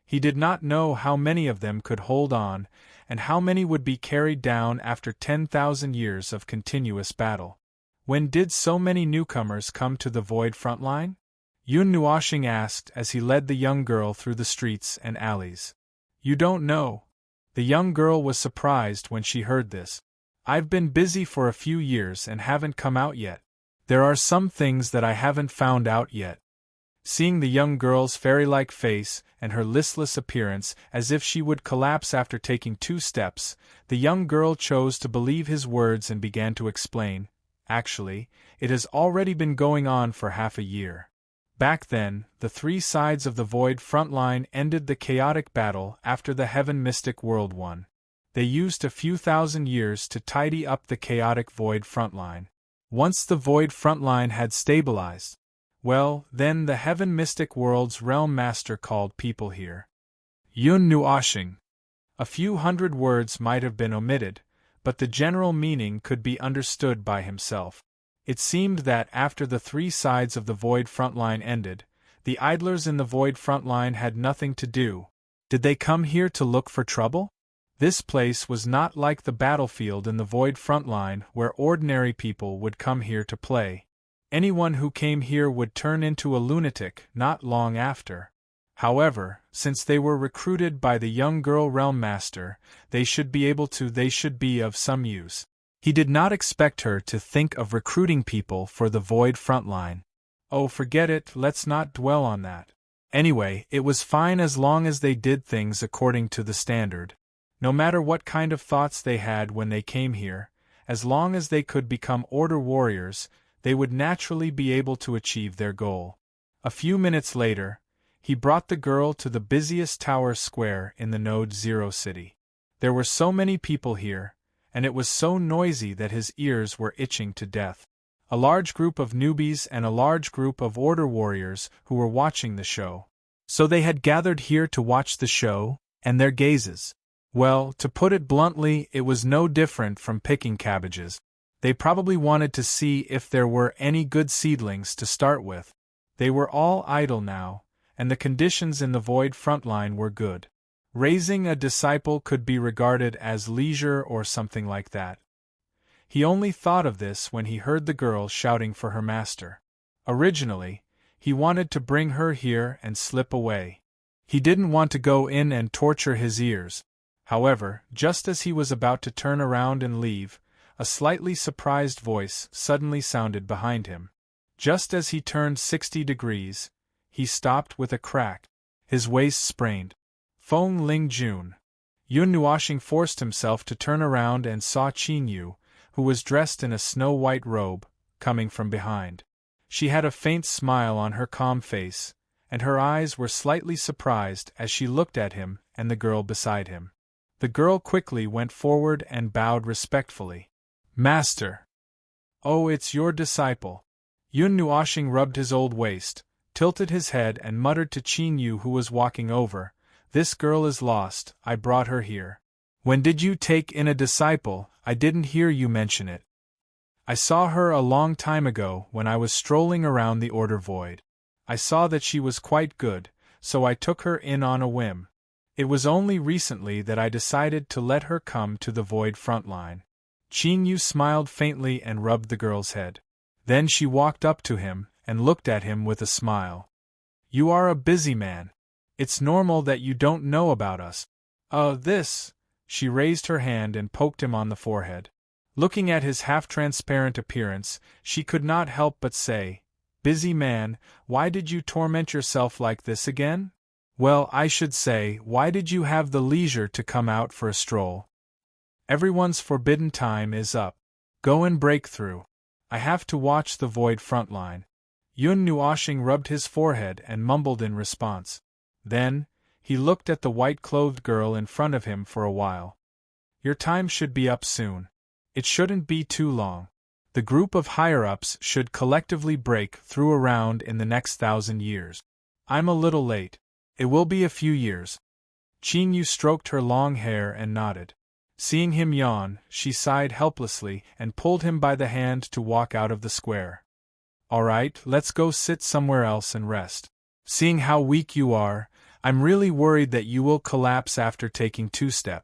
He did not know how many of them could hold on, and how many would be carried down after 10,000 years of continuous battle. When did so many newcomers come to the void frontline? Yun Nuoshing asked as he led the young girl through the streets and alleys. "You don't know?" The young girl was surprised when she heard this. "I've been busy for a few years and haven't come out yet. There are some things that I haven't found out yet." Seeing the young girl's fairy-like face and her listless appearance as if she would collapse after taking 2 steps, the young girl chose to believe his words and began to explain, "Actually, it has already been going on for half a year. Back then, the 3 sides of the void frontline ended the chaotic battle after the Heaven Mystic World won. They used a few thousand years to tidy up the chaotic void frontline. Once the void frontline had stabilized, well, then the Heaven Mystic World's Realm Master called people here." Yun Nuoshing. A few hundred words might have been omitted, but the general meaning could be understood by himself. It seemed that after the 3 sides of the void frontline ended, the idlers in the void frontline had nothing to do. Did they come here to look for trouble? This place was not like the battlefield in the void frontline where ordinary people would come here to play. Anyone who came here would turn into a lunatic not long after. However, since they were recruited by the young girl Realm Master, they should be of some use. He did not expect her to think of recruiting people for the void frontline. Oh, forget it, let's not dwell on that. Anyway, it was fine as long as they did things according to the standard. No matter what kind of thoughts they had when they came here, as long as they could become Order warriors, they would naturally be able to achieve their goal. A few minutes later, he brought the girl to the busiest tower square in the Node Zero city. There were so many people here, and it was so noisy that his ears were itching to death. A large group of newbies and a large group of Order warriors who were watching the show. So they had gathered here to watch the show, and their gazes. Well, to put it bluntly, it was no different from picking cabbages. They probably wanted to see if there were any good seedlings to start with. They were all idle now, and the conditions in the void frontline were good. Raising a disciple could be regarded as leisure or something like that. He only thought of this when he heard the girl shouting for her master. Originally, he wanted to bring her here and slip away. He didn't want to go in and torture his ears. However, just as he was about to turn around and leave, a slightly surprised voice suddenly sounded behind him. Just as he turned 60 degrees, he stopped with a crack. His waist sprained. Feng Ling Jun. Yun Nuoshing forced himself to turn around and saw Qin Yu, who was dressed in a snow-white robe, coming from behind. She had a faint smile on her calm face, and her eyes were slightly surprised as she looked at him and the girl beside him. The girl quickly went forward and bowed respectfully. Master! Oh, it's your disciple. Yun Nuoshing rubbed his old waist, tilted his head and muttered to Qin Yu who was walking over, "This girl is lost, I brought her here." "When did you take in a disciple? I didn't hear you mention it." "I saw her a long time ago when I was strolling around the Order Void. I saw that she was quite good, so I took her in on a whim. It was only recently that I decided to let her come to the Void frontline." Qin Yu smiled faintly and rubbed the girl's head. Then she walked up to him and looked at him with a smile. "You are a busy man. It's normal that you don't know about us." This." She raised her hand and poked him on the forehead. Looking at his half-transparent appearance, she could not help but say, "Busy man, why did you torment yourself like this again? Well, I should say, why did you have the leisure to come out for a stroll? Everyone's forbidden time is up. Go and break through. I have to watch the Void frontline." Yun Nuoshing rubbed his forehead and mumbled in response. Then, he looked at the white-clothed girl in front of him for a while. "Your time should be up soon. It shouldn't be too long. The group of higher-ups should collectively break through around in the next 1,000 years. I'm a little late. It will be a few years." Qin Yu stroked her long hair and nodded. Seeing him yawn, she sighed helplessly and pulled him by the hand to walk out of the square. "All right, let's go sit somewhere else and rest. Seeing how weak you are, I'm really worried that you will collapse after taking 2-step.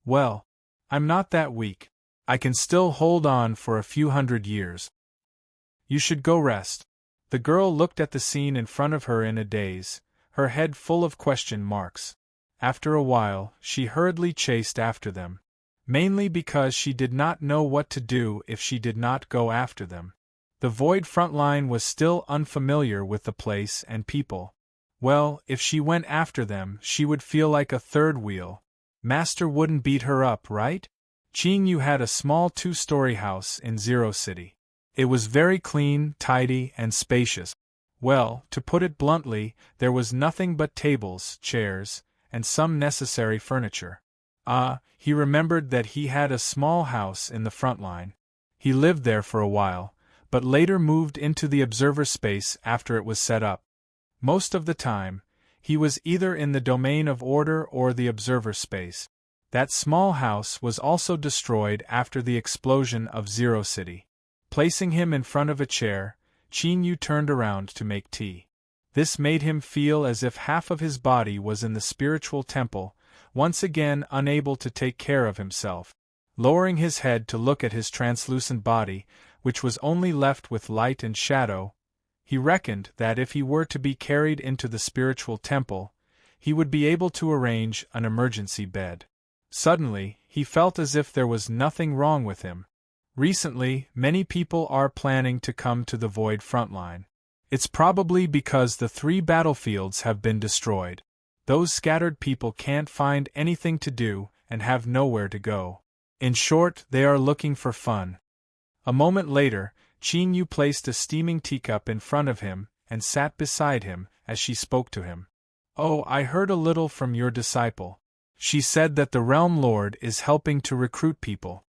Well, I'm not that weak. I can still hold on for a few hundred years. You should go rest." The girl looked at the scene in front of her in a daze, her head full of question marks. After a while, she hurriedly chased after them. Mainly because she did not know what to do if she did not go after them. The Void frontline was still unfamiliar with the place and people. Well, if she went after them, she would feel like a third wheel. Master wouldn't beat her up, right? Qin Yu had a small 2-story house in Zero City. It was very clean, tidy, and spacious. Well, to put it bluntly, there was nothing but tables, chairs, and some necessary furniture. He remembered that he had a small house in the front line. He lived there for a while, but later moved into the observer space after it was set up. Most of the time, he was either in the domain of order or the observer space. That small house was also destroyed after the explosion of Zero City. Placing him in front of a chair, Qin Yu turned around to make tea. This made him feel as if half of his body was in the spiritual temple, once again unable to take care of himself. Lowering his head to look at his translucent body, which was only left with light and shadow, he reckoned that if he were to be carried into the spiritual temple, he would be able to arrange an emergency bed. Suddenly, he felt as if there was nothing wrong with him. Recently, many people are planning to come to the Void frontline. It's probably because the 3 battlefields have been destroyed. Those scattered people can't find anything to do and have nowhere to go. In short, they are looking for fun. A moment later, Qin Yu placed a steaming teacup in front of him and sat beside him as she spoke to him. "Oh, I heard a little from your disciple. She said that the Realm Lord is helping to recruit people."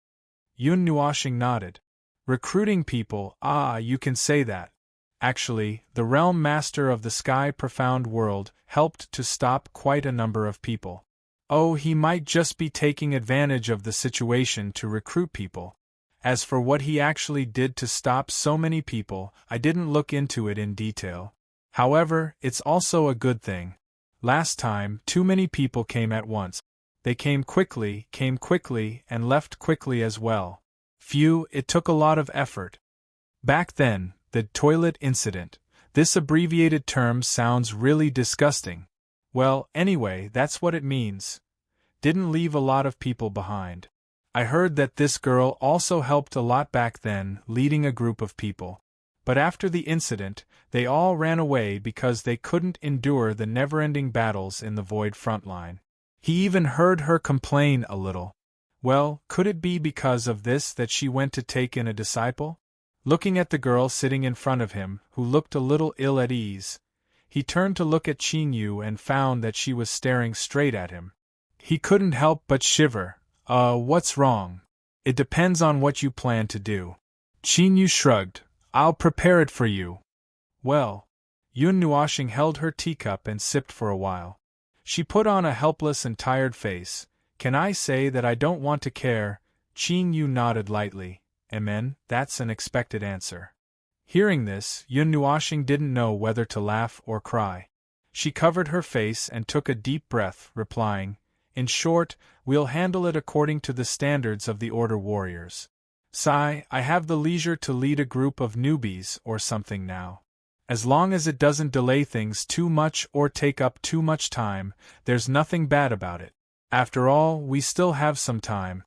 Yun Nuoshing nodded. "Recruiting people, you can say that. Actually, the Realm Master of the Sky Profound World helped to stop quite a number of people. Oh, he might just be taking advantage of the situation to recruit people. As for what he actually did to stop so many people, I didn't look into it in detail. However, it's also a good thing. Last time, too many people came at once. They came quickly, and left quickly as well. Phew, it took a lot of effort. Back then, the toilet incident. This abbreviated term sounds really disgusting. Well, anyway, that's what it means. didn't leave a lot of people behind. I heard that this girl also helped a lot back then, leading a group of people. But after the incident, they all ran away because they couldn't endure the never-ending battles in the Void front line. He even heard her complain a little. Well, could it be because of this that she went to take in a disciple? Looking at the girl sitting in front of him, who looked a little ill at ease, he turned to look at Qin Yu and found that she was staring straight at him. He couldn't help but shiver. What's wrong? It depends on what you plan to do. Qin Yu shrugged. I'll prepare it for you. Well, Yun Nuoxing held her teacup and sipped for a while. She put on a helpless and tired face. Can I say that I don't want to care? Qin Yu nodded lightly. Amen, that's an expected answer. Hearing this, Yun Nuoxing didn't know whether to laugh or cry. She covered her face and took a deep breath, replying, in short, we'll handle it according to the standards of the Order warriors. Sigh, I have the leisure to lead a group of newbies or something now. As long as it doesn't delay things too much or take up too much time, there's nothing bad about it. After all, we still have some time.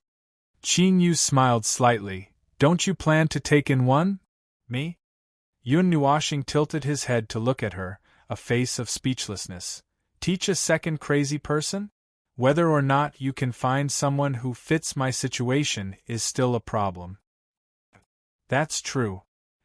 Qin Yu smiled slightly. Don't you plan to take in one? Me? Yun Nuoxing tilted his head to look at her, a face of speechlessness. Teach a second crazy person? Whether or not you can find someone who fits my situation is still a problem. That's true.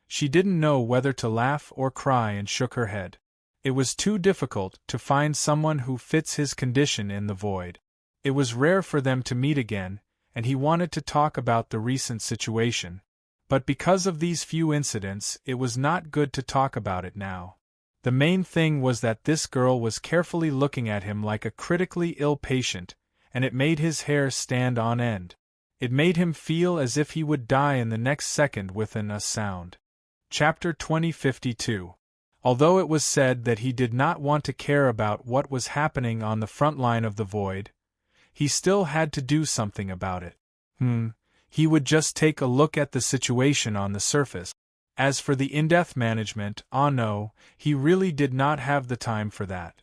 She didn't know whether to laugh or cry and shook her head. It was too difficult to find someone who fits his condition in the Void. It was rare for them to meet again, and he wanted to talk about the recent situation. But because of these few incidents, it was not good to talk about it now. The main thing was that this girl was carefully looking at him like a critically ill patient, and it made his hair stand on end. It made him feel as if he would die in the next second within a sound. Chapter 2052. Although it was said that he did not want to care about what was happening on the front line of the Void, he still had to do something about it. He would just take a look at the situation on the surface. As for the in-depth management, no, he really did not have the time for that.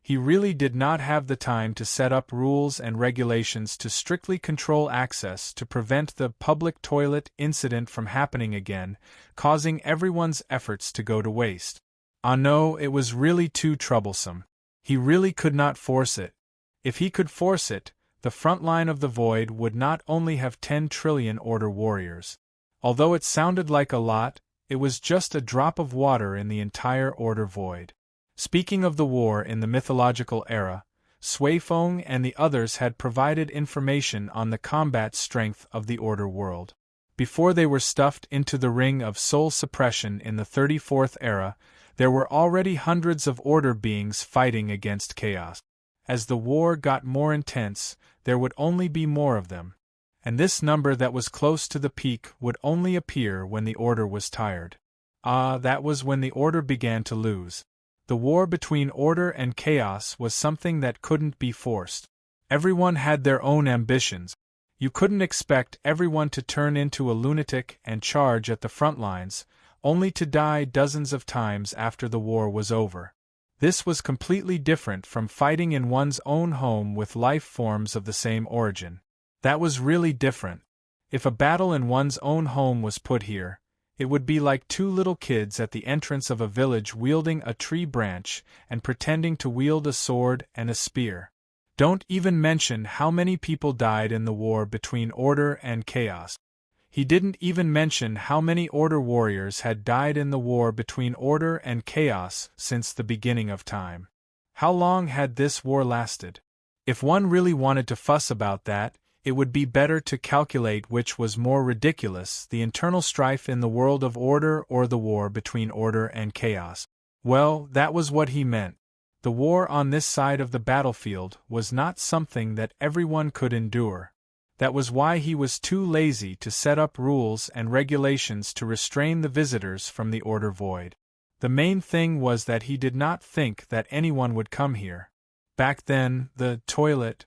He really did not have the time to set up rules and regulations to strictly control access to prevent the public toilet incident from happening again, causing everyone's efforts to go to waste. No, it was really too troublesome. He really could not force it. If he could force it, the front line of the Void would not only have 10 trillion Order warriors. Although it sounded like a lot, it was just a drop of water in the entire Order Void. Speaking of the war in the mythological era, Sui Feng and the others had provided information on the combat strength of the Order world. Before they were stuffed into the ring of soul suppression in the 34th era, there were already hundreds of Order beings fighting against chaos. As the war got more intense, there would only be more of them. And this number that was close to the peak would only appear when the Order was tired. That was when the Order began to lose. The war between Order and chaos was something that couldn't be forced. Everyone had their own ambitions. You couldn't expect everyone to turn into a lunatic and charge at the front lines, only to die dozens of times after the war was over. This was completely different from fighting in one's own home with life forms of the same origin. That was really different. If a battle in one's own home was put here, it would be like two little kids at the entrance of a village wielding a tree branch and pretending to wield a sword and a spear. Don't even mention how many people died in the war between Order and chaos. He didn't even mention how many Order warriors had died in the war between Order and chaos since the beginning of time. How long had this war lasted? If one really wanted to fuss about that, it would be better to calculate which was more ridiculous, the internal strife in the world of Order or the war between Order and chaos. Well, that was what he meant. The war on this side of the battlefield was not something that everyone could endure. That was why he was too lazy to set up rules and regulations to restrain the visitors from the Order Void. The main thing was that he did not think that anyone would come here. Back then, the toilet.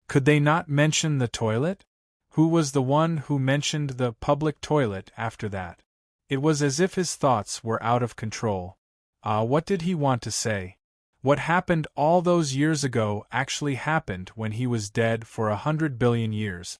Could they not mention the toilet? Who was the one who mentioned the public toilet after that? It was as if his thoughts were out of control. What did he want to say? What happened all those years ago actually happened when he was dead for 100 billion years.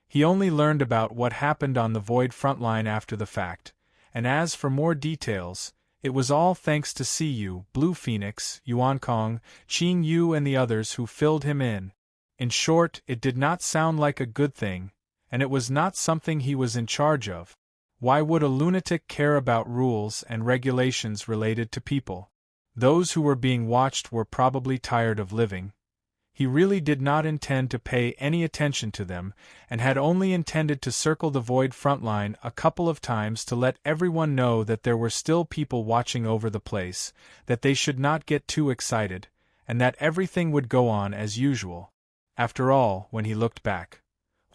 He only learned about what happened on the Void frontline after the fact, and as for more details, it was all thanks to Siyu, Blue Phoenix, Yuan Kong, Qing Yu and the others who filled him in. In short, it did not sound like a good thing, and it was not something he was in charge of. Why would a lunatic care about rules and regulations related to people? Those who were being watched were probably tired of living. He really did not intend to pay any attention to them, and had only intended to circle the Void frontline a couple of times to let everyone know that there were still people watching over the place, that they should not get too excited, and that everything would go on as usual. After all, when he looked back,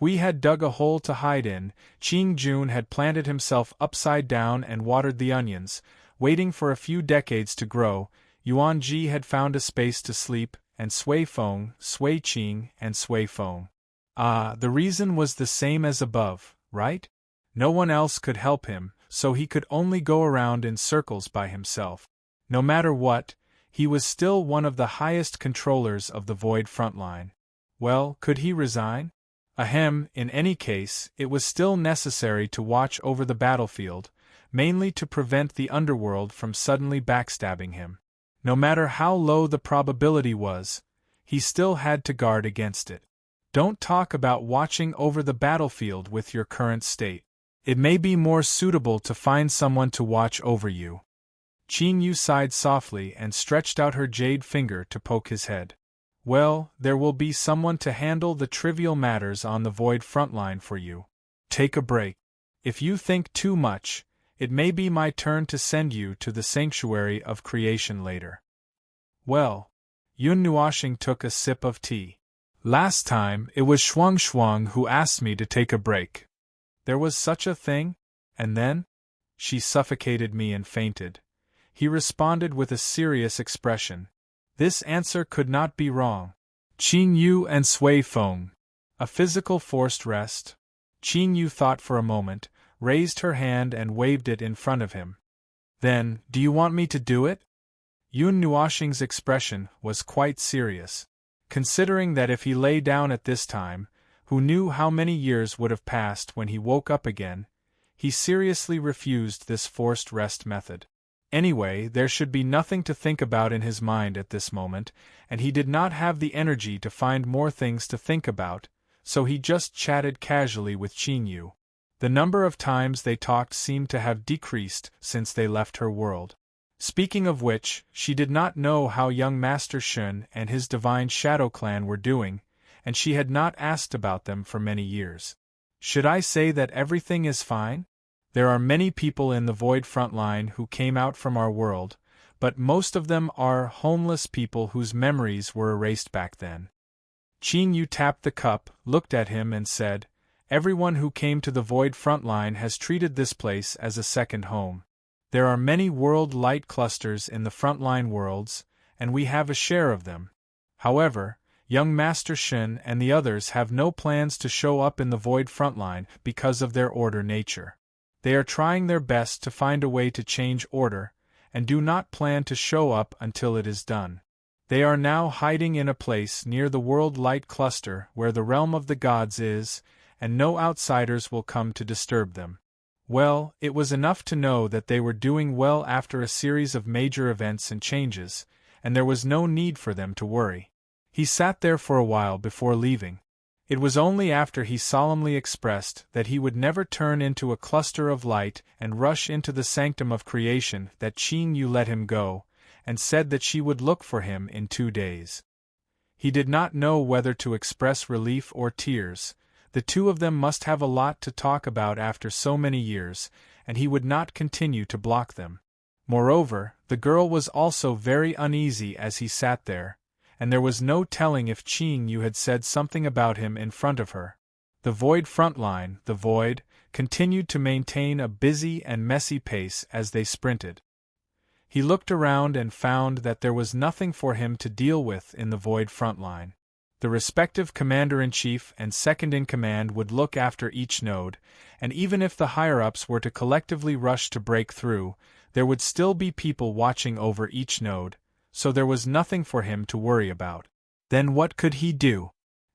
Hui had dug a hole to hide in, Qing Jun had planted himself upside down and watered the onions, waiting for a few decades to grow, Yuan Ji had found a space to sleep, and Sui Feng, Sui Qing, and Sui Feng. The reason was the same as above, right? No one else could help him, so he could only go around in circles by himself. No matter what, he was still one of the highest controllers of the Void frontline. Well, could he resign? Ahem, in any case, it was still necessary to watch over the battlefield, mainly to prevent the underworld from suddenly backstabbing him. No matter how low the probability was, he still had to guard against it. Don't talk about watching over the battlefield with your current state. It may be more suitable to find someone to watch over you. Qing Yu sighed softly and stretched out her jade finger to poke his head. Well, there will be someone to handle the trivial matters on the Void frontline for you. Take a break. If you think too much, it may be my turn to send you to the sanctuary of creation later. Well, Yun Nuoxing took a sip of tea. Last time, it was Shuang Shuang who asked me to take a break. There was such a thing? And then? She suffocated me and fainted. He responded with a serious expression. This answer could not be wrong. Qing Yu and Sui Feng. A physical forced rest? Qing Yu thought for a moment, raised her hand and waved it in front of him. Then, do you want me to do it? Yun Nuoxing's expression was quite serious. Considering that if he lay down at this time, who knew how many years would have passed when he woke up again, he seriously refused this forced rest method. Anyway, there should be nothing to think about in his mind at this moment, and he did not have the energy to find more things to think about, so he just chatted casually with Qing Yu. The number of times they talked seemed to have decreased since they left her world. Speaking of which, she did not know how young Master Shun and his divine Shadow Clan were doing, and she had not asked about them for many years. Should I say that everything is fine? There are many people in the Void frontline who came out from our world, but most of them are homeless people whose memories were erased back then. Qing Yu tapped the cup, looked at him and said, Everyone who came to the Void frontline has treated this place as a second home. There are many world light clusters in the frontline worlds, and we have a share of them. However, young Master Shin and the others have no plans to show up in the Void frontline because of their order nature. They are trying their best to find a way to change order, and do not plan to show up until it is done. They are now hiding in a place near the world light cluster where the realm of the gods is, and no outsiders will come to disturb them. Well, it was enough to know that they were doing well after a series of major events and changes, and there was no need for them to worry. He sat there for a while before leaving. It was only after he solemnly expressed that he would never turn into a cluster of light and rush into the sanctum of creation that Qing Yu let him go, and said that she would look for him in 2 days. He did not know whether to express relief or tears. The two of them must have a lot to talk about after so many years, and he would not continue to block them. Moreover, the girl was also very uneasy as he sat there, and there was no telling if Qing Yu had said something about him in front of her. The Void frontline, the Void, continued to maintain a busy and messy pace as they sprinted. He looked around and found that there was nothing for him to deal with in the Void frontline. The respective commander-in-chief and second-in-command would look after each node, and even if the higher-ups were to collectively rush to break through, there would still be people watching over each node, so there was nothing for him to worry about. Then what could he do?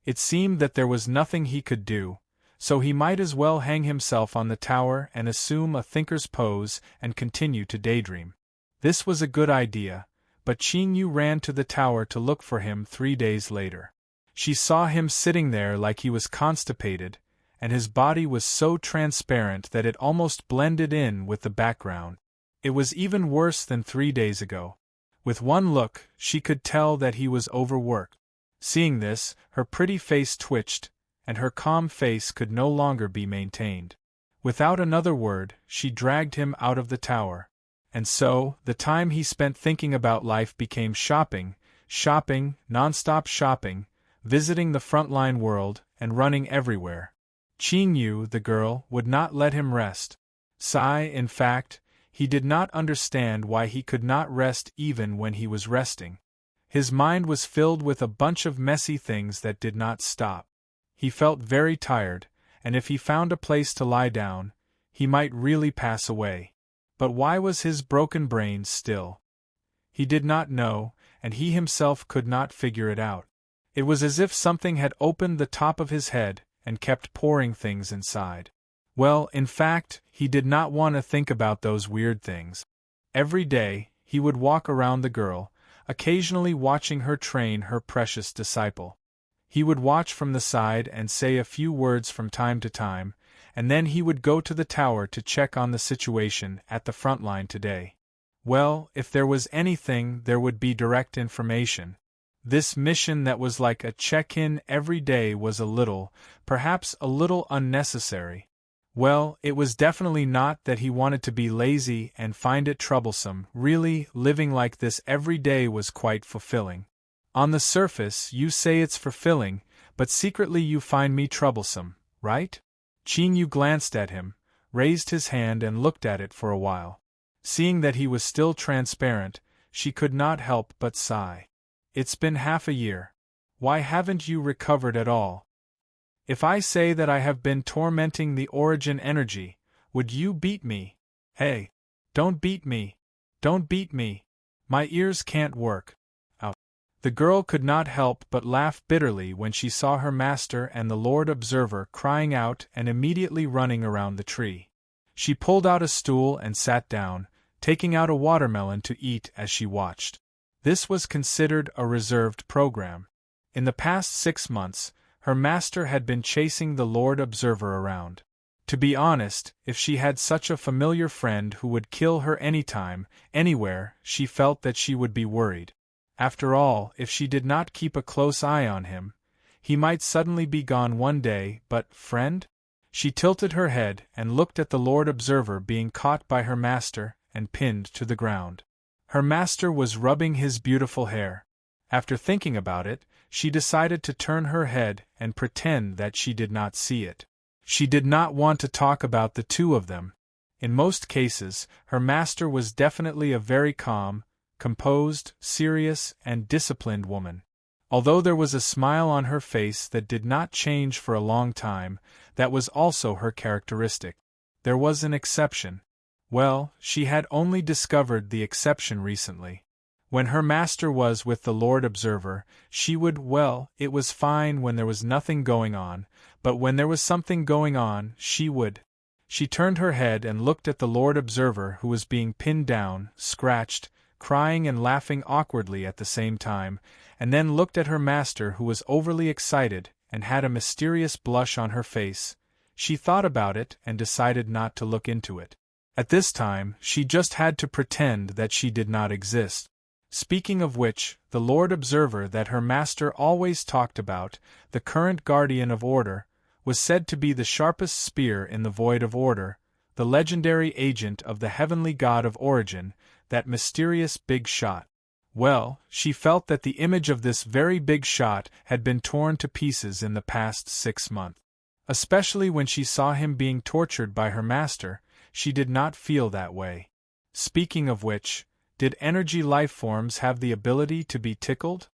It seemed that there was nothing he could do, so he might as well hang himself on the tower and assume a thinker's pose and continue to daydream. This was a good idea, but Qing Yu ran to the tower to look for him 3 days later. She saw him sitting there like he was constipated, and his body was so transparent that it almost blended in with the background. It was even worse than 3 days ago. With one look, she could tell that he was overworked. Seeing this, her pretty face twitched, and her calm face could no longer be maintained. Without another word, she dragged him out of the tower. And so, the time he spent thinking about life became shopping, non-stop shopping, visiting the frontline world, and running everywhere. Qing Yu, the girl, would not let him rest. In fact, he did not understand why he could not rest even when he was resting. His mind was filled with a bunch of messy things that did not stop. He felt very tired, and if he found a place to lie down, he might really pass away. But why was his broken brain still? He did not know, and he himself could not figure it out. It was as if something had opened the top of his head and kept pouring things inside. Well, in fact, he did not want to think about those weird things. Every day, he would walk around the girl, occasionally watching her train her precious disciple. He would watch from the side and say a few words from time to time, and then he would go to the tower to check on the situation at the front line today. Well, if there was anything, there would be direct information. This mission that was like a check-in every day was perhaps a little unnecessary. Well, it was definitely not that he wanted to be lazy and find it troublesome. Really, living like this every day was quite fulfilling. On the surface, you say it's fulfilling, but secretly you find me troublesome, right? Qing Yu glanced at him, raised his hand and looked at it for a while. Seeing that he was still transparent, she could not help but sigh. It's been half a year. Why haven't you recovered at all? If I say that I have been tormenting the origin energy, would you beat me? Hey! Don't beat me! Don't beat me! My ears can't work. Out. The girl could not help but laugh bitterly when she saw her master and the Lord Observer crying out and immediately running around the tree. She pulled out a stool and sat down, taking out a watermelon to eat as she watched. This was considered a reserved program. In the past 6 months, her master had been chasing the Lord Observer around. To be honest, if she had such a familiar friend who would kill her anytime, anywhere, she felt that she would be worried. After all, if she did not keep a close eye on him, he might suddenly be gone one day. But, friend? She tilted her head and looked at the Lord Observer being caught by her master and pinned to the ground. Her master was rubbing his beautiful hair. After thinking about it, she decided to turn her head and pretend that she did not see it. She did not want to talk about the two of them. In most cases, her master was definitely a very calm, composed, serious, and disciplined woman. Although there was a smile on her face that did not change for a long time, that was also her characteristic. There was an exception. Well, she had only discovered the exception recently. When her master was with the Lord Observer, she would, it was fine when there was nothing going on, but when there was something going on, she would. She turned her head and looked at the Lord Observer who was being pinned down, scratched, crying and laughing awkwardly at the same time, and then looked at her master who was overly excited and had a mysterious blush on her face. She thought about it and decided not to look into it. At this time, she just had to pretend that she did not exist. Speaking of which, the Lord Observer that her master always talked about, the current guardian of order, was said to be the sharpest spear in the void of order, the legendary agent of the heavenly god of origin, that mysterious big shot. Well, she felt that the image of this very big shot had been torn to pieces in the past 6 months. Especially when she saw him being tortured by her master, she did not feel that way. Speaking of which, did energy life forms have the ability to be tickled?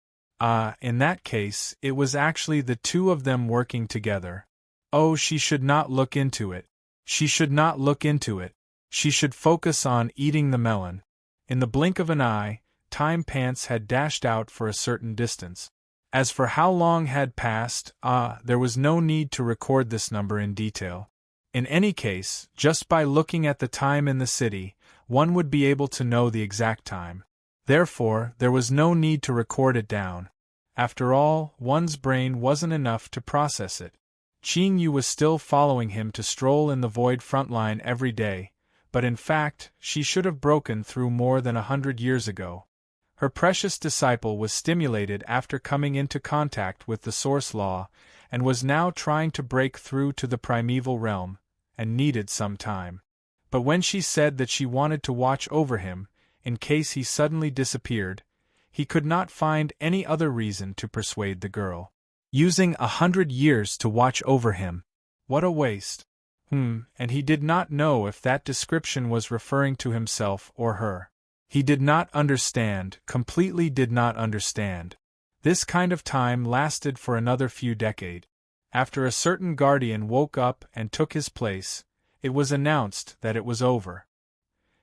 In that case, it was actually the two of them working together. Oh, she should not look into it. She should not look into it. She should focus on eating the melon. In the blink of an eye, time pants had dashed out for a certain distance. As for how long had passed, there was no need to record this number in detail. In any case, just by looking at the time in the city, one would be able to know the exact time. Therefore, there was no need to record it down. After all, one's brain wasn't enough to process it. Qing Yu was still following him to stroll in the void front line every day, but in fact, she should have broken through more than 100 years ago. Her precious disciple was stimulated after coming into contact with the source law, and was now trying to break through to the primeval realm, and needed some time. But when she said that she wanted to watch over him, in case he suddenly disappeared, he could not find any other reason to persuade the girl. Using 100 years to watch over him. What a waste. And he did not know if that description was referring to himself or her. He did not understand, completely did not understand. This kind of time lasted for another few decades. After a certain guardian woke up and took his place, it was announced that it was over.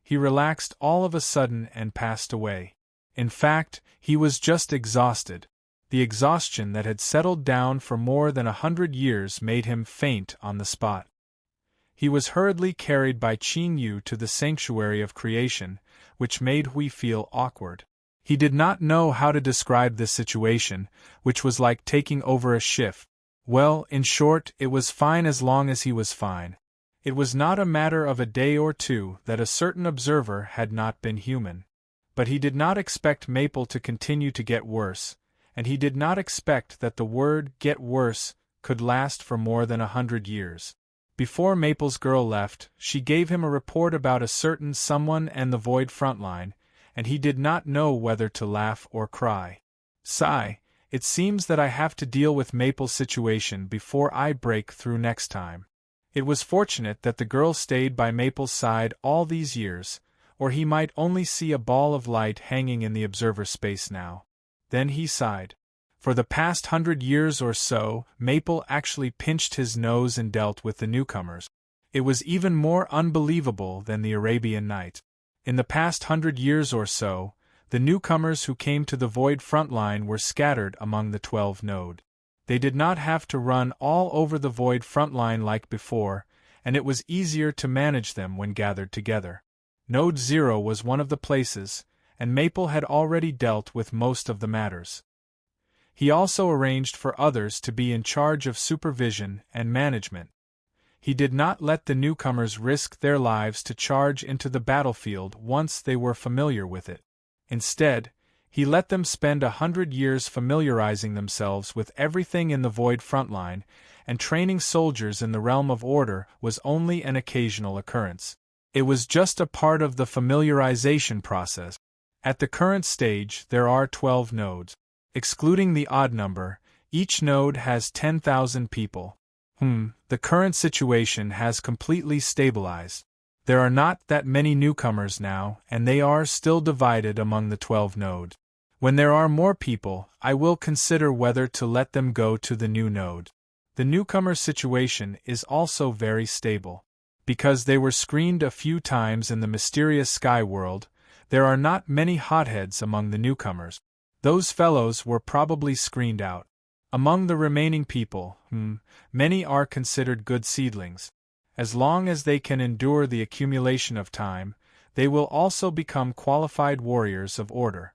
He relaxed all of a sudden and passed away. In fact, he was just exhausted. The exhaustion that had settled down for more than 100 years made him faint on the spot. He was hurriedly carried by Qing Yu to the sanctuary of creation, which made Hui feel awkward. He did not know how to describe this situation, which was like taking over a shift. Well, in short, it was fine as long as he was fine. It was not a matter of a day or two that a certain observer had not been human. But he did not expect Maple to continue to get worse, and he did not expect that the word "get worse" could last for more than 100 years. Before Maple's girl left, she gave him a report about a certain someone and the void frontline, and he did not know whether to laugh or cry. Sigh, it seems that I have to deal with Maple's situation before I break through next time. It was fortunate that the girl stayed by Maple's side all these years, or he might only see a ball of light hanging in the observer space now. Then he sighed. For the past 100 years or so, Maple actually pinched his nose and dealt with the newcomers. It was even more unbelievable than the Arabian Night. In the past 100 years or so, the newcomers who came to the void frontline were scattered among the 12 node. They did not have to run all over the void frontline like before, and it was easier to manage them when gathered together. Node 0 was one of the places, and Maple had already dealt with most of the matters. He also arranged for others to be in charge of supervision and management. He did not let the newcomers risk their lives to charge into the battlefield once they were familiar with it. Instead, he let them spend 100 years familiarizing themselves with everything in the void frontline, and training soldiers in the realm of order was only an occasional occurrence. It was just a part of the familiarization process. At the current stage, there are 12 nodes. Excluding the odd number, each node has 10,000 people. The current situation has completely stabilized. There are not that many newcomers now, and they are still divided among the 12 nodes. When there are more people, I will consider whether to let them go to the new node. The newcomer situation is also very stable. Because they were screened a few times in the mysterious sky world, there are not many hotheads among the newcomers. Those fellows were probably screened out. Among the remaining people, many are considered good seedlings. As long as they can endure the accumulation of time, they will also become qualified warriors of order.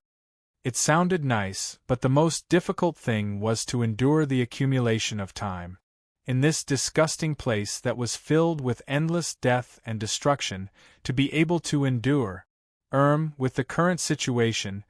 It sounded nice, but the most difficult thing was to endure the accumulation of time. In this disgusting place that was filled with endless death and destruction, to be able to endure. With the current situation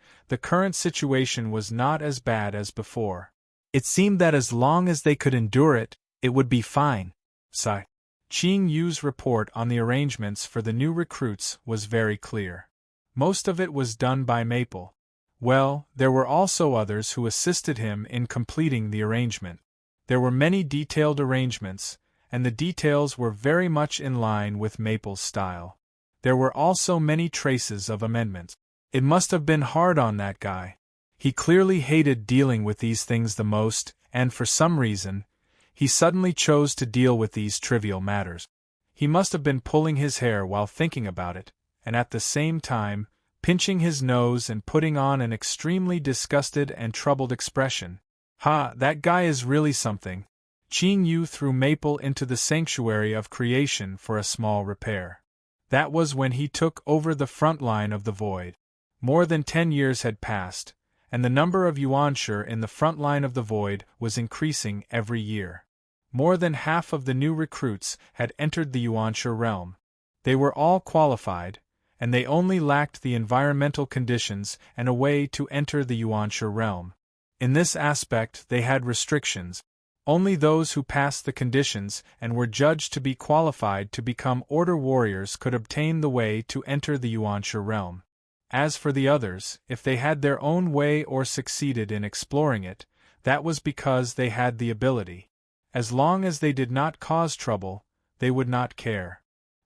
was not as bad as before. It seemed that as long as they could endure it, it would be fine. Sigh. Qing Yu's report on the arrangements for the new recruits was very clear. Most of it was done by Maple. Well, there were also others who assisted him in completing the arrangement. There were many detailed arrangements, and the details were very much in line with Maple's style. There were also many traces of amendments. It must have been hard on that guy. He clearly hated dealing with these things the most, and for some reason, he suddenly chose to deal with these trivial matters. He must have been pulling his hair while thinking about it, and at the same time, pinching his nose and putting on an extremely disgusted and troubled expression. "Ha, that guy is really something." Qing Yu threw Maple into the sanctuary of creation for a small repair. That was when he took over the front line of the void. More than 10 years had passed, and the number of Yuanshi in the front line of the void was increasing every year. More than half of the new recruits had entered the Yuanshi realm. They were all qualified, and they only lacked the environmental conditions and a way to enter the Yuanshi realm. In this aspect they had restrictions. Only those who passed the conditions and were judged to be qualified to become Order Warriors could obtain the way to enter the Yuanshi realm. As for the others, if they had their own way or succeeded in exploring it, that was because they had the ability. As long as they did not cause trouble, they would not care.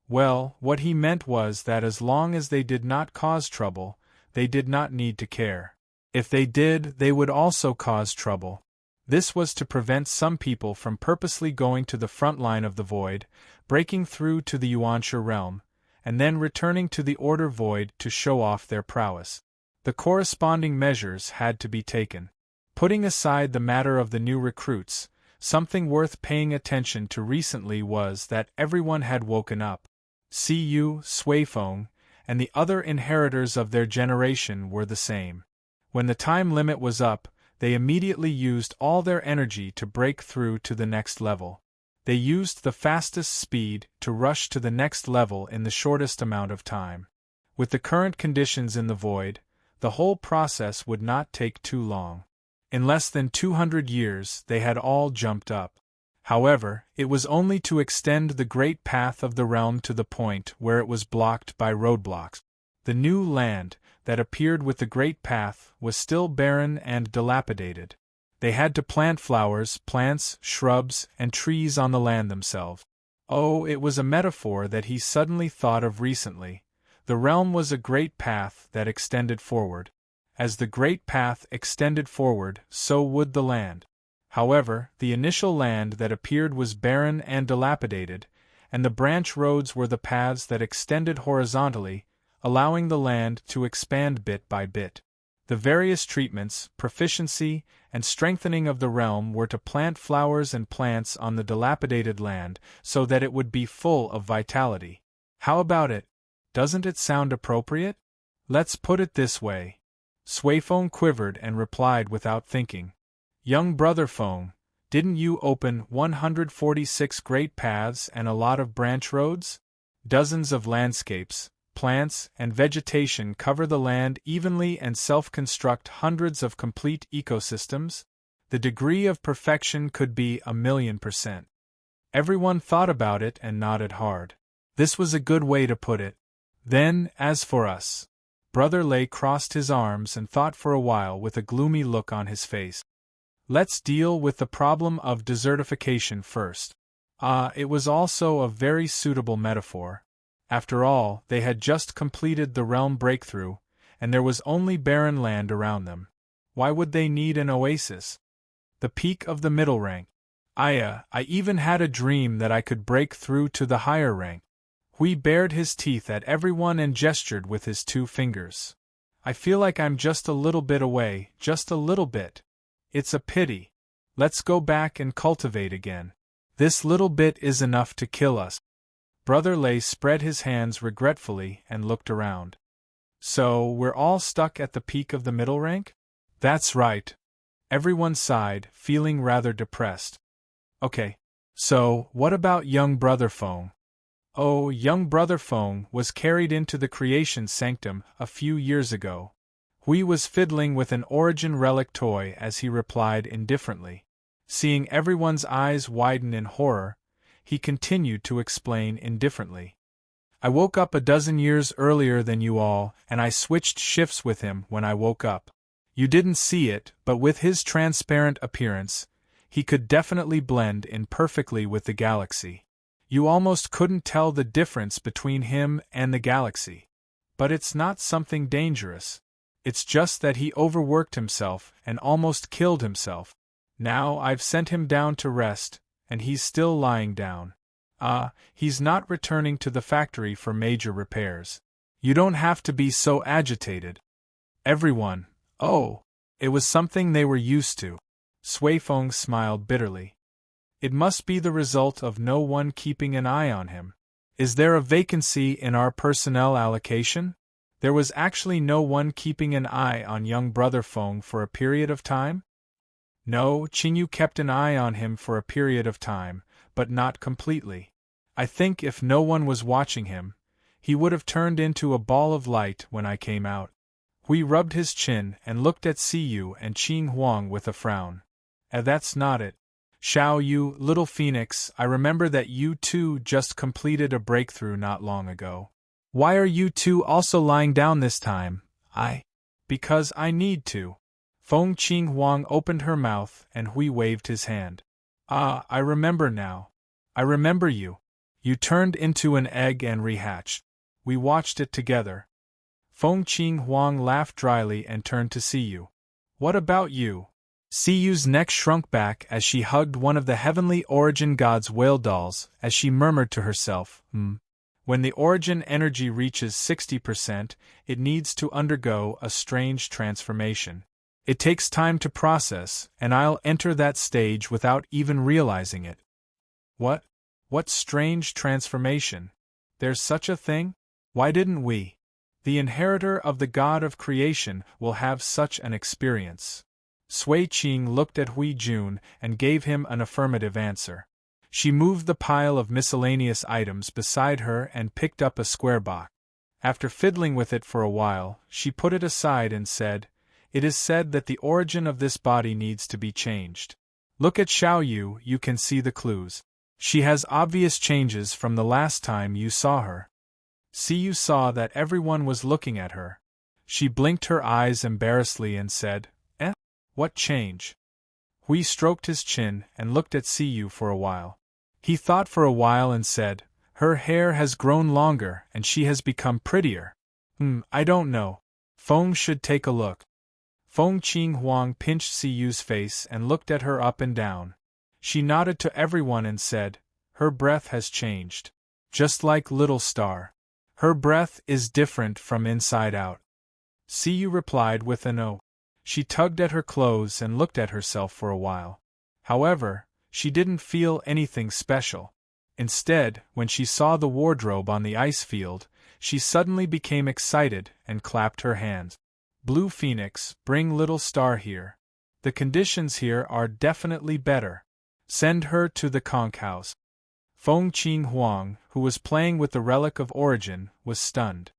Well, what he meant was that as long as they did not cause trouble, they did not need to care. If they did, they would also cause trouble. This was to prevent some people from purposely going to the front line of the void, breaking through to the Yuanshi realm, and then returning to the Order Void to show off their prowess. The corresponding measures had to be taken. Putting aside the matter of the new recruits, something worth paying attention to recently was that everyone had woken up. Cu, Suifeng, and the other inheritors of their generation were the same. When the time limit was up, they immediately used all their energy to break through to the next level. They used the fastest speed to rush to the next level in the shortest amount of time. With the current conditions in the void, the whole process would not take too long. In less than 200 years they had all jumped up. However, it was only to extend the great path of the realm to the point where it was blocked by roadblocks. The new land that appeared with the great path was still barren and dilapidated. They had to plant flowers, plants, shrubs, and trees on the land themselves. Oh, it was a metaphor that he suddenly thought of recently. The realm was a great path that extended forward. As the great path extended forward, so would the land. However, the initial land that appeared was barren and dilapidated, and the branch roads were the paths that extended horizontally, allowing the land to expand bit by bit. The various treatments, proficiency, and strengthening of the realm were to plant flowers and plants on the dilapidated land so that it would be full of vitality. How about it? Doesn't it sound appropriate? Let's put it this way. Suifeng quivered and replied without thinking. Young brother Feng, didn't you open 146 great paths and a lot of branch roads? Dozens of landscapes, plants, and vegetation cover the land evenly and self-construct hundreds of complete ecosystems. The degree of perfection could be 1,000,000%. Everyone thought about it and nodded hard. This was a good way to put it. Then, as for us. Brother Lei crossed his arms and thought for a while with a gloomy look on his face. Let's deal with the problem of desertification first. It was also a very suitable metaphor. After all, they had just completed the realm breakthrough, and there was only barren land around them. Why would they need an oasis? The peak of the middle rank. I even had a dream that I could break through to the higher rank. Hui bared his teeth at everyone and gestured with his 2 fingers. I feel like I'm just a little bit away, just a little bit. It's a pity. Let's go back and cultivate again. This little bit is enough to kill us. Brother Lei spread his hands regretfully and looked around. So, we're all stuck at the peak of the middle rank? That's right. Everyone sighed, feeling rather depressed. Okay. So, what about young brother Feng? Oh, young brother Feng was carried into the creation sanctum a few years ago. Hui was fiddling with an origin relic toy as he replied indifferently. Seeing everyone's eyes widen in horror, he continued to explain indifferently. I woke up a dozen years earlier than you all, and I switched shifts with him when I woke up. You didn't see it, but with his transparent appearance, he could definitely blend in perfectly with the galaxy. You almost couldn't tell the difference between him and the galaxy. But it's not something dangerous. It's just that he overworked himself and almost killed himself. Now I've sent him down to rest, and he's still lying down. He's not returning to the factory for major repairs. You don't have to be so agitated. Everyone, oh, it was something they were used to. Sui Feng smiled bitterly. It must be the result of no one keeping an eye on him. Is there a vacancy in our personnel allocation? There was actually no one keeping an eye on young brother Feng for a period of time? No, Qingyu kept an eye on him for a period of time, but not completely. I think if no one was watching him, he would have turned into a ball of light when I came out. Hui rubbed his chin and looked at Siyu and Qing Huang with a frown. That's not it. Xiao Yu, little phoenix, I remember that you two just completed a breakthrough not long ago. Why are you two also lying down this time? Because I need to. Feng Qing Huang opened her mouth and Hui waved his hand. Ah, I remember now. I remember you. You turned into an egg and rehatched. We watched it together. Feng Qing Huang laughed dryly and turned to Siyu. What about you? Siyu's neck shrunk back as she hugged one of the heavenly origin god's whale dolls, as she murmured to herself, When the origin energy reaches 60%, it needs to undergo a strange transformation. It takes time to process, and I'll enter that stage without even realizing it. What? What strange transformation? There's such a thing? Why didn't we? The inheritor of the god of creation will have such an experience. Sui Qing looked at Hui Jun and gave him an affirmative answer. She moved the pile of miscellaneous items beside her and picked up a square box. After fiddling with it for a while, she put it aside and said, It is said that the origin of this body needs to be changed. Look at Xiao Yu, you can see the clues. She has obvious changes from the last time you saw her. Siyu saw that everyone was looking at her. She blinked her eyes embarrassedly and said, What change? Hui stroked his chin and looked at Siyu for a while. He thought for a while and said, Her hair has grown longer and she has become prettier. I don't know. Feng should take a look. Feng Qing Huang pinched Siyu's face and looked at her up and down. She nodded to everyone and said, Her breath has changed. Just like Little Star. Her breath is different from inside out. Siyu replied with an O. She tugged at her clothes and looked at herself for a while. However, she didn't feel anything special. Instead, when she saw the wardrobe on the ice field, she suddenly became excited and clapped her hands. Blue Phoenix, bring Little Star here. The conditions here are definitely better. Send her to the conch house. Feng Qing Huang, who was playing with the relic of origin, was stunned.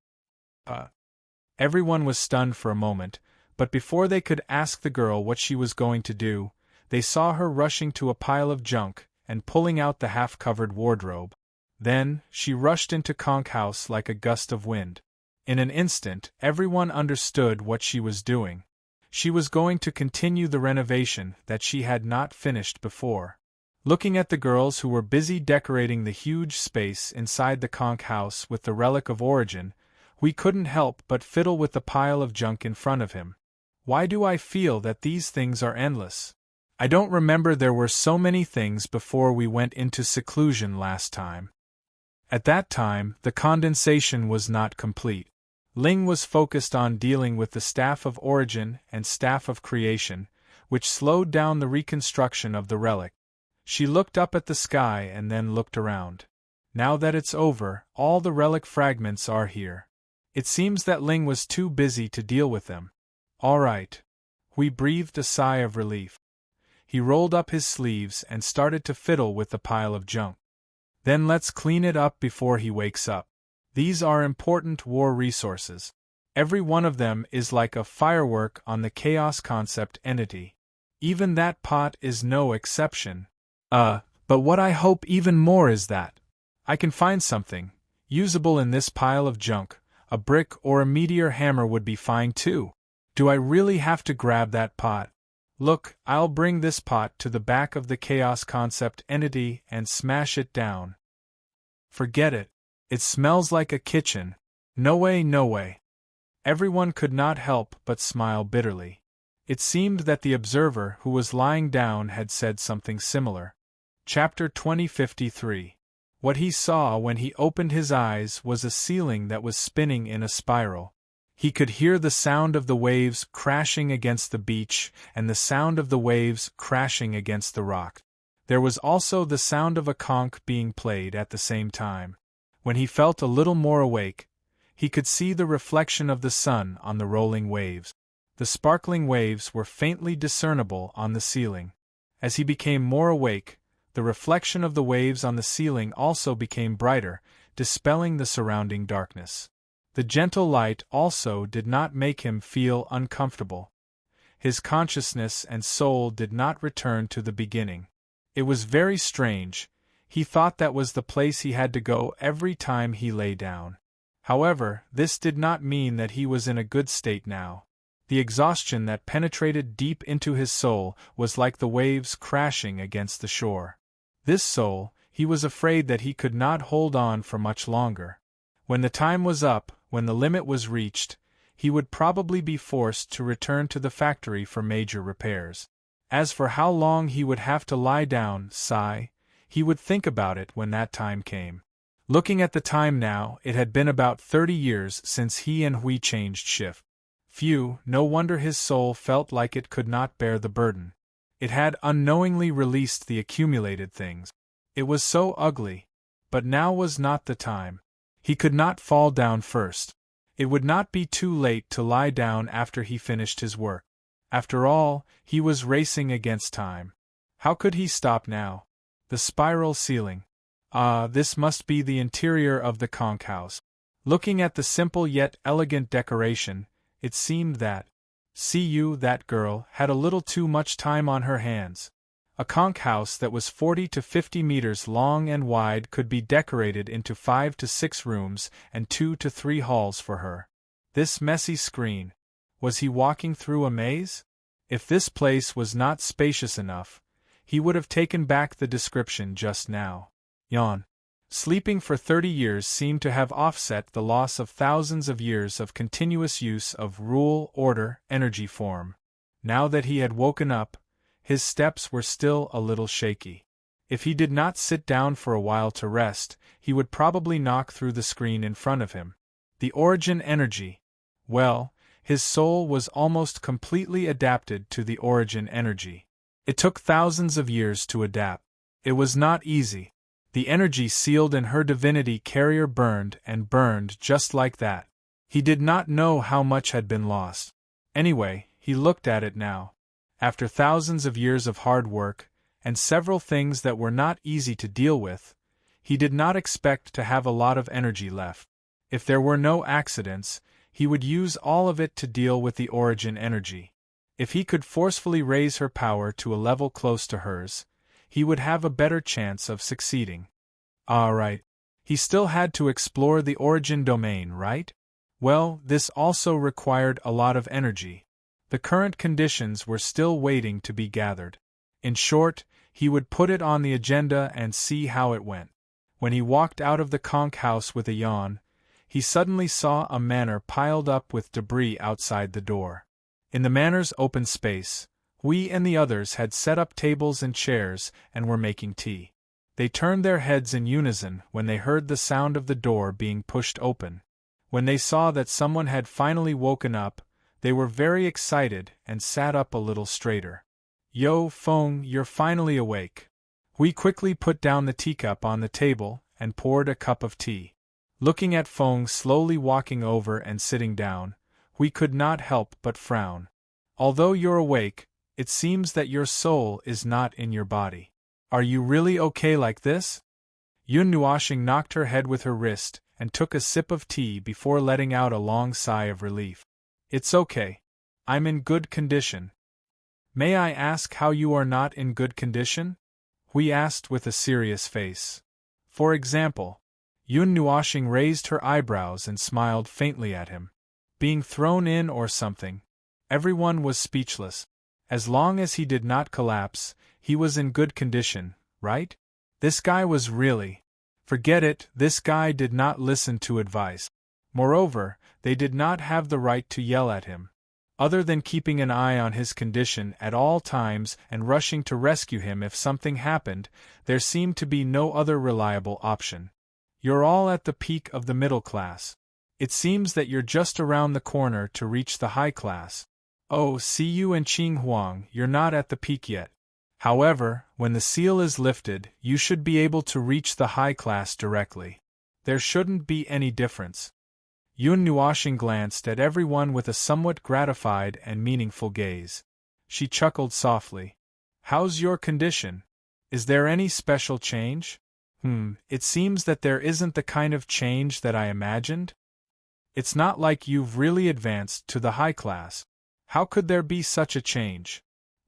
Everyone was stunned for a moment, but before they could ask the girl what she was going to do, they saw her rushing to a pile of junk and pulling out the half-covered wardrobe. Then, she rushed into conch house like a gust of wind. In an instant, everyone understood what she was doing. She was going to continue the renovation that she had not finished before. Looking at the girls who were busy decorating the huge space inside the conch house with the relic of origin, we couldn't help but fiddle with the pile of junk in front of him. Why do I feel that these things are endless? I don't remember there were so many things before we went into seclusion last time. At that time, the condensation was not complete. Ling was focused on dealing with the staff of origin and staff of creation, which slowed down the reconstruction of the relic. She looked up at the sky and then looked around. Now that it's over, all the relic fragments are here. It seems that Ling was too busy to deal with them. All right. Hui breathed a sigh of relief. He rolled up his sleeves and started to fiddle with the pile of junk. Then let's clean it up before he wakes up. These are important war resources. Every one of them is like a firework on the chaos concept entity. Even that pot is no exception. But what I hope even more is that I can find something usable in this pile of junk. A brick or a meteor hammer would be fine too. Do I really have to grab that pot? Look, I'll bring this pot to the back of the chaos concept entity and smash it down. Forget it. It smells like a kitchen. No way, no way. Everyone could not help but smile bitterly. It seemed that the observer who was lying down had said something similar. Chapter 2053. What he saw when he opened his eyes was a ceiling that was spinning in a spiral. He could hear the sound of the waves crashing against the beach and the sound of the waves crashing against the rock. There was also the sound of a conch being played at the same time. When he felt a little more awake, he could see the reflection of the sun on the rolling waves. The sparkling waves were faintly discernible on the ceiling. As he became more awake, the reflection of the waves on the ceiling also became brighter, dispelling the surrounding darkness. The gentle light also did not make him feel uncomfortable. His consciousness and soul did not return to the beginning. It was very strange. He thought that was the place he had to go every time he lay down. However, this did not mean that he was in a good state now. The exhaustion that penetrated deep into his soul was like the waves crashing against the shore. This soul, he was afraid that he could not hold on for much longer. When the time was up, when the limit was reached, he would probably be forced to return to the factory for major repairs. As for how long he would have to lie down, he would think about it when that time came. Looking at the time now, it had been about 30 years since he and Hui changed shift. No wonder his soul felt like it could not bear the burden. It had unknowingly released the accumulated things. It was so ugly. But now was not the time. He could not fall down first. It would not be too late to lie down after he finished his work. After all, he was racing against time. How could he stop now? The spiral ceiling. This must be the interior of the conch house. Looking at the simple yet elegant decoration, it seemed that that girl had a little too much time on her hands. A conch house that was 40 to 50 meters long and wide could be decorated into 5 to 6 rooms and 2 to 3 halls for her. This messy screen. Was he walking through a maze? If this place was not spacious enough, he would have taken back the description just now. Yawn. Sleeping for 30 years seemed to have offset the loss of thousands of years of continuous use of rule, order, energy form. Now that he had woken up, his steps were still a little shaky. If he did not sit down for a while to rest, he would probably knock through the screen in front of him. The origin energy. Well, his soul was almost completely adapted to the origin energy. It took thousands of years to adapt. It was not easy. The energy sealed in her divinity carrier burned and burned just like that. He did not know how much had been lost. Anyway, he looked at it now. After thousands of years of hard work, and several things that were not easy to deal with, he did not expect to have a lot of energy left. If there were no accidents, he would use all of it to deal with the origin energy. If he could forcefully raise her power to a level close to hers, he would have a better chance of succeeding. Right. He still had to explore the origin domain, right? Well, this also required a lot of energy. The current conditions were still waiting to be gathered. In short, he would put it on the agenda and see how it went. When he walked out of the conch house with a yawn, he suddenly saw a manor piled up with debris outside the door. In the manor's open space, Hui and the others had set up tables and chairs and were making tea. They turned their heads in unison when they heard the sound of the door being pushed open. When they saw that someone had finally woken up, they were very excited and sat up a little straighter. Yo, Feng, you're finally awake. Hui quickly put down the teacup on the table and poured a cup of tea. Looking at Feng slowly walking over and sitting down, Hui could not help but frown. Although you're awake, it seems that your soul is not in your body. Are you really okay like this? Yun Nuoshing knocked her head with her wrist and took a sip of tea before letting out a long sigh of relief. It's okay. I'm in good condition. May I ask how you are not in good condition? Hui asked with a serious face. For example, Yun Nuoshing raised her eyebrows and smiled faintly at him. Being thrown in or something. Everyone was speechless. As long as he did not collapse, he was in good condition, right? This guy was really. Forget it, this guy did not listen to advice. Moreover, they did not have the right to yell at him. Other than keeping an eye on his condition at all times and rushing to rescue him if something happened, there seemed to be no other reliable option. You're all at the peak of the middle class. It seems that you're just around the corner to reach the high class. Oh, see you and Qing Huang, you're not at the peak yet. However, when the seal is lifted, you should be able to reach the high class directly. There shouldn't be any difference. Yun Nuoxing glanced at everyone with a somewhat gratified and meaningful gaze. She chuckled softly. How's your condition? Is there any special change? It seems that there isn't the kind of change that I imagined. It's not like you've really advanced to the high class. How could there be such a change?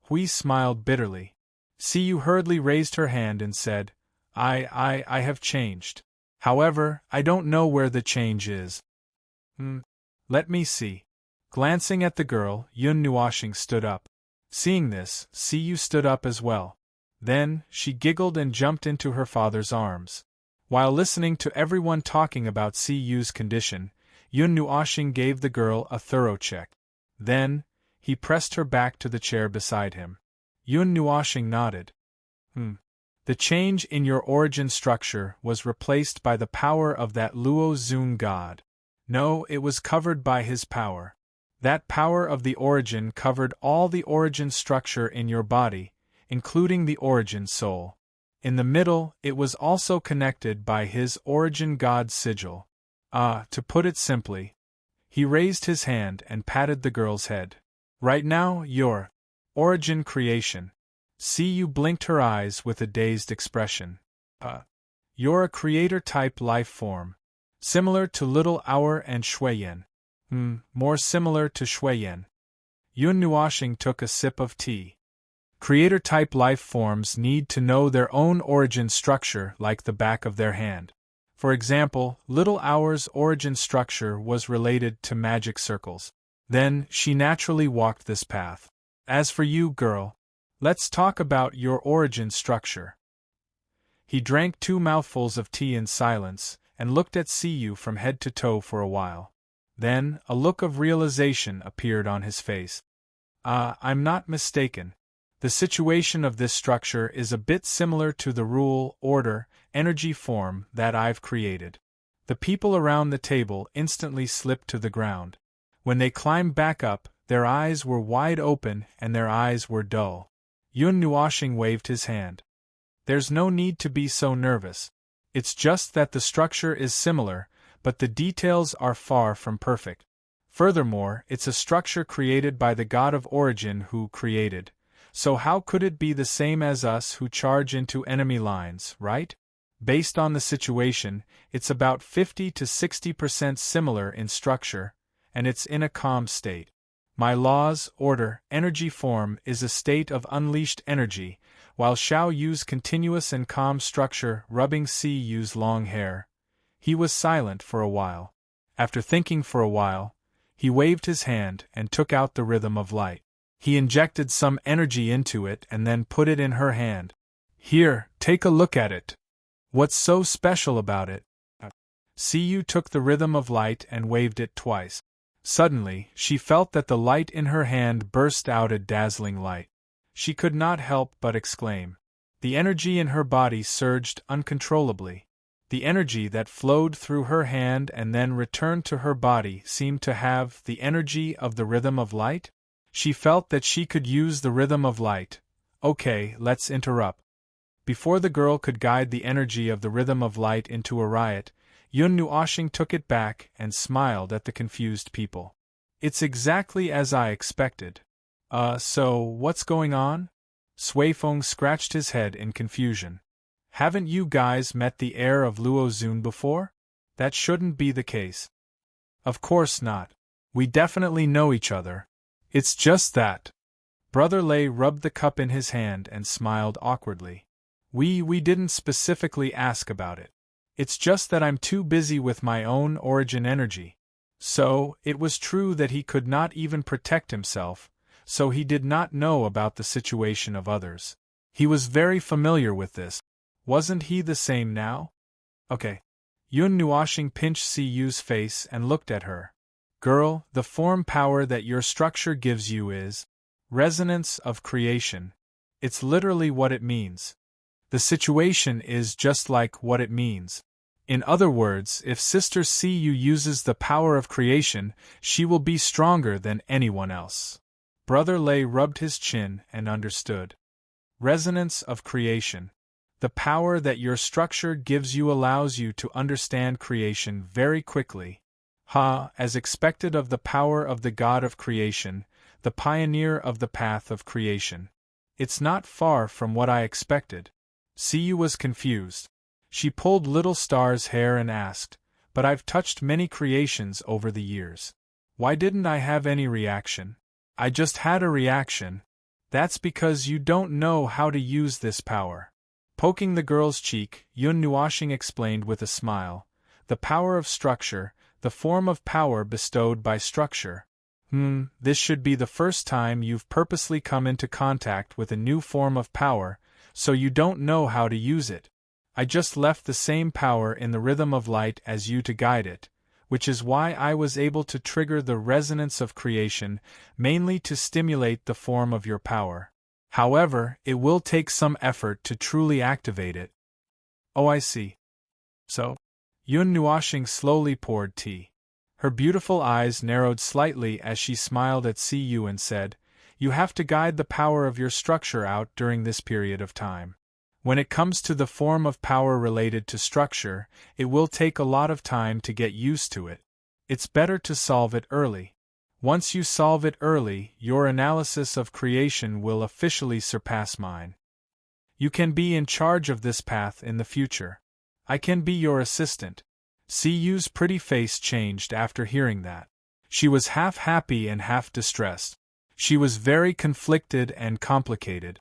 Hui smiled bitterly. Siyu hurriedly raised her hand and said, I have changed. However, I don't know where the change is. Let me see. Glancing at the girl, Yun Nuoxing stood up. Seeing this, Siyu stood up as well. Then, she giggled and jumped into her father's arms. While listening to everyone talking about Siyu's condition, Yun Nuoxing gave the girl a thorough check. Then, he pressed her back to the chair beside him. Yun Nuoxing nodded. The change in your origin structure was replaced by the power of that Luo Zun god. No, it was covered by his power. That power of the origin covered all the origin structure in your body, including the origin soul. In the middle, it was also connected by his origin god sigil. To put it simply. He raised his hand and patted the girl's head. Right now, your origin creation. Siyu blinked her eyes with a dazed expression. You're a creator-type life form. Similar to Little Hour and Shuiyan. More similar to Shuiyan. Yun Nuoxing took a sip of tea. Creator-type life forms need to know their own origin structure like the back of their hand. For example, Little Hour's origin structure was related to magic circles. Then, she naturally walked this path. As for you, girl, let's talk about your origin structure. He drank 2 mouthfuls of tea in silence, and looked at Siyu from head to toe for a while. Then, a look of realization appeared on his face. I'm not mistaken. The situation of this structure is a bit similar to the rule, order, energy form that I've created. The people around the table instantly slipped to the ground. When they climbed back up, their eyes were wide open and their eyes were dull. Yun Nuoxing waved his hand. There's no need to be so nervous. It's just that the structure is similar, but the details are far from perfect. Furthermore, it's a structure created by the god of origin who created. So how could it be the same as us who charge into enemy lines, right? Based on the situation, it's about 50 to 60% similar in structure, and it's in a calm state. My law's order, energy form is a state of unleashed energy, while Xiao Yu's continuous and calm structure rubbing Siyu's long hair. He was silent for a while. After thinking for a while, he waved his hand and took out the rhythm of light. He injected some energy into it and then put it in her hand. Here, take a look at it. What's so special about it? Siyu took the rhythm of light and waved it twice. Suddenly, she felt that the light in her hand burst out a dazzling light. She could not help but exclaim. The energy in her body surged uncontrollably. The energy that flowed through her hand and then returned to her body seemed to have the energy of the rhythm of light? She felt that she could use the rhythm of light. Okay, let's interrupt. Before the girl could guide the energy of the rhythm of light into a riot, Yun Nuoxing took it back and smiled at the confused people. It's exactly as I expected. So what's going on? Sui Feng scratched his head in confusion. Haven't you guys met the heir of Luo Zun before? That shouldn't be the case. Of course not. We definitely know each other. It's just that. Brother Lei rubbed the cup in his hand and smiled awkwardly. We didn't specifically ask about it. It's just that I'm too busy with my own origin energy. So, it was true that he could not even protect himself, so he did not know about the situation of others. He was very familiar with this. Wasn't he the same now? Okay. Yun Nuoxing pinched Siyu's face and looked at her. Girl, the form power that your structure gives you is resonance of creation. It's literally what it means. The situation is just like what it means. In other words, if Sister CU uses the power of creation, she will be stronger than anyone else. Brother Lei rubbed his chin and understood. Resonance of creation. The power that your structure gives you allows you to understand creation very quickly. As expected of the power of the God of creation, the pioneer of the path of creation. It's not far from what I expected. CU was confused. She pulled Little Star's hair and asked, "But I've touched many creations over the years. Why didn't I have any reaction?" "I just had a reaction." "That's because you don't know how to use this power." Poking the girl's cheek, Yun Nuashing explained with a smile, "The power of structure, the form of power bestowed by structure. This should be the first time you've purposely come into contact with a new form of power, so you don't know how to use it. I just left the same power in the rhythm of light as you to guide it, which is why I was able to trigger the resonance of creation, mainly to stimulate the form of your power. However, it will take some effort to truly activate it." "Oh, I see. So?" Yun Nuashing slowly poured tea. Her beautiful eyes narrowed slightly as she smiled at CU and said, "You have to guide the power of your structure out during this period of time. When it comes to the form of power related to structure, it will take a lot of time to get used to it. It's better to solve it early. Once you solve it early, your analysis of creation will officially surpass mine. You can be in charge of this path in the future. I can be your assistant." CU's pretty face changed after hearing that. She was half happy and half distressed. She was very conflicted and complicated.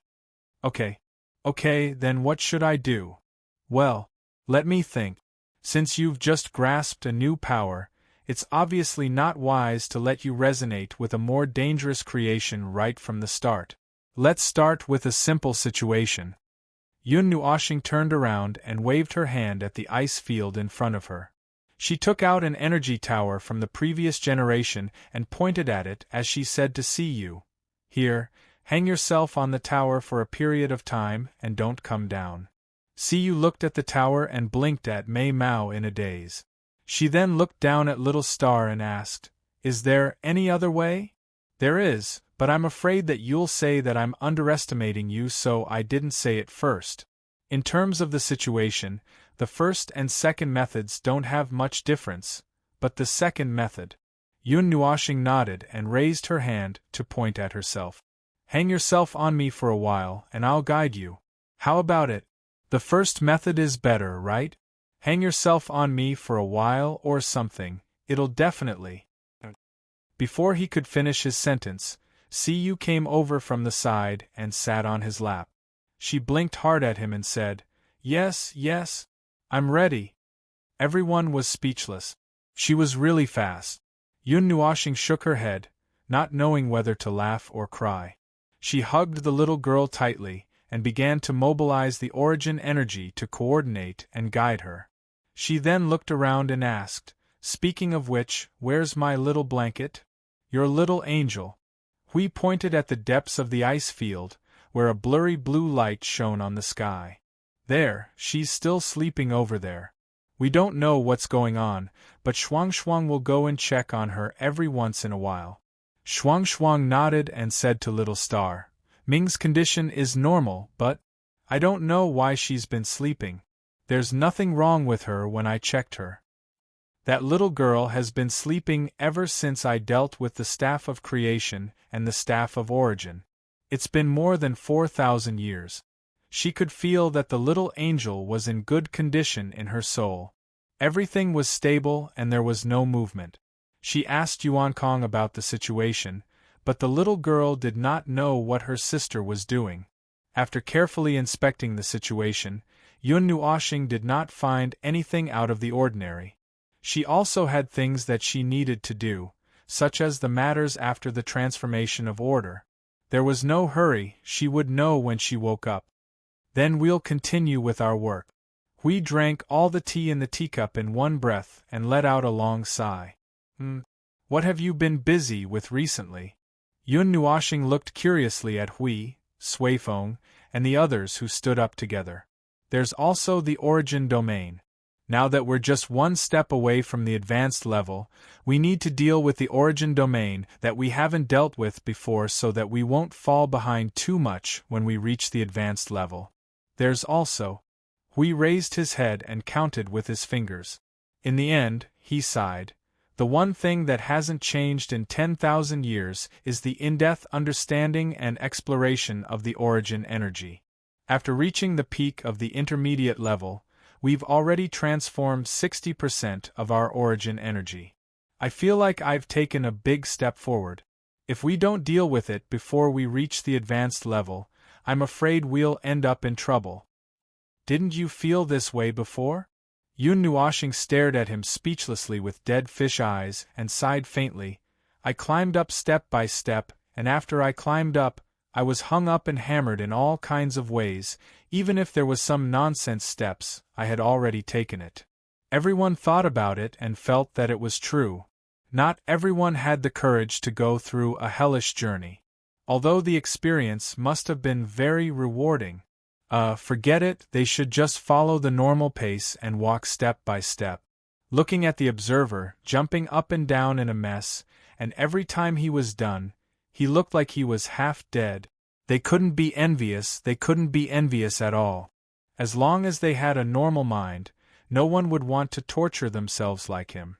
Okay, then what should I do?" "Well, let me think. Since you've just grasped a new power, it's obviously not wise to let you resonate with a more dangerous creation right from the start. Let's start with a simple situation." Yun Nuashing turned around and waved her hand at the ice field in front of her. She took out an energy tower from the previous generation and pointed at it as she said to CU, "Here, hang yourself on the tower for a period of time and don't come down." CU looked at the tower and blinked at Mei Mao in a daze. She then looked down at Little Star and asked, "Is there any other way?" "There is, but I'm afraid that you'll say that I'm underestimating you, so I didn't say it first. In terms of the situation, the first and second methods don't have much difference, but the second method." Yun Nuashing nodded and raised her hand to point at herself. "Hang yourself on me for a while and I'll guide you. How about it? The first method is better, right? Hang yourself on me for a while or something, it'll definitely." Before he could finish his sentence, CU came over from the side and sat on his lap. She blinked hard at him and said, Yes, I'm ready." Everyone was speechless. She was really fast. Yun Nuashing shook her head, not knowing whether to laugh or cry. She hugged the little girl tightly and began to mobilize the origin energy to coordinate and guide her. She then looked around and asked, "Speaking of which, where's my little blanket?" "Your little angel." We pointed at the depths of the ice field, where a blurry blue light shone on the sky. "There, she's still sleeping over there. We don't know what's going on, but Shuang will go and check on her every once in a while." Shuang nodded and said to Little Star, "Ming's condition is normal, but I don't know why she's been sleeping. There's nothing wrong with her when I checked her. That little girl has been sleeping ever since I dealt with the Staff of Creation and the Staff of Origin. It's been more than 4,000 years. She could feel that the little angel was in good condition in her soul. Everything was stable and there was no movement. She asked Yuan Kong about the situation, but the little girl did not know what her sister was doing. After carefully inspecting the situation, Yun Nuashing did not find anything out of the ordinary. She also had things that she needed to do, such as the matters after the transformation of order. There was no hurry, she would know when she woke up. "Then we'll continue with our work." We drank all the tea in the teacup in one breath and let out a long sigh. What have you been busy with recently? Yun Nuoshing looked curiously at Hui, Suifeng, and the others who stood up together. There's also the origin domain. Now that we're just one step away from the advanced level, we need to deal with the origin domain that we haven't dealt with before so that we won't fall behind too much when we reach the advanced level. There's also. Hui raised his head and counted with his fingers. In the end, he sighed. The one thing that hasn't changed in 10,000 years is the in-depth understanding and exploration of the origin energy. After reaching the peak of the intermediate level, we've already transformed 60% of our origin energy. I feel like I've taken a big step forward. If we don't deal with it before we reach the advanced level, I'm afraid we'll end up in trouble. Didn't you feel this way before? Yun Nuoshing stared at him speechlessly with dead fish eyes and sighed faintly. I climbed up step by step, and after I climbed up, I was hung up and hammered in all kinds of ways. Even if there was some nonsense steps, I had already taken it. Everyone thought about it and felt that it was true. Not everyone had the courage to go through a hellish journey. Although the experience must have been very rewarding. Forget it, they should just follow the normal pace and walk step by step. Looking at the observer, jumping up and down in a mess, and every time he was done, he looked like he was half dead. They couldn't be envious at all. As long as they had a normal mind, no one would want to torture themselves like him.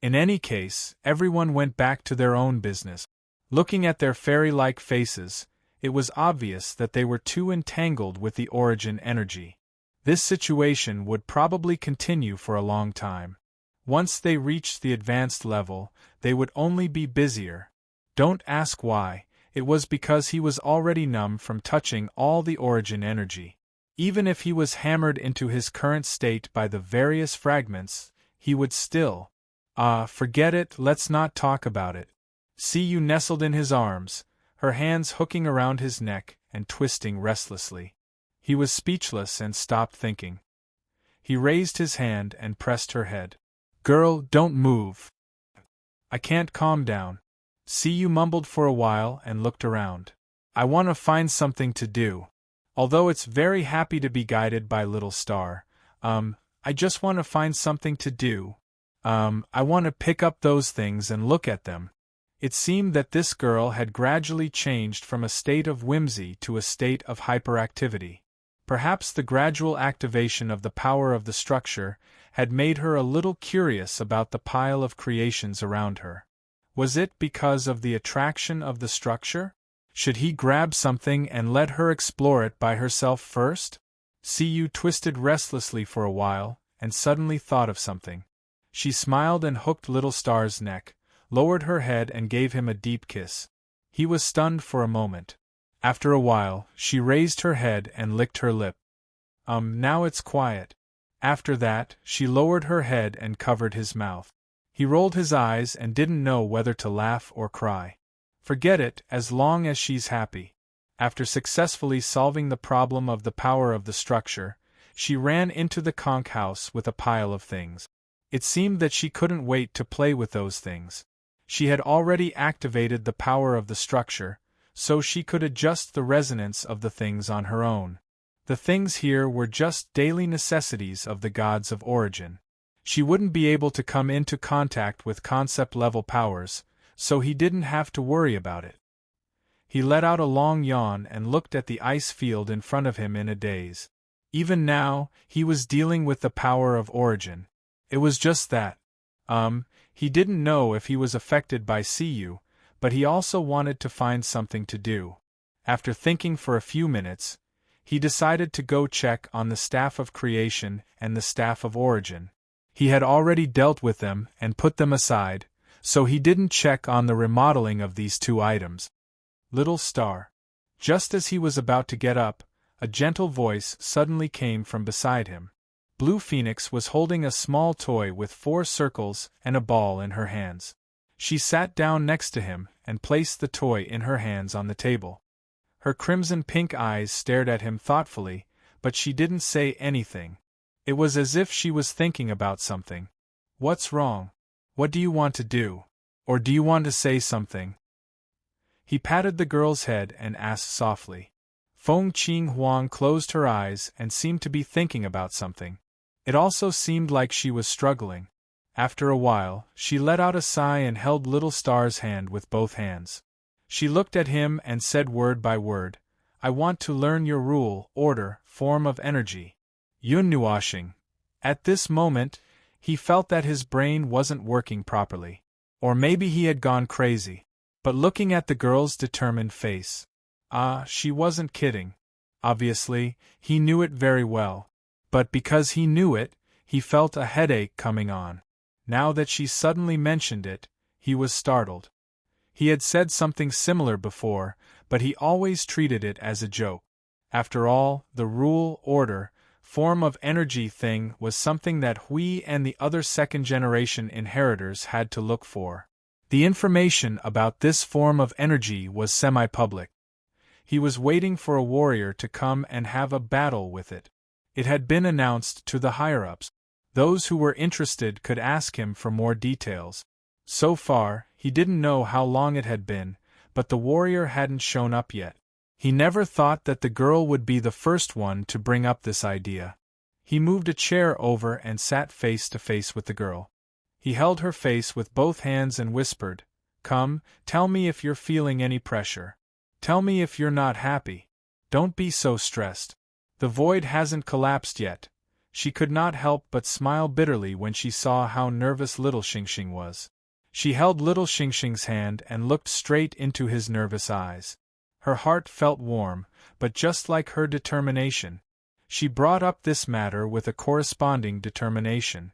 In any case, everyone went back to their own business. Looking at their fairy-like faces, it was obvious that they were too entangled with the origin energy. This situation would probably continue for a long time. Once they reached the advanced level, they would only be busier. Don't ask why, it was because he was already numb from touching all the origin energy. Even if he was hammered into his current state by the various fragments, he would still. Forget it, let's not talk about it. See you nestled in his arms, her hands hooking around his neck and twisting restlessly. He was speechless and stopped thinking. He raised his hand and pressed her head. Girl, don't move. I can't calm down. See you mumbled for a while and looked around. I want to find something to do. Although it's very happy to be guided by Little Star, I just want to find something to do. I want to pick up those things and look at them. It seemed that this girl had gradually changed from a state of whimsy to a state of hyperactivity. Perhaps the gradual activation of the power of the structure had made her a little curious about the pile of creations around her. Was it because of the attraction of the structure? Should he grab something and let her explore it by herself first? Siyu twisted restlessly for a while, and suddenly thought of something. She smiled and hooked Little Star's neck, lowered her head and gave him a deep kiss. He was stunned for a moment. After a while, she raised her head and licked her lip. Now it's quiet. After that, she lowered her head and covered his mouth. He rolled his eyes and didn't know whether to laugh or cry. Forget it, as long as she's happy. After successfully solving the problem of the power of the structure, she ran into the conch house with a pile of things. It seemed that she couldn't wait to play with those things. She had already activated the power of the structure, so she could adjust the resonance of the things on her own. The things here were just daily necessities of the gods of origin. She wouldn't be able to come into contact with concept-level powers, so he didn't have to worry about it. He let out a long yawn and looked at the ice field in front of him in a daze. Even now, he was dealing with the power of origin. It was just that. He didn't know if he was affected by Siyu, but he also wanted to find something to do. After thinking for a few minutes, he decided to go check on the Staff of Creation and the Staff of Origin. He had already dealt with them and put them aside, so he didn't check on the remodeling of these two items. Little Star. Just as he was about to get up, a gentle voice suddenly came from beside him. Blue Phoenix was holding a small toy with 4 circles and a ball in her hands. She sat down next to him and placed the toy in her hands on the table. Her crimson-pink eyes stared at him thoughtfully, but she didn't say anything. It was as if she was thinking about something. What's wrong? What do you want to do? Or do you want to say something? He patted the girl's head and asked softly. Feng Qing Huang closed her eyes and seemed to be thinking about something. It also seemed like she was struggling. After a while, she let out a sigh and held Little Star's hand with both hands. She looked at him and said word by word, I want to learn your rule, order, form of energy. Yun Nuashing. At this moment, he felt that his brain wasn't working properly. Or maybe he had gone crazy. But looking at the girl's determined face. She wasn't kidding. Obviously, he knew it very well. But because he knew it, he felt a headache coming on. Now that she suddenly mentioned it, he was startled. He had said something similar before, but he always treated it as a joke. After all, the rule, order, form of energy thing was something that Hui and the other second-generation inheritors had to look for. The information about this form of energy was semi-public. He was waiting for a warrior to come and have a battle with it. It had been announced to the higher-ups. Those who were interested could ask him for more details. So far, he didn't know how long it had been, but the warrior hadn't shown up yet. He never thought that the girl would be the first one to bring up this idea. He moved a chair over and sat face to face with the girl. He held her face with both hands and whispered, Come, tell me if you're feeling any pressure. Tell me if you're not happy. Don't be so stressed. The void hasn't collapsed yet. She could not help but smile bitterly when she saw how nervous little Xingxing was. She held little Xingxing's hand and looked straight into his nervous eyes. Her heart felt warm, but just like her determination, she brought up this matter with a corresponding determination.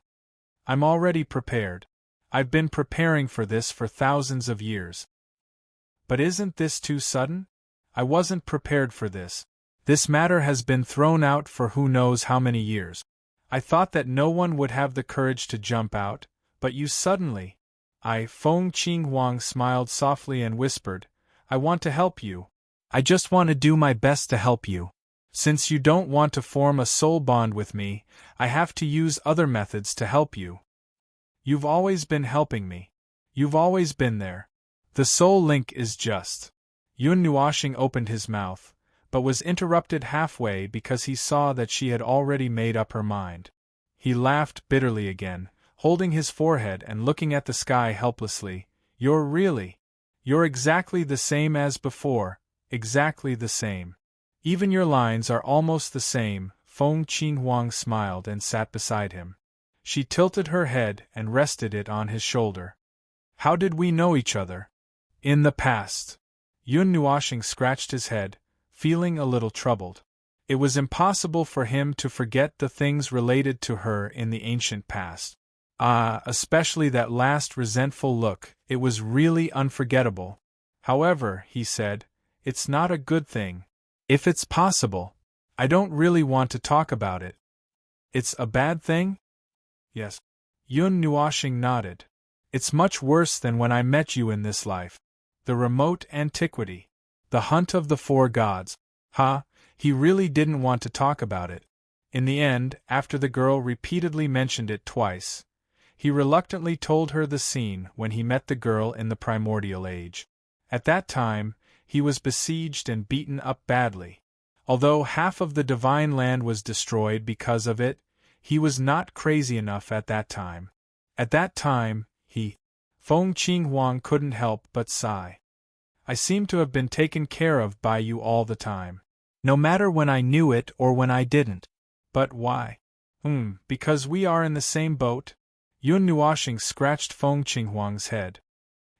I'm already prepared. I've been preparing for this for thousands of years. But isn't this too sudden? I wasn't prepared for this. This matter has been thrown out for who knows how many years. I thought that no one would have the courage to jump out, but you suddenly. Feng Qing Huang smiled softly and whispered, I want to help you. I just want to do my best to help you. Since you don't want to form a soul bond with me, I have to use other methods to help you. You've always been helping me. You've always been there. The soul link is just. Yun Nuashing opened his mouth, but was interrupted halfway because he saw that she had already made up her mind. He laughed bitterly again, holding his forehead and looking at the sky helplessly. You're exactly the same as before, exactly the same. Even your lines are almost the same. Feng Qing Huang smiled and sat beside him. She tilted her head and rested it on his shoulder. How did we know each other? In the past. Yun Nuashing scratched his head, feeling a little troubled. It was impossible for him to forget the things related to her in the ancient past. Especially that last resentful look, it was really unforgettable. However, he said, it's not a good thing. If it's possible, I don't really want to talk about it. It's a bad thing? Yes. Yun Nuashing nodded. It's much worse than when I met you in this life. The remote antiquity. The hunt of the four gods. He really didn't want to talk about it. In the end, after the girl repeatedly mentioned it twice, he reluctantly told her the scene when he met the girl in the primordial age. At that time, he was besieged and beaten up badly. Although half of the divine land was destroyed because of it, he was not crazy enough at that time. At that time, Feng Qing Huang couldn't help but sigh. I seem to have been taken care of by you all the time. No matter when I knew it or when I didn't. But why? Because we are in the same boat? Yun Nuashing scratched Feng Qing Huang's head.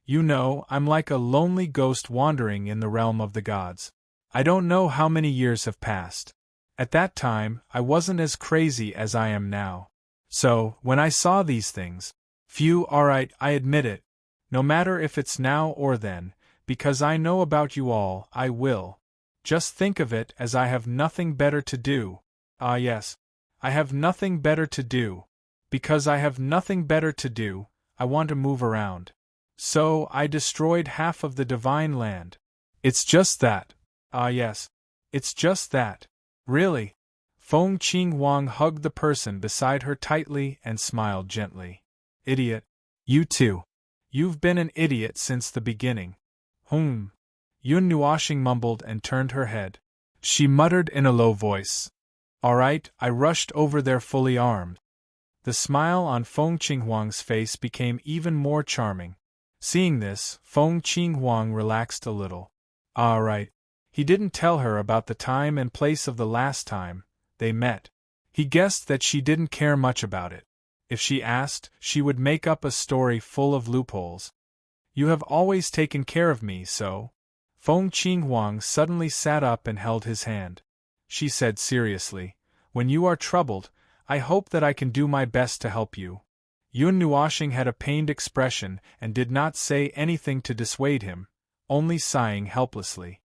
You know, I'm like a lonely ghost wandering in the realm of the gods. I don't know how many years have passed. At that time, I wasn't as crazy as I am now. So, when I saw these things, alright, I admit it. No matter if it's now or then, because I know about you all, I will. Just think of it as I have nothing better to do. Yes. I have nothing better to do. Because I have nothing better to do, I want to move around. So, I destroyed half of the divine land. It's just that. Yes. It's just that. Really? Feng Qing Huang hugged the person beside her tightly and smiled gently. Idiot. You too. You've been an idiot since the beginning. Yun Nuoshing mumbled and turned her head. She muttered in a low voice. All right, I rushed over there fully armed. The smile on Feng Qinghuang's face became even more charming. Seeing this, Feng Qinghuang relaxed a little. All right. He didn't tell her about the time and place of the last time they met. He guessed that she didn't care much about it. If she asked, she would make up a story full of loopholes. You have always taken care of me, so. Feng Qinghuang suddenly sat up and held his hand. She said seriously, when you are troubled, I hope that I can do my best to help you. Yun Nuoshing had a pained expression and did not say anything to dissuade him, only sighing helplessly.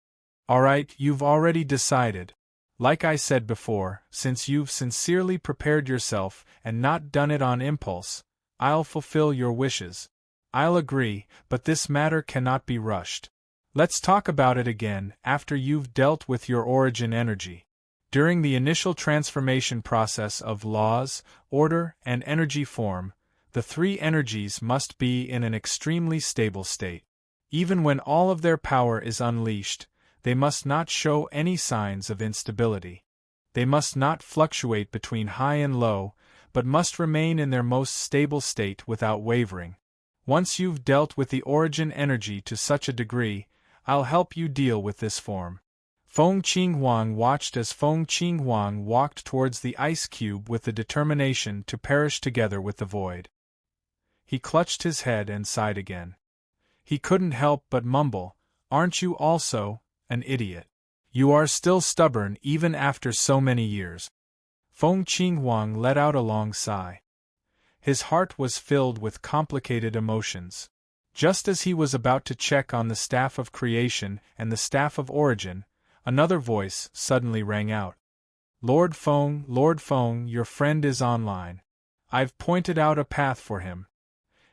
All right, you've already decided. Like I said before, since you've sincerely prepared yourself and not done it on impulse, I'll fulfill your wishes. I'll agree, but this matter cannot be rushed. Let's talk about it again after you've dealt with your origin energy. During the initial transformation process of laws, order, and energy form, the three energies must be in an extremely stable state. Even when all of their power is unleashed, they must not show any signs of instability. They must not fluctuate between high and low, but must remain in their most stable state without wavering. Once you've dealt with the origin energy to such a degree, I'll help you deal with this form. Feng Qinghuang watched as Feng Qinghuang walked towards the ice cube with the determination to perish together with the void. He clutched his head and sighed again. He couldn't help but mumble, "Aren't you also an idiot? You are still stubborn even after so many years." Feng Qinghuang let out a long sigh. His heart was filled with complicated emotions. Just as he was about to check on the staff of creation and the staff of origin, another voice suddenly rang out. Lord Feng, your friend is online. I've pointed out a path for him.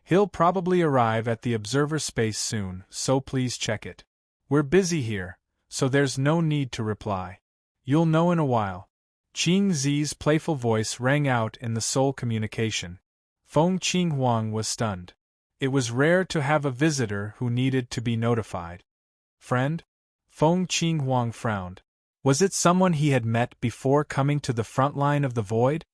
He'll probably arrive at the observer space soon, so please check it. We're busy here, so there's no need to reply. You'll know in a while. Qing Zi's playful voice rang out in the soul communication. Feng Qinghuang was stunned. It was rare to have a visitor who needed to be notified. Friend? Feng Qinghuang frowned. Was it someone he had met before coming to the front line of the void?